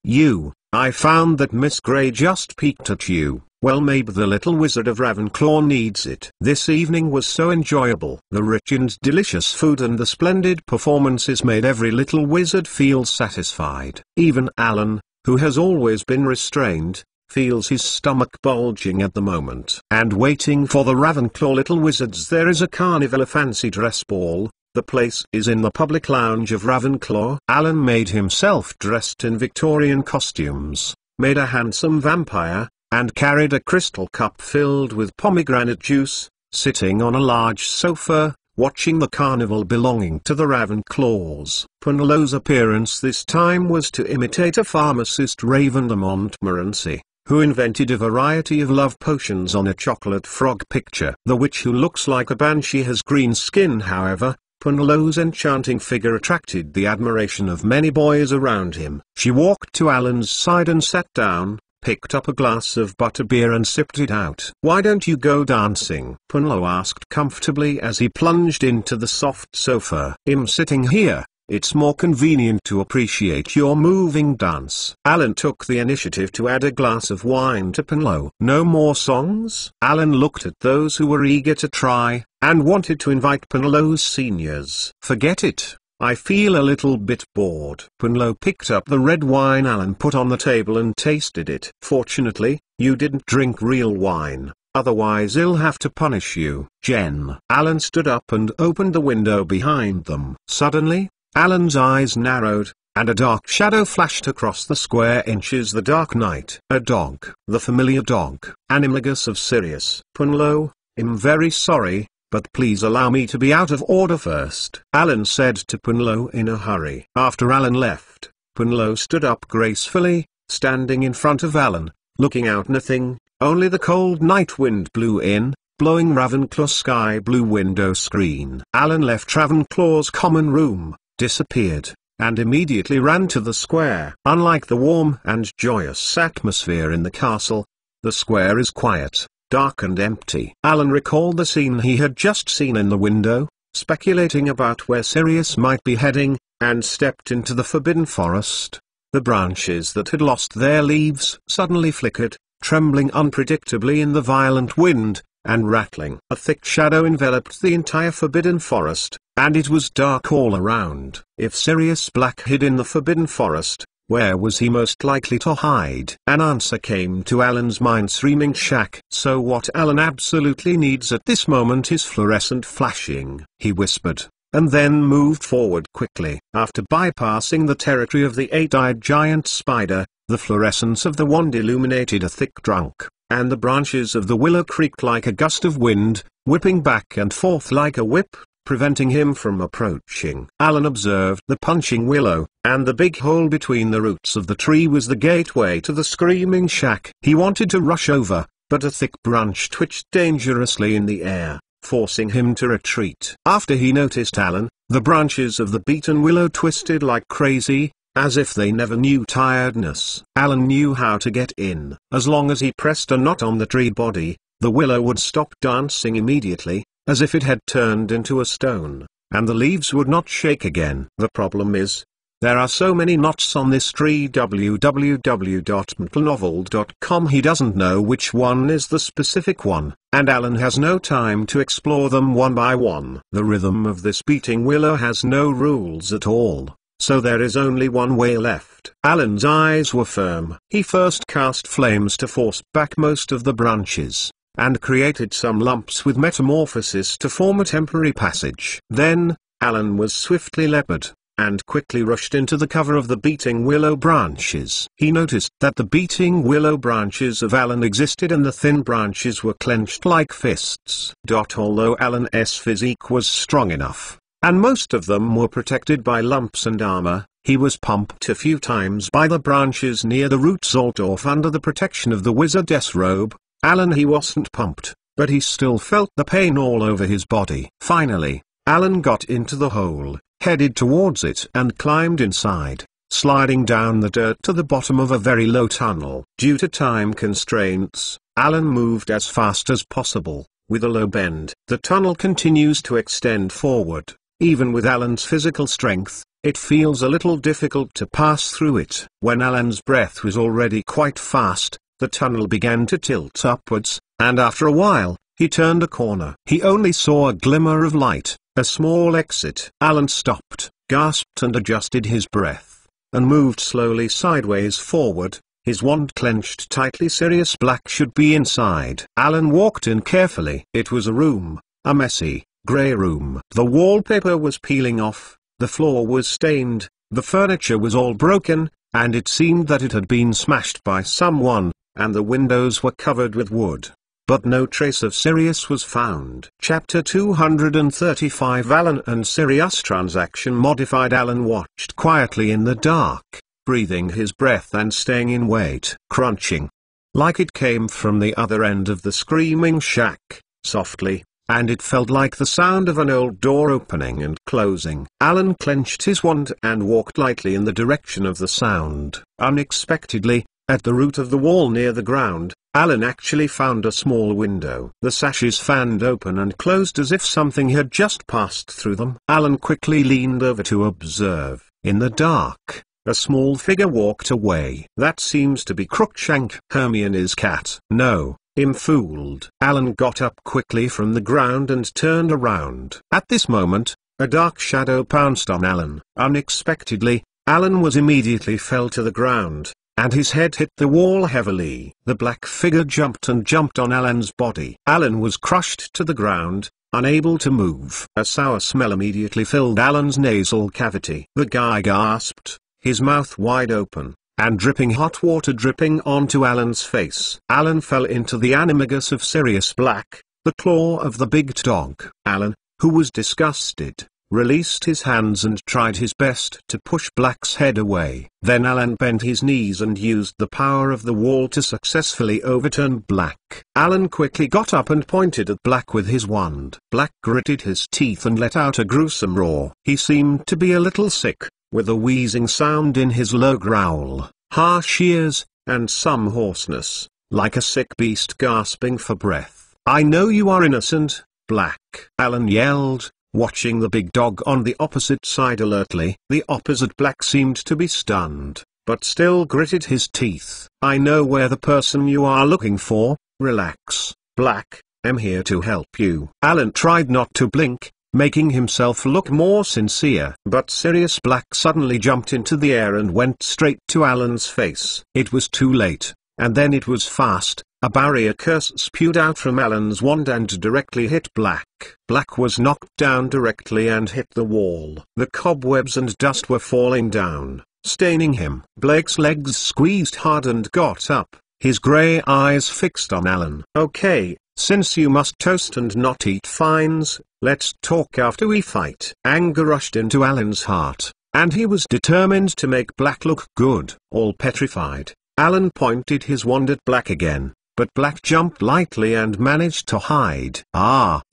I found that Miss Grey just peeked at you. Well, maybe the little wizard of Ravenclaw needs it." This evening was so enjoyable. The rich and delicious food and the splendid performances made every little wizard feel satisfied. Even Alan, who has always been restrained, feels his stomach bulging at the moment. And waiting for the Ravenclaw little wizards there is a carnival, a fancy dress ball. The place is in the public lounge of Ravenclaw. Alan made himself dressed in Victorian costumes, made a handsome vampire, and carried a crystal cup filled with pomegranate juice, sitting on a large sofa, watching the carnival belonging to the Ravenclaws. Punlow's appearance this time was to imitate a pharmacist, Raven de Montmorency, who invented a variety of love potions on a chocolate frog picture. The witch who looks like a banshee has green skin. However, Punlow's enchanting figure attracted the admiration of many boys around him. She walked to Alan's side and sat down, picked up a glass of butterbeer and sipped it out. "Why don't you go dancing?" Punlo asked comfortably as he plunged into the soft sofa. "I'm sitting here. It's more convenient to appreciate your moving dance." Alan took the initiative to add a glass of wine to Punlo. "No more songs?" Alan looked at those who were eager to try, and wanted to invite Punlo's seniors. "Forget it. I feel a little bit bored." Punlo picked up the red wine Alan put on the table and tasted it. "Fortunately, you didn't drink real wine, otherwise I'll have to punish you." "Jen." Alan stood up and opened the window behind them. Suddenly, Alan's eyes narrowed, and a dark shadow flashed across the square inches. The Dark Knight. A dog. The familiar dog. Animagus of Sirius. "Punlo, I'm very sorry, but please allow me to be out of order first," Alan said to Punlo in a hurry. After Alan left, Punlo stood up gracefully, standing in front of Alan, looking out. Nothing, only the cold night wind blew in, blowing Ravenclaw's sky blue window screen. Alan left Ravenclaw's common room, disappeared, and immediately ran to the square. Unlike the warm and joyous atmosphere in the castle, the square is quiet, dark and empty. Alan recalled the scene he had just seen in the window, speculating about where Sirius might be heading, and stepped into the forbidden forest. The branches that had lost their leaves suddenly flickered, trembling unpredictably in the violent wind, and rattling. A thick shadow enveloped the entire forbidden forest, and it was dark all around. If Sirius Black hid in the forbidden forest, where was he most likely to hide? An answer came to Alan's mind, screaming shack. So what Alan absolutely needs at this moment is fluorescent flashing, he whispered, and then moved forward quickly. After bypassing the territory of the eight-eyed giant spider, the fluorescence of the wand illuminated a thick trunk, and the branches of the willow creaked like a gust of wind, whipping back and forth like a whip, preventing him from approaching. Alan observed the punching willow, and the big hole between the roots of the tree was the gateway to the screaming shack. He wanted to rush over, but a thick branch twitched dangerously in the air, forcing him to retreat. After he noticed Alan, the branches of the beaten willow twisted like crazy, as if they never knew tiredness. Alan knew how to get in. As long as he pressed a knot on the tree body, the willow would stop dancing immediately, as if it had turned into a stone, and the leaves would not shake again. The problem is, there are so many knots on this tree. www.mtlnovel.com. He doesn't know which one is the specific one, and Alan has no time to explore them one by one. The rhythm of this beating willow has no rules at all, so there is only one way left. Alan's eyes were firm. He first cast flames to force back most of the branches, and created some lumps with metamorphosis to form a temporary passage. Then, Alan was swiftly leopard, and quickly rushed into the cover of the beating willow branches. He noticed that the beating willow branches of Alan existed and the thin branches were clenched like fists. Although Alan's physique was strong enough, and most of them were protected by lumps and armor, he was pumped a few times by the branches near the roots. Although under the protection of the wizardess robe, Alan he wasn't pumped, but he still felt the pain all over his body. Finally, Alan got into the hole, headed towards it and climbed inside, sliding down the dirt to the bottom of a very low tunnel. Due to time constraints, Alan moved as fast as possible. With a low bend, the tunnel continues to extend forward. Even with Alan's physical strength, it feels a little difficult to pass through it. When Alan's breath was already quite fast, the tunnel began to tilt upwards, and after a while, he turned a corner. He only saw a glimmer of light, a small exit. Alan stopped, gasped and adjusted his breath, and moved slowly sideways forward, his wand clenched tightly. Sirius Black should be inside. Alan walked in carefully. It was a room, a messy, grey room. The wallpaper was peeling off, the floor was stained, the furniture was all broken, and it seemed that it had been smashed by someone, and the windows were covered with wood. But no trace of Sirius was found. Chapter 235. Alan and Sirius transaction modified. Alan watched quietly in the dark, breathing his breath and staying in wait. Crunching, like it came from the other end of the screaming shack, softly, and it felt like the sound of an old door opening and closing. Alan clenched his wand and walked lightly in the direction of the sound. Unexpectedly, at the root of the wall near the ground, Alan actually found a small window. The sashes fanned open and closed as if something had just passed through them. Alan quickly leaned over to observe. In the dark, a small figure walked away. That seems to be Crookshank, Hermione's cat. No, I'm fooled. Alan got up quickly from the ground and turned around. At this moment, a dark shadow pounced on Alan. Unexpectedly, Alan was immediately fell to the ground, and his head hit the wall heavily. The black figure jumped on Alan's body. Alan was crushed to the ground, unable to move. A sour smell immediately filled Alan's nasal cavity. The guy gasped, his mouth wide open, and dripping hot water dripping onto Alan's face. Alan fell into the animagus of Sirius Black, the claw of the big dog. Alan, who was disgusted, released his hands and tried his best to push Black's head away. Then Alan bent his knees and used the power of the wall to successfully overturn Black. Alan quickly got up and pointed at Black with his wand. Black gritted his teeth and let out a gruesome roar. He seemed to be a little sick, with a wheezing sound in his low growl, harsh ears, and some hoarseness, like a sick beast gasping for breath. "I know you are innocent, Black," Alan yelled, watching the big dog on the opposite side alertly. The opposite Black seemed to be stunned, but still gritted his teeth. "I know where the person you are looking for. Relax, Black, I'm here to help you." Alan tried not to blink, making himself look more sincere. But Sirius Black suddenly jumped into the air and went straight to Alan's face. It was too late, and then it was fast. A barrier curse spewed out from Alan's wand and directly hit Black. Black was knocked down directly and hit the wall. The cobwebs and dust were falling down, staining him. Blake's legs squeezed hard and got up, his grey eyes fixed on Alan. "Okay, since you must toast and not eat fines, let's talk after we fight." Anger rushed into Alan's heart, and he was determined to make Black look good. All petrified, Alan pointed his wand at Black again, but Black jumped lightly and managed to hide.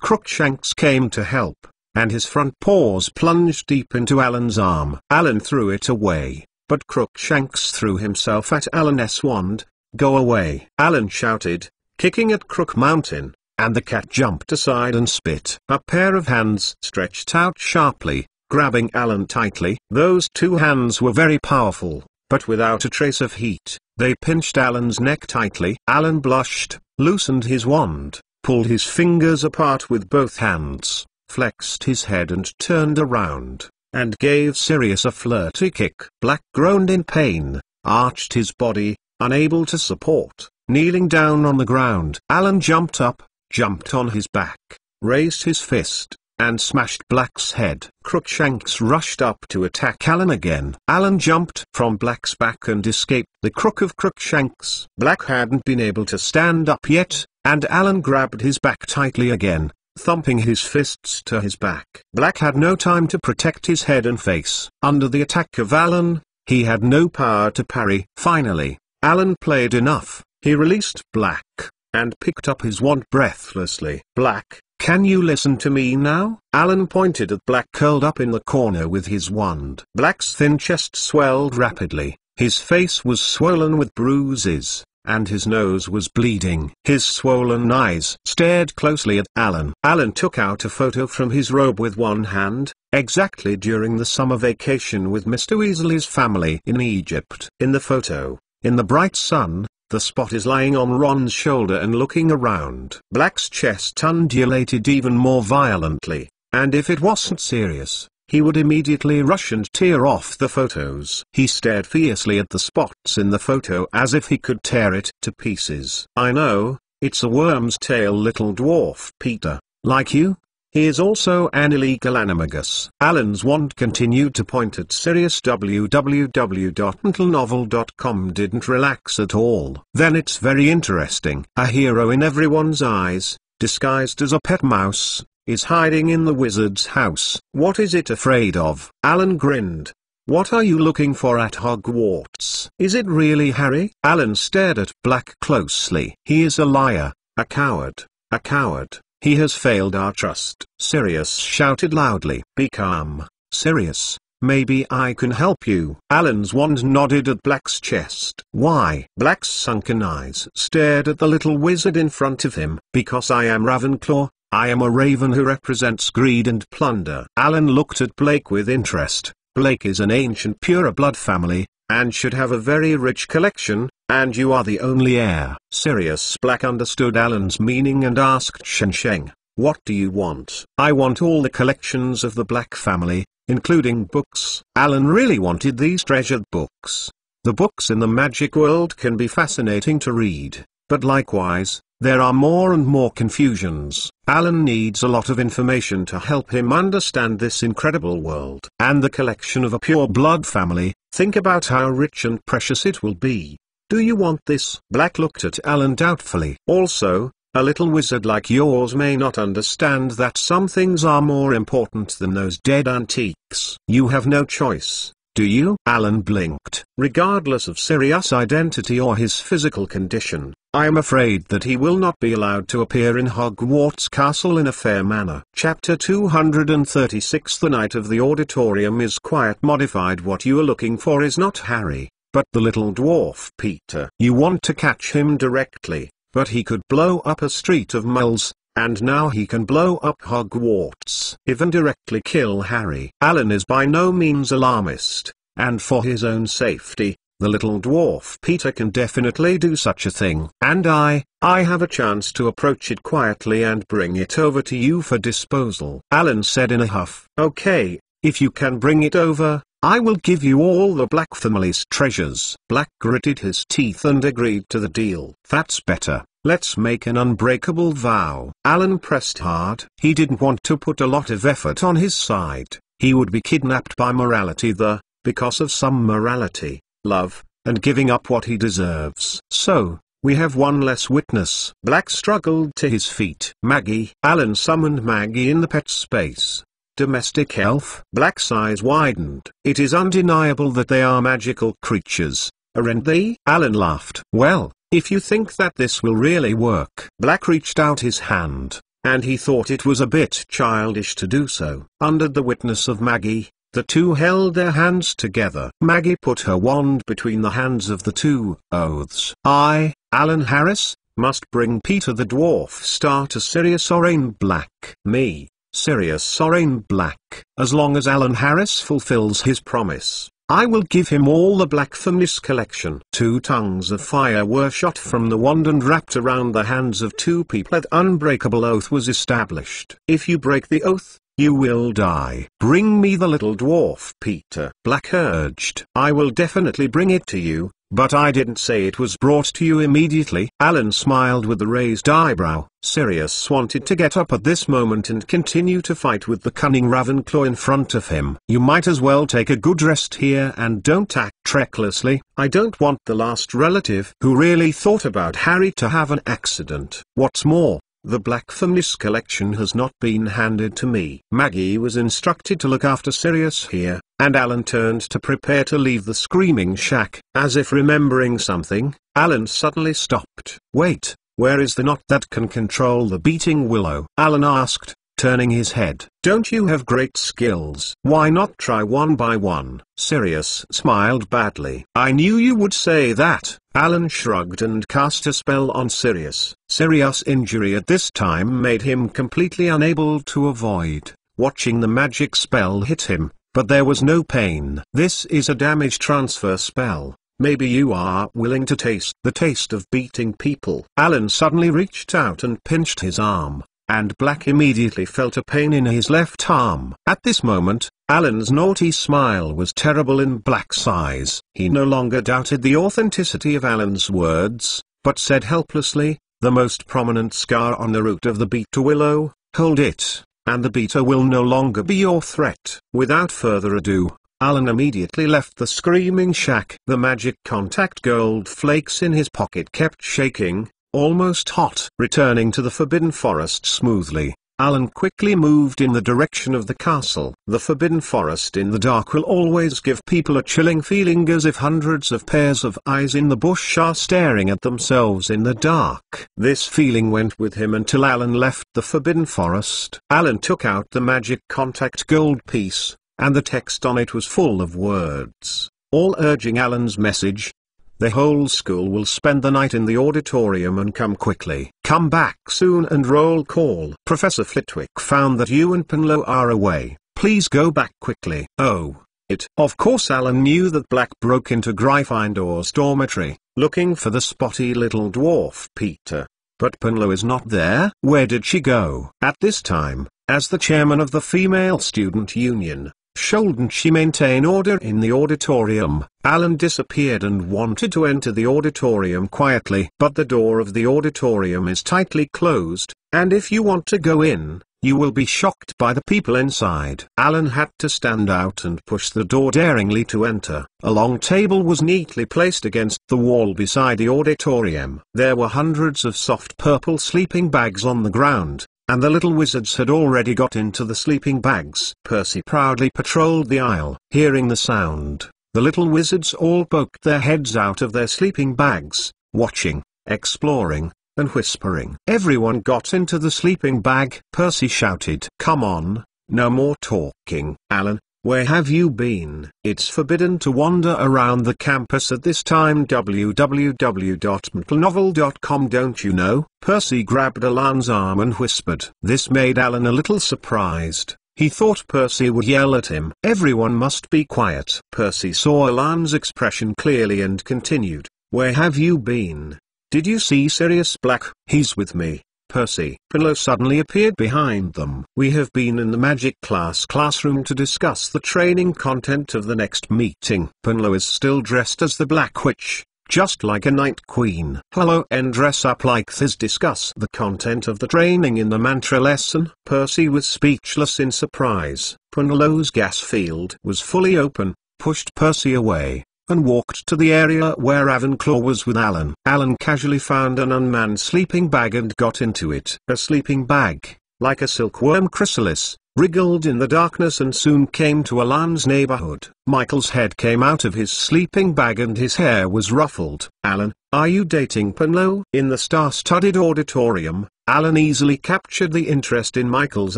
Crookshanks came to help, and his front paws plunged deep into Alan's arm. Alan threw it away, but Crookshanks threw himself at Alan's wand. "Go away!" Alan shouted, kicking at Crook Mountain, and the cat jumped aside and spit. A pair of hands stretched out sharply, grabbing Alan tightly. Those two hands were very powerful, but without a trace of heat. They pinched Alan's neck tightly. Alan blushed, loosened his wand, pulled his fingers apart with both hands, flexed his head and turned around, and gave Sirius a flirty kick. Black groaned in pain, arched his body, unable to support, kneeling down on the ground. Alan jumped up, jumped on his back, raised his fist, and smashed Black's head. Crookshanks rushed up to attack Alan again. Alan jumped from Black's back and escaped the crook of Crookshanks. Black hadn't been able to stand up yet, and Alan grabbed his back tightly again, thumping his fists to his back. Black had no time to protect his head and face. Under the attack of Alan, he had no power to parry. Finally, Alan played enough. He released Black, and picked up his wand breathlessly. "Black, can you listen to me now?" Alan pointed at Black curled up in the corner with his wand. Black's thin chest swelled rapidly, his face was swollen with bruises, and his nose was bleeding. His swollen eyes stared closely at Alan. Alan took out a photo from his robe with one hand, exactly during the summer vacation with Mr. Weasley's family in Egypt. In the photo, in the bright sun, the spot is lying on Ron's shoulder and looking around. Black's chest undulated even more violently, and if it wasn't serious, he would immediately rush and tear off the photos. He stared fiercely at the spots in the photo as if he could tear it to pieces. "I know, it's a worm's tail little dwarf Peter, like you. He is also an illegal animagus." Alan's wand continued to point at Sirius. www.mentalnovel.com didn't relax at all. "Then it's very interesting. A hero in everyone's eyes, disguised as a pet mouse, is hiding in the wizard's house. What is it afraid of?" Alan grinned. "What are you looking for at Hogwarts? Is it really Harry?" Alan stared at Black closely. "He is a liar, a coward, a coward. He has failed our trust." Sirius shouted loudly. "Be calm, Sirius. Maybe I can help you." Alan's wand nodded at Black's chest. "Why?" Black's sunken eyes stared at the little wizard in front of him. "Because I am Ravenclaw. I am a raven who represents greed and plunder." Alan looked at Blake with interest. "Blake is an ancient pure-blood family, and should have a very rich collection, and you are the only heir." Sirius Black understood Alan's meaning and asked Sheng, "What do you want?" "I want all the collections of the Black family, including books." Alan really wanted these treasured books. The books in the magic world can be fascinating to read, but likewise, there are more and more confusions. Alan needs a lot of information to help him understand this incredible world. And the collection of a pure-blood family, think about how rich and precious it will be. "Do you want this?" Black looked at Alan doubtfully. "Also, A little wizard like yours may not understand that some things are more important than those dead antiques. You have no choice, do you? Alan blinked. Regardless of Sirius' identity or his physical condition, I am afraid that he will not be allowed to appear in Hogwarts Castle in a fair manner. Chapter 236 The Night of the Auditorium is quiet. Modified. What you are looking for is not Harry, but the little dwarf Peter. You want to catch him directly, but he could blow up a street of moles, and now he can blow up Hogwarts. Even directly kill Harry. Alan is by no means alarmist, and for his own safety, the little dwarf Peter can definitely do such a thing. And I have a chance to approach it quietly and bring it over to you for disposal. Alan said in a huff. Okay, if you can bring it over, I will give you all the Black family's treasures. Black gritted his teeth and agreed to the deal. That's better. Let's make an unbreakable vow. Alan pressed hard. He didn't want to put a lot of effort on his side. He would be kidnapped by morality because of some morality, love, and giving up what he deserves. So, we have one less witness. Black struggled to his feet. Maggie. Alan summoned Maggie in the pet space. Domestic elf. Black's eyes widened. It is undeniable that they are magical creatures, aren't they? Alan laughed. Well, if you think that this will really work. Black reached out his hand, and he thought it was a bit childish to do so. Under the witness of Maggie, the two held their hands together. Maggie put her wand between the hands of the two. Oaths. I, Alan Harris, must bring Peter the Dwarf Star to Sirius Orain Black. Me, Sirius Orain Black. As long as Alan Harris fulfills his promise, I will give him all the Black family's collection. 2 tongues of fire were shot from the wand and wrapped around the hands of 2 people. An unbreakable oath was established. If you break the oath, you will die. Bring me the little dwarf Peter. Black urged. I will definitely bring it to you, but I didn't say it was brought to you immediately. Alan smiled with a raised eyebrow. Sirius wanted to get up at this moment and continue to fight with the cunning Ravenclaw in front of him. You might as well take a good rest here and don't act recklessly. I don't want the last relative who really thought about Harry to have an accident. What's more, the Black family's collection has not been handed to me. Maggie was instructed to look after Sirius here, and Alan turned to prepare to leave the screaming shack. As if remembering something, Alan suddenly stopped. Wait, where is the knot that can control the beating willow? Alan asked, turning his head. Don't you have great skills? Why not try one by one? Sirius smiled badly. I knew you would say that. Alan shrugged and cast a spell on Sirius. Sirius' injury at this time made him completely unable to avoid watching the magic spell hit him, but there was no pain. This is a damage transfer spell. Maybe you are willing to taste the taste of beating people. Alan suddenly reached out and pinched his arm, and Black immediately felt a pain in his left arm. At this moment, Alan's naughty smile was terrible in Black's eyes. He no longer doubted the authenticity of Alan's words, but said helplessly, the most prominent scar on the root of the Beta Willow, hold it, and the Beta will no longer be your threat. Without further ado, Alan immediately left the screaming shack. The magic contact gold flakes in his pocket kept shaking, almost hot. Returning to the Forbidden Forest smoothly, Alan quickly moved in the direction of the castle. The Forbidden Forest in the dark will always give people a chilling feeling, as if hundreds of pairs of eyes in the bush are staring at themselves in the dark. This feeling went with him until Alan left the Forbidden Forest. Alan took out the magic contact gold piece, and the text on it was full of words, all urging Alan's message. The whole school will spend the night in the auditorium and come quickly. Come back soon and roll call. Professor Flitwick found that you and Penlow are away. Please go back quickly. Oh, it. Of course Alan knew that Black broke into Gryffindor's dormitory, looking for the spotty little dwarf Peter. But Penlow is not there. Where did she go? At this time, as the chairman of the Female Student Union, shouldn't she maintain order in the auditorium? Alan disappeared and wanted to enter the auditorium quietly. But the door of the auditorium is tightly closed, and if you want to go in, You will be shocked by the people inside. Alan had to stand out and push the door daringly to enter. A long table was neatly placed against the wall beside the auditorium. There were hundreds of soft purple sleeping bags on the ground, and the little wizards had already got into the sleeping bags. Percy proudly patrolled the aisle. Hearing the sound, the little wizards all poked their heads out of their sleeping bags, watching, exploring, and whispering. Everyone got into the sleeping bag. Percy shouted, "Come on, no more talking." "Alan, where have you been?" "It's forbidden to wander around the campus at this time. www.mtlnovel.com, don't you know?" Percy grabbed Alan's arm and whispered. This made Alan a little surprised. He thought Percy would yell at him. "Everyone must be quiet." Percy saw Alan's expression clearly and continued, "Where have you been? Did you see Sirius Black?" "He's with me, Percy." Pinlow suddenly appeared behind them. "We have been in the magic classroom to discuss the training content of the next meeting." Pinlow is still dressed as the Black Witch, just like a night queen. "Hello, and dress up like this. Discuss the content of the training in the mantra lesson." Percy was speechless in surprise. Pinlow's gas field was fully open, pushed Percy away, and walked to the area where Ravenclaw was with Alan. Alan casually found an unmanned sleeping bag and got into it. A sleeping bag, like a silkworm chrysalis, wriggled in the darkness and soon came to Alan's neighborhood. Michael's head came out of his sleeping bag and his hair was ruffled. "Alan, are you dating Pinlow?" In the star-studded auditorium, Alan easily captured the interest in Michael's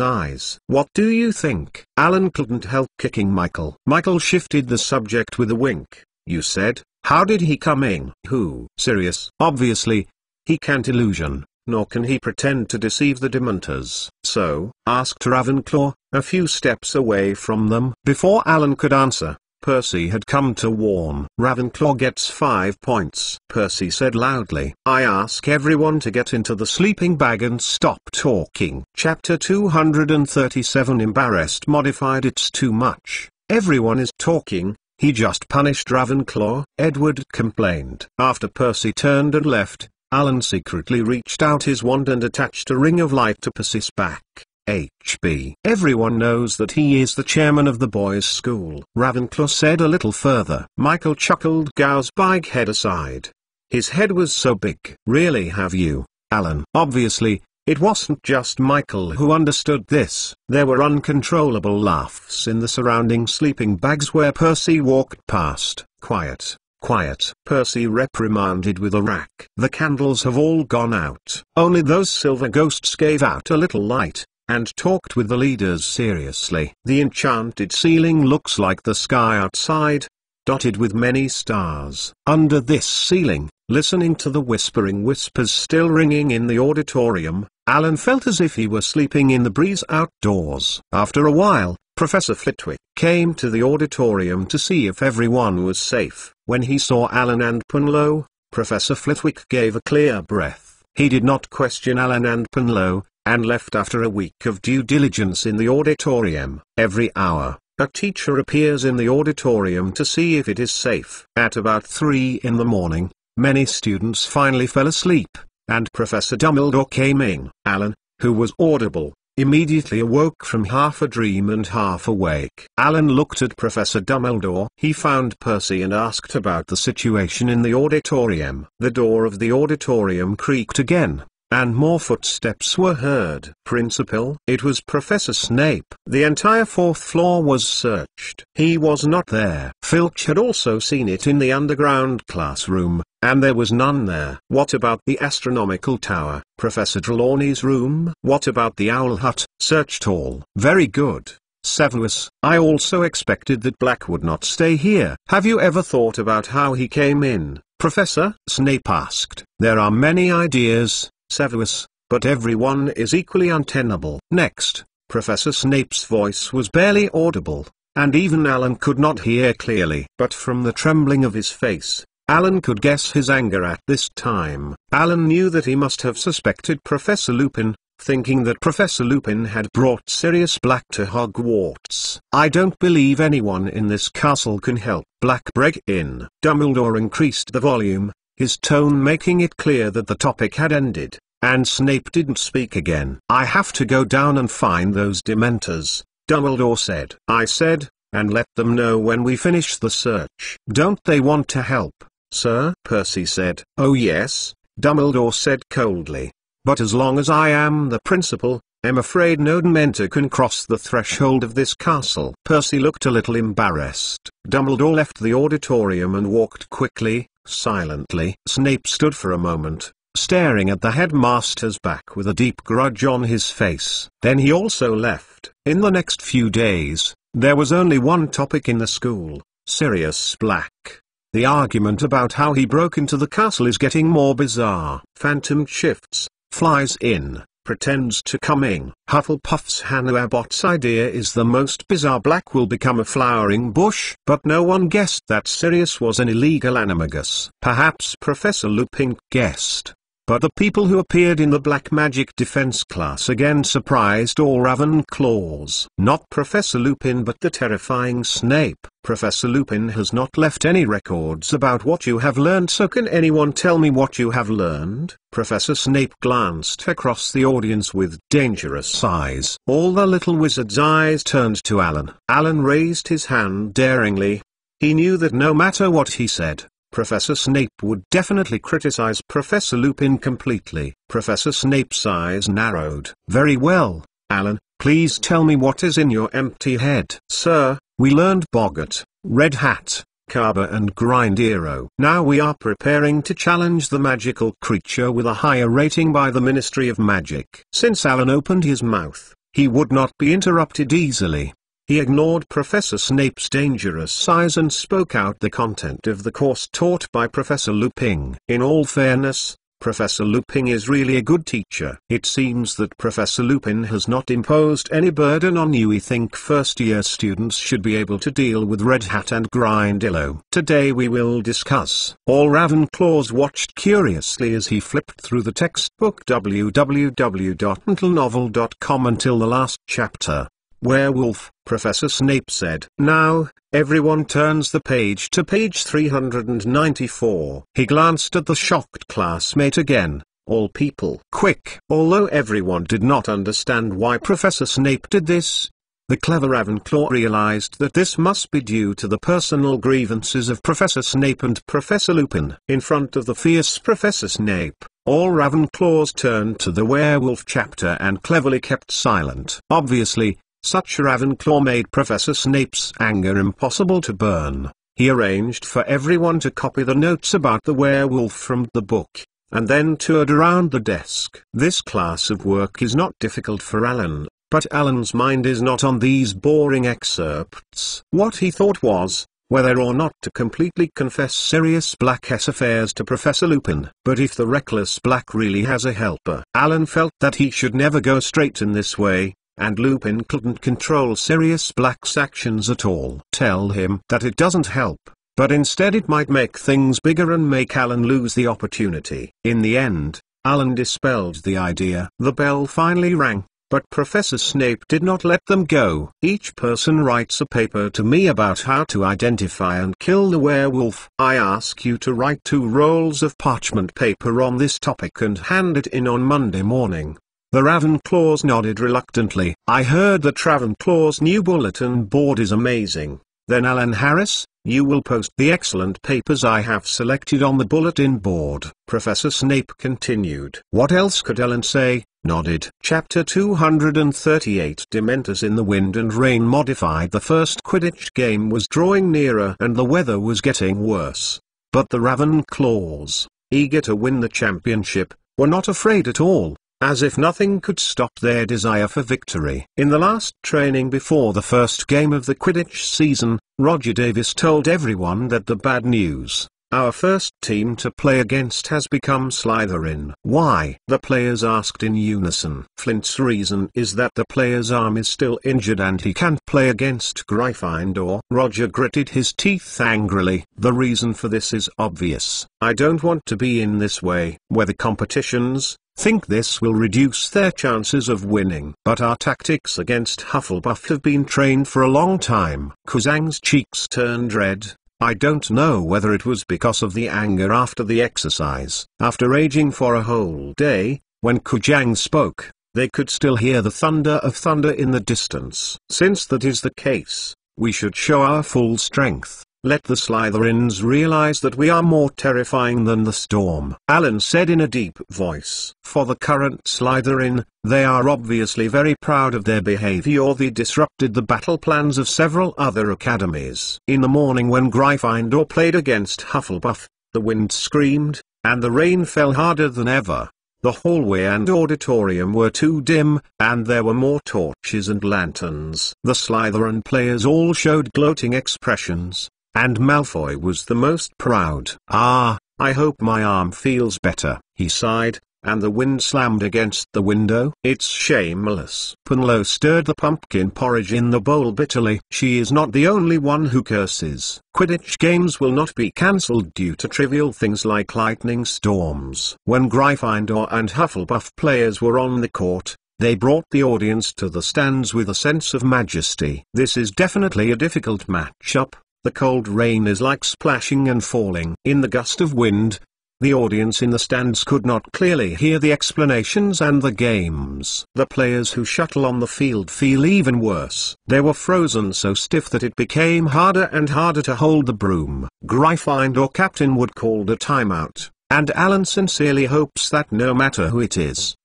eyes. "What do you think?" Alan couldn't help kicking Michael. Michael shifted the subject with a wink. "You said, how did he come in?" "Who?" "Sirius." "Obviously, he can't illusion, nor can he pretend to deceive the Dementors." "So?" asked Ravenclaw, a few steps away from them. Before Alan could answer, Percy had come to warn. "Ravenclaw gets 5 points," Percy said loudly. "I ask everyone to get into the sleeping bag and stop talking." Chapter 237 Embarrassed Modified. "It's too much. Everyone is talking. He just punished Ravenclaw," Edward complained. After Percy turned and left, Alan secretly reached out his wand and attached a ring of light to Percy's back. "HB. Everyone knows that he is the chairman of the boys' school," Ravenclaw said a little further. Michael chuckled. Gau's big head aside. His head was so big. "Really, have you, Alan?" Obviously, it wasn't just Michael who understood this. There were uncontrollable laughs in the surrounding sleeping bags where Percy walked past. "Quiet, quiet," Percy reprimanded with a rack. "The candles have all gone out. Only those silver ghosts gave out a little light, and talked with the leaders seriously. The enchanted ceiling looks like the sky outside, dotted with many stars. Under this ceiling, listening to the whispering whispers still ringing in the auditorium, Alan felt as if he were sleeping in the breeze outdoors. After a while, Professor Flitwick came to the auditorium to see if everyone was safe. When he saw Alan and Pinlow, Professor Flitwick gave a clear breath. He did not question Alan and Pinlow, and left after a week of due diligence in the auditorium. Every hour, a teacher appears in the auditorium to see if it is safe. At about 3 in the morning, many students finally fell asleep, and Professor Dumbledore came in. Alan, who was audible, immediately awoke from half a dream and half awake. Alan looked at Professor Dumbledore. He found Percy and asked about the situation in the auditorium. The door of the auditorium creaked again, and more footsteps were heard. "Principal?" It was Professor Snape. The entire 4th floor was searched. He was not there. Filch had also seen it in the underground classroom, and there was none there. "What about the astronomical tower?" "Professor Trelawney's room?" "What about the owl hut?" "Searched all." "Very good, Severus. I also expected that Black would not stay here." "Have you ever thought about how he came in, Professor?" Snape asked. "There are many ideas, Severus, but everyone is equally untenable." Next, Professor Snape's voice was barely audible, and even Alan could not hear clearly. But from the trembling of his face, Alan could guess his anger at this time. Alan knew that he must have suspected Professor Lupin, thinking that Professor Lupin had brought Sirius Black to Hogwarts. "I don't believe anyone in this castle can help Black break in." Dumbledore increased the volume, his tone making it clear that the topic had ended. and Snape didn't speak again. "I have to go down and find those Dementors," Dumbledore said. "I said, and let them know when we finish the search." "Don't they want to help, sir?" Percy said. "Oh yes," Dumbledore said coldly. "But as long as I am the principal, I'm afraid no Dementor can cross the threshold of this castle." Percy looked a little embarrassed. Dumbledore left the auditorium and walked quickly, silently. Snape stood for a moment, staring at the headmaster's back with a deep grudge on his face. Then he also left. In the next few days, there was only one topic in the school: Sirius Black. The argument about how he broke into the castle is getting more bizarre. Phantom shifts, flies in, pretends to come in. Hufflepuff's Hannah Abbott's idea is the most bizarre. Black will become a flowering bush. But no one guessed that Sirius was an illegal animagus. Perhaps Professor Lupin guessed. But the people who appeared in the Black Magic Defense class again surprised all Ravenclaws. Not Professor Lupin but the terrifying Snape. "Professor Lupin has not left any records about what you have learned, so can anyone tell me what you have learned?" Professor Snape glanced across the audience with dangerous eyes. All the little wizard's eyes turned to Alan. Alan raised his hand daringly. He knew that no matter what he said, Professor Snape would definitely criticize Professor Lupin completely. Professor Snape's eyes narrowed. "Very well, Alan, please tell me what is in your empty head." "Sir, we learned Boggart, Red Hat, Carver and Grindero. Now we are preparing to challenge the magical creature with a higher rating by the Ministry of Magic." Since Alan opened his mouth, he would not be interrupted easily. He ignored Professor Snape's dangerous eyes and spoke out the content of the course taught by Professor Lupin. "In all fairness, Professor Lupin is really a good teacher. It seems that Professor Lupin has not imposed any burden on you. We think first-year students should be able to deal with Red Hat and Grindillo. Today we will discuss." All Ravenclaws watched curiously as he flipped through the textbook www.untilnovel.com until the last chapter. "Werewolf," Professor Snape said. "Now, everyone turns the page to page 394. He glanced at the shocked classmate again. "All people." "Quick!" Although everyone did not understand why Professor Snape did this, the clever Ravenclaw realized that this must be due to the personal grievances of Professor Snape and Professor Lupin. In front of the fierce Professor Snape, all Ravenclaws turned to the werewolf chapter and cleverly kept silent. Obviously, such Ravenclaw made Professor Snape's anger impossible to burn. He arranged for everyone to copy the notes about the werewolf from the book, and then toured around the desk. This class of work is not difficult for Alan, but Alan's mind is not on these boring excerpts. What he thought was, whether or not to completely confess Sirius Black's affairs to Professor Lupin. But if the reckless Black really has a helper, Alan felt that he should never go straight in this way. And Lupin couldn't control Sirius Black's actions at all. Tell him that it doesn't help, but instead it might make things bigger and make Alan lose the opportunity. In the end, Alan dispelled the idea. The bell finally rang, but Professor Snape did not let them go. "Each person writes a paper to me about how to identify and kill the werewolf. I ask you to write 2 rolls of parchment paper on this topic and hand it in on Monday morning." The Ravenclaws nodded reluctantly. "I heard that Ravenclaw's new bulletin board is amazing. Then Alan Harris, you will post the excellent papers I have selected on the bulletin board." Professor Snape continued. What else could Alan say? Nodded. Chapter 238. Dementors in the Wind and Rain modified. The first Quidditch game was drawing nearer and the weather was getting worse. But the Ravenclaws, eager to win the championship, were not afraid at all. As if nothing could stop their desire for victory. In the last training before the first game of the Quidditch season, Roger Davis told everyone that the bad news: our first team to play against has become Slytherin. "Why?" the players asked in unison. Flint's reason is that the player's arm is still injured and he can't play against Gryffindor. Roger gritted his teeth angrily. "The reason for this is obvious. I don't want to be in this way where the competitions think this will reduce their chances of winning. But our tactics against Hufflepuff have been trained for a long time." Kuzang's cheeks turned red. I don't know whether it was because of the anger after the exercise. After raging for a whole day, When Kujang spoke, they could still hear the thunder of thunder in the distance. Since that is the case, we should show our full strength. Let the Slytherins realize that we are more terrifying than the storm. Alan said in a deep voice. For the current Slytherin, they are obviously very proud of their behavior. They disrupted the battle plans of several other academies. In the morning when Gryffindor played against Hufflepuff, the wind screamed, and the rain fell harder than ever. The hallway and auditorium were too dim, and there were more torches and lanterns. The Slytherin players all showed gloating expressions, and Malfoy was the most proud. "Ah, I hope my arm feels better," he sighed, and the wind slammed against the window. "It's shameless." Punlo stirred the pumpkin porridge in the bowl bitterly. She is not the only one who curses. Quidditch games will not be cancelled due to trivial things like lightning storms. When Gryffindor and Hufflepuff players were on the court, they brought the audience to the stands with a sense of majesty. This is definitely a difficult matchup. The cold rain is like splashing and falling. In the gust of wind, the audience in the stands could not clearly hear the explanations and the games. The players who shuttle on the field feel even worse. They were frozen so stiff that it became harder and harder to hold the broom. Gryffindor captain Wood called a timeout, and Alan sincerely hopes that no matter who it is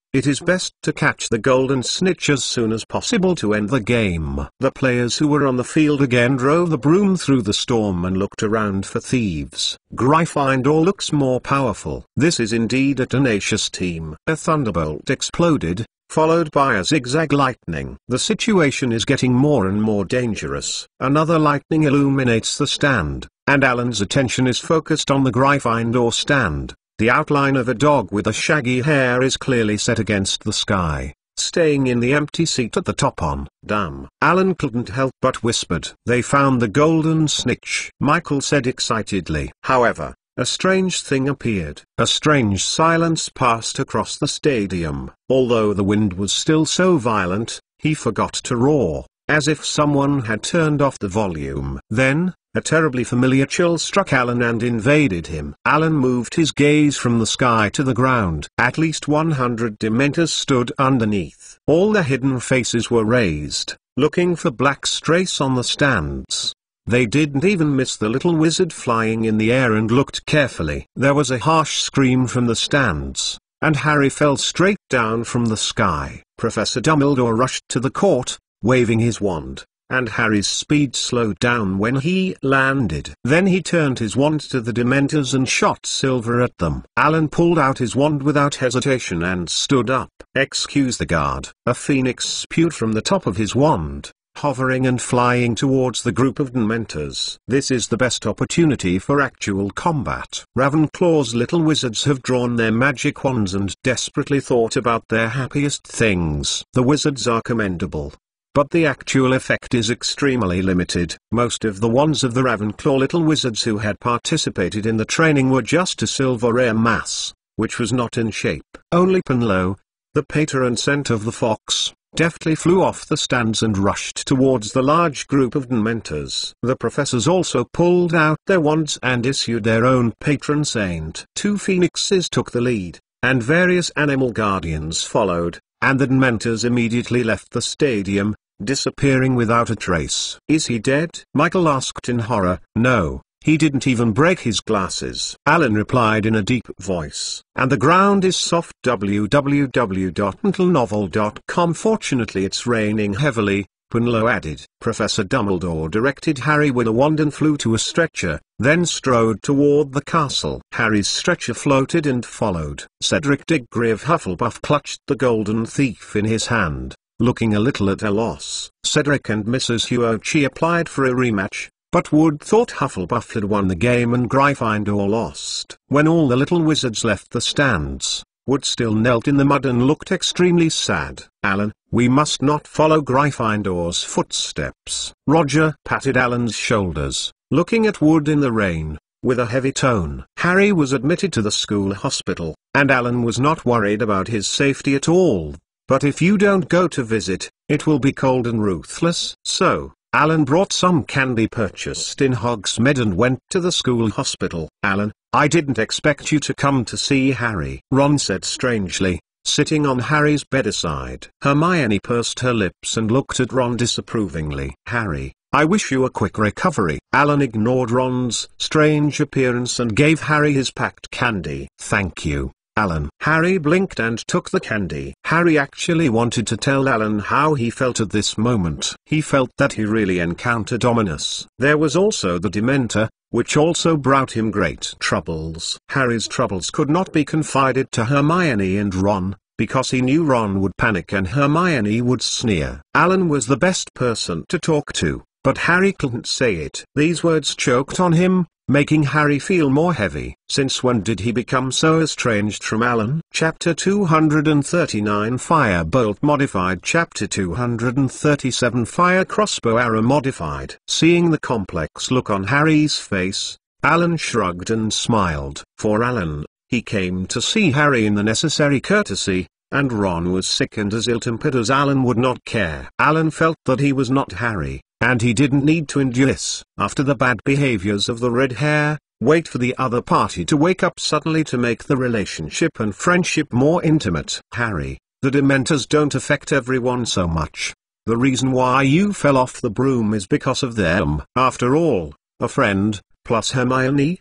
best to catch the golden snitch as soon as possible to end the game. The players who were on the field again drove the broom through the storm and looked around for thieves. Gryffindor looks more powerful. This is indeed a tenacious team. A thunderbolt exploded, followed by a zigzag lightning. The situation is getting more and more dangerous. Another lightning illuminates the stand, and Alan's attention is focused on the Gryffindor stand. The outline of a dog with a shaggy hair is clearly set against the sky, staying in the empty seat at the top on. "Damn." Alan couldn't help but whispered. "They found the golden snitch," Michael said excitedly. However, a strange thing appeared. A strange silence passed across the stadium. Although the wind was still so violent, he forgot to roar, as if someone had turned off the volume. Then, a terribly familiar chill struck Alan and invaded him. Alan moved his gaze from the sky to the ground. At least 100 Dementors stood underneath. All their hidden faces were raised, looking for black strays on the stands. They didn't even miss the little wizard flying in the air and looked carefully. There was a harsh scream from the stands, and Harry fell straight down from the sky. Professor Dumbledore rushed to the court, waving his wand, and Harry's speed slowed down when he landed. Then he turned his wand to the Dementors and shot silver at them. Alan pulled out his wand without hesitation and stood up. "Excuse the guard." A phoenix spewed from the top of his wand, hovering and flying towards the group of Dementors. "This is the best opportunity for actual combat." Ravenclaw's little wizards have drawn their magic wands and desperately thought about their happiest things. The wizards are commendable, but the actual effect is extremely limited. Most of the wands of the Ravenclaw little wizards who had participated in the training were just a silver air mass, which was not in shape. Only Punlo, the patron saint of the fox, deftly flew off the stands and rushed towards the large group of Dementors. The professors also pulled out their wands and issued their own patron saint. 2 phoenixes took the lead, and various animal guardians followed, and the Dementors immediately left the stadium, disappearing without a trace. "Is he dead?" Michael asked in horror. "No, he didn't even break his glasses," Alan replied in a deep voice. "And the ground is soft." www.mentalnovel.com. "Fortunately it's raining heavily," Punlo added. Professor Dumbledore directed Harry with a wand and flew to a stretcher, then strode toward the castle. Harry's stretcher floated and followed. Cedric Diggory of Hufflepuff clutched the golden thief in his hand, looking a little at a loss. Cedric and Mrs. Huochi applied for a rematch, but Wood thought Hufflepuff had won the game and Gryffindor lost. When all the little wizards left the stands, Wood still knelt in the mud and looked extremely sad. "Alan, we must not follow Gryffindor's footsteps." Roger patted Alan's shoulders, looking at Wood in the rain, with a heavy tone. Harry was admitted to the school hospital, and Alan was not worried about his safety at all. "But if you don't go to visit, it will be cold and ruthless." So, Alan brought some candy purchased in Hogsmeade and went to the school hospital. "Alan, I didn't expect you to come to see Harry," Ron said strangely, sitting on Harry's bedside. Hermione pursed her lips and looked at Ron disapprovingly. "Harry, I wish you a quick recovery." Alan ignored Ron's strange appearance and gave Harry his packed candy. "Thank you, Alan." Harry blinked and took the candy. Harry actually wanted to tell Alan how he felt at this moment. He felt that he really encountered ominous. There was also the Dementor, which also brought him great troubles. Harry's troubles could not be confided to Hermione and Ron, because he knew Ron would panic and Hermione would sneer. Alan was the best person to talk to, but Harry couldn't say it. These words choked on him, making Harry feel more heavy. Since when did he become so estranged from Alan? Chapter 239 Firebolt Modified. Chapter 237 Fire Crossbow Arrow Modified. Seeing the complex look on Harry's face, Alan shrugged and smiled. For Alan, he came to see Harry in the necessary courtesy, and Ron was sick and as ill-tempered as Alan would not care. Alan felt that he was not Harry, and he didn't need to endure this. After the bad behaviors of the red hair, wait for the other party to wake up suddenly to make the relationship and friendship more intimate. "Harry, the Dementors don't affect everyone so much. The reason why you fell off the broom is because of them. After all, a friend, plus Hermione."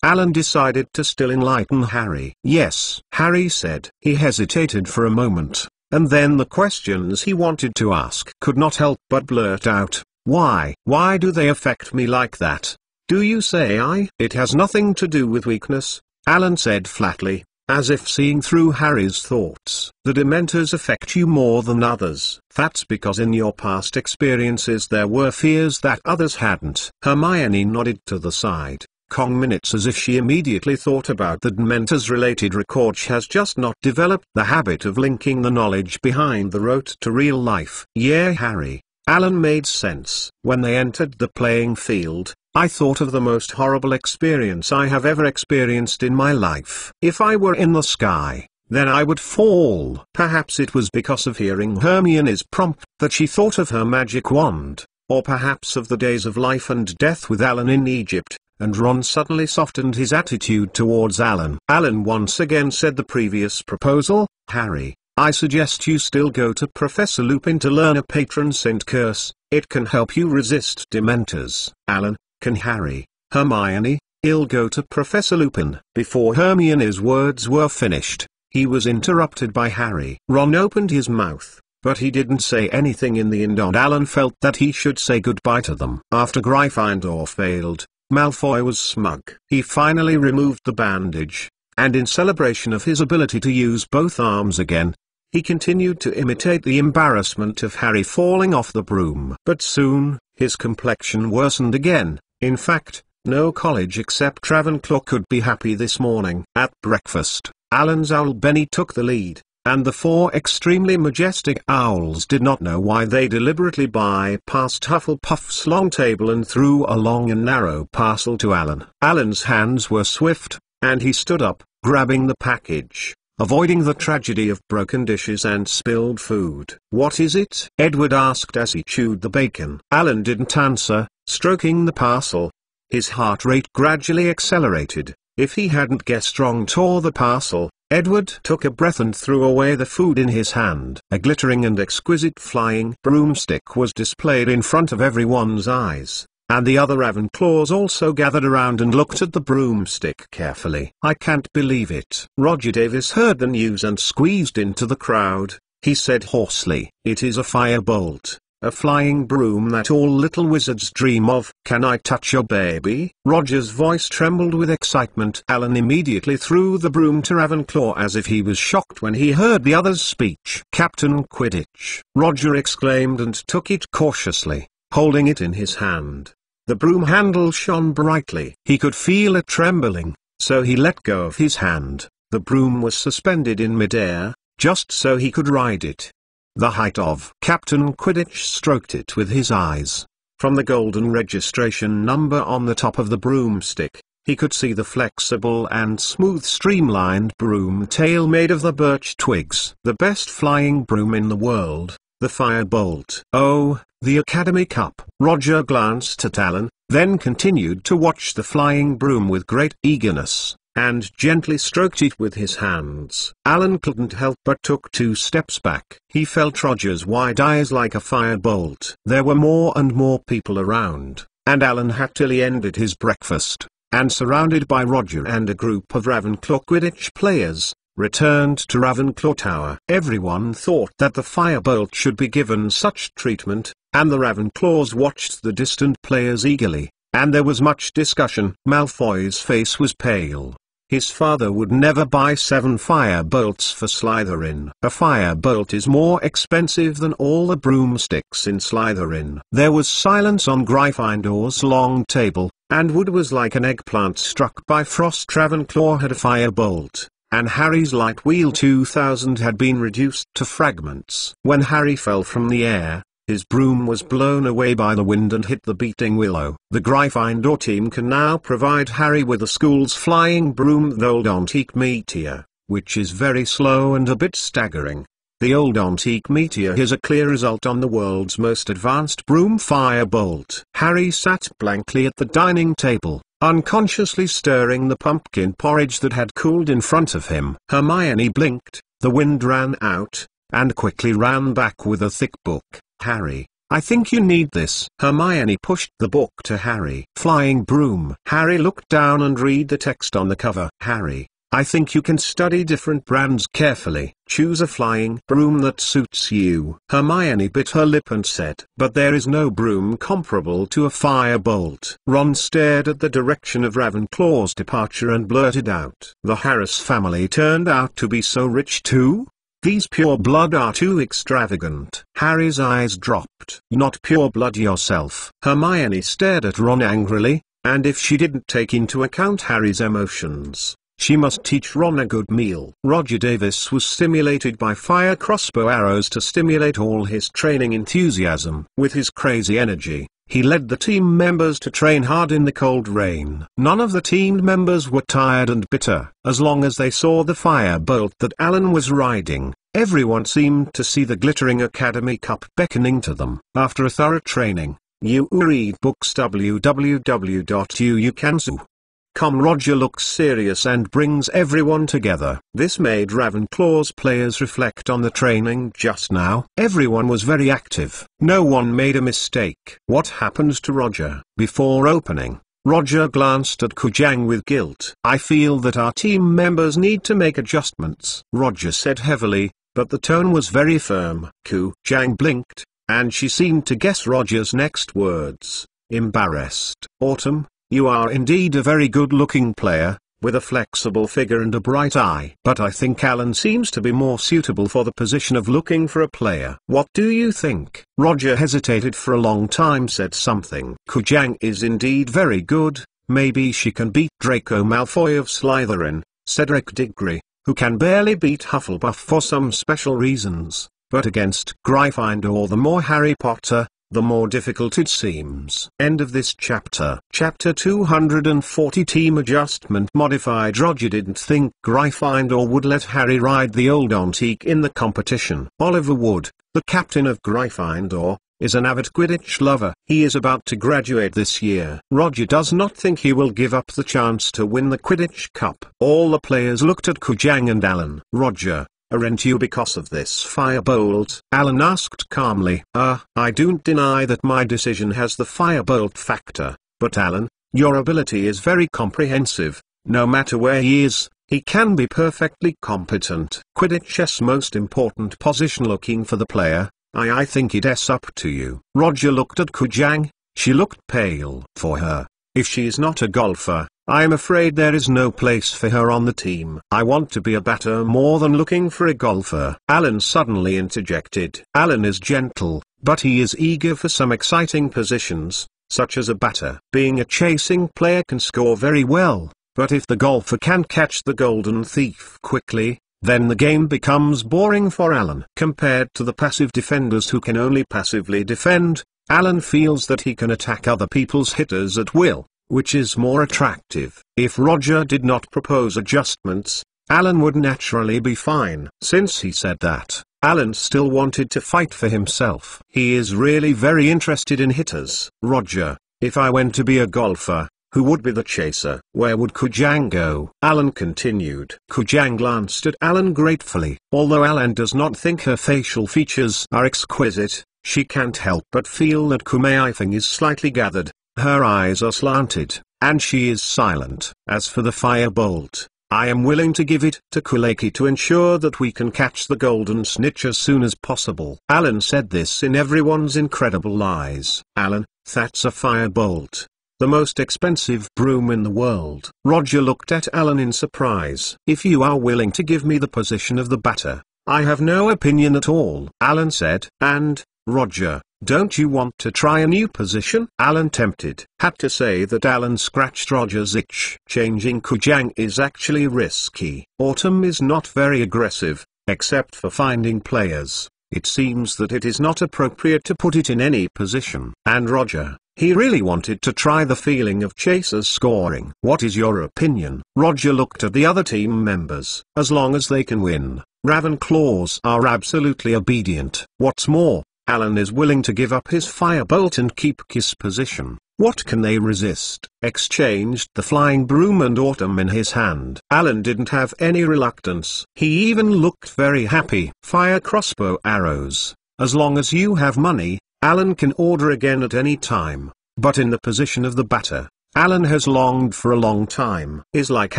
Alan decided to still enlighten Harry. "Yes," Harry said. He hesitated for a moment, and then the questions he wanted to ask could not help but blurt out, "Why? Why do they affect me like that? Do you say It has nothing to do with weakness," Alan said flatly, as if seeing through Harry's thoughts. "The Dementors affect you more than others. That's because in your past experiences there were fears that others hadn't." Hermione nodded to the side, minutes as if she immediately thought about the Dementors' related record. She has just not developed the habit of linking the knowledge behind the rote to real life. "Yeah, Harry." Alan made sense. "When they entered the playing field, I thought of the most horrible experience I have ever experienced in my life. If I were in the sky, then I would fall." Perhaps it was because of hearing Hermione's prompt that she thought of her magic wand, or perhaps of the days of life and death with Alan in Egypt, and Ron suddenly softened his attitude towards Alan. Alan once again said the previous proposal. "Harry, I suggest you still go to Professor Lupin to learn a patron saint curse. It can help you resist Dementors." "Alan, can Harry, Hermione, I'll go to Professor Lupin." Before Hermione's words were finished, he was interrupted by Harry. Ron opened his mouth, but he didn't say anything in the end, and Alan felt that he should say goodbye to them. After Gryffindor failed, Malfoy was smug. He finally removed the bandage, and in celebration of his ability to use both arms again, he continued to imitate the embarrassment of Harry falling off the broom. But soon, his complexion worsened again. In fact, no college except Ravenclaw could be happy this morning. At breakfast, Alan's owl Benny took the lead, and the four extremely majestic owls did not know why they deliberately bypassed Hufflepuff's long table and threw a long and narrow parcel to Alan. Alan's hands were swift, and he stood up, grabbing the package, avoiding the tragedy of broken dishes and spilled food. "What is it?" Edward asked as he chewed the bacon. Alan didn't answer, stroking the parcel. His heart rate gradually accelerated. If he hadn't guessed wrong, tore the parcel, Edward took a breath and threw away the food in his hand. A glittering and exquisite flying broomstick was displayed in front of everyone's eyes, and the other Ravenclaws also gathered around and looked at the broomstick carefully. "I can't believe it." Roger Davis heard the news and squeezed into the crowd. He said hoarsely, "It is a firebolt. A flying broom that all little wizards dream of." "Can I touch your baby?" Roger's voice trembled with excitement. Alan immediately threw the broom to Ravenclaw as if he was shocked when he heard the other's speech. "Captain Quidditch!" Roger exclaimed and took it cautiously, holding it in his hand. The broom handle shone brightly. He could feel it trembling, so he let go of his hand. The broom was suspended in midair, just so he could ride it. The height of Captain Quidditch stroked it with his eyes. From the golden registration number on the top of the broomstick, he could see the flexible and smooth streamlined broom tail made of the birch twigs. The best flying broom in the world, the Firebolt. "Oh, the Academy Cup." Roger glanced at Alan, then continued to watch the flying broom with great eagerness. and gently stroked it with his hands. Alan couldn't help but took 2 steps back. He felt Roger's wide eyes like a firebolt. There were more and more people around, and Alan had till he ended his breakfast, and surrounded by Roger and a group of Ravenclaw Quidditch players, returned to Ravenclaw Tower. Everyone thought that the firebolt should be given such treatment, and the Ravenclaws watched the distant players eagerly, and there was much discussion. Malfoy's face was pale. His father would never buy 7 firebolts for Slytherin. A firebolt is more expensive than all the broomsticks in Slytherin. There was silence on Gryffindor's long table, and Wood was like an eggplant struck by frost. Ravenclaw had a firebolt, and Harry's light wheel 2000 had been reduced to fragments. When Harry fell from the air, his broom was blown away by the wind and hit the beating willow. The Gryffindor team can now provide Harry with the school's flying broom, the Old Antique Meteor, which is very slow and a bit staggering. The Old Antique Meteor is a clear result on the world's most advanced broom firebolt. Harry sat blankly at the dining table, unconsciously stirring the pumpkin porridge that had cooled in front of him. Hermione blinked, the wind ran out, and quickly ran back with a thick book. "Harry, I think you need this." Hermione pushed the book to Harry. "Flying broom." Harry looked down and read the text on the cover. "Harry, I think you can study different brands carefully. Choose a flying broom that suits you." Hermione bit her lip and said, "But there is no broom comparable to a firebolt." Ron stared at the direction of Ravenclaw's departure and blurted out, "The Harris family turned out to be so rich too? These pure blood are too extravagant." Harry's eyes dropped. "Not pure blood yourself." Hermione stared at Ron angrily, and if she didn't take into account Harry's emotions, she must teach Ron a good meal. Roger Davis was stimulated by fire crossbow arrows to stimulate all his training enthusiasm. With his crazy energy, he led the team members to train hard in the cold rain. None of the team members were tired and bitter. As long as they saw the firebolt that Alan was riding, everyone seemed to see the glittering Academy Cup beckoning to them. After a thorough training, you read books. www.uukanzu.com. Roger looks serious and brings everyone together. This made Ravenclaw's players reflect on the training just now. Everyone was very active. No one made a mistake. What happened to Roger? Before opening, Roger glanced at Kujang with guilt. "I feel that our team members need to make adjustments," Roger said heavily, but the tone was very firm. Kujang blinked, and she seemed to guess Roger's next words. Embarrassed. "Autumn, you are indeed a very good-looking player, with a flexible figure and a bright eye. But I think Alan seems to be more suitable for the position of looking for a player. What do you think?" Roger hesitated for a long time, said something. "Kujang is indeed very good, maybe she can beat Draco Malfoy of Slytherin," Cedric Diggory, who can barely beat Hufflepuff for some special reasons, but against Gryffindor the more Harry Potter, the more difficult it seems. End of this chapter. Chapter 240 Team Adjustment Modified. Roger didn't think Gryffindor would let Harry ride the Old Antique in the competition. Oliver Wood, the captain of Gryffindor, is an avid Quidditch lover. He is about to graduate this year. Roger does not think he will give up the chance to win the Quidditch Cup. All the players looked at Kujang and Alan. "Roger, aren't you because of this firebolt?" Alan asked calmly. I don't deny that my decision has the firebolt factor, but Alan, your ability is very comprehensive. No matter where he is, he can be perfectly competent. Quidditch's most important position. Looking for the player, I think it's up to you." Roger looked at Kujang. She looked pale. "For her, if she is not a golfer, I'm afraid there is no place for her on the team. I want to be a batter more than looking for a golfer." Alan suddenly interjected. Alan is gentle, but he is eager for some exciting positions, such as a batter. Being a chasing player can score very well, but if the golfer can catch the golden thief quickly, then the game becomes boring for Alan. Compared to the passive defenders who can only passively defend, Alan feels that he can attack other people's hitters at will, which is more attractive. If Roger did not propose adjustments, Alan would naturally be fine. Since he said that, Alan still wanted to fight for himself. He is really very interested in hitters. "Roger, if I went to be a golfer, Who would be the chaser? Where would Kujang go? Alan continued. Kujang glanced at Alan gratefully. Although Alan does not think her facial features are exquisite, she can't help but feel that Kumaifing is slightly gathered, her eyes are slanted, and she is silent. As for the firebolt, I am willing to give it to Kuleki to ensure that we can catch the golden snitch as soon as possible. Alan said this in everyone's incredible eyes. Alan, that's a firebolt. The most expensive broom in the world. Roger looked at Alan in surprise. If you are willing to give me the position of the batter, I have no opinion at all, Alan said. And, Roger, don't you want to try a new position? Alan tempted. Had to say that Alan scratched Roger's itch. Changing Kujang is actually risky. Autumn is not very aggressive, except for finding players. It seems that it is not appropriate to put it in any position. And Roger, he really wanted to try the feeling of chasers scoring. What is your opinion? Roger looked at the other team members. As long as they can win, Ravenclaws are absolutely obedient. What's more, Alan is willing to give up his firebolt and keep his position. What can they resist? Exchanged the flying broom and autumn in his hand. Alan didn't have any reluctance. He even looked very happy. Fire crossbow arrows. As long as you have money, Alan can order again at any time. But in the position of the batter, Alan has longed for a long time. Is like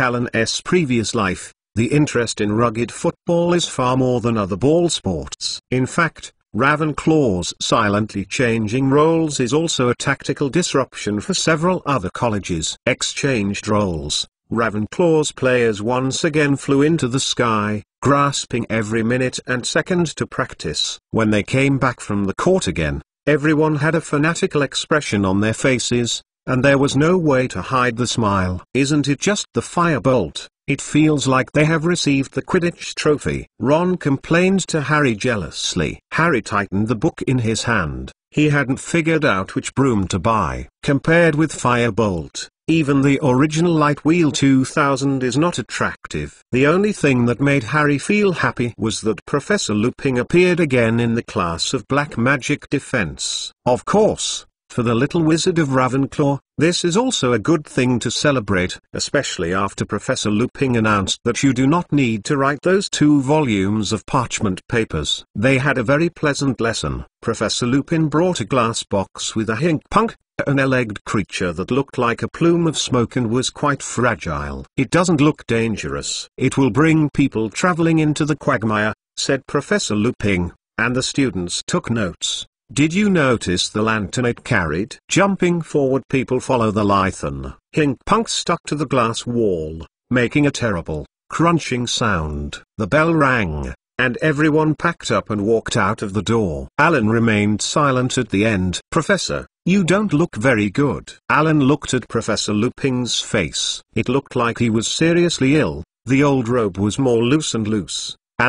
Alan's previous life, the interest in rugged football is far more than other ball sports. In fact, Ravenclaw's silently changing roles is also a tactical disruption for several other colleges. Exchanged roles, Ravenclaw's players once again flew into the sky, grasping every minute and second to practice. When they came back from the court again, everyone had a fanatical expression on their faces, and there was no way to hide the smile. Isn't it just the firebolt? It feels like they have received the Quidditch trophy. Ron complained to Harry jealously. Harry tightened the book in his hand. He hadn't figured out which broom to buy. Compared with firebolt, even the original Light Wheel 2000 is not attractive. The only thing that made Harry feel happy was that Professor Lupin appeared again in the class of Black Magic Defense. Of course, for the little wizard of Ravenclaw, this is also a good thing to celebrate, especially after Professor Lupin announced that you do not need to write those 2 volumes of parchment papers. They had a very pleasant lesson. Professor Lupin brought a glass box with a hink-punk, an egg-legged creature that looked like a plume of smoke and was quite fragile. It doesn't look dangerous. It will bring people traveling into the quagmire, said Professor Lupin, and the students took notes. Did you notice the lantern it carried? Jumping forward, people follow the Lython. Hink-punk stuck to the glass wall, making a terrible, crunching sound. The bell rang, and everyone packed up and walked out of the door. Alan remained silent at the end. Professor, you don't look very good. Alan looked at Professor Lupin's face. It looked like he was seriously ill. The old robe was more loose and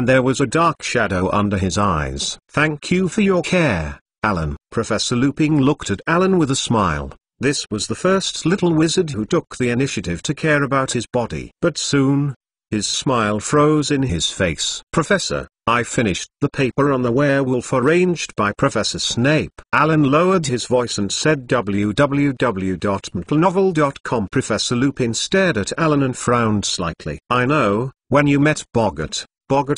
there was a dark shadow under his eyes. Thank you for your care, Alan. Professor Lupin looked at Alan with a smile. This was the first little wizard who took the initiative to care about his body. But soon, his smile froze in his face. Professor, I finished the paper on the werewolf arranged by Professor Snape. Alan lowered his voice and said www.mcnovel.com. Professor Lupin stared at Alan and frowned slightly. I know, when you met Boggart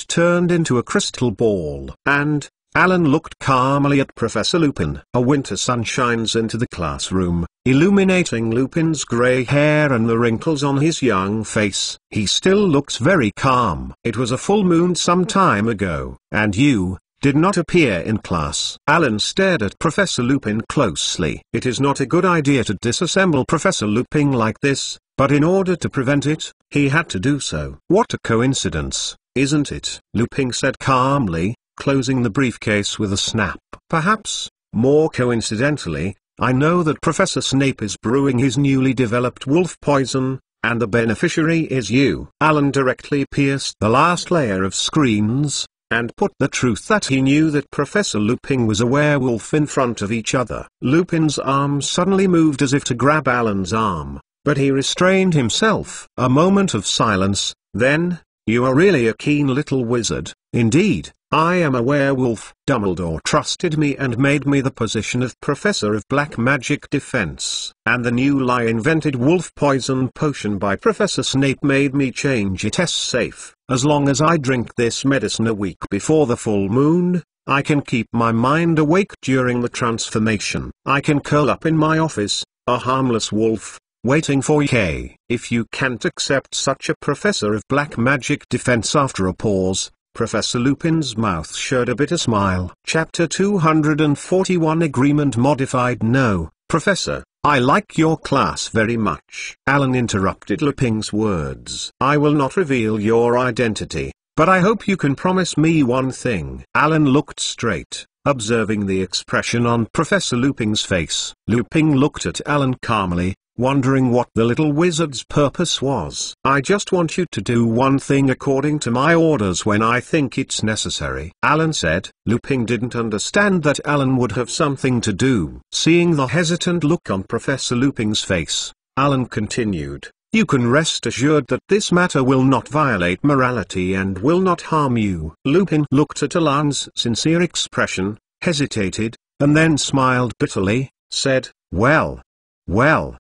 turned into a crystal ball. And Alan looked calmly at Professor Lupin. A winter sun shines into the classroom, illuminating Lupin's grey hair and the wrinkles on his young face. He still looks very calm. It was a full moon some time ago, and you did not appear in class. Alan stared at Professor Lupin closely. It is not a good idea to disassemble Professor Lupin like this, but in order to prevent it, he had to do so. What a coincidence, isn't it? Lupin said calmly, closing the briefcase with a snap. Perhaps, more coincidentally, I know that Professor Snape is brewing his newly developed wolf poison, and the beneficiary is you. Alan directly pierced the last layer of screens, and put the truth that he knew that Professor Lupin was a werewolf in front of each other. Lupin's arm suddenly moved as if to grab Alan's arm, but he restrained himself. A moment of silence, then, You are really a keen little wizard, indeed. I am a werewolf. Dumbledore trusted me and made me the position of Professor of Black Magic Defense. And the newly invented wolf poison potion by Professor Snape made me change it as safe. As long as I drink this medicine a week before the full moon, I can keep my mind awake during the transformation. I can curl up in my office, a harmless wolf, waiting for you. If you can't accept such a Professor of Black Magic Defense. After a pause, Professor Lupin's mouth showed a bitter smile. Chapter 241 Agreement Modified. No, Professor, I like your class very much. Alan interrupted Lupin's words. I will not reveal your identity, but I hope you can promise me one thing. Alan looked straight, observing the expression on Professor Lupin's face. Lupin looked at Alan calmly, wondering what the little wizard's purpose was. I just want you to do one thing according to my orders when I think it's necessary, Alan said. Lupin didn't understand that Alan would have something to do. Seeing the hesitant look on Professor Lupin's face, Alan continued, you can rest assured that this matter will not violate morality and will not harm you. Lupin looked at Alan's sincere expression, hesitated, and then smiled bitterly, said, Well,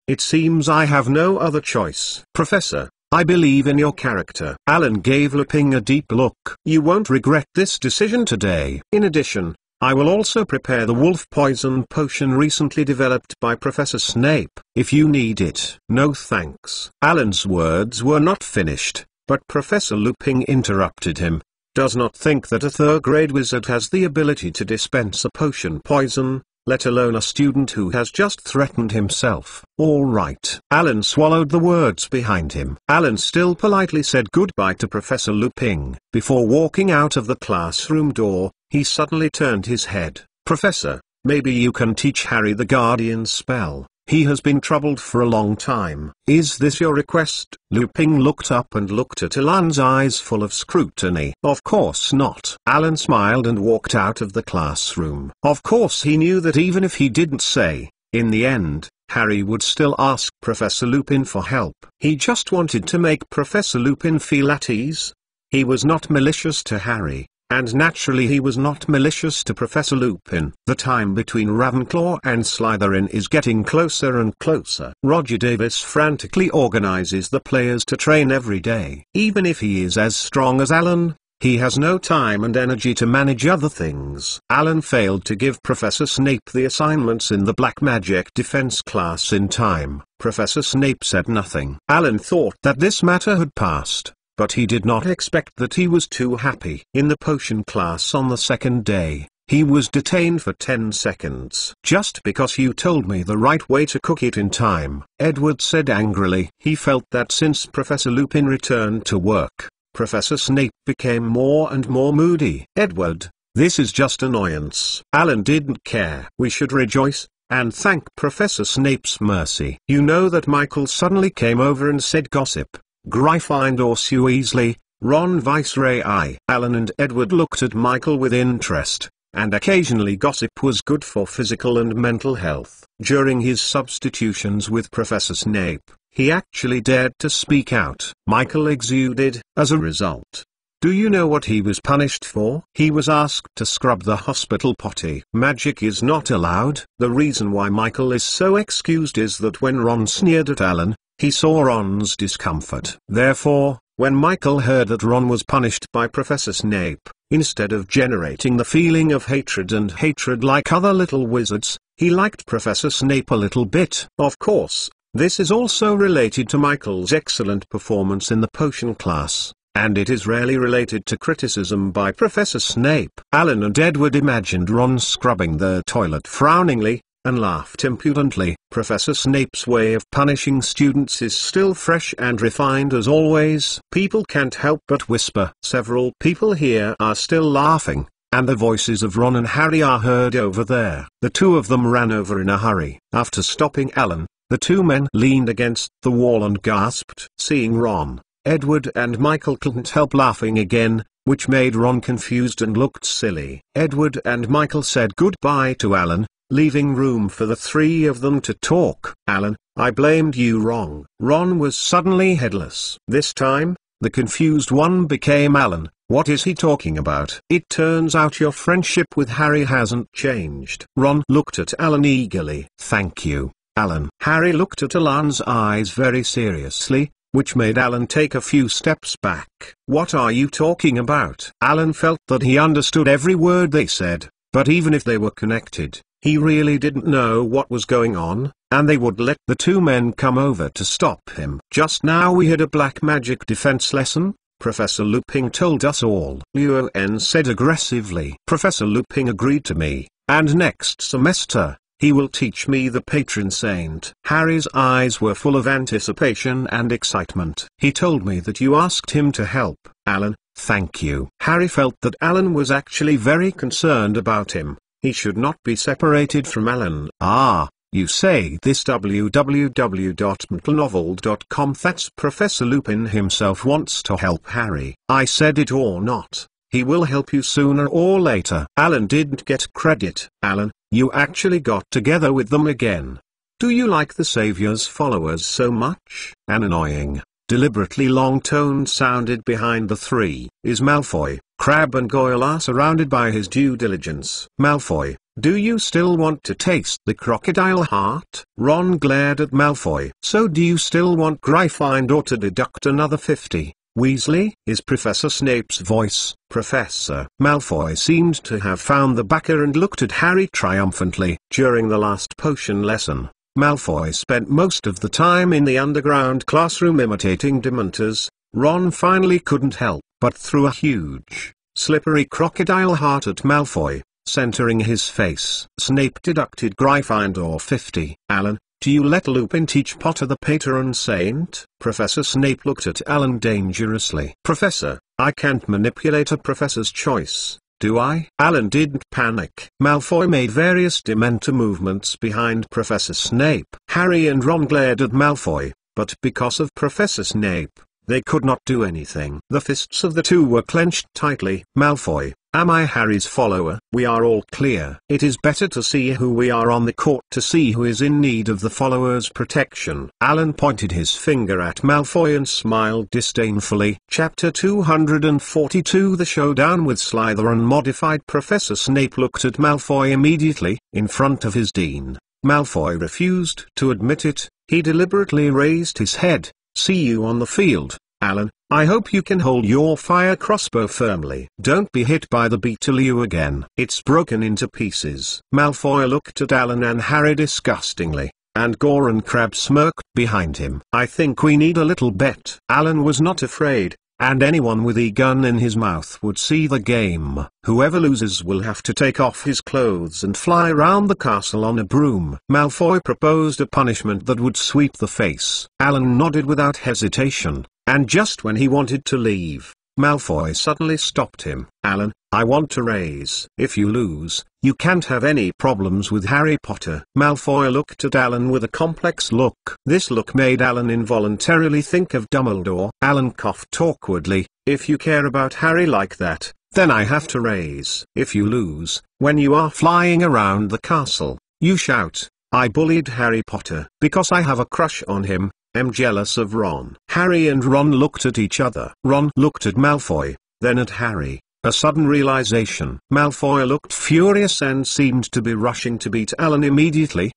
it seems I have no other choice. Professor, I believe in your character. Alan gave Lupin a deep look. You won't regret this decision today. In addition, I will also prepare the wolf poison potion recently developed by Professor Snape, if you need it. No thanks. Alan's words were not finished, but Professor Lupin interrupted him. Does not think that a third-grade wizard has the ability to dispense a potion poison, let alone a student who has just threatened himself. All right. Alan swallowed the words behind him. Alan still politely said goodbye to Professor Lupin. Before walking out of the classroom door, he suddenly turned his head. Professor, maybe you can teach Harry the Guardian spell. He has been troubled for a long time. Is this your request? Lupin looked up and looked at Alan's eyes full of scrutiny. Of course not. Alan smiled and walked out of the classroom. Of course he knew that even if he didn't say, in the end, Harry would still ask Professor Lupin for help. He just wanted to make Professor Lupin feel at ease. He was not malicious to Harry. And naturally he was not malicious to Professor Lupin. The time between Ravenclaw and Slytherin is getting closer and closer. Roger Davis frantically organizes the players to train every day. Even if he is as strong as Alan, he has no time and energy to manage other things. Alan failed to give Professor Snape the assignments in the Black Magic Defense class in time. Professor Snape said nothing. Alan thought that this matter had passed, but he did not expect that he was too happy. In the potion class on the second day, he was detained for 10 seconds. Just because you told me the right way to cook it in time, Edward said angrily. He felt that since Professor Lupin returned to work, Professor Snape became more and more moody. Edward, this is just annoyance. Alan didn't care. We should rejoice and thank Professor Snape's mercy. You know that Michael suddenly came over and said gossip. Gryffindor Sue Weasley, Ron Viceroy I. Alan and Edward looked at Michael with interest, and occasionally gossip was good for physical and mental health. During his substitutions with Professor Snape, he actually dared to speak out. Michael exuded. As a result, do you know what he was punished for? He was asked to scrub the hospital potty. Magic is not allowed. The reason why Michael is so excused is that when Ron sneered at Alan, he saw Ron's discomfort. Therefore, when Michael heard that Ron was punished by Professor Snape, instead of generating the feeling of hatred like other little wizards, he liked Professor Snape a little bit. Of course, this is also related to Michael's excellent performance in the potion class, and it is rarely related to criticism by Professor Snape. Alan and Edward imagined Ron scrubbing the toilet frowningly, and laughed impudently. Professor Snape's way of punishing students is still fresh and refined as always. People can't help but whisper. Several people here are still laughing, and the voices of Ron and Harry are heard over there. The two of them ran over in a hurry. After stopping Alan, the two men leaned against the wall and gasped. Seeing Ron, Edward and Michael couldn't help laughing again, which made Ron confused and looked silly. Edward and Michael said goodbye to Alan, leaving room for the three of them to talk. Alan, I blamed you wrong. Ron was suddenly headless. This time, The confused one became Alan. What is he talking about? It turns out your friendship with Harry hasn't changed. Ron looked at Alan eagerly. Thank you, Alan. Harry looked at Alan's eyes very seriously, which made Alan take a few steps back. What are you talking about? Alan felt that he understood every word they said, but even if they were connected, he really didn't know what was going on, and they would let the two men come over to stop him. Just now we had a black magic defense lesson, Professor Lupin told us all. Luoen said aggressively. Professor Lupin agreed to me, and next semester, he will teach me the patron saint. Harry's eyes were full of anticipation and excitement. He told me that you asked him to help, Alan. Thank you. Harry felt that Alan was actually very concerned about him. He should not be separated from Alan. Ah, you say this www.mtlnovel.com. That's Professor Lupin himself wants to help Harry. I said it or not, he will help you sooner or later. Alan didn't get credit. Alan, you actually got together with them again. Do you like the Savior's followers so much? An annoying, deliberately long tone sounded behind the three. Is Malfoy, Crabbe and Goyle are surrounded by his due diligence. Malfoy, do you still want to taste the crocodile heart? Ron glared at Malfoy. So do you still want Gryffindor to deduct another 50? Weasley? Is Professor Snape's voice. Professor Malfoy seemed to have found the backer and looked at Harry triumphantly. During the last potion lesson, Malfoy spent most of the time in the underground classroom imitating Dementors. Ron finally couldn't help but threw a huge, slippery crocodile heart at Malfoy, centering his face. Snape deducted Gryffindor 50. Alan, do you let Lupin teach Potter the patron saint? Professor Snape looked at Alan dangerously. Professor, I can't manipulate a professor's choice, do I? Alan didn't panic. Malfoy made various Dementor movements behind Professor Snape. Harry and Ron glared at Malfoy, but because of Professor Snape, they could not do anything. The fists of the two were clenched tightly. Malfoy, am I Harry's follower? We are all clear. It is better to see who we are on the court to see who is in need of the followers' protection. Alan pointed his finger at Malfoy and smiled disdainfully. Chapter 242 The Showdown with Slytherin Modified. Professor Snape looked at Malfoy immediately, in front of his dean. Malfoy refused to admit it. He deliberately raised his head. See you on the field, Alan. I hope you can hold your fire crossbow firmly. Don't be hit by the Beetleloo again. It's broken into pieces. Malfoy looked at Alan and Harry disgustingly, and Gore and Crabbe smirked behind him. I think we need a little bet. Alan was not afraid, and anyone with a gun in his mouth would see the game. Whoever loses will have to take off his clothes and fly round the castle on a broom. Malfoy proposed a punishment that would sweep the face. Alan nodded without hesitation, and just when he wanted to leave, Malfoy suddenly stopped him. Alan, I want to raise. If you lose, you can't have any problems with Harry Potter. Malfoy looked at Alan with a complex look. This look made Alan involuntarily think of Dumbledore. Alan coughed awkwardly. If you care about Harry like that, then I have to raise. If you lose, when you are flying around the castle, you shout, I bullied Harry Potter because I have a crush on him. I'm jealous of Ron. Harry and Ron looked at each other. Ron looked at Malfoy, then at Harry. A sudden realization. Malfoy looked furious and seemed to be rushing to beat Alan immediately.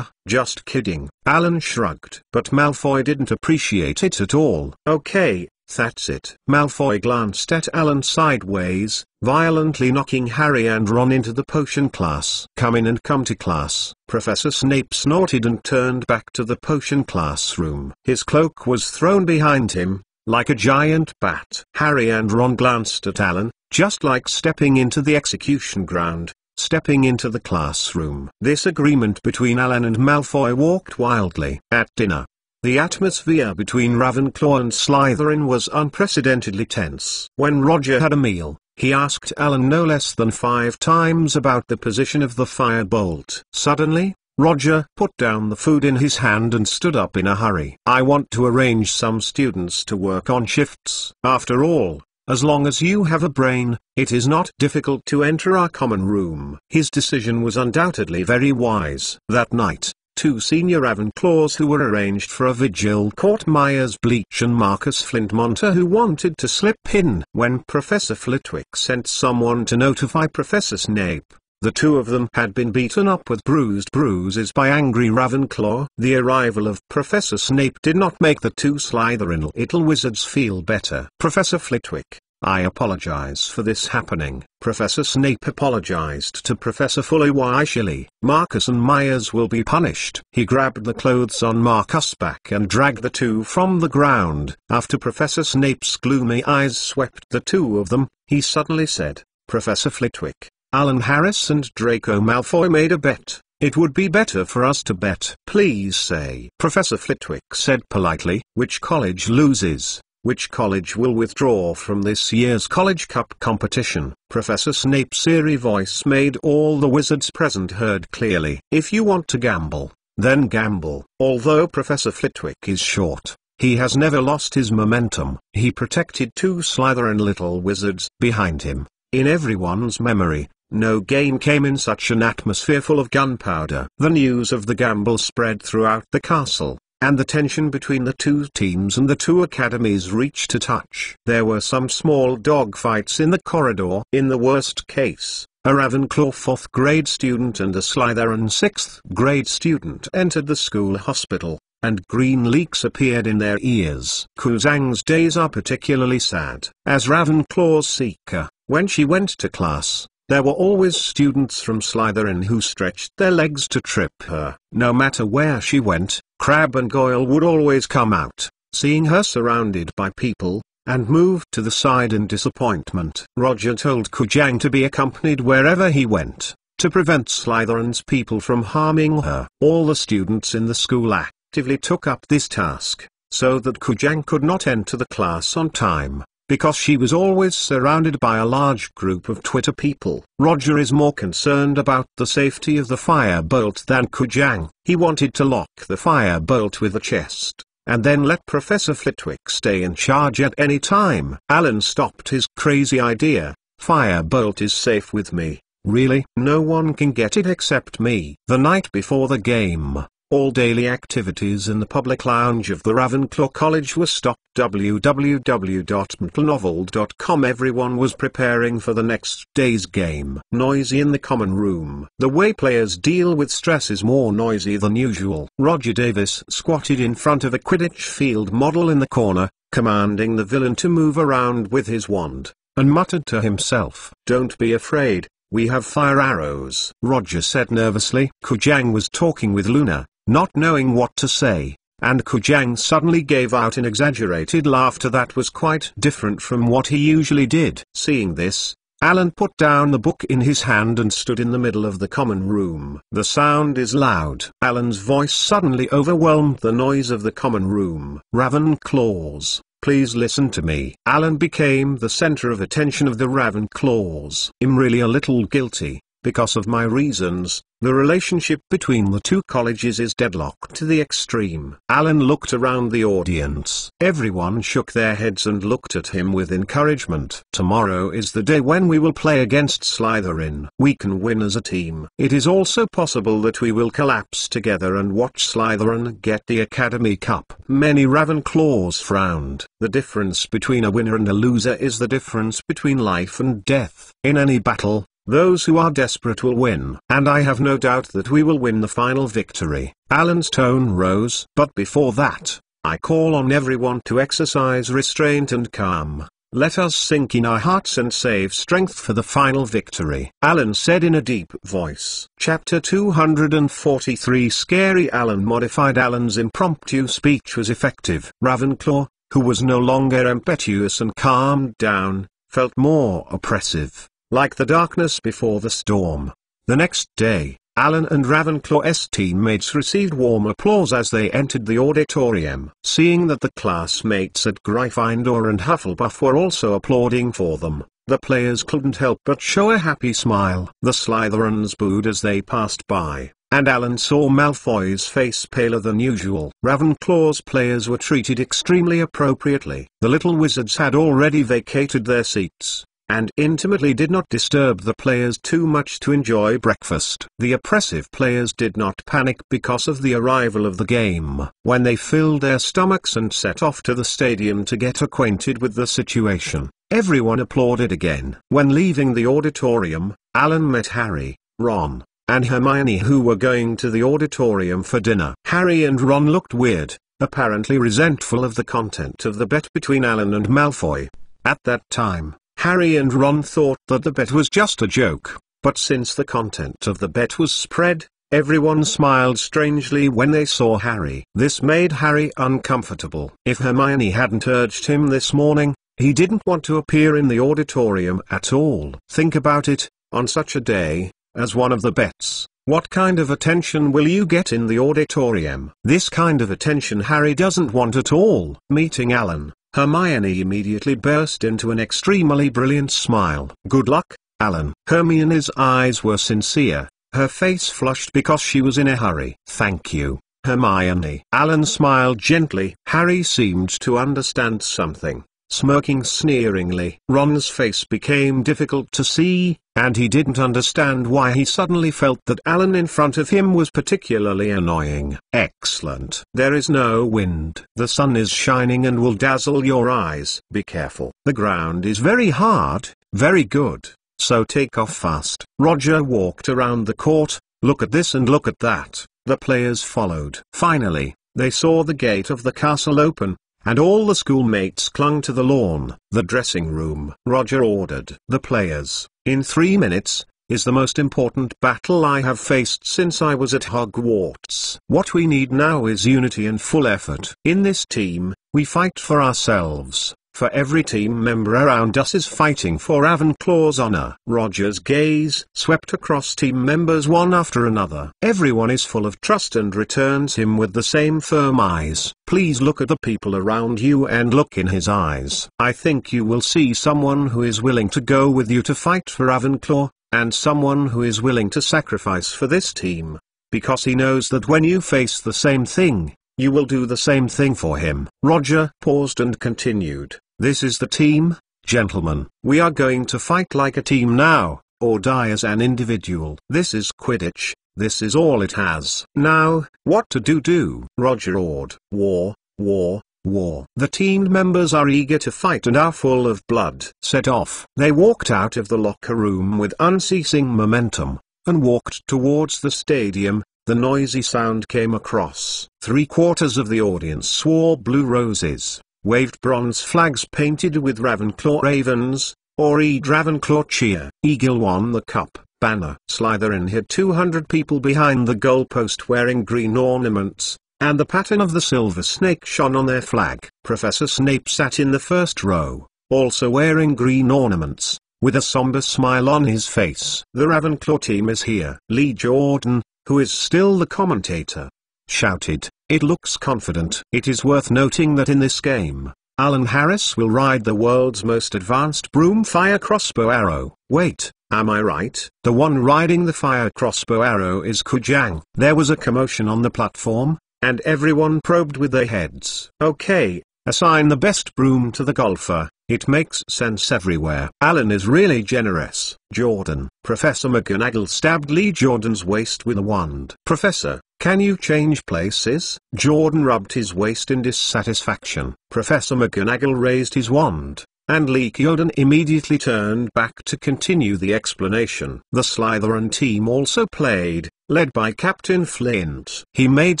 Just kidding. Alan shrugged. But Malfoy didn't appreciate it at all. Okay, that's it. Malfoy glanced at Alan sideways, violently knocking Harry and Ron into the potion class. Come in and come to class. Professor Snape snorted and turned back to the potion classroom. His cloak was thrown behind him, like a giant bat. Harry and Ron glanced at Alan, just like stepping into the execution ground, stepping into the classroom. This agreement between Alan and Malfoy walked wildly. At dinner, the atmosphere between Ravenclaw and Slytherin was unprecedentedly tense. When Roger had a meal, he asked Alan no less than 5 times about the position of the firebolt. Suddenly, Roger put down the food in his hand and stood up in a hurry. I want to arrange some students to work on shifts. After all, as long as you have a brain, it is not difficult to enter our common room. His decision was undoubtedly very wise. That night, two senior Ravenclaws who were arranged for a vigil caught Myers Bleach and Marcus Flintmonter, who wanted to slip in. When Professor Flitwick sent someone to notify Professor Snape, the two of them had been beaten up with bruised bruises by angry Ravenclaw. The arrival of Professor Snape did not make the two Slytherin little wizards feel better. Professor Flitwick, I apologize for this happening. Professor Snape apologized to Professor Flitwick. Marcus and Myers will be punished. He grabbed the clothes on Marcus' back and dragged the two from the ground. After Professor Snape's gloomy eyes swept the two of them, he suddenly said, Professor Flitwick, Alan Harris and Draco Malfoy made a bet. It would be better for us to bet. Please say. Professor Flitwick said politely, which college loses? Which college will withdraw from this year's College Cup competition? Professor Snape's eerie voice made all the wizards present heard clearly. If you want to gamble, then gamble. Although Professor Flitwick is short, he has never lost his momentum. He protected two Slytherin little wizards behind him. In everyone's memory, no game came in such an atmosphere full of gunpowder. The news of the gamble spread throughout the castle, and the tension between the two teams and the two academies reached a touch. There were some small dogfights in the corridor. In the worst case, a Ravenclaw 4th grade student and a Slytherin 6th grade student entered the school hospital, and green leaks appeared in their ears. Kuzang's days are particularly sad. As Ravenclaw's seeker, when she went to class, there were always students from Slytherin who stretched their legs to trip her. No matter where she went, Crabbe and Goyle would always come out, seeing her surrounded by people, and moved to the side in disappointment. Roger told Kujang to be accompanied wherever he went, to prevent Slytherin's people from harming her. All the students in the school actively took up this task, so that Kujang could not enter the class on time, because she was always surrounded by a large group of Twitter people. Roger is more concerned about the safety of the firebolt than Kujang. He wanted to lock the firebolt with a chest, and then let Professor Flitwick stay in charge at any time. Alan stopped his crazy idea. Firebolt is safe with me. Really? No one can get it except me. The night before the game, all daily activities in the public lounge of the Ravenclaw College were stopped. www.mtlnovel.com. Everyone was preparing for the next day's game. Noisy in the common room. The way players deal with stress is more noisy than usual. Roger Davis squatted in front of a Quidditch field model in the corner, commanding the villain to move around with his wand, and muttered to himself, "Don't be afraid, we have fire arrows." Roger said nervously. Kujang was talking with Luna, not knowing what to say, and Kujang suddenly gave out an exaggerated laughter that was quite different from what he usually did. Seeing this, Alan put down the book in his hand and stood in the middle of the common room. "The sound is loud." Alan's voice suddenly overwhelmed the noise of the common room. "Ravenclaws, please listen to me." Alan became the center of attention of the Ravenclaws. "I'm really a little guilty. Because of my reasons, the relationship between the two colleges is deadlocked to the extreme." Alan looked around the audience. Everyone shook their heads and looked at him with encouragement. "Tomorrow is the day when we will play against Slytherin. We can win as a team. It is also possible that we will collapse together and watch Slytherin get the Academy Cup." Many Ravenclaws frowned. The difference between a winner and a loser is the difference between life and death. In any battle, those who are desperate will win, and I have no doubt that we will win the final victory. Alan's tone rose. "But before that, I call on everyone to exercise restraint and calm. Let us sink in our hearts and save strength for the final victory," Alan said in a deep voice. Chapter 243. Scary Alan modified. Alan's impromptu speech was effective. Ravenclaw, who was no longer impetuous and calmed down, felt more oppressive, like the darkness before the storm. The next day, Alan and Ravenclaw's teammates received warm applause as they entered the auditorium. Seeing that the classmates at Gryffindor and Hufflepuff were also applauding for them, the players couldn't help but show a happy smile. The Slytherins booed as they passed by, and Alan saw Malfoy's face paler than usual. Ravenclaw's players were treated extremely appropriately. The little wizards had already vacated their seats, and intimately did not disturb the players too much to enjoy breakfast. The oppressive players did not panic because of the arrival of the game. When they filled their stomachs and set off to the stadium to get acquainted with the situation, everyone applauded again. When leaving the auditorium, Alan met Harry, Ron, and Hermione, who were going to the auditorium for dinner. Harry and Ron looked weird, apparently resentful of the content of the bet between Alan and Malfoy. At that time, Harry and Ron thought that the bet was just a joke, but since the content of the bet was spread, everyone smiled strangely when they saw Harry. This made Harry uncomfortable. If Hermione hadn't urged him this morning, he didn't want to appear in the auditorium at all. Think about it, on such a day, as one of the bets, what kind of attention will you get in the auditorium? This kind of attention Harry doesn't want at all. Meeting Alan, Hermione immediately burst into an extremely brilliant smile. Good luck, Alan. Hermione's eyes were sincere, her face flushed because she was in a hurry. Thank you, Hermione. Alan smiled gently. Harry seemed to understand something, smirking sneeringly. Ron's face became difficult to see, and he didn't understand why he suddenly felt that Alan in front of him was particularly annoying. Excellent. There is no wind. The sun is shining and will dazzle your eyes. Be careful. The ground is very hard. Very good. So take off fast. Roger walked around the court. Look at this and look at that. The players followed. Finally, they saw the gate of the castle open, and all the schoolmates clung to the lawn. The dressing room. Roger ordered the players, in 3 minutes, is the most important battle I have faced since I was at Hogwarts. What we need now is unity and full effort. In this team, we fight for ourselves, for every team member around us is fighting for Ravenclaw's honor. Roger's gaze swept across team members one after another. Everyone is full of trust and returns him with the same firm eyes. Please look at the people around you and look in his eyes. I think you will see someone who is willing to go with you to fight for Ravenclaw, and someone who is willing to sacrifice for this team, because he knows that when you face the same thing, you will do the same thing for him. Roger paused and continued. This is the team, gentlemen. We are going to fight like a team now, or die as an individual. This is Quidditch. This is all it has. Now, what to do? Roger ordered. War, war, war. The team members are eager to fight and are full of blood. Set off. They walked out of the locker room with unceasing momentum, and walked towards the stadium. The noisy sound came across. 3/4 of the audience swore blue roses, waved bronze flags painted with Ravenclaw ravens, or Ed Ravenclaw cheer. Eagle won the cup. Banner. Slytherin had 200 people behind the goalpost wearing green ornaments, and the pattern of the silver snake shone on their flag. Professor Snape sat in the first row, also wearing green ornaments, with a somber smile on his face. The Ravenclaw team is here. Lee Jordan, who is still the commentator, shouted. It looks confident. It is worth noting that in this game, Alan Harris will ride the world's most advanced broom fire crossbow arrow. Wait, am I right? The one riding the fire crossbow arrow is Kujang. There was a commotion on the platform, and everyone probed with their heads. Okay, assign the best broom to the golfer. It makes sense everywhere. Alan is really generous. Jordan. Professor McGonagall stabbed Lee Jordan's waist with a wand. Professor, can you change places? Jordan rubbed his waist in dissatisfaction. Professor McGonagall raised his wand, and Lee Jordan immediately turned back to continue the explanation. The Slytherin team also played, led by Captain Flint. He made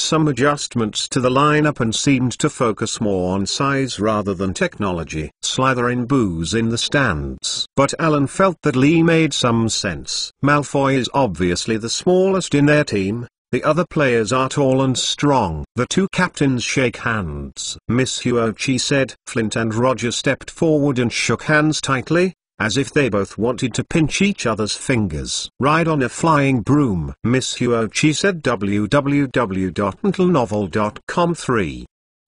some adjustments to the lineup and seemed to focus more on size rather than technology. Slytherin boos in the stands. But Alan felt that Lee made some sense. Malfoy is obviously the smallest in their team. The other players are tall and strong. The two captains shake hands. Miss Huochi said. Flint and Roger stepped forward and shook hands tightly, as if they both wanted to pinch each other's fingers. Ride on a flying broom. Miss Huochi said. www.mentalnovel.com 3,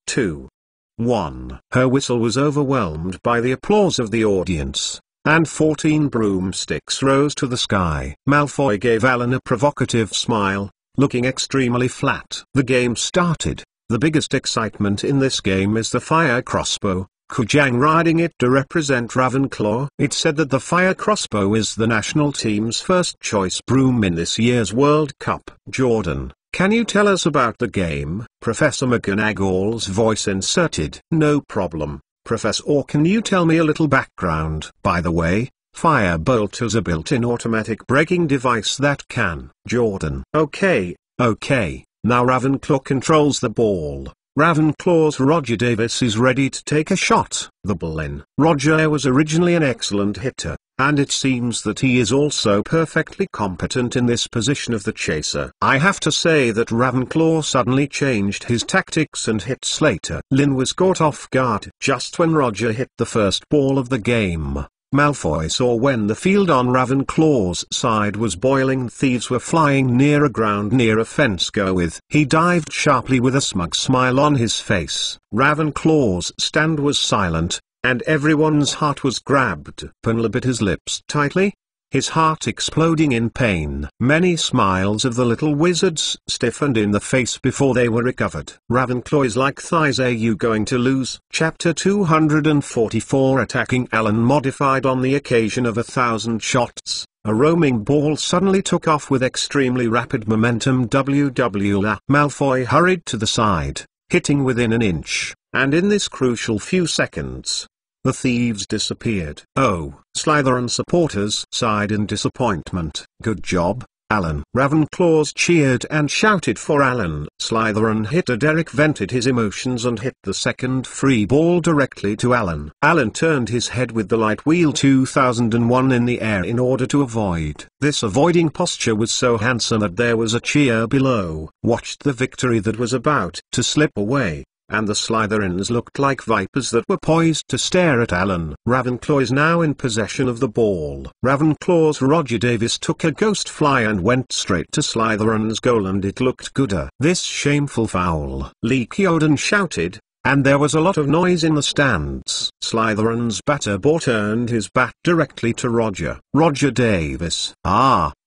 2, 1. Her whistle was overwhelmed by the applause of the audience, and 14 broomsticks rose to the sky. Malfoy gave Alan a provocative smile, looking extremely flat. The game started. The biggest excitement in this game is the fire crossbow, Kujang riding it to represent Ravenclaw. It's said that the fire crossbow is the national team's first choice broom in this year's World Cup. Jordan, can you tell us about the game? Professor McGonagall's voice inserted. No problem, Professor. Or can you tell me a little background? By the way, Firebolt is a built-in automatic braking device that can. Jordan. Okay. Now Ravenclaw controls the ball. Ravenclaw's Roger Davis is ready to take a shot. The ball in. Roger was originally an excellent hitter, and it seems that he is also perfectly competent in this position of the chaser. I have to say that Ravenclaw suddenly changed his tactics and hit Slater. Lynn was caught off guard. Just when Roger hit the first ball of the game, Malfoy saw when the field on Ravenclaw's side was boiling. Thieves were flying near a fence. Go with. He dived sharply with a smug smile on his face. Ravenclaw's stand was silent, and everyone's heart was grabbed. Penla bit his lips tightly, his heart exploding in pain. Many smiles of the little wizards stiffened in the face before they were recovered. Ravenclaw is like thighs. Are you going to lose? Chapter 244. Attacking Alan modified. On the occasion of 1,000 shots, a roaming ball suddenly took off with extremely rapid momentum. Malfoy hurried to the side, hitting within an inch, and in this crucial few seconds, the thieves disappeared. Oh, Slytherin supporters sighed in disappointment. Good job, Alan. Ravenclaws cheered and shouted for Alan. Slytherin hitter Derek vented his emotions and hit the second free ball directly to Alan. Alan turned his head with the light wheel 2001 in the air in order to avoid. This avoiding posture was so handsome that there was a cheer below. Watched the victory that was about to slip away, and the Slytherins looked like vipers that were poised to stare at Alan. Ravenclaw is now in possession of the ball. Ravenclaw's Roger Davis took a ghost fly and went straight to Slytherin's goal, and it looked gooder. This shameful foul, Leaky Odin shouted, and there was a lot of noise in the stands. Slytherin's batter ball turned his bat directly to Roger. Roger Davis.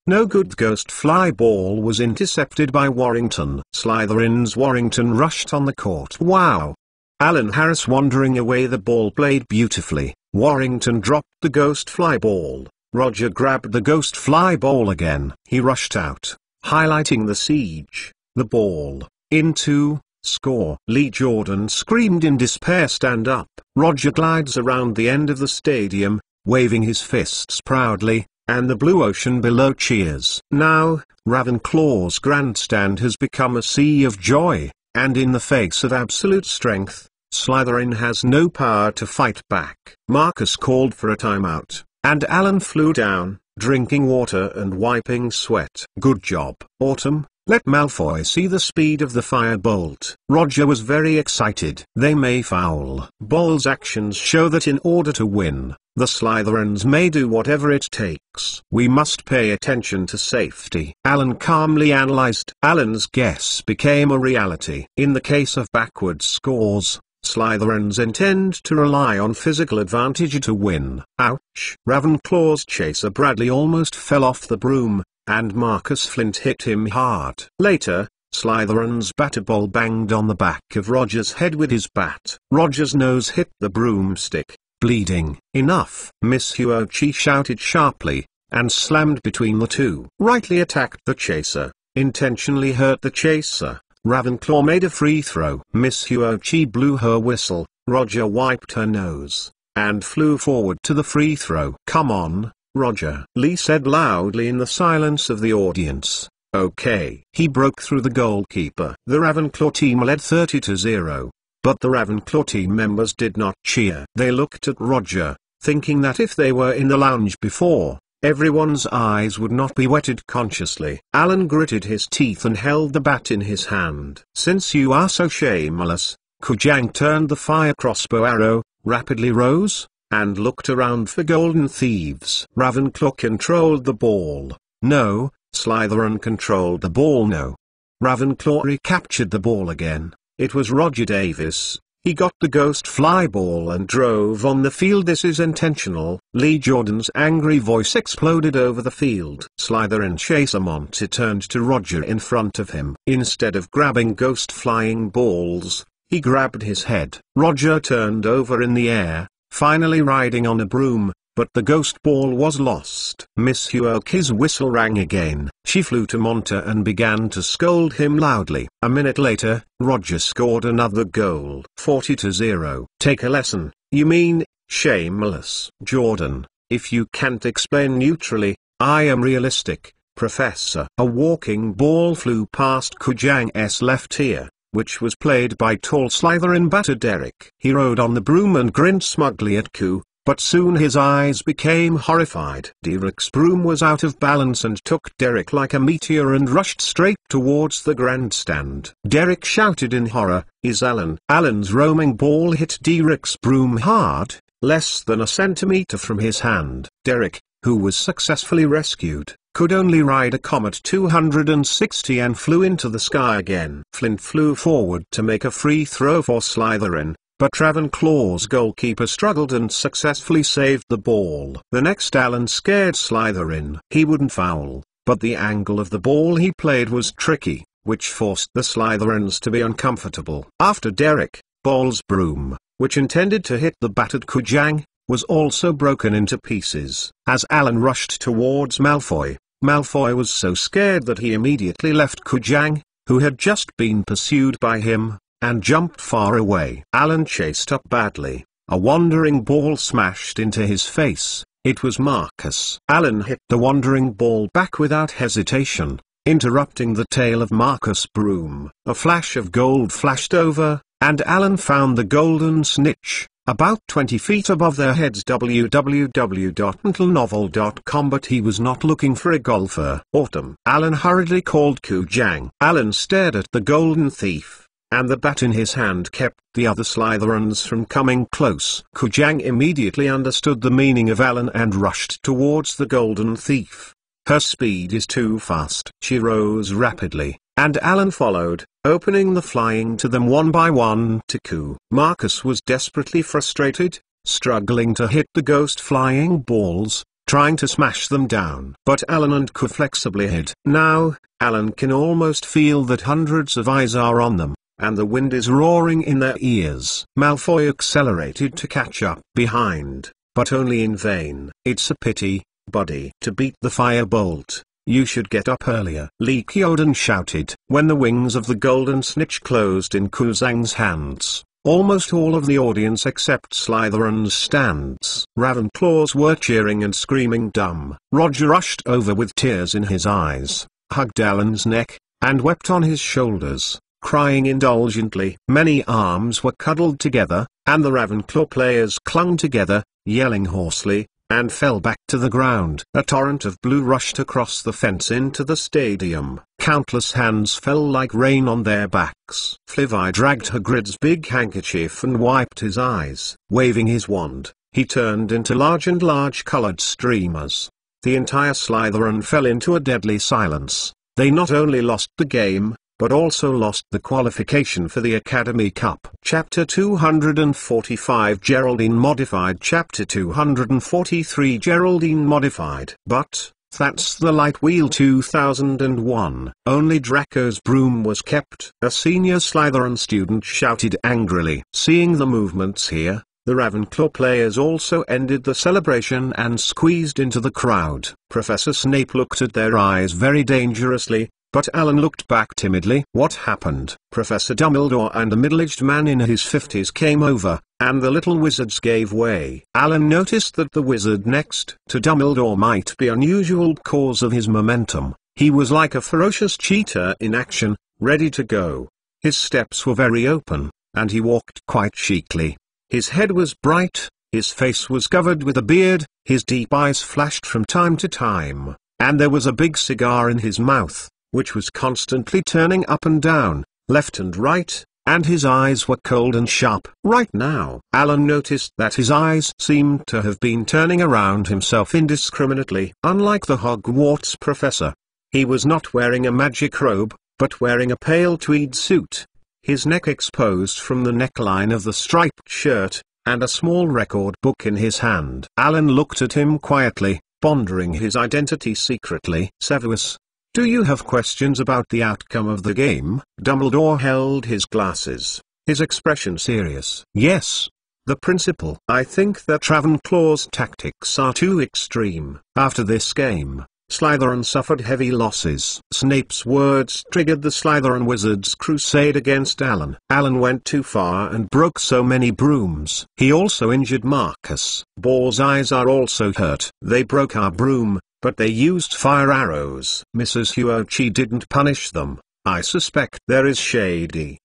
No good. The ghost fly ball was intercepted by Warrington. Slytherin's Warrington rushed on the court. Wow! Alan Harris wandering away. The ball played beautifully. Warrington dropped the ghost fly ball. Roger grabbed the ghost fly ball again. He rushed out, highlighting the siege. The ball. Into. Score. Lee Jordan screamed in despair. Stand up. Roger glides around the end of the stadium, waving his fists proudly, and the blue ocean below cheers. Now, Ravenclaw's grandstand has become a sea of joy, and in the face of absolute strength, Slytherin has no power to fight back. Marcus called for a timeout, and Alan flew down, drinking water and wiping sweat. Good job, Autumn. Let Malfoy see the speed of the firebolt. Roger was very excited. They may foul. Ball's actions show that in order to win, the Slytherins may do whatever it takes. We must pay attention to safety. Alan calmly analyzed. Alan's guess became a reality. In the case of backward scores, Slytherins intend to rely on physical advantage to win. Ouch! Ravenclaw's chaser Bradley almost fell off the broom, and Marcus Flint hit him hard. Later, Slytherin's batter ball banged on the back of Roger's head with his bat. Roger's nose hit the broomstick, bleeding. Enough! Miss Huochi shouted sharply, and slammed between the two. Rightly attacked the chaser, intentionally hurt the chaser. Ravenclaw made a free throw. Miss Huochi blew her whistle. Roger wiped her nose, and flew forward to the free throw. Come on, Roger, Lee said loudly in the silence of the audience. Okay. He broke through the goalkeeper. The Ravenclaw team led 30-0, but the Ravenclaw team members did not cheer. They looked at Roger, thinking that if they were in the lounge before, everyone's eyes would not be wetted consciously. Alan gritted his teeth and held the bat in his hand. Since you are so shameless, Kujang turned the fire crossbow arrow, rapidly rose, and looked around for golden thieves. Ravenclaw controlled the ball. No. Slytherin controlled the ball. No. Ravenclaw recaptured the ball again. It was Roger Davis. He got the ghost fly ball and drove on the field. This is intentional. Lee Jordan's angry voice exploded over the field. Slytherin chaser Monty turned to Roger in front of him. Instead of grabbing ghost flying balls, He grabbed his head. Roger turned over in the air, finally riding on a broom, but the ghost ball was lost. Miss Huoki's whistle rang again. She flew to Monta and began to scold him loudly. A minute later, Roger scored another goal. 40-0. Take a lesson, you mean, shameless. Jordan, if you can't explain neutrally, I am realistic, Professor. A walking ball flew past Kujang's left ear, which was played by tall Slytherin batter Derek. He rode on the broom and grinned smugly at Ku, but soon his eyes became horrified. Derek's broom was out of balance and took Derek like a meteor and rushed straight towards the grandstand. Derek shouted in horror, "Is Alan?" Alan's roaming ball hit Derek's broom hard, less than a centimeter from his hand. Derek, who was successfully rescued, could only ride a Comet 260 and flew into the sky again. Flint flew forward to make a free throw for Slytherin, but Ravenclaw's goalkeeper struggled and successfully saved the ball. The next Alan scared Slytherin. He wouldn't foul, but the angle of the ball he played was tricky, which forced the Slytherins to be uncomfortable. After Derek, Ball's broom, which intended to hit the battered Kujang, was also broken into pieces. As Alan rushed towards Malfoy, Malfoy was so scared that he immediately left Kujang, who had just been pursued by him, and jumped far away. Alan chased up badly. A wandering ball smashed into his face. It was Marcus. Alan hit the wandering ball back without hesitation, interrupting the tail of Marcus' broom. A flash of gold flashed over, and Alan found the golden snitch, about 20 feet above their heads. www.mentalnovel.com. But he was not looking for a golfer. Autumn. Alan hurriedly called Kujang. Alan stared at the golden thief, and the bat in his hand kept the other Slytherins from coming close. Kujang immediately understood the meaning of Alan and rushed towards the golden thief. Her speed is too fast. She rose rapidly, and Alan followed, opening the flying to them one by one. Ku. Marcus was desperately frustrated, struggling to hit the ghost flying balls, trying to smash them down. But Alan and Ku flexibly hid. Now, Alan can almost feel that hundreds of eyes are on them, and the wind is roaring in their ears. Malfoy accelerated to catch up behind, but only in vain. It's a pity, buddy. To beat the firebolt, you should get up earlier. Lee Kyodan shouted. When the wings of the golden snitch closed in Kuzang's hands, almost all of the audience except Slytherin's stands. Ravenclaws were cheering and screaming dumb. Roger rushed over with tears in his eyes, hugged Alan's neck, and wept on his shoulders, crying indulgently. Many arms were cuddled together, and the Ravenclaw players clung together, yelling hoarsely, and fell back to the ground. A torrent of blue rushed across the fence into the stadium. Countless hands fell like rain on their backs. Flivy dragged Hagrid's big handkerchief and wiped his eyes. Waving his wand, he turned into large colored streamers. The entire Slytherin fell into a deadly silence. They not only lost the game, but also lost the qualification for the Academy Cup. Chapter 245 Geraldine Modified. Chapter 243 Geraldine Modified. But, that's the Light Wheel 2001. Only Draco's broom was kept. A senior Slytherin student shouted angrily. Seeing the movements here, the Ravenclaw players also ended the celebration and squeezed into the crowd. Professor Snape looked at their eyes very dangerously, but Alan looked back timidly. What happened? Professor Dumbledore and a middle-aged man in his 50s came over, and the little wizards gave way. Alan noticed that the wizard next to Dumbledore might be unusual because of his momentum. He was like a ferocious cheetah in action, ready to go. His steps were very open, and he walked quite chicly. His head was bright, his face was covered with a beard, his deep eyes flashed from time to time, and there was a big cigar in his mouth, which was constantly turning up and down, left and right, and his eyes were cold and sharp. Right now, Alan noticed that his eyes seemed to have been turning around himself indiscriminately. Unlike the Hogwarts professor, he was not wearing a magic robe, but wearing a pale tweed suit, his neck exposed from the neckline of the striped shirt, and a small record book in his hand. Alan looked at him quietly, pondering his identity secretly. Severus, do you have questions about the outcome of the game? Dumbledore held his glasses. his expression serious. Yes. The principal. I think that Ravenclaw's tactics are too extreme. After this game, Slytherin suffered heavy losses. Snape's words triggered the Slytherin Wizards' crusade against Alan. Alan went too far and broke so many brooms. He also injured Marcus. Boar's eyes are also hurt. They broke our broom, but they used fire arrows. Mrs. Huochi didn't punish them. I suspect there is shady.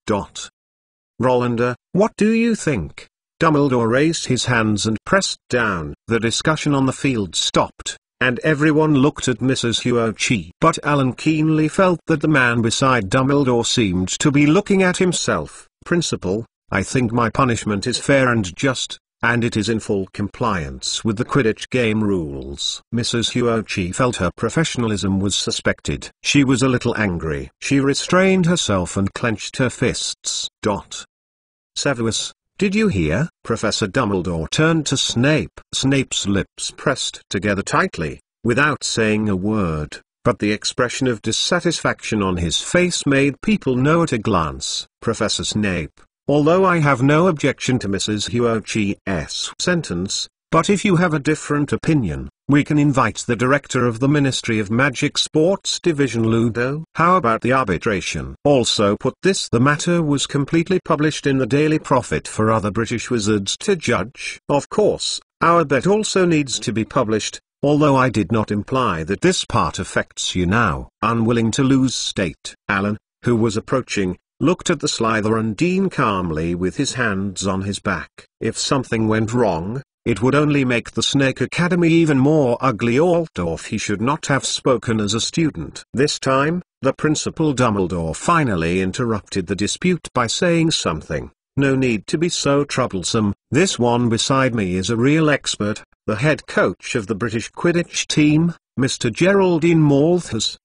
Rolanda, what do you think? Dumbledore raised his hands and pressed down. The discussion on the field stopped, and everyone looked at Mrs. Huochi. But Alan keenly felt that the man beside Dumbledore seemed to be looking at himself. Principal, I think my punishment is fair and just, and it is in full compliance with the Quidditch game rules. Mrs. Huochi felt her professionalism was suspected. She was a little angry. She restrained herself and clenched her fists. Severus, did you hear? Professor Dumbledore turned to Snape. Snape's lips pressed together tightly, without saying a word, but the expression of dissatisfaction on his face made people know at a glance. Professor Snape, although I have no objection to Mrs. Huochi's sentence, but if you have a different opinion, we can invite the director of the Ministry of Magic Sports Division Ludo. How about the arbitration? Also put this: the matter was completely published in the Daily Prophet for other British wizards to judge. Of course, our bet also needs to be published, although I did not imply that this part affects you now. Unwilling to lose state, Alan, who was approaching, looked at the Slytherin Dean calmly with his hands on his back. If something went wrong, it would only make the Snake Academy even more ugly. Altdorf he should not have spoken as a student. This time, the Principal Dumbledore finally interrupted the dispute by saying something. No need to be so troublesome. This one beside me is a real expert, the head coach of the British Quidditch team, Mr. Geraldine Malthus.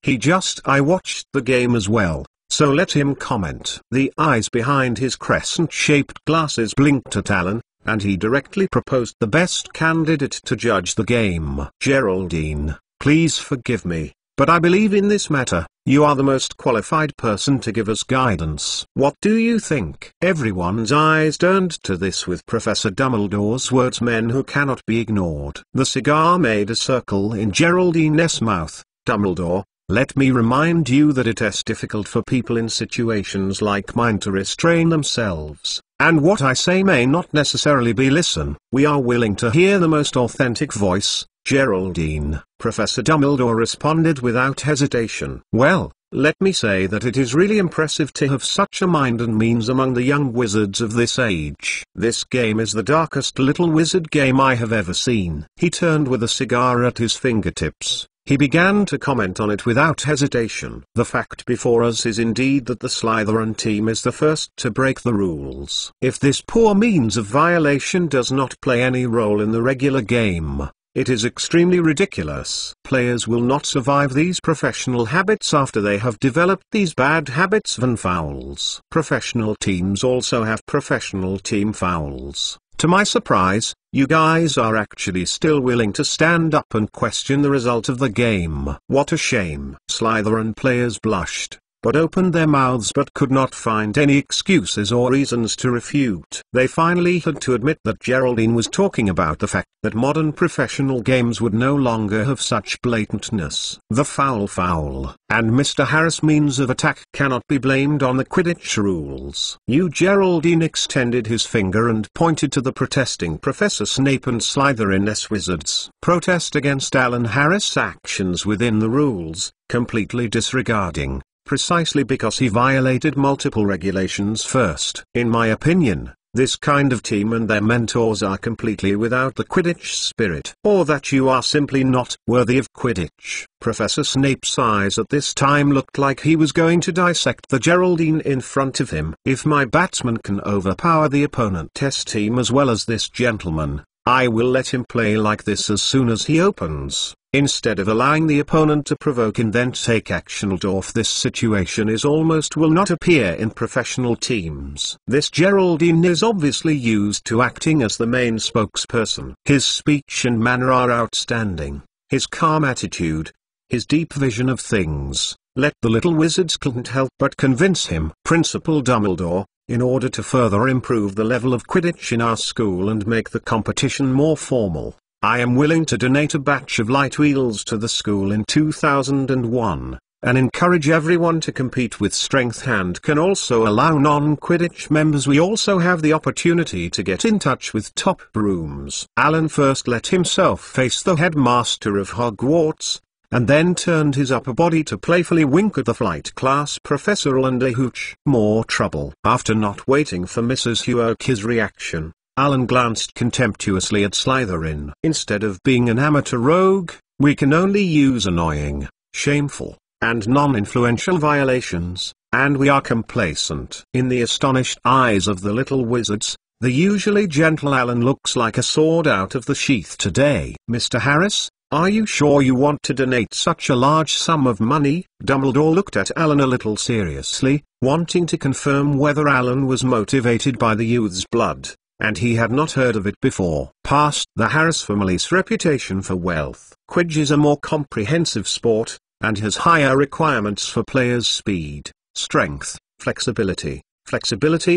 I watched the game as well, so let him comment. The eyes behind his crescent-shaped glasses blinked at Alan, and he directly proposed the best candidate to judge the game. Geraldine, please forgive me, but I believe in this matter, you are the most qualified person to give us guidance. What do you think? Everyone's eyes turned to this with Professor Dumbledore's words, men who cannot be ignored. The cigar made a circle in Geraldine's mouth. Dumbledore, let me remind you that it is difficult for people in situations like mine to restrain themselves, and what I say may not necessarily be listen. We are willing to hear the most authentic voice, Geraldine. Professor Dumbledore responded without hesitation. Well, let me say that it is really impressive to have such a mind and means among the young wizards of this age. This game is the darkest little wizard game I have ever seen. He turned with a cigar at his fingertips. He began to comment on it without hesitation. The fact before us is indeed that the Slytherin team is the first to break the rules. If this poor means of violation does not play any role in the regular game, it is extremely ridiculous. Players will not survive these professional habits after they have developed these bad habits van fouls. Professional teams also have professional team fouls. To my surprise, you guys are actually still willing to stand up and question the result of the game. What a shame. Slytherin players blushed, but opened their mouths but could not find any excuses or reasons to refute. They finally had to admit that Geraldine was talking about the fact that modern professional games would no longer have such blatantness. The foul, and Mr. Harris' means of attack cannot be blamed on the Quidditch rules. Geraldine extended his finger and pointed to the protesting Professor Snape and Slytherin's wizards. Protest against Alan Harris' actions within the rules, completely disregarding, precisely because he violated multiple regulations first. In my opinion, this kind of team and their mentors are completely without the Quidditch spirit. Or that you are simply not worthy of Quidditch. Professor Snape's eyes at this time looked like he was going to dissect the Geraldine in front of him. If my batsman can overpower the opponent test team as well as this gentleman, I will let him play like this as soon as he opens, instead of allowing the opponent to provoke and then take action. This situation is almost will not appear in professional teams. This Geraldine is obviously used to acting as the main spokesperson. His speech and manner are outstanding. His calm attitude, his deep vision of things, let the little wizards can't help but convince him. Principal Dumbledore, in order to further improve the level of Quidditch in our school and make the competition more formal, I am willing to donate a batch of light wheels to the school in 2001, and encourage everyone to compete with strength and can also allow non-Quidditch members. We also have the opportunity to get in touch with top rooms. Alan first let himself face the headmaster of Hogwarts, and then turned his upper body to playfully wink at the flight class professor and a hooch. More trouble. After not waiting for Mrs. Huerke's reaction, Alan glanced contemptuously at Slytherin. Instead of being an amateur rogue, we can only use annoying, shameful, and non-influential violations, and we are complacent. In the astonished eyes of the little wizards, the usually gentle Alan looks like a sword out of the sheath today. Mr. Harris, are you sure you want to donate such a large sum of money? Dumbledore looked at Alan a little seriously, wanting to confirm whether Alan was motivated by the youth's blood, and he had not heard of it before. Past the Harris family's reputation for wealth, Quidditch is a more comprehensive sport, and has higher requirements for players' speed, strength, flexibility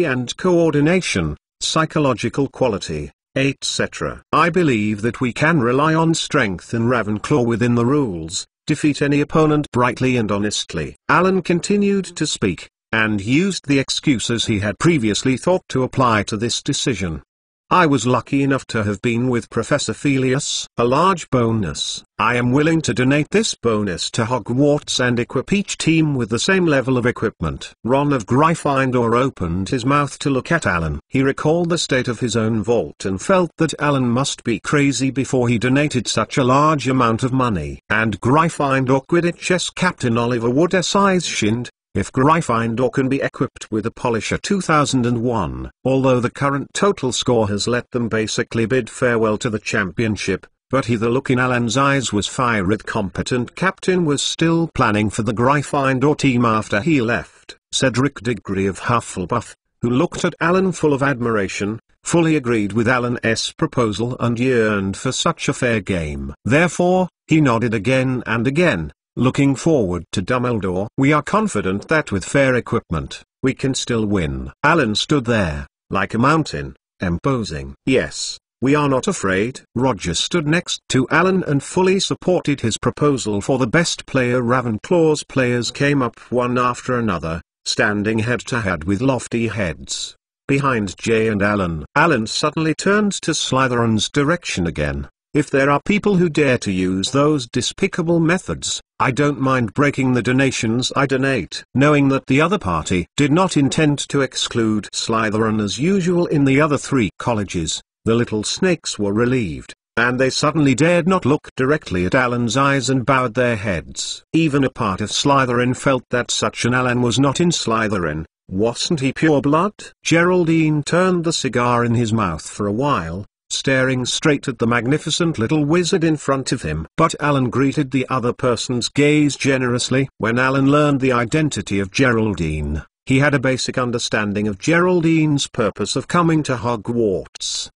and coordination, psychological quality, etc. I believe that we can rely on strength in Ravenclaw within the rules, defeat any opponent brightly and honestly. Alan continued to speak, and used the excuses he had previously thought to apply to this decision. I was lucky enough to have been with Professor Felius. A large bonus. I am willing to donate this bonus to Hogwarts and equip each team with the same level of equipment. Ron of Gryffindor opened his mouth to look at Alan. He recalled the state of his own vault and felt that Alan must be crazy before he donated such a large amount of money. And Gryffindor Quidditch captain Oliver Wood sighs shinned. If Gryffindor can be equipped with a Polisher 2001, although the current total score has let them basically bid farewell to the championship, but the look in Alan's eyes was fire. The competent captain was still planning for the Gryffindor team after he left. Cedric Diggory of Hufflepuff, who looked at Alan full of admiration, fully agreed with Alan's proposal and yearned for such a fair game. Therefore, he nodded again and again, looking forward to Dumbledore. We are confident that with fair equipment, we can still win. Alan stood there, like a mountain, imposing. Yes, we are not afraid. Roger stood next to Alan and fully supported his proposal for the best player. Ravenclaw's players came up one after another, standing head to head with lofty heads. Behind Jay and Alan suddenly turned to Slytherin's direction again. If there are people who dare to use those despicable methods, I don't mind breaking the donations I donate. Knowing that the other party did not intend to exclude Slytherin as usual in the other three colleges, the little snakes were relieved, and they suddenly dared not look directly at Alan's eyes and bowed their heads. Even a part of Slytherin felt that such an Alan was not in Slytherin. Wasn't he pure blood? Geraldine turned the cigar in his mouth for a while, staring straight at the magnificent little wizard in front of him. But Alan greeted the other person's gaze generously. When Alan learned the identity of Geraldine, he had a basic understanding of Geraldine's purpose of coming to Hogwarts.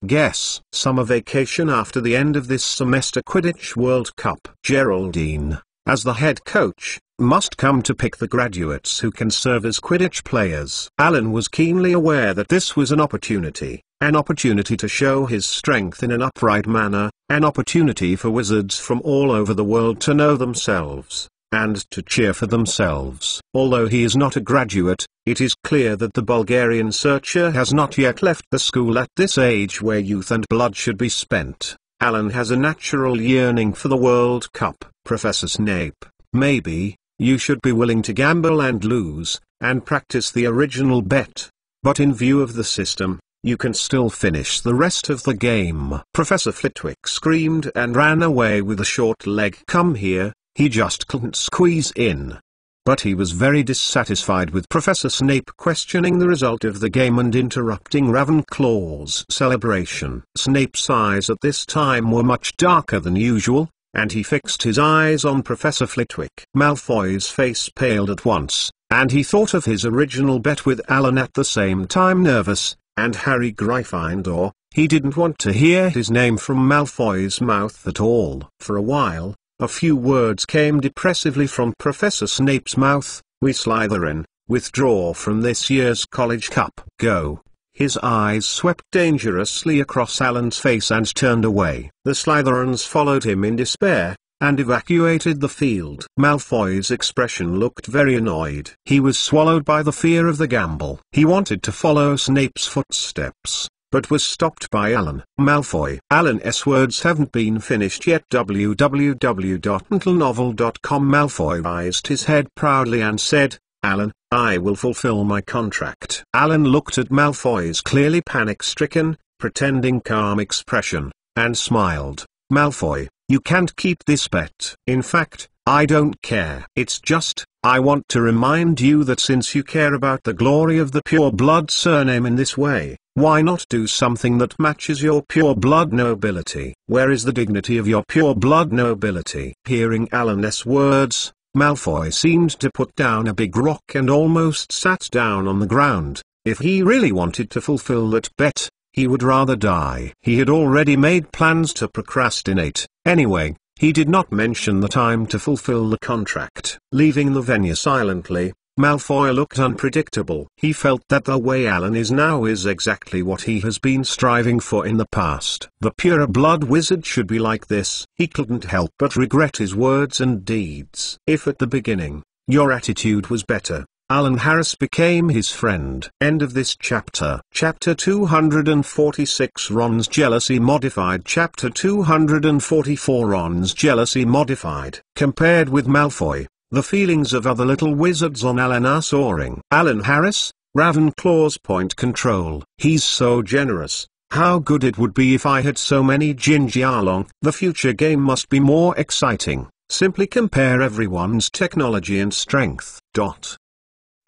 Guess. Summer vacation after the end of this semester. Quidditch World Cup. Geraldine, as the head coach, must come to pick the graduates who can serve as Quidditch players. Alan was keenly aware that this was an opportunity to show his strength in an upright manner, an opportunity for wizards from all over the world to know themselves, and to cheer for themselves. Although he is not a graduate, it is clear that the Bulgarian searcher has not yet left the school at this age where youth and blood should be spent. Alan has a natural yearning for the World Cup. Professor Snape, maybe, you should be willing to gamble and lose, and practice the original bet. But in view of the system, you can still finish the rest of the game. Professor Flitwick screamed and ran away with a short leg. Come here, he just couldn't squeeze in. But he was very dissatisfied with Professor Snape questioning the result of the game and interrupting Ravenclaw's celebration. Snape's eyes at this time were much darker than usual, and he fixed his eyes on Professor Flitwick. Malfoy's face paled at once, and he thought of his original bet with Alan at the same time. Nervous, and Harry Gryffindor, he didn't want to hear his name from Malfoy's mouth at all. For a while, a few words came depressively from Professor Snape's mouth. We Slytherin, Withdraw from this year's college cup. Go. His eyes swept dangerously across Alan's face and turned away. The Slytherins followed him in despair, and evacuated the field. Malfoy's expression looked very annoyed. He was swallowed by the fear of the gamble. He wanted to follow Snape's footsteps, but was stopped by Alan. Malfoy. Alan's words haven't been finished yet. www.mentalnovel.com. Malfoy raised his head proudly and said, "Alan, I will fulfill my contract." Alan looked at Malfoy's clearly panic-stricken, pretending calm expression, and smiled. "Malfoy, you can't keep this bet. In fact, I don't care. It's just, I want to remind you that since you care about the glory of the pure blood surname in this way, why not do something that matches your pure blood nobility? Where is the dignity of your pure blood nobility?" Hearing Alan's words, Malfoy seemed to put down a big rock and almost sat down on the ground. If he really wanted to fulfill that bet, he would rather die. He had already made plans to procrastinate. Anyway, he did not mention the time to fulfill the contract. Leaving the venue silently, Malfoy looked unpredictable. He felt that the way Alan is now is exactly what he has been striving for in the past. The pure blood wizard should be like this. He couldn't help but regret his words and deeds. If at the beginning, your attitude was better, Alan Harris became his friend. End of this chapter. Chapter 246 Ron's Jealousy Modified. Chapter 244 Ron's Jealousy Modified. Compared with Malfoy, the feelings of other little wizards on Alan are soaring. Alan Harris, Ravenclaw's point control. He's so generous. How good it would be if I had so many Jinjialong. The future game must be more exciting. Simply compare everyone's technology and strength.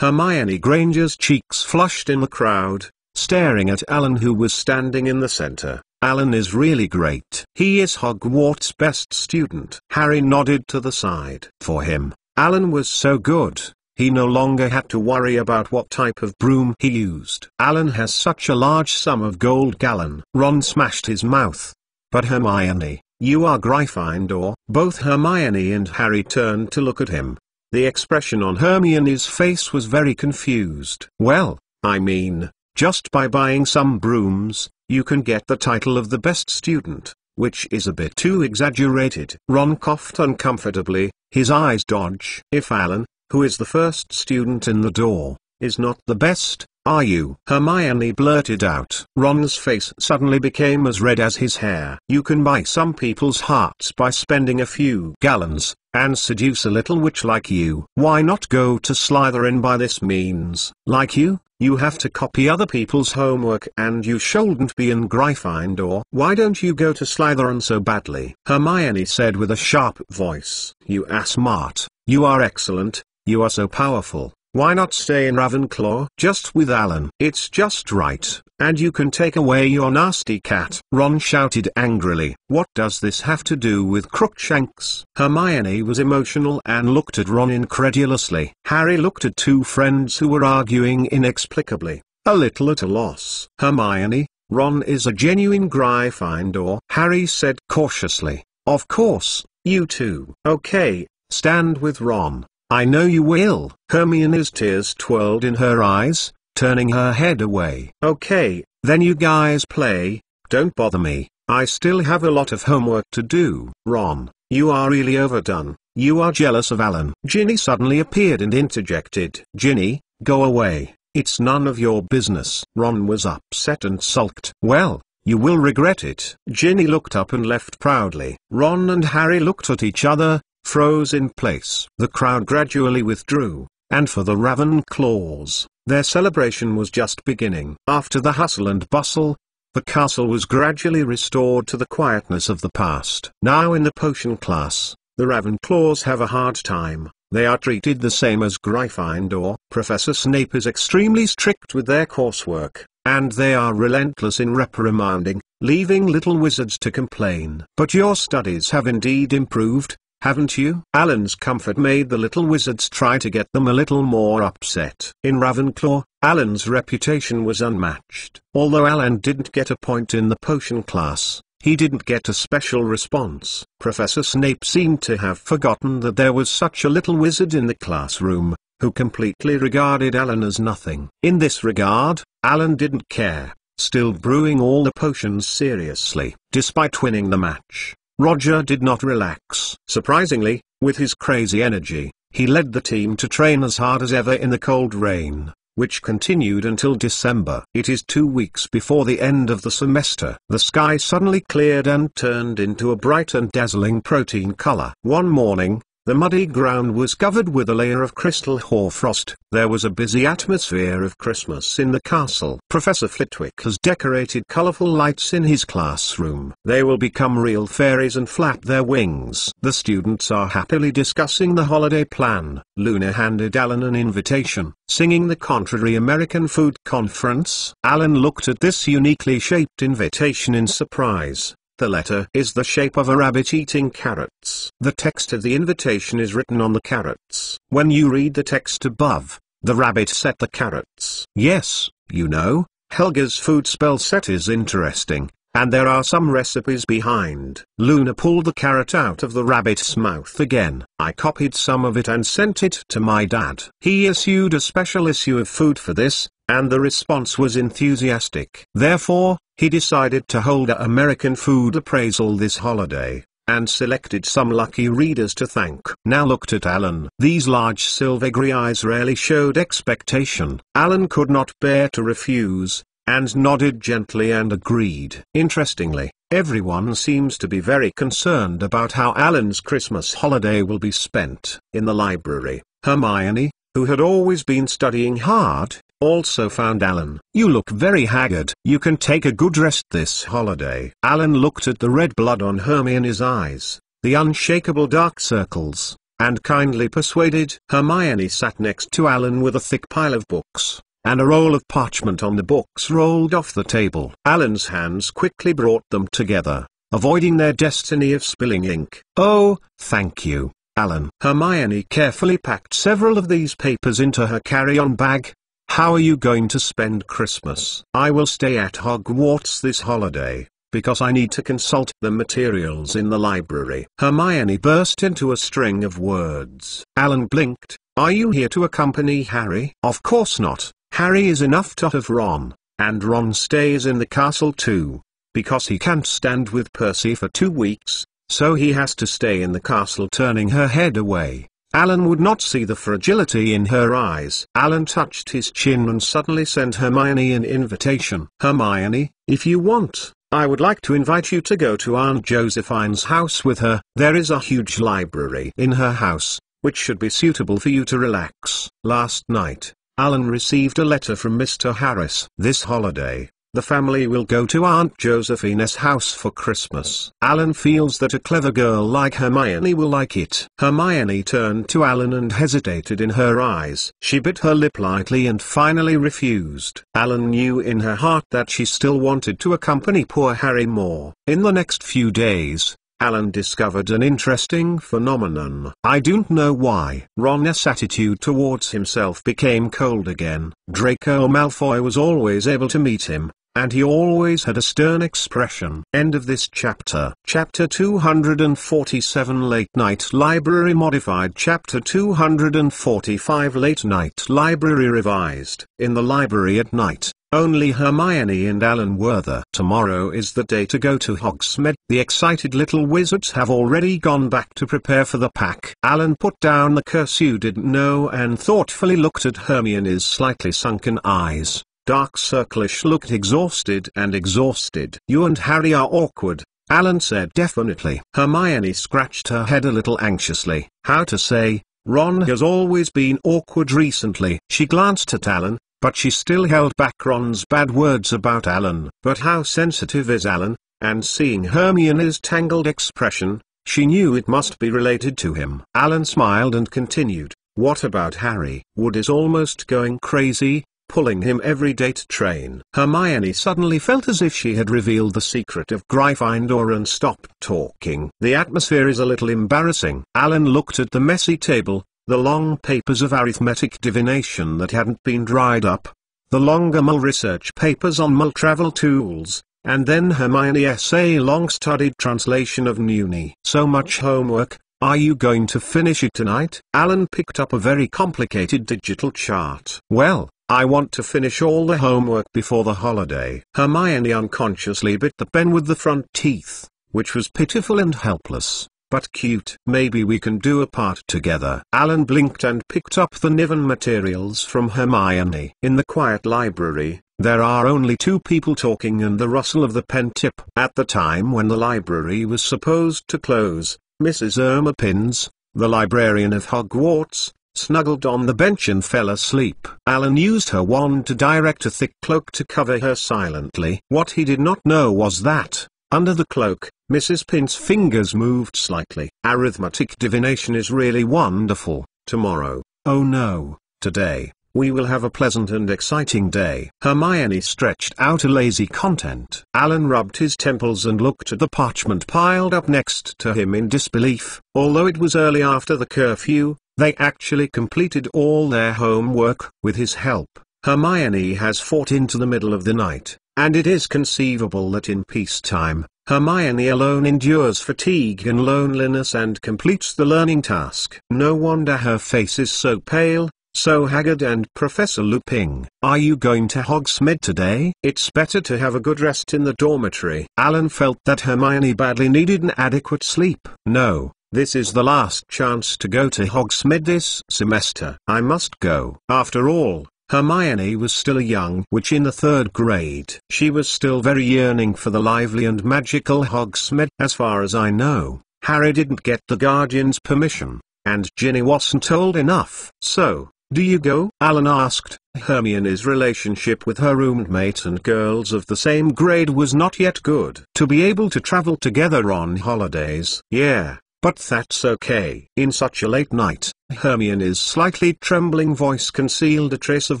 Hermione Granger's cheeks flushed in the crowd, staring at Alan, who was standing in the center. Alan is really great. He is Hogwarts' best student. Harry nodded to the side. For him, Alan was so good, he no longer had to worry about what type of broom he used. Alan has such a large sum of gold gallon. Ron smashed his mouth. But Hermione, you are Gryffindor. Both Hermione and Harry turned to look at him. The expression on Hermione's face was very confused. Well, I mean, just by buying some brooms, you can get the title of the best student, which is a bit too exaggerated. Ron coughed uncomfortably, his eyes dodge. If Alan, who is the first student in the door, is not the best, are you? Hermione blurted out. Ron's face suddenly became as red as his hair. You can buy some people's hearts by spending a few gallons, and seduce a little witch like you. Why not go to Slytherin by this means? Like you have to copy other people's homework, and you shouldn't be in Gryffindor. Why don't you go to Slytherin so badly? Hermione said with a sharp voice. You are smart, you are excellent, you are so powerful. Why not stay in Ravenclaw? Just with Alan. It's just right, and you can take away your nasty cat. Ron shouted angrily. What does this have to do with Crookshanks? Hermione was emotional and looked at Ron incredulously. Harry looked at two friends who were arguing inexplicably, a little at a loss. Hermione, Ron is a genuine Gryffindor, Harry said cautiously. Of course, you two. Okay, stand with Ron. I know you will. Hermione's tears twirled in her eyes, turning her head away. Okay, then you guys play. Don't bother me. I still have a lot of homework to do. Ron, you are really overdone. You are jealous of Alan. Ginny suddenly appeared and interjected. Ginny, go away. It's none of your business. Ron was upset and sulked. Well, you will regret it. Ginny looked up and left proudly. Ron and Harry looked at each other, froze in place. The crowd gradually withdrew, and for the Ravenclaws, their celebration was just beginning. After the hustle and bustle, the castle was gradually restored to the quietness of the past. Now in the potion class, the Ravenclaws have a hard time. They are treated the same as Gryffindor. Professor Snape is extremely strict with their coursework, and they are relentless in reprimanding, leaving little wizards to complain. But your studies have indeed improved, haven't you? Alan's comfort made the little wizards try to get them a little more upset. In Ravenclaw, Alan's reputation was unmatched. Although Alan didn't get a point in the potion class, he didn't get a special response. Professor Snape seemed to have forgotten that there was such a little wizard in the classroom, who completely regarded Alan as nothing. In this regard, Alan didn't care, still brewing all the potions seriously. Despite winning the match, Roger did not relax. Surprisingly, with his crazy energy, he led the team to train as hard as ever in the cold rain, which continued until December. It is 2 weeks before the end of the semester. The sky suddenly cleared and turned into a bright and dazzling protein color. One morning, the muddy ground was covered with a layer of crystal hoarfrost. There was a busy atmosphere of Christmas in the castle. Professor Flitwick has decorated colorful lights in his classroom. They will become real fairies and flap their wings. The students are happily discussing the holiday plan. Luna handed Alan an invitation, singing the Contrary American Food Conference. Alan looked at this uniquely shaped invitation in surprise. The letter is the shape of a rabbit eating carrots. The text of the invitation is written on the carrots. When you read the text above, the rabbit set the carrots. Yes, you know, Helga's food spell set is interesting, and there are some recipes behind. Luna pulled the carrot out of the rabbit's mouth again. I copied some of it and sent it to my dad. He issued a special issue of Food for this, and the response was enthusiastic. Therefore, he decided to hold an American food appraisal this holiday, and selected some lucky readers to thank. Now looked at Alan. These large silvery eyes rarely showed expectation. Alan could not bear to refuse, and nodded gently and agreed. Interestingly, everyone seems to be very concerned about how Alan's Christmas holiday will be spent. In the library, Hermione, who had always been studying hard, also found Alan. You look very haggard. You can take a good rest this holiday. Alan looked at the red blood on Hermione's eyes, the unshakable dark circles, and kindly persuaded. Hermione sat next to Alan with a thick pile of books, and a roll of parchment on the books rolled off the table. Alan's hands quickly brought them together, avoiding their destiny of spilling ink. Oh, thank you, Alan. Hermione carefully packed several of these papers into her carry-on bag. How are you going to spend Christmas? I will stay at Hogwarts this holiday, because I need to consult the materials in the library. Hermione burst into a string of words. Alan blinked. Are you here to accompany Harry? Of course not. Harry is enough to have Ron, and Ron stays in the castle too, because he can't stand with Percy for 2 weeks, so he has to stay in the castle. Turning her head away, Alan would not see the fragility in her eyes. Alan touched his chin and suddenly sent Hermione an invitation. Hermione, if you want, I would like to invite you to go to Aunt Josephine's house with her. There is a huge library in her house, which should be suitable for you to relax. Last night, Alan received a letter from Mr. Harris. This holiday, the family will go to Aunt Josephine's house for Christmas. Alan feels that a clever girl like Hermione will like it. Hermione turned to Alan and hesitated in her eyes. She bit her lip lightly and finally refused. Alan knew in her heart that she still wanted to accompany poor Harry more. In the next few days, Alan discovered an interesting phenomenon. I don't know why. Ron's attitude towards himself became cold again. Draco Malfoy was always able to meet him, and he always had a stern expression. End of this chapter. Chapter 247 Late Night Library Modified. Chapter 245 Late Night Library Revised. In the library at night, only Hermione and Alan were there. Tomorrow is the day to go to Hogsmeade. The excited little wizards have already gone back to prepare for the pack. Alan put down the curse you didn't know and thoughtfully looked at Hermione's slightly sunken eyes. Dark Circlish looked exhausted and exhausted. You and Harry are awkward, Alan said definitely. Hermione scratched her head a little anxiously. How to say, Ron has always been awkward recently. She glanced at Alan, but she still held back Ron's bad words about Alan. But how sensitive is Alan? And seeing Hermione's tangled expression, she knew it must be related to him. Alan smiled and continued, what about Harry? Wood is almost going crazy, pulling him every day to train. Hermione suddenly felt as if she had revealed the secret of Gryffindor and stopped talking. The atmosphere is a little embarrassing. Alan looked at the messy table, the long papers of arithmetic divination that hadn't been dried up, the longer Mull research papers on Mull travel tools, and then Hermione's long-studied translation of Nuni. So much homework, Are you going to finish it tonight? Alan picked up a very complicated digital chart. Well, I want to finish all the homework before the holiday. Hermione unconsciously bit the pen with the front teeth, which was pitiful and helpless, but cute. Maybe we can do a part together. Alan blinked and picked up the Niven materials from Hermione. In the quiet library, there are only two people talking and the rustle of the pen tip. At the time when the library was supposed to close, Mrs. Irma Pins, the librarian of Hogwarts, snuggled on the bench and fell asleep. Alan used her wand to direct a thick cloak to cover her silently. What he did not know was that, under the cloak, Mrs. Pins' fingers moved slightly. Arithmetic divination is really wonderful. Tomorrow, oh no, today, we will have a pleasant and exciting day. Hermione stretched out a lazy content. Alan rubbed his temples and looked at the parchment piled up next to him in disbelief. Although it was early after the curfew, they actually completed all their homework. With his help, Hermione has fought into the middle of the night, and it is conceivable that in peacetime, Hermione alone endures fatigue and loneliness and completes the learning task. No wonder her face is so pale, so haggard. And Professor Lupin, are you going to Hogsmeade today? It's better to have a good rest in the dormitory. Alan felt that Hermione badly needed an adequate sleep. No. This is the last chance to go to Hogsmeade this semester. I must go. After all, Hermione was still a young witch in the 3rd grade. She was still very yearning for the lively and magical Hogsmeade. As far as I know, Harry didn't get the Guardian's permission, and Ginny wasn't old enough. So, do you go? Alan asked. Hermione's relationship with her roommate and girls of the same grade was not yet good. To be able to travel together on holidays. Yeah. But that's okay. In such a late night, Hermione's slightly trembling voice concealed a trace of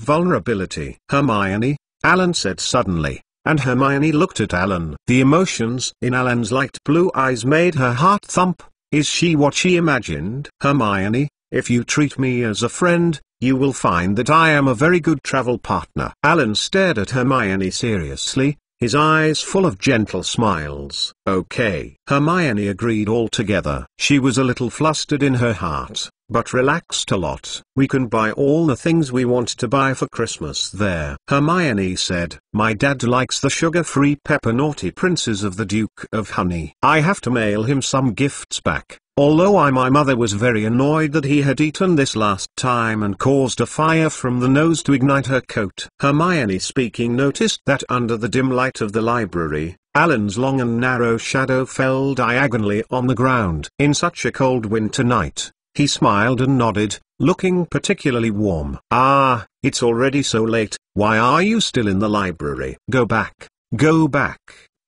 vulnerability. Hermione, Alan said suddenly, and Hermione looked at Alan. The emotions in Alan's light blue eyes made her heart thump. Is she what she imagined? Hermione, if you treat me as a friend, you will find that I am a very good travel partner. Alan stared at Hermione seriously, his eyes full of gentle smiles. Okay. Hermione agreed altogether. She was a little flustered in her heart, but relaxed a lot. We can buy all the things we want to buy for Christmas there. Hermione said, my dad likes the sugar-free pepper naughty princes of the Duke of Honey. I have to mail him some gifts back. Although my mother was very annoyed that he had eaten this last time and caused a fire from the nose to ignite her coat. Hermione speaking noticed that under the dim light of the library, Alan's long and narrow shadow fell diagonally on the ground. In such a cold winter night, he smiled and nodded, looking particularly warm. Ah, it's already so late. Why are you still in the library? Go back. Go back.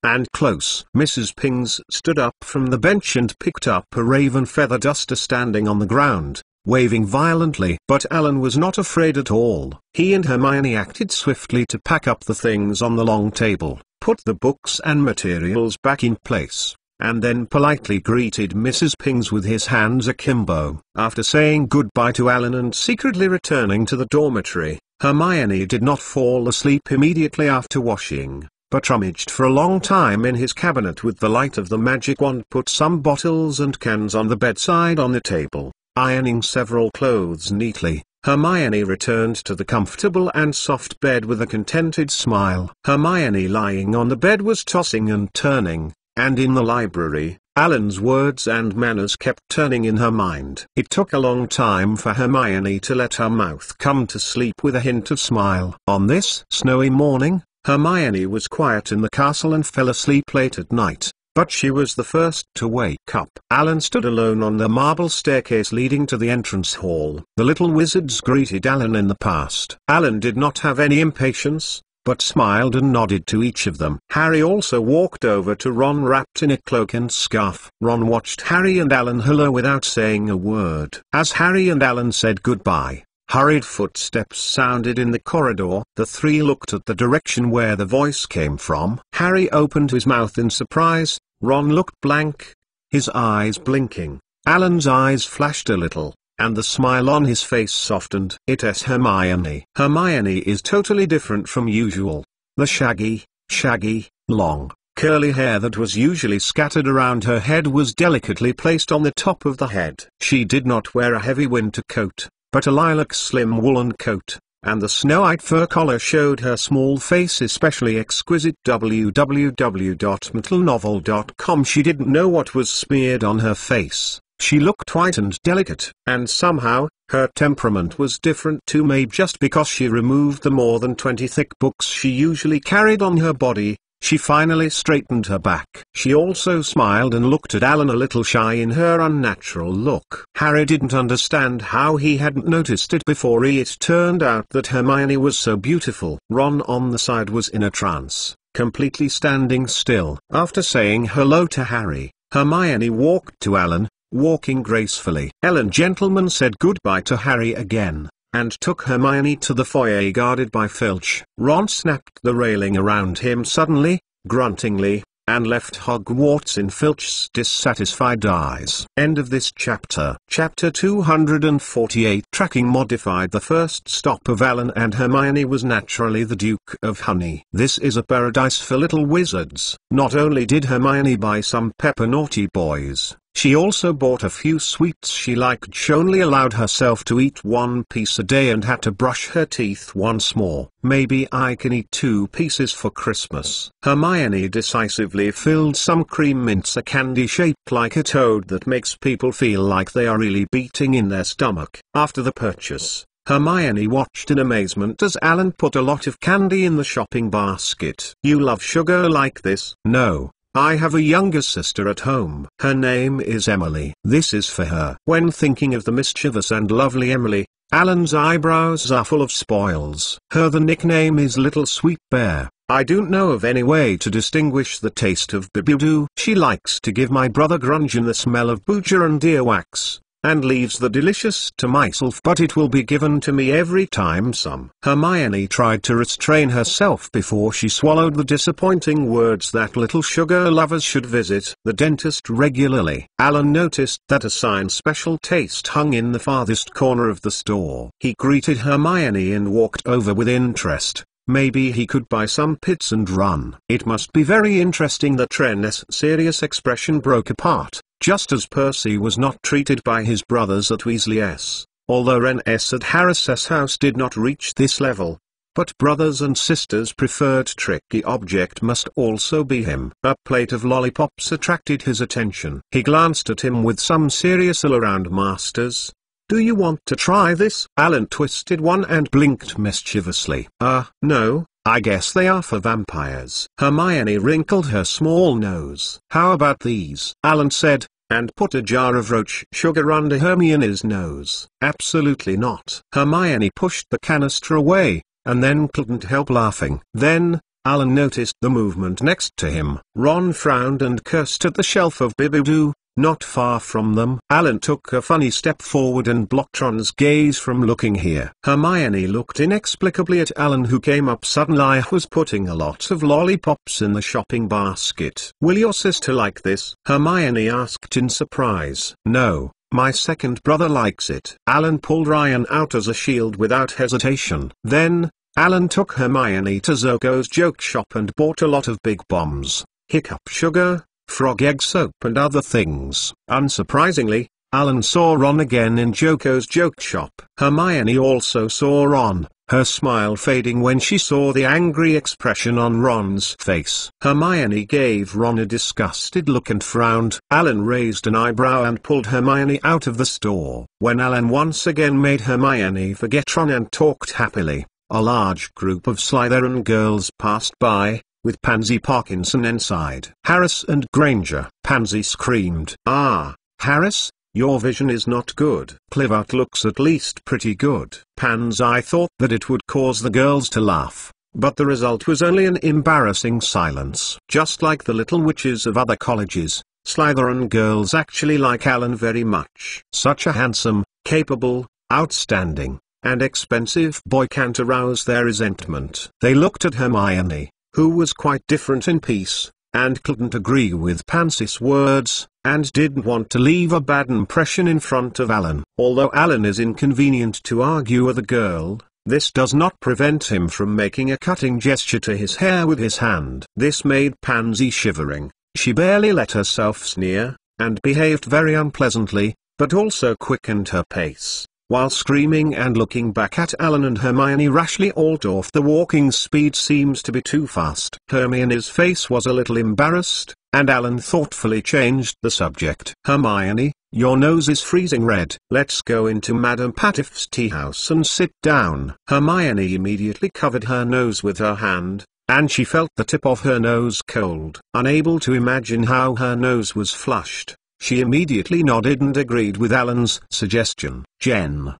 And close. Mrs. Pings stood up from the bench and picked up a raven feather duster standing on the ground, waving violently. But Alan was not afraid at all. He and Hermione acted swiftly to pack up the things on the long table, put the books and materials back in place, and then politely greeted Mrs. Pings with his hands akimbo. After saying goodbye to Alan and secretly returning to the dormitory, Hermione did not fall asleep immediately after washing, but rummaged for a long time in his cabinet with the light of the magic wand, put some bottles and cans on the bedside on the table. Ironing several clothes neatly, Hermione returned to the comfortable and soft bed with a contented smile. Hermione lying on the bed was tossing and turning, and in the library, Alan's words and manners kept turning in her mind. It took a long time for Hermione to let her mouth come to sleep with a hint of smile. On this snowy morning, Hermione was quiet in the castle and fell asleep late at night, but she was the first to wake up. Alan stood alone on the marble staircase leading to the entrance hall. The little wizards greeted Alan in the past. Alan did not have any impatience, but smiled and nodded to each of them. Harry also walked over to Ron wrapped in a cloak and scarf. Ron watched Harry and Alan hello without saying a word. As Harry and Alan said goodbye, hurried footsteps sounded in the corridor. The three looked at the direction where the voice came from. Harry opened his mouth in surprise. Ron looked blank, his eyes blinking. Alan's eyes flashed a little, and the smile on his face softened. It's Hermione. Hermione is totally different from usual. The shaggy, long, Curly hair that was usually scattered around her head was delicately placed on the top of the head. She did not wear a heavy winter coat, but a lilac slim woolen coat, and the snow-white fur collar showed her small face especially exquisite. www.mentalnovel.com. She didn't know what was smeared on her face. She looked white and delicate, and somehow, her temperament was different too, maybe just because she removed the more than 20 thick books she usually carried on her body. She finally straightened her back. She also smiled and looked at Alan, a little shy in her unnatural look. Harry didn't understand how he hadn't noticed it before. It turned out that Hermione was so beautiful. Ron on the side was in a trance, completely standing still. After saying hello to Harry, Hermione walked to Alan, walking gracefully. Ellen gentleman said goodbye to Harry again, and took Hermione to the foyer guarded by Filch. Ron snapped the railing around him suddenly, gruntingly, and left Hogwarts in Filch's dissatisfied eyes. End of this chapter. Chapter 248. Tracking modified. The first stop of Alan and Hermione was naturally the Duke of Honey. This is a paradise for little wizards. Not only did Hermione buy some pepper naughty boys, she also bought a few sweets she liked. She only allowed herself to eat one piece a day and had to brush her teeth once more. Maybe I can eat 2 pieces for Christmas. Hermione decisively filled some cream mints, a candy shaped like a toad that makes people feel like they are really beating in their stomach. After the purchase, Hermione watched in amazement as Alan put a lot of candy in the shopping basket. You love sugar like this? No. I have a younger sister at home. Her name is Emily. This is for her. When thinking of the mischievous and lovely Emily, Alan's eyebrows are full of spoils. The nickname is Little Sweet Bear. I don't know of any way to distinguish the taste of Bibidoo. She likes to give my brother Grungeon the smell of booger and earwax, and leaves the delicious to myself, but it will be given to me every time some. Hermione tried to restrain herself before she swallowed the disappointing words that little sugar lovers should visit the dentist regularly. Alan noticed that a sign special taste hung in the farthest corner of the store. He greeted Hermione and walked over with interest. Maybe he could buy some pits and run. It must be very interesting that Ren's serious expression broke apart, just as Percy was not treated by his brothers at Weasley's, although Ren's at Harris's house did not reach this level. But brothers and sisters' preferred tricky object must also be him. A plate of lollipops attracted his attention. He glanced at him with some serious all-around. Masters, do you want to try this? Alan twisted one and blinked mischievously. No, I guess they are for vampires. Hermione wrinkled her small nose. How about these? Alan said, and put a jar of roach sugar under Hermione's nose. Absolutely not. Hermione pushed the canister away, and then couldn't help laughing. Then, Alan noticed the movement next to him. Ron frowned and cursed at the shelf of Bibidoo. Not far from them. Alan took a funny step forward and blocked Ron's gaze from looking here. Hermione looked inexplicably at Alan, who came up suddenly. I was putting a lot of lollipops in the shopping basket. Will your sister like this? Hermione asked in surprise. No, my second brother likes it. Alan pulled Ryan out as a shield without hesitation. Then, Alan took Hermione to Zoko's joke shop and bought a lot of big bombs, hiccup sugar, frog egg soap and other things. Unsurprisingly, Alan saw Ron again in Joko's joke shop. Hermione also saw Ron, her smile fading when she saw the angry expression on Ron's face. Hermione gave Ron a disgusted look and frowned. Alan raised an eyebrow and pulled Hermione out of the store. When Alan once again made Hermione forget Ron and talked happily, a large group of Slytherin girls passed by, with Pansy Parkinson inside. Harris and Granger. Pansy screamed. Harris, your vision is not good. Plivat looks at least pretty good. I thought that it would cause the girls to laugh, but the result was only an embarrassing silence. Just like the little witches of other colleges, Slytherin girls actually like Alan very much. Such a handsome, capable, outstanding, and expensive boy can't arouse their resentment. They looked at Hermione, who was quite different in piece, and couldn't agree with Pansy's words, and didn't want to leave a bad impression in front of Alan. Although Alan is inconvenient to argue with a girl, This does not prevent him from making a cutting gesture to his hair with his hand. This made Pansy shivering. She barely let herself sneer, and behaved very unpleasantly, but also quickened her pace. While screaming and looking back at Alan and Hermione rashly Altdorf, the walking speed seems to be too fast. Hermione's face was a little embarrassed, and Alan thoughtfully changed the subject. Hermione, your nose is freezing red. Let's go into Madame Patif's tea house and sit down. Hermione immediately covered her nose with her hand, and she felt the tip of her nose cold. Unable to imagine how her nose was flushed, she immediately nodded and agreed with Alan's suggestion.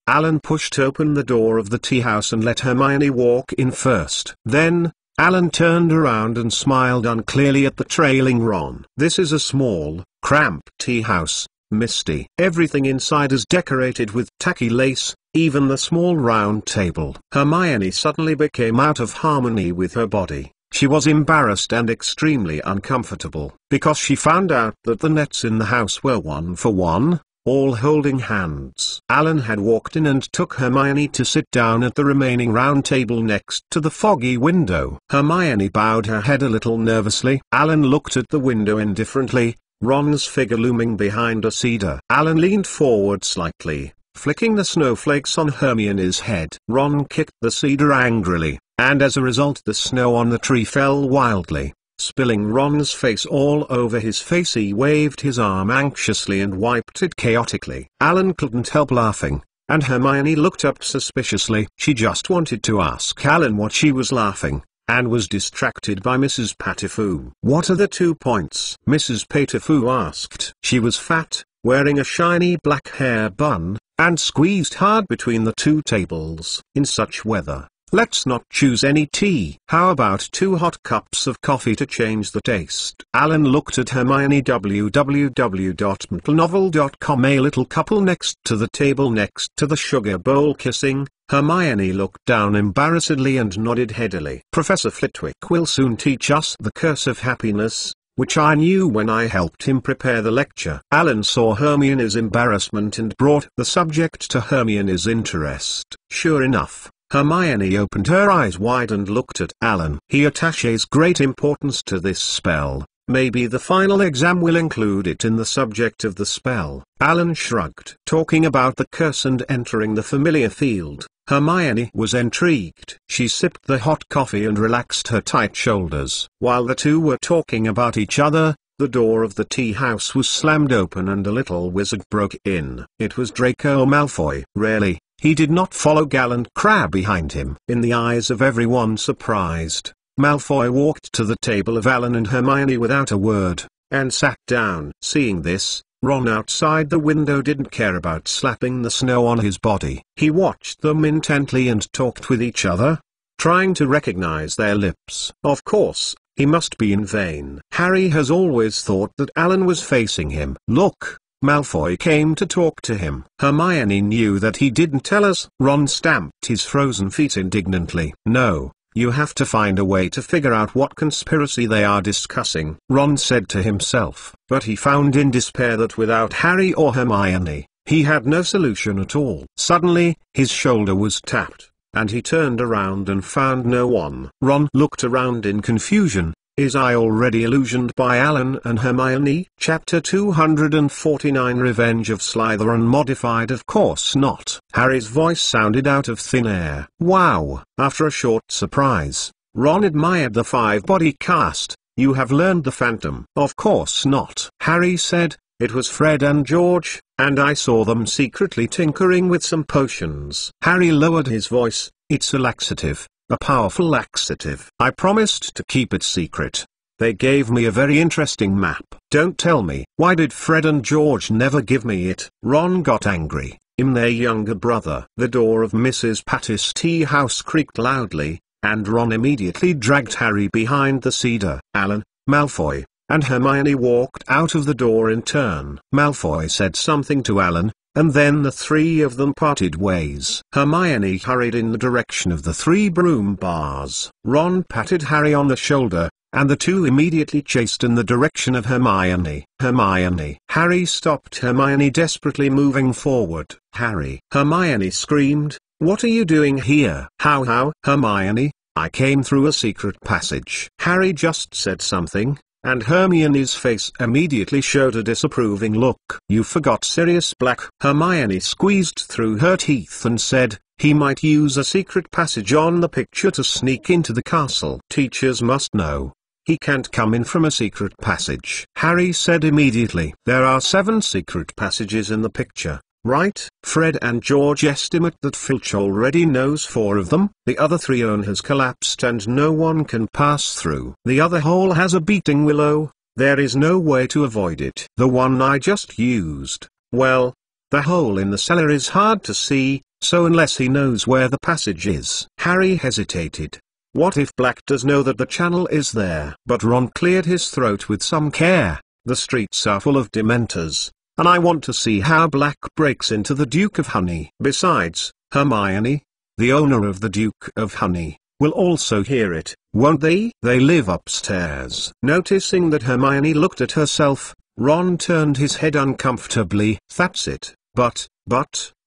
Alan pushed open the door of the tea house and let Hermione walk in first. Then, Alan turned around and smiled unclearly at the trailing Ron. This is a small, cramped tea house, Misty. Everything inside is decorated with tacky lace, even the small round table. Hermione suddenly became out of harmony with her body. She was embarrassed and extremely uncomfortable, because she found out that the nets in the house were 1-for-1, all holding hands. Alan had walked in and took Hermione to sit down at the remaining round table next to the foggy window. Hermione bowed her head a little nervously. Alan looked at the window indifferently, Ron's figure looming behind a cedar. Alan leaned forward slightly, flicking the snowflakes on Hermione's head. Ron kicked the cedar angrily, and as a result the snow on the tree fell wildly, spilling Ron's face all over his face. He waved his arm anxiously and wiped it chaotically. Alan couldn't help laughing, and Hermione looked up suspiciously. She just wanted to ask Alan what she was laughing, and was distracted by Mrs. Patifu. What are the 2 points? Mrs. Patifu asked. She was fat, wearing a shiny black hair bun, and squeezed hard between the 2 tables. In such weather, let's not choose any tea. How about 2 hot cups of coffee to change the taste? Alan looked at Hermione. www.mtlnovel.com. A little couple next to the table next to the sugar bowl kissing. Hermione looked down embarrassedly and nodded headily. Professor Flitwick will soon teach us the curse of happiness, which I knew when I helped him prepare the lecture. Alan saw Hermione's embarrassment and brought the subject to Hermione's interest. Sure enough, Hermione opened her eyes wide and looked at Alan. He attaches great importance to this spell. Maybe the final exam will include it in the subject of the spell. Alan shrugged. Talking about the curse and entering the familiar field, Hermione was intrigued. She sipped the hot coffee and relaxed her tight shoulders. While the two were talking about each other, the door of the tea house was slammed open and a little wizard broke in. It was Draco Malfoy. Rarely, he did not follow gallant Crabbe behind him. In the eyes of everyone surprised, Malfoy walked to the table of Alan and Hermione without a word, and sat down. Seeing this, Ron outside the window didn't care about slapping the snow on his body. He watched them intently and talked with each other, trying to recognize their lips. Of course, he must be in vain. Harry has always thought that Alan was facing him. Look, Malfoy came to talk to him. Hermione knew that he didn't tell us. Ron stamped his frozen feet indignantly. No. You have to find a way to figure out what conspiracy they are discussing, Ron said to himself. But he found in despair that without Harry or Hermione, he had no solution at all. Suddenly, his shoulder was tapped, and he turned around and found no one. Ron looked around in confusion. Is I already illusioned by Alan and Hermione? Chapter 249 Revenge of Slytherin Modified. Of course not. Harry's voice sounded out of thin air. Wow! After a short surprise, Ron admired the 5-body cast. You have learned the Phantom. Of course not. Harry said, it was Fred and George, and I saw them secretly tinkering with some potions. Harry lowered his voice. It's a laxative. A powerful laxative. I promised to keep it secret. They gave me a very interesting map. Don't tell me. Why did Fred and George never give me it? Ron got angry. I'm their younger brother. The door of Mrs. Patty's tea house creaked loudly, and Ron immediately dragged Harry behind the cedar. Alan, Malfoy, and Hermione walked out of the door in turn. Malfoy said something to Alan, and then the 3 of them parted ways. Hermione hurried in the direction of the 3 broom bars. Ron patted Harry on the shoulder, and the 2 immediately chased in the direction of Hermione. Hermione. Harry stopped Hermione desperately moving forward. Harry. Hermione screamed, What are you doing here? How, Hermione? I came through a secret passage. Harry just said something, and Hermione's face immediately showed a disapproving look. You forgot Sirius Black. Hermione squeezed through her teeth and said, he might use a secret passage on the picture to sneak into the castle. Teachers must know. He can't come in from a secret passage. Harry said immediately. There are 7 secret passages in the picture, right? Fred and George estimate that Filch already knows 4 of them. The other 3 has collapsed and no one can pass through. The other hole has a beating willow. There is no way to avoid it. The one I just used, well, the hole in the cellar is hard to see, so unless he knows where the passage is. Harry hesitated. What if Black does know that the channel is there? But Ron cleared his throat with some care. The streets are full of Dementors, and I want to see how Black breaks into the Duke of Honey. Besides, Hermione, the owner of the Duke of Honey, will also hear it, won't they? They live upstairs. Noticing that Hermione looked at herself, Ron turned his head uncomfortably. That's it. But,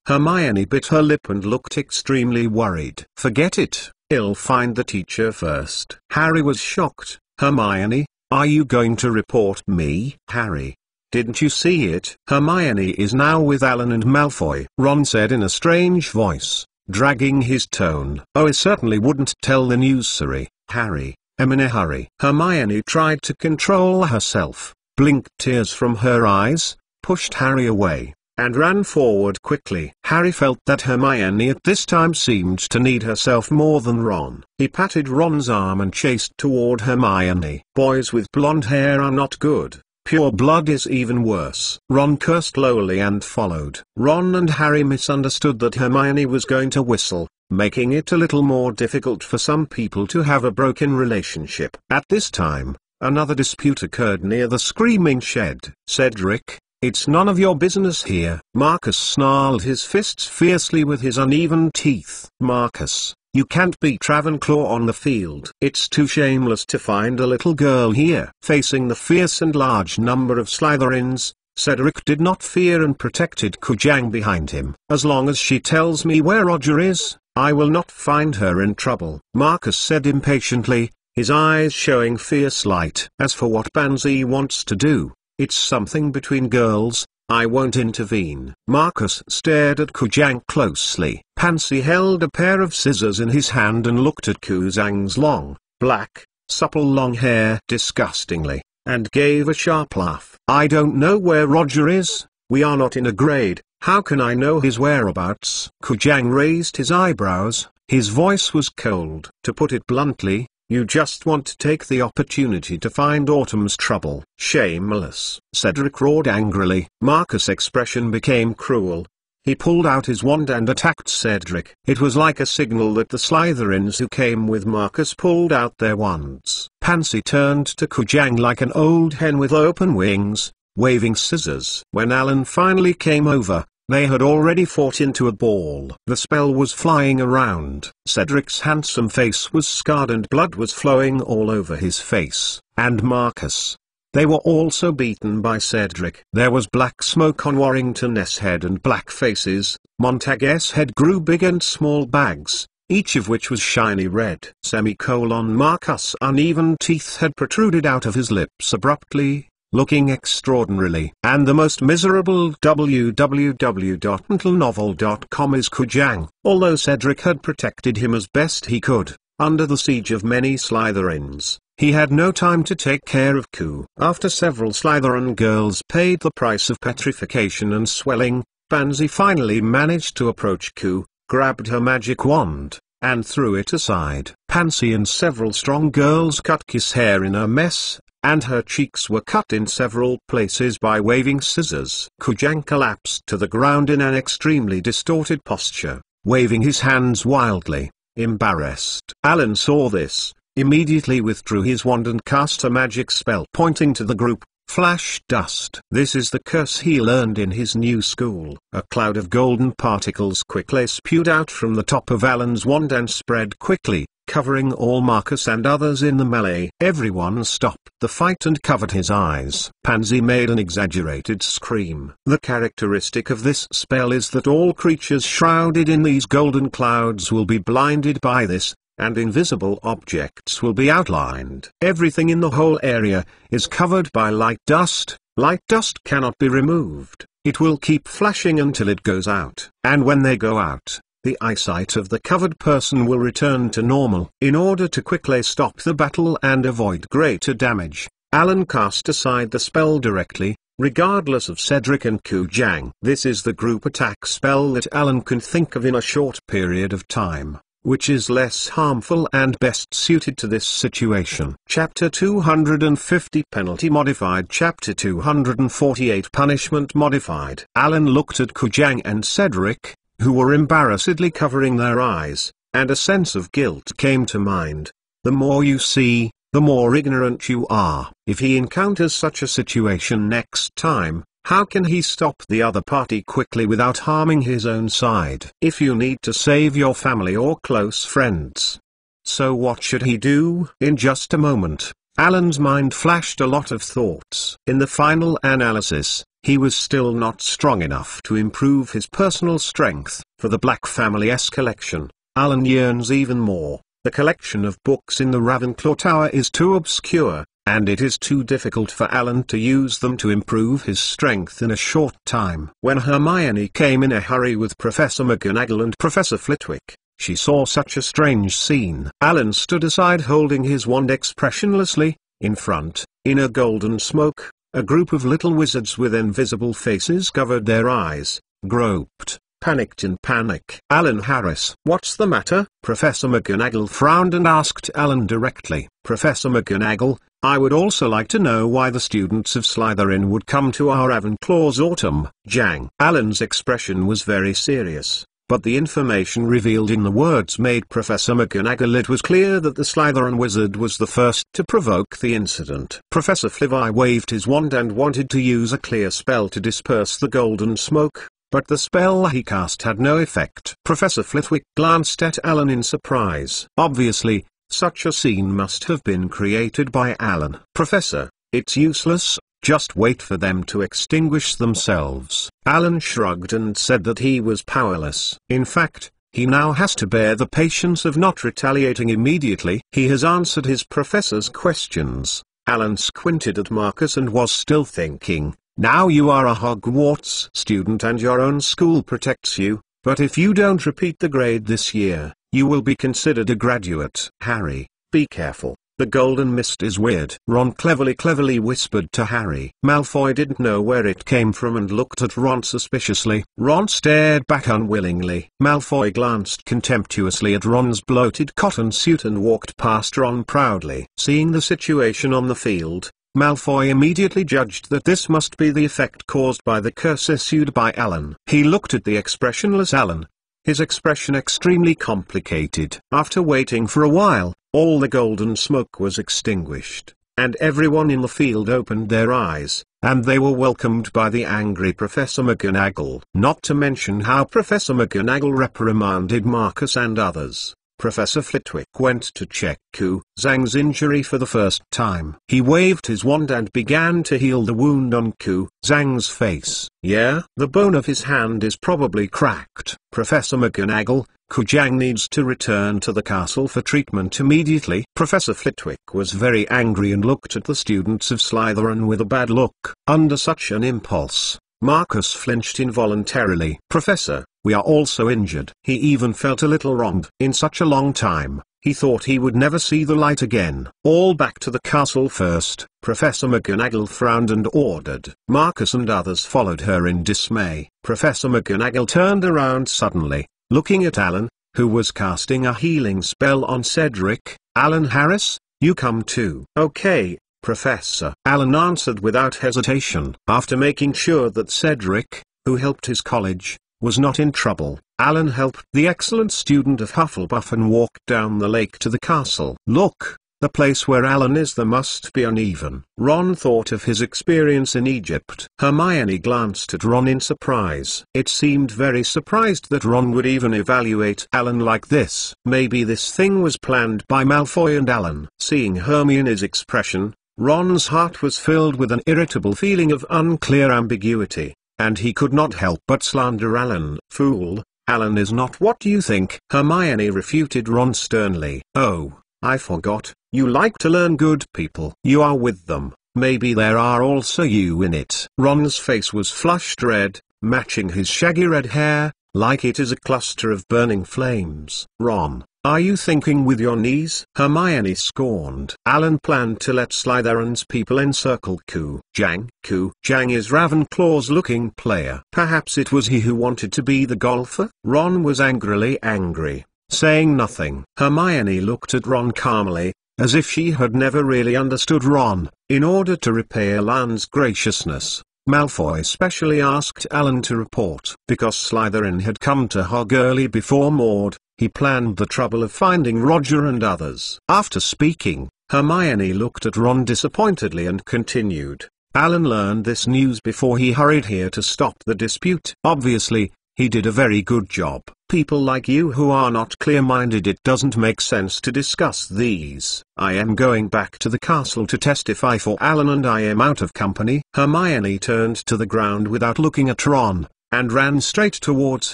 Hermione bit her lip and looked extremely worried. Forget it, I'll find the teacher first. Harry was shocked. Hermione, are you going to report me? Harry, didn't you see it? Hermione is now with Alan and Malfoy, Ron said in a strange voice, dragging his tone. Oh, I certainly wouldn't tell the nursery. Harry, I'm in a hurry. Hermione tried to control herself, blinked tears from her eyes, pushed Harry away, and ran forward quickly. Harry felt that Hermione at this time seemed to need herself more than Ron. He patted Ron's arm and chased toward Hermione. Boys with blonde hair are not good. Pure blood is even worse. Ron cursed lowly and followed. Ron and Harry misunderstood that Hermione was going to whistle, making it a little more difficult for some people to have a broken relationship. At this time, another dispute occurred near the screaming shed. Cedric, it's none of your business here. Marcus snarled his fists fiercely with his uneven teeth. Marcus, you can't beat Ravenclaw on the field. It's too shameless to find a little girl here. Facing the fierce and large number of Slytherins, Cedric did not fear and protected Kujang behind him. As long as she tells me where Roger is, I will not find her in trouble. Marcus said impatiently, his eyes showing fierce light. As for what Pansy wants to do, it's something between girls, I won't intervene. Marcus stared at Kujang closely. Pansy held a pair of scissors in his hand and looked at Kujang's long, black, supple long hair disgustingly, and gave a sharp laugh. I don't know where Roger is, we are not in a grade, how can I know his whereabouts? Kujang raised his eyebrows, his voice was cold. To put it bluntly, you just want to take the opportunity to find Autumn's trouble. Shameless. Cedric roared angrily. Marcus' expression became cruel. He pulled out his wand and attacked Cedric. It was like a signal that the Slytherins who came with Marcus pulled out their wands. Pansy turned to Kujang like an old hen with open wings, waving scissors. When Alan finally came over, they had already fought into a ball. The spell was flying around. Cedric's handsome face was scarred and blood was flowing all over his face. And Marcus. They were also beaten by Cedric. There was black smoke on Warrington's head and black faces. Montague's head grew big and small bags, each of which was shiny red. Marcus' uneven teeth had protruded out of his lips abruptly, looking extraordinarily. And the most miserable www.mentalnovel.com is Kujang. Although Cedric had protected him as best he could, under the siege of many Slytherins, he had no time to take care of Ku. After several Slytherin girls paid the price of petrification and swelling, Pansy finally managed to approach Ku, grabbed her magic wand, and threw it aside. Pansy and several strong girls cut Ku's hair in a mess, and her cheeks were cut in several places by waving scissors. Kujang collapsed to the ground in an extremely distorted posture, waving his hands wildly, embarrassed. Alan saw this, immediately withdrew his wand and cast a magic spell pointing to the group, Flash Dust. This is the curse he learned in his new school. A cloud of golden particles quickly spewed out from the top of Alan's wand and spread quickly, covering all Marcus and others in the melee. Everyone stopped the fight and covered his eyes. Pansy made an exaggerated scream. The characteristic of this spell is that all creatures shrouded in these golden clouds will be blinded by this, and invisible objects will be outlined. Everything in the whole area is covered by light dust. Light dust cannot be removed. It will keep flashing until it goes out. And when they go out, the eyesight of the covered person will return to normal. In order to quickly stop the battle and avoid greater damage, Alan cast aside the spell directly, regardless of Cedric and Ku Jang. This is the group attack spell that Alan can think of in a short period of time, which is less harmful and best suited to this situation. Chapter 250 Penalty Modified. Chapter 248 Punishment Modified. Alan looked at Ku Jang and Cedric, who were embarrassedly covering their eyes, and a sense of guilt came to mind. The more you see, the more ignorant you are. If he encounters such a situation next time, how can he stop the other party quickly without harming his own side? If you need to save your family or close friends, so what should he do? In just a moment, Alan's mind flashed a lot of thoughts. In the final analysis, he was still not strong enough to improve his personal strength. For the Black Family's collection, Alan yearns even more. The collection of books in the Ravenclaw Tower is too obscure, and it is too difficult for Alan to use them to improve his strength in a short time. When Hermione came in a hurry with Professor McGonagall and Professor Flitwick, she saw such a strange scene. Alan stood aside holding his wand expressionlessly. In front, in a golden smoke, a group of little wizards with invisible faces covered their eyes, groped, panicked in panic. Alan Harris. What's the matter? Professor McGonagall frowned and asked Alan directly. Professor McGonagall, I would also like to know why the students of Slytherin would come to our Ravenclaw's autumn. Jang. Alan's expression was very serious, but the information revealed in the words made Professor McGonagall it was clear that the Slytherin wizard was the first to provoke the incident. Professor Flitwick waved his wand and wanted to use a clear spell to disperse the golden smoke, but the spell he cast had no effect. Professor Flitwick glanced at Alan in surprise. Obviously, such a scene must have been created by Alan. Professor, it's useless, just wait for them to extinguish themselves. Alan shrugged and said that he was powerless. In fact, he now has to bear the patience of not retaliating immediately. He has answered his professor's questions. Alan squinted at Marcus and was still thinking, now you are a Hogwarts student and your own school protects you, but if you don't repeat the grade this year, you will be considered a graduate. Harry, be careful. The golden mist is weird. Ron cleverly whispered to Harry. Malfoy didn't know where it came from and looked at Ron suspiciously. Ron stared back unwillingly. Malfoy glanced contemptuously at Ron's bloated cotton suit and walked past Ron proudly. Seeing the situation on the field, Malfoy immediately judged that this must be the effect caused by the curse issued by Alan. He looked at the expressionless Alan, his expression extremely complicated. After waiting for a while, all the golden smoke was extinguished, and everyone in the field opened their eyes, and they were welcomed by the angry Professor McGonagall. Not to mention how Professor McGonagall reprimanded Marcus and others. Professor Flitwick went to check Ku Zhang's injury for the first time. He waved his wand and began to heal the wound on Ku Zhang's face. Yeah, the bone of his hand is probably cracked. Professor McGonagall, Ku Zhang needs to return to the castle for treatment immediately. Professor Flitwick was very angry and looked at the students of Slytherin with a bad look. Under such an impulse, Marcus flinched involuntarily. Professor, we are also injured. He even felt a little wronged. In such a long time, he thought he would never see the light again. All back to the castle first. Professor McGonagall frowned and ordered. Marcus and others followed her in dismay. Professor McGonagall turned around suddenly, looking at Alan, who was casting a healing spell on Cedric. Alan Harris, you come too. Okay, Professor. Alan answered without hesitation. After making sure that Cedric, who helped his college, was not in trouble, Alan helped the excellent student of Hufflepuff and walked down the lake to the castle. Look, The place where Alan is there must be uneven. Ron thought of his experience in Egypt. Hermione glanced at Ron in surprise. It seemed very surprised that Ron would even evaluate Alan like this. Maybe this thing was planned by Malfoy and Alan. Seeing Hermione's expression, Ron's heart was filled with an irritable feeling of unclear ambiguity, and he could not help but slander Alan. Fool, Alan is not what you think. Hermione refuted Ron sternly. Oh, I forgot, you like to learn good people. You are with them, maybe there are also you in it. Ron's face was flushed red, matching his shaggy red hair, like it is a cluster of burning flames. Ron, are you thinking with your knees? Hermione scorned. Alan planned to let Slytherin's people encircle Ku Jang. Ku Jang is Ravenclaw's looking player. Perhaps it was he who wanted to be the golfer? Ron was angrily angry, saying nothing. Hermione looked at Ron calmly, as if she had never really understood Ron. In order to repay Alan's graciousness, Malfoy specially asked Alan to report. Because Slytherin had come to Hog early before Maud, he planned the trouble of finding Roger and others. After speaking, Hermione looked at Ron disappointedly and continued. Alan learned this news before he hurried here to stop the dispute. Obviously, he did a very good job. People like you who are not clear-minded, it doesn't make sense to discuss these. I am going back to the castle to testify for Alan and I am out of company. Hermione turned to the ground without looking at Ron, and ran straight towards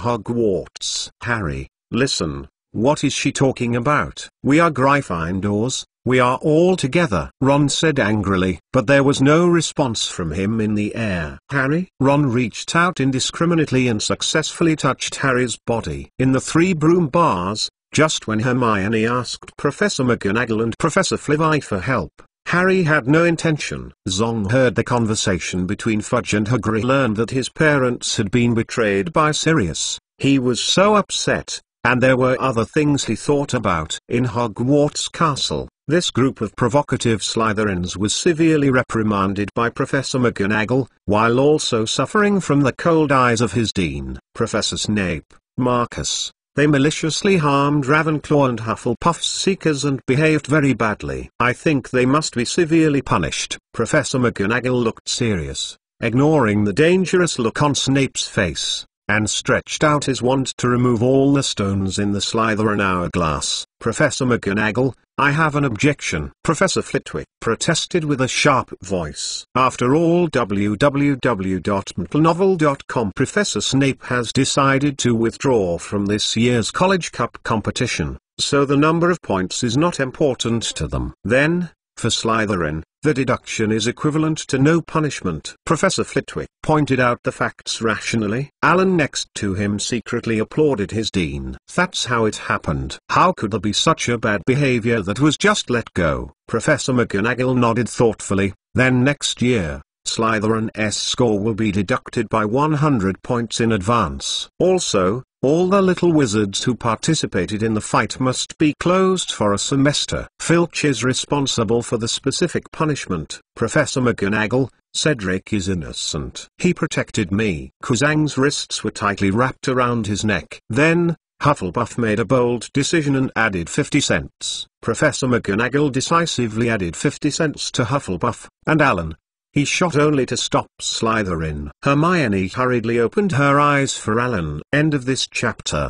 Hogwarts. Harry, listen, what is she talking about? We are Gryffindors. We are all together, Ron said angrily, but there was no response from him in the air. Harry? Ron reached out indiscriminately and successfully touched Harry's body. In the three broom bars, just when Hermione asked Professor McGonagall and Professor Flitwick for help, Harry had no intention. Zong heard the conversation between Fudge and Hagrid, learned that his parents had been betrayed by Sirius. He was so upset, and there were other things he thought about. In Hogwarts Castle, this group of provocative Slytherins was severely reprimanded by Professor McGonagall, while also suffering from the cold eyes of his dean, Professor Snape. Marcus. They maliciously harmed Ravenclaw and Hufflepuff's seekers and behaved very badly. I think they must be severely punished. Professor McGonagall looked serious, ignoring the dangerous look on Snape's face, and stretched out his wand to remove all the stones in the Slytherin hourglass. Professor McGonagall, I have an objection. Professor Flitwick protested with a sharp voice. After all, www.mtlnovel.com Professor Snape has decided to withdraw from this year's College Cup competition, so the number of points is not important to them. Then, for Slytherin, the deduction is equivalent to no punishment. Professor Flitwick pointed out the facts rationally. Alan next to him secretly applauded his dean. That's how it happened. How could there be such a bad behavior that was just let go? Professor McGonagall nodded thoughtfully. Then next year, Slytherin's score will be deducted by 100 points in advance. Also, all the little wizards who participated in the fight must be closed for a semester. Filch is responsible for the specific punishment. Professor McGonagall, Cedric is innocent. He protected me. Kuzang's wrists were tightly wrapped around his neck. Then, Hufflepuff made a bold decision and added 50 cents. Professor McGonagall decisively added 50 cents to Hufflepuff, and Alan. He shot only to stop Slytherin. Hermione hurriedly opened her eyes for Alan. End of this chapter.